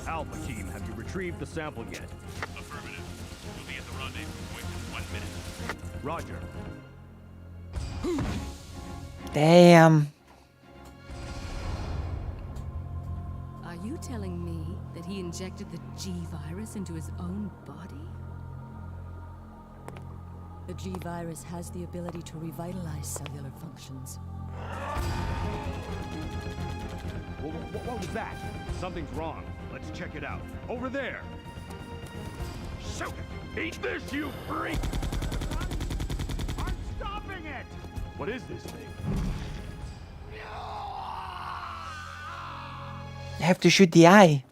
Alpha team, have you retrieved the sample yet? Affirmative. We'll be at the rendezvous point in 1 minute. Roger. Damn. Are you telling me that he injected the G-Virus into his own body? The G-Virus has the ability to revitalize cellular functions. What was that? Something's wrong. Let's check it out. Over there! Shoot it! Eat this, you freak! I'm stopping it! What is this thing? You have to shoot the eye.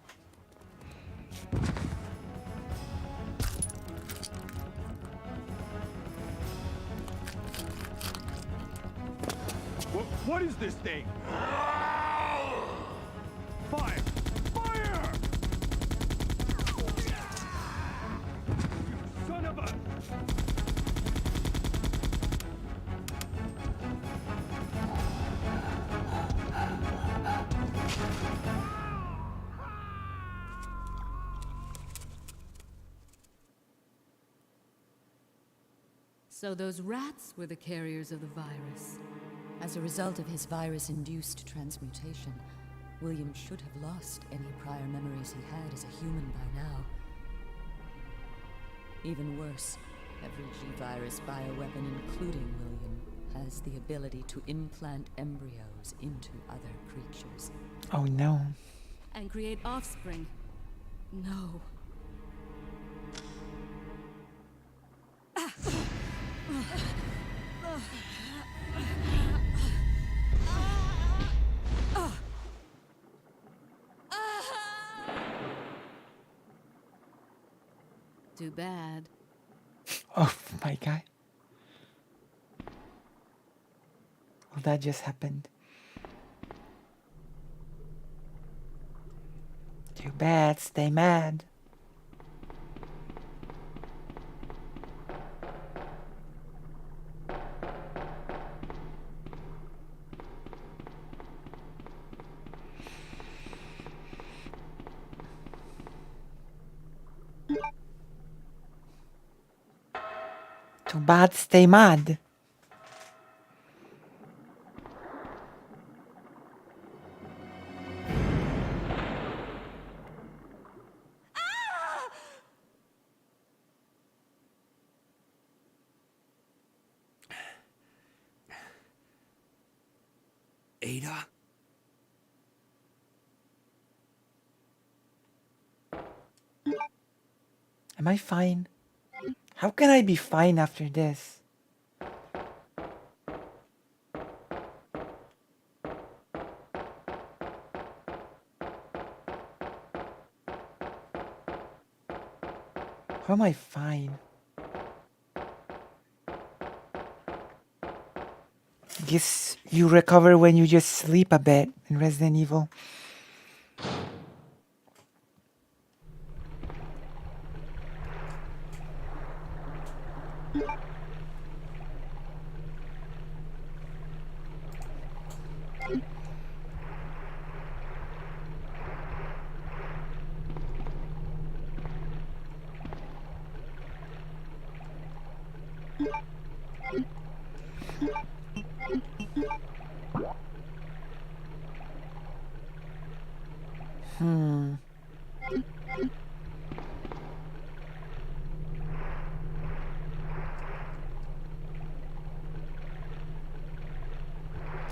What is this thing? Fire! Fire! You son of a... So those rats were the carriers of the virus. As a result of his virus-induced transmutation, William should have lost any prior memories he had as a human by now. Even worse, every G-Virus bioweapon, including William, has the ability to implant embryos into other creatures. Oh no. And create offspring. No. Too bad. Oh my god. Well, that just happened. Too bad, stay mad. Too bad, stay mad. Ada? Am I fine? How can I be fine after this? How am I fine? Guess you recover when you just sleep a bit in Resident Evil.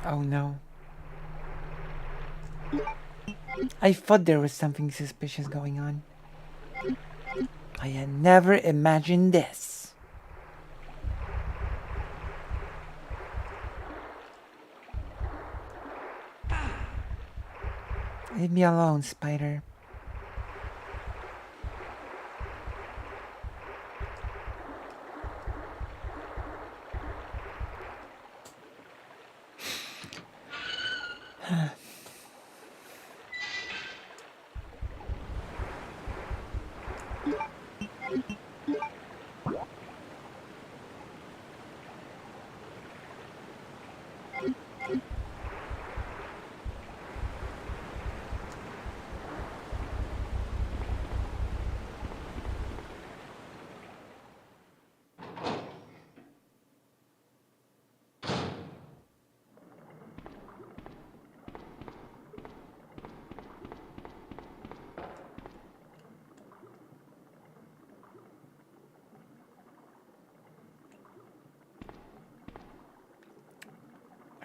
Oh no. I thought there was something suspicious going on. I had never imagined this. Leave me alone, spider.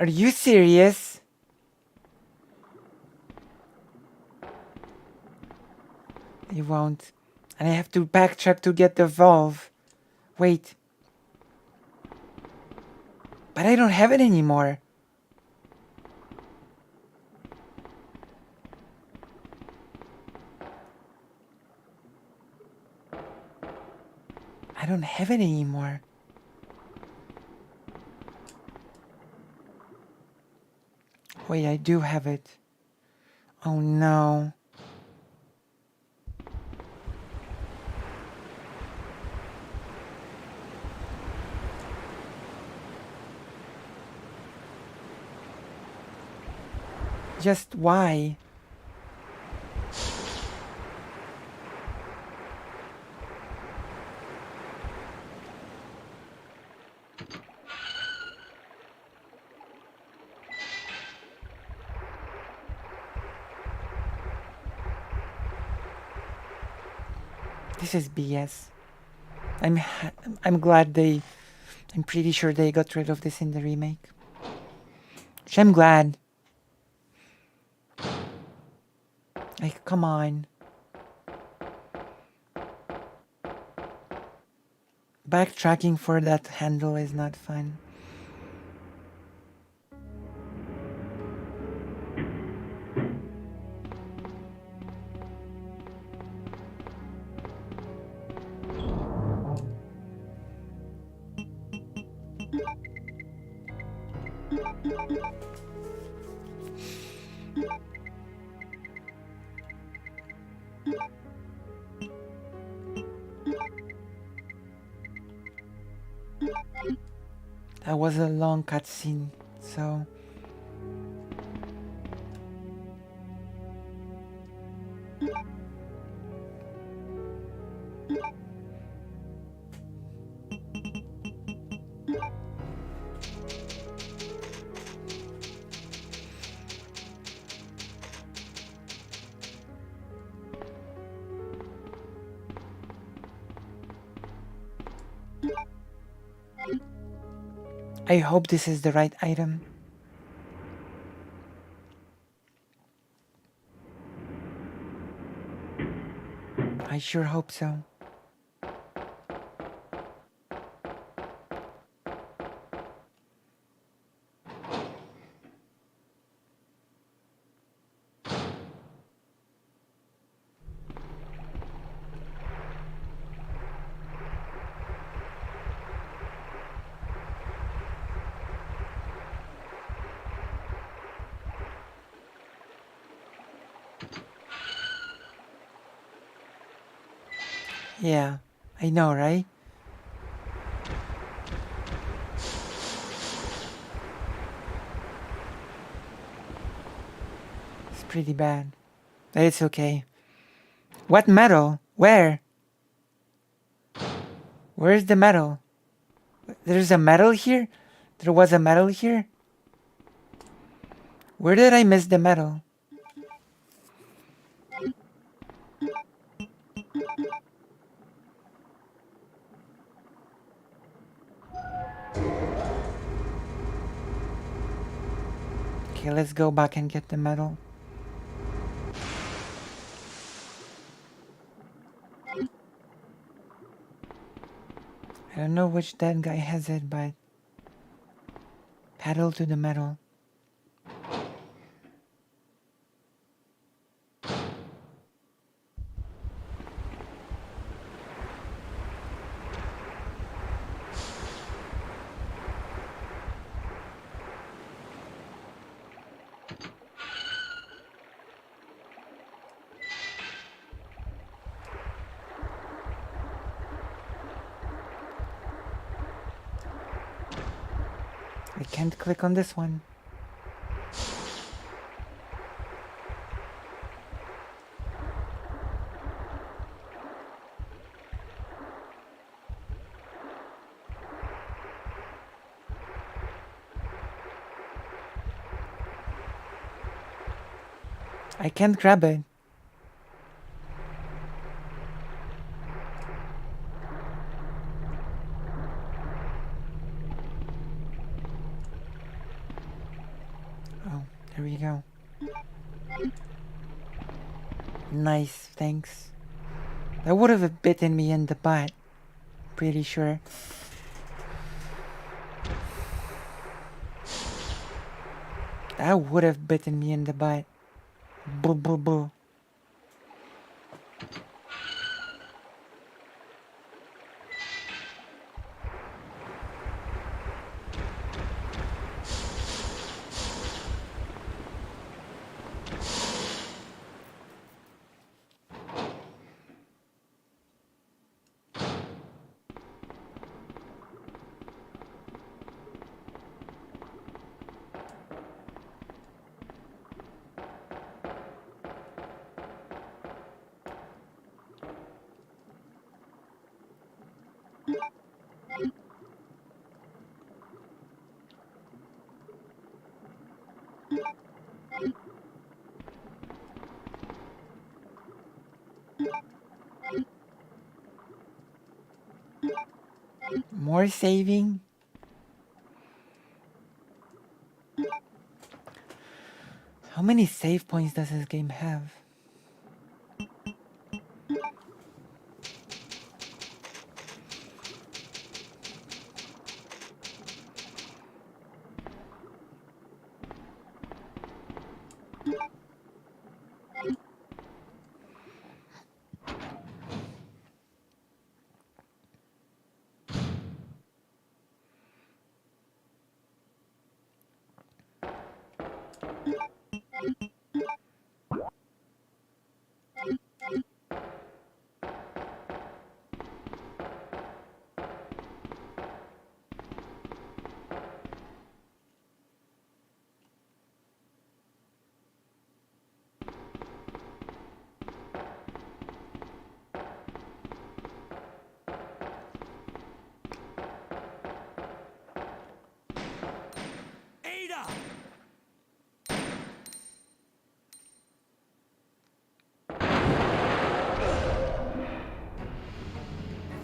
Are you serious? You won't. And I have to backtrack to get the valve. Wait. But I don't have it anymore. I don't have it anymore. Wait, I do have it. Oh no. Just why? This is BS. I'm glad I'm pretty sure they got rid of this in the remake. Which I'm glad. Like, come on. Backtracking for that handle is not fun. That was a long cutscene, so... I hope this is the right item. I sure hope so. Yeah, I know, right? It's pretty bad, but it's okay. What metal? Where? Where's the metal? There's a metal here? There was a metal here? Where did I miss the metal? Okay, let's go back and get the medal. I don't know which dead guy has it, but paddle to the medal. I can't click on this one. I can't grab it. Here we go. Nice, thanks. That would have bitten me in the butt. Pretty sure. That would have bitten me in the butt. Boo boo boo. More saving? How many save points does this game have?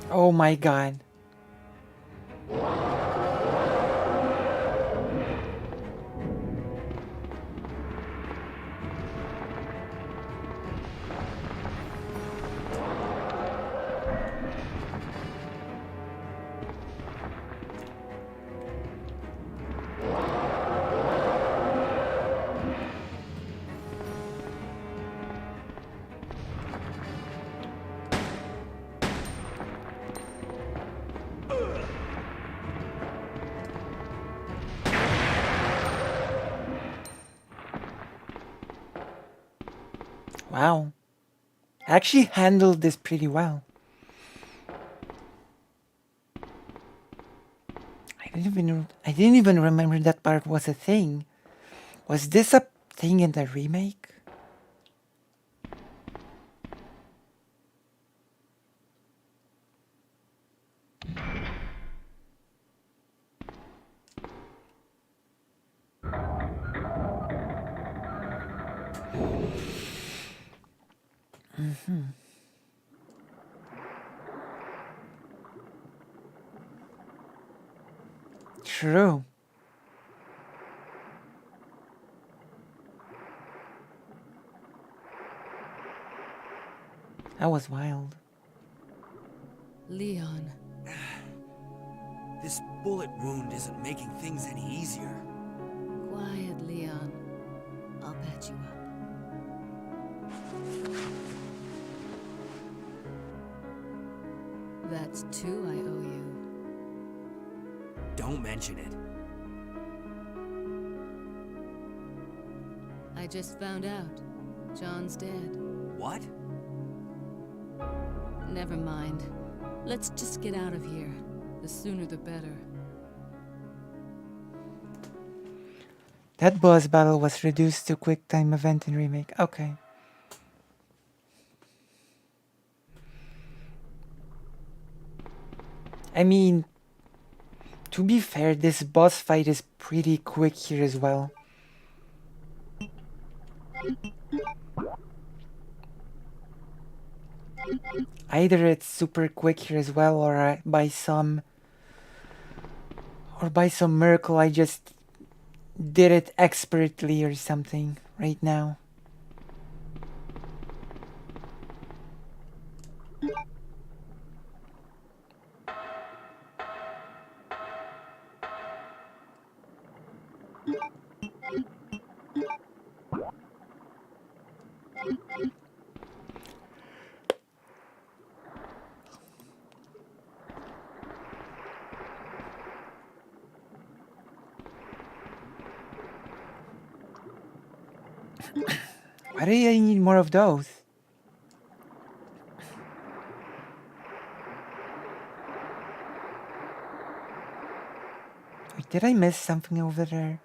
Oh my god. Wow. I actually handled this pretty well. I didn't even remember that part was a thing. Was this a thing in the remake? True. That was wild. Leon. This bullet wound isn't making things any easier. Quiet, Leon. I'll patch you up. That's 2 I owe you. Don't mention it. I just found out. John's dead. What? Never mind. Let's just get out of here. The sooner the better. That boss battle was reduced to quick time event in remake. Okay. I mean, to be fair, this boss fight is pretty quick here as well. Either it's super quick here as well, or by some miracle I just did it expertly or something right now. Why do I need more of those? Wait, did I miss something over there?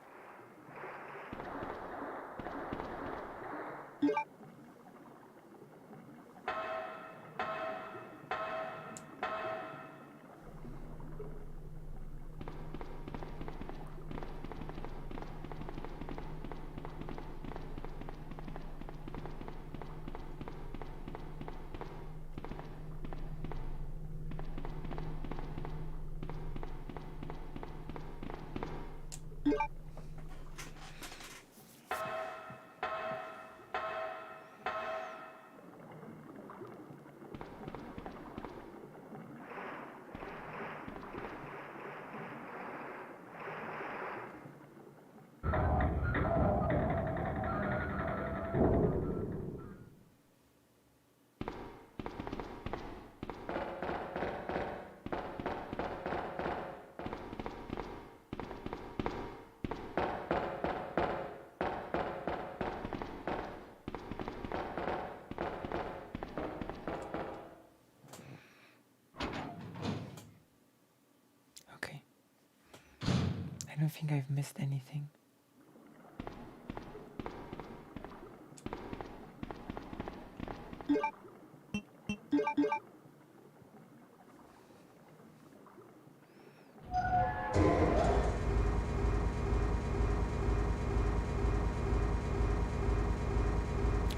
I don't think I've missed anything.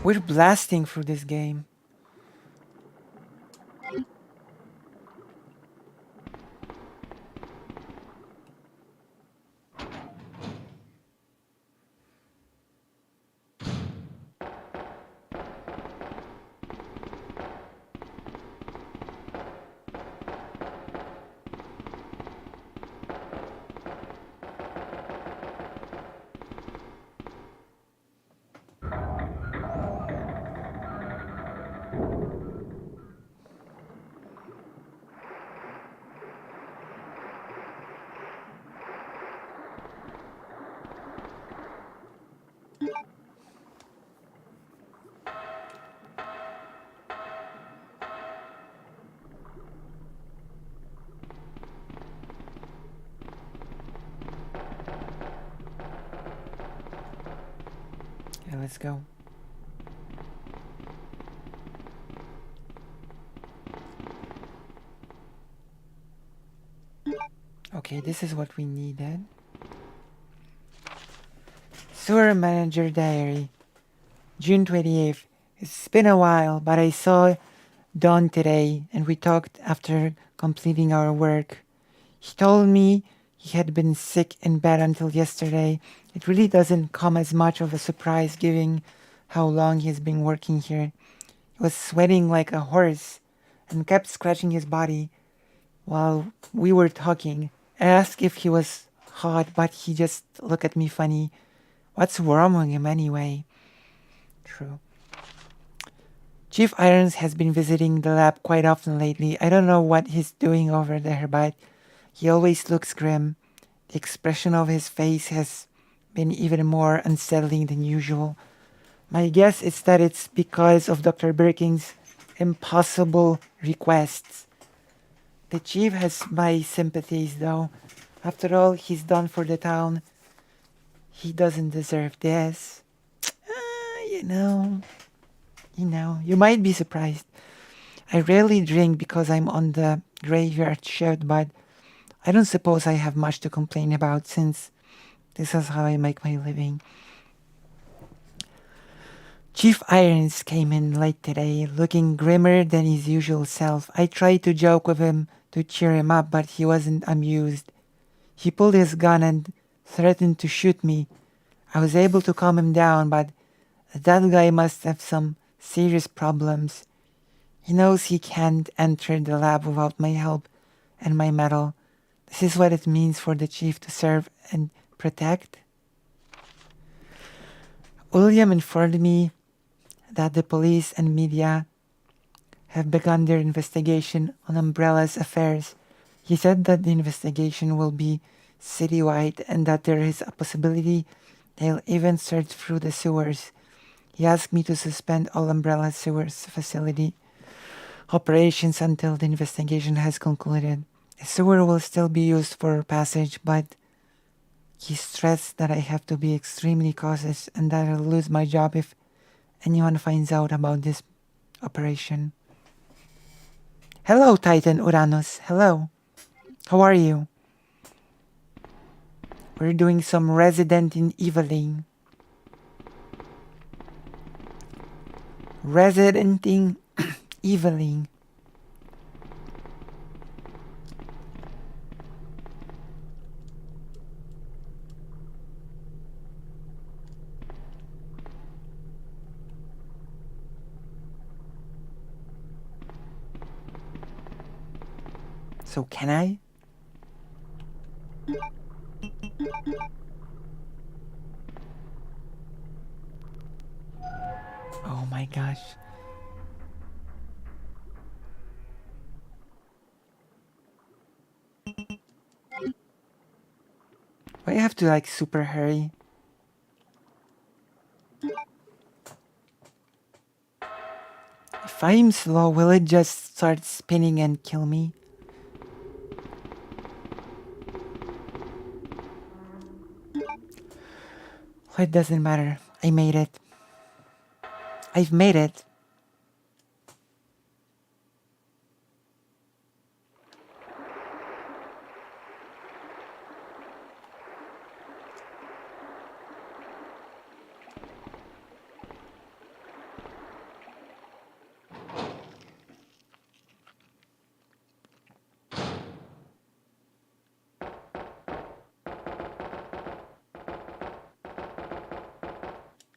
We're blasting through this game. Yeah, let's go. Okay, this is what we needed. Sewer Manager Diary, June 28th. It's been a while, but I saw Don today and we talked after completing our work. He told me he had been sick in bed until yesterday. It really doesn't come as much of a surprise given how long he's been working here. He was sweating like a horse and kept scratching his body while we were talking. I asked if he was hot, but he just looked at me funny. What's wrong with him anyway? True. Chief Irons has been visiting the lab quite often lately. I don't know what he's doing over there, but he always looks grim. The expression of his face has been even more unsettling than usual. My guess is that it's because of Dr. Birking's impossible requests. The chief has my sympathies, though. After all he's done for the town, he doesn't deserve this. You might be surprised. I rarely drink because I'm on the graveyard shift, but I don't suppose I have much to complain about since this is how I make my living. Chief Irons came in late today, looking grimmer than his usual self. I tried to joke with him to cheer him up, but he wasn't amused. He pulled his gun and threatened to shoot me. I was able to calm him down, but that guy must have some serious problems. He knows he can't enter the lab without my help and my medal. This is what it means for the chief to serve and protect. William informed me that the police and media have begun their investigation on Umbrella's affairs. He said that the investigation will be citywide and that there is a possibility they'll even search through the sewers. He asked me to suspend all Umbrella Sewers facility operations until the investigation has concluded. The sewer will still be used for passage, but he stressed that I have to be extremely cautious and that I'll lose my job if anyone finds out about this operation. Hello, Titan Uranus. Hello. How are you? We're doing some Resident Eviling. Resident Eviling. So can I? Oh my gosh. I have to like super hurry. If I'm slow, will it just start spinning and kill me? It doesn't matter. I made it. I've made it.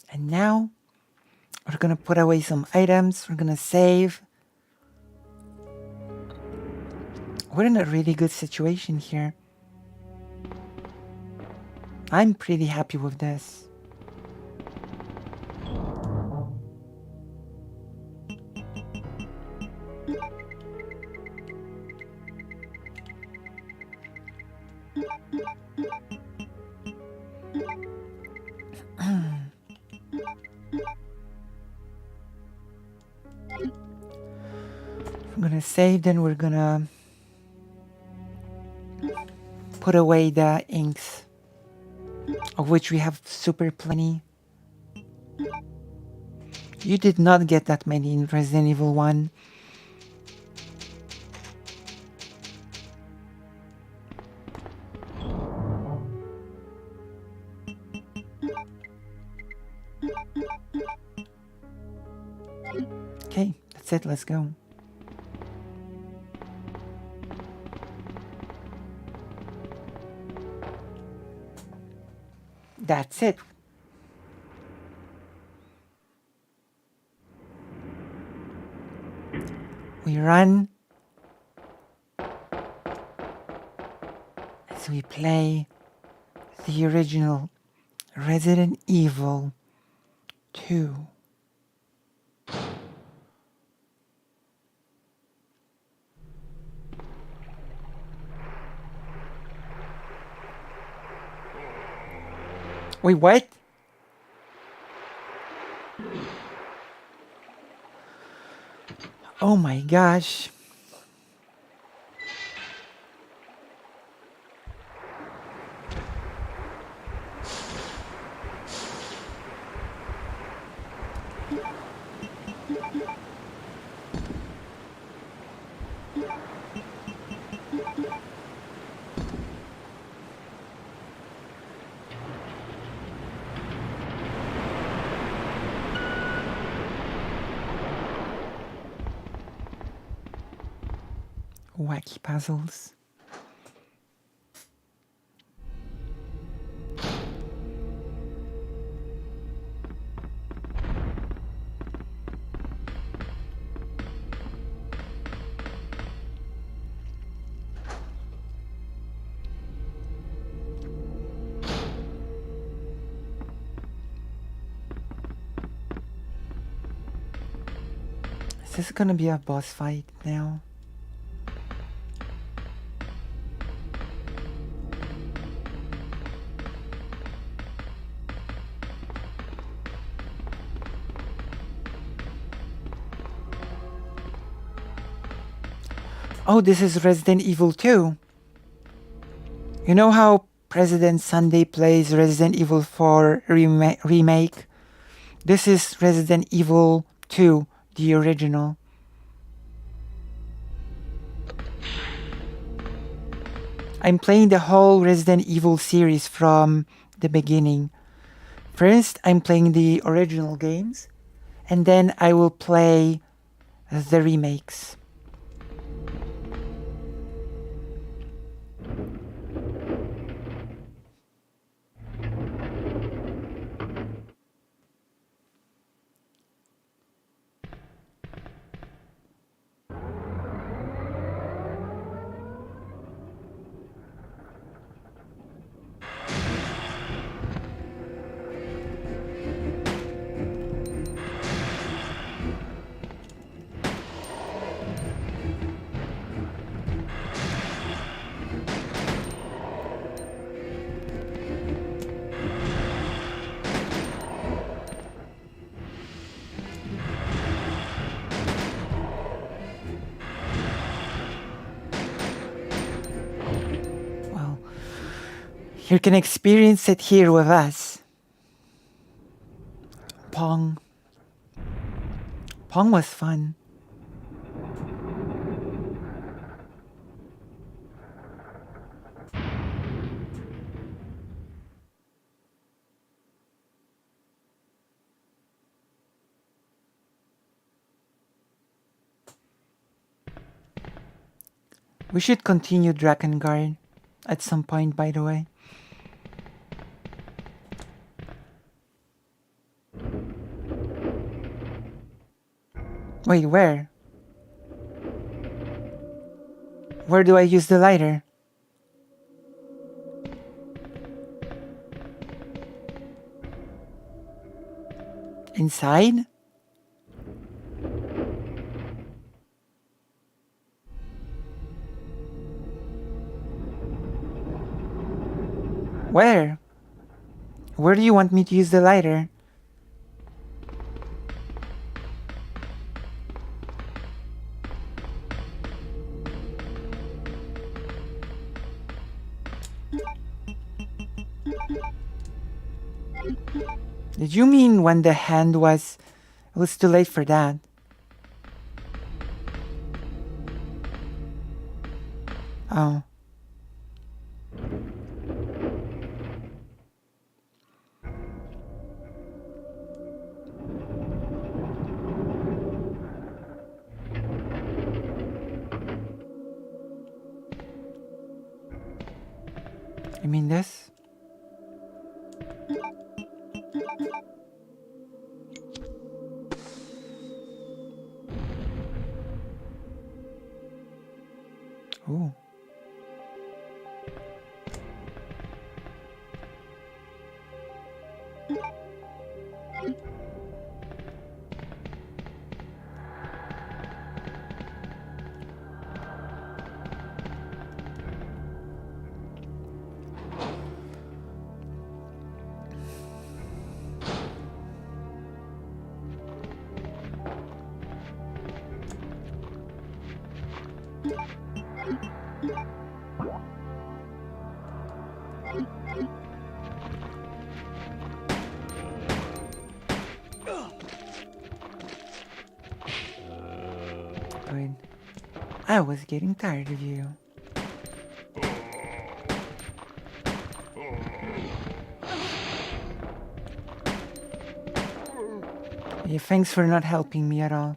And now we're gonna put away some items. We're gonna save. We're in a really good situation here. I'm pretty happy with this. I'm gonna save, then we're gonna put away the inks, of which we have super plenty. You did not get that many in Resident Evil 1. Okay, that's it, let's go. That's it. We run as we play the original Resident Evil 2. Wait, what? Oh my gosh. Wacky puzzles. this gonna be a boss fight now? Oh, this is Resident Evil 2. You know how President Sunday plays Resident Evil 4 remake? This is Resident Evil 2, the original. I'm playing the whole Resident Evil series from the beginning. First, I'm playing the original games, and then I will play the remakes. You can experience it here with us. Pong. Pong was fun. We should continue Drakengard at some point, by the way. Wait, where? Where do I use the lighter? Inside? Where? Where do you want me to use the lighter? Did you mean when the hand was... It was too late for that. Oh. You mean this? Ooh. Good. I was getting tired of you. Yeah, thanks for not helping me at all.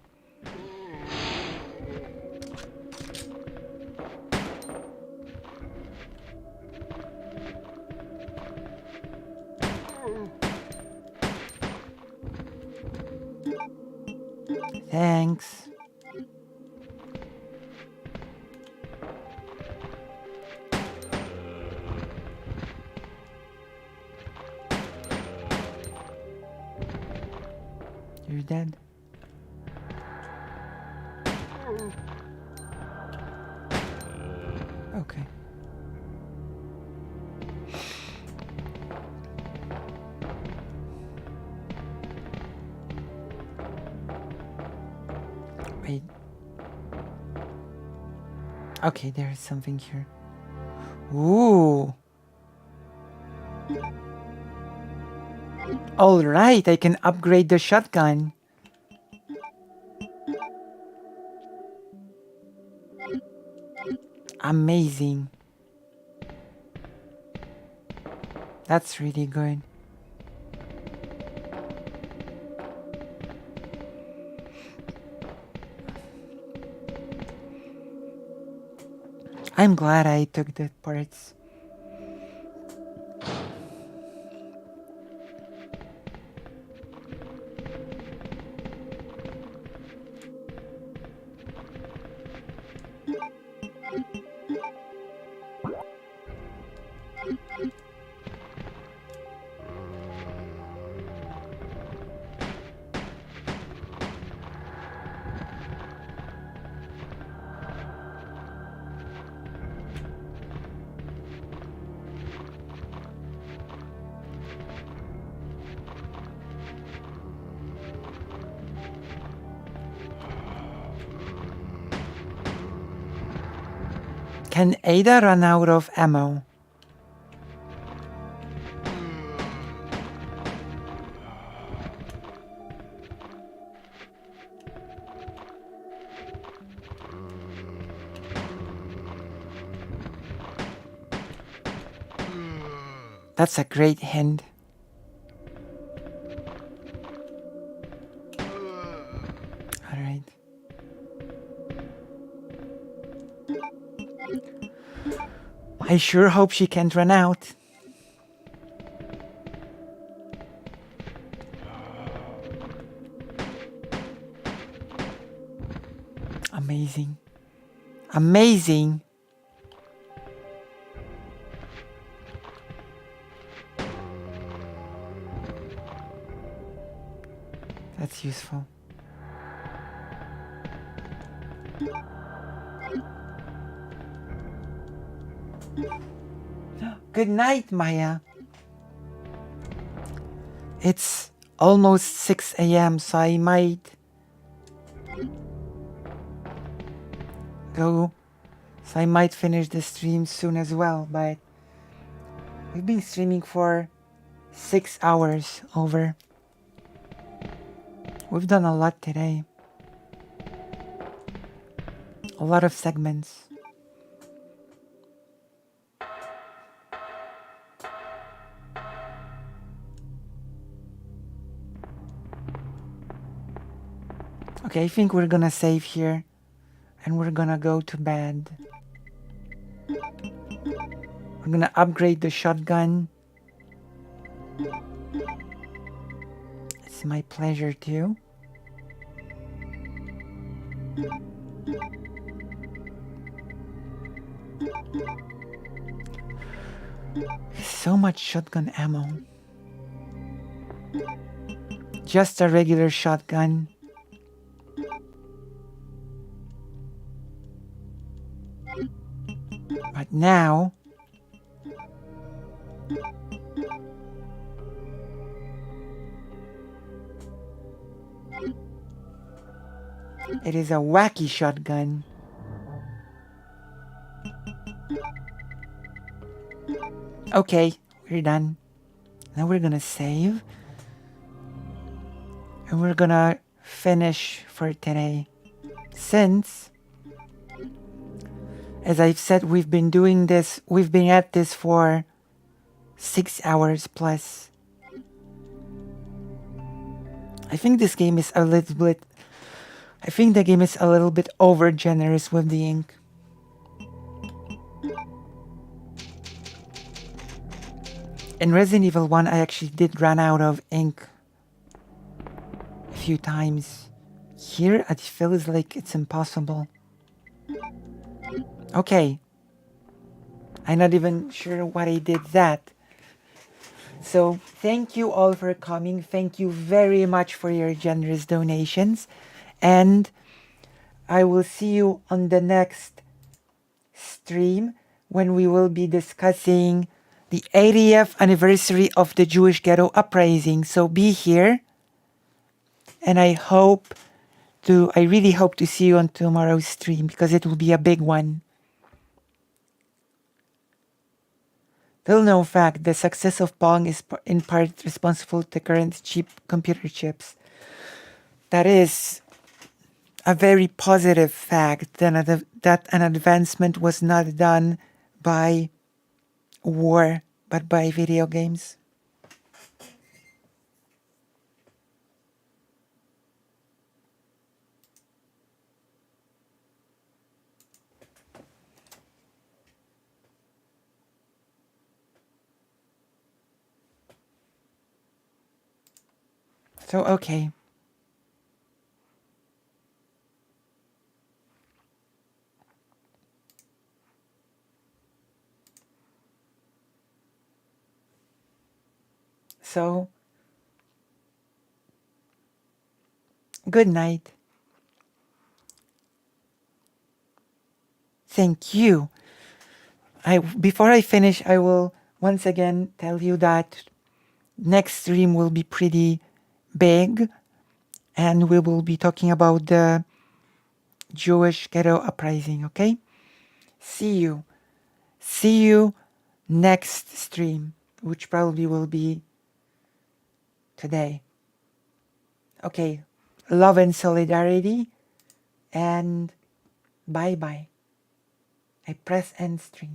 Thanks. You're dead. Okay. Wait. Okay, there is something here. Ooh. All right, I can upgrade the shotgun. Amazing. That's really good. I'm glad I took the parts. Can Ada run out of ammo? That's a great hint. All right. I sure hope she can't run out. Amazing. Amazing. That's useful. Good night, Maya. It's almost 6 a.m., so I might go. So I might finish the stream soon as well, but we've been streaming for 6 hours over. We've done a lot today. A lot of segments. Okay, I think we're gonna save here and we're gonna go to bed. We're gonna upgrade the shotgun. It's my pleasure too. So much shotgun ammo. Just a regular shotgun. But now it is a wacky shotgun. Okay, we're done. Now we're gonna save. And we're gonna finish for today. Since, as I've said, we've been doing this, we've been at this for 6 hours plus. I think this game is a little bit, I think the game is a little bit over generous with the ink. In Resident Evil 1, I actually did run out of ink a few times. Here, it feels like it's impossible. Okay. I'm not even sure why I did that. So, thank you all for coming. Thank you very much for your generous donations. And I will see you on the next stream when we will be discussing the 80th anniversary of the Jewish Ghetto Uprising. So be here. And I really hope to see you on tomorrow's stream because it will be a big one. Little known fact, the success of Pong is in part responsible to current cheap computer chips. That is a very positive fact that an advancement was not done by war, but by video games. So, okay. So, good night. Thank you. Before I finish, I will once again tell you that next stream will be pretty big, and we will be talking about the Jewish Ghetto Uprising, okay? See you next stream, which probably will be today. Okay, love and solidarity, and bye-bye. I press end stream.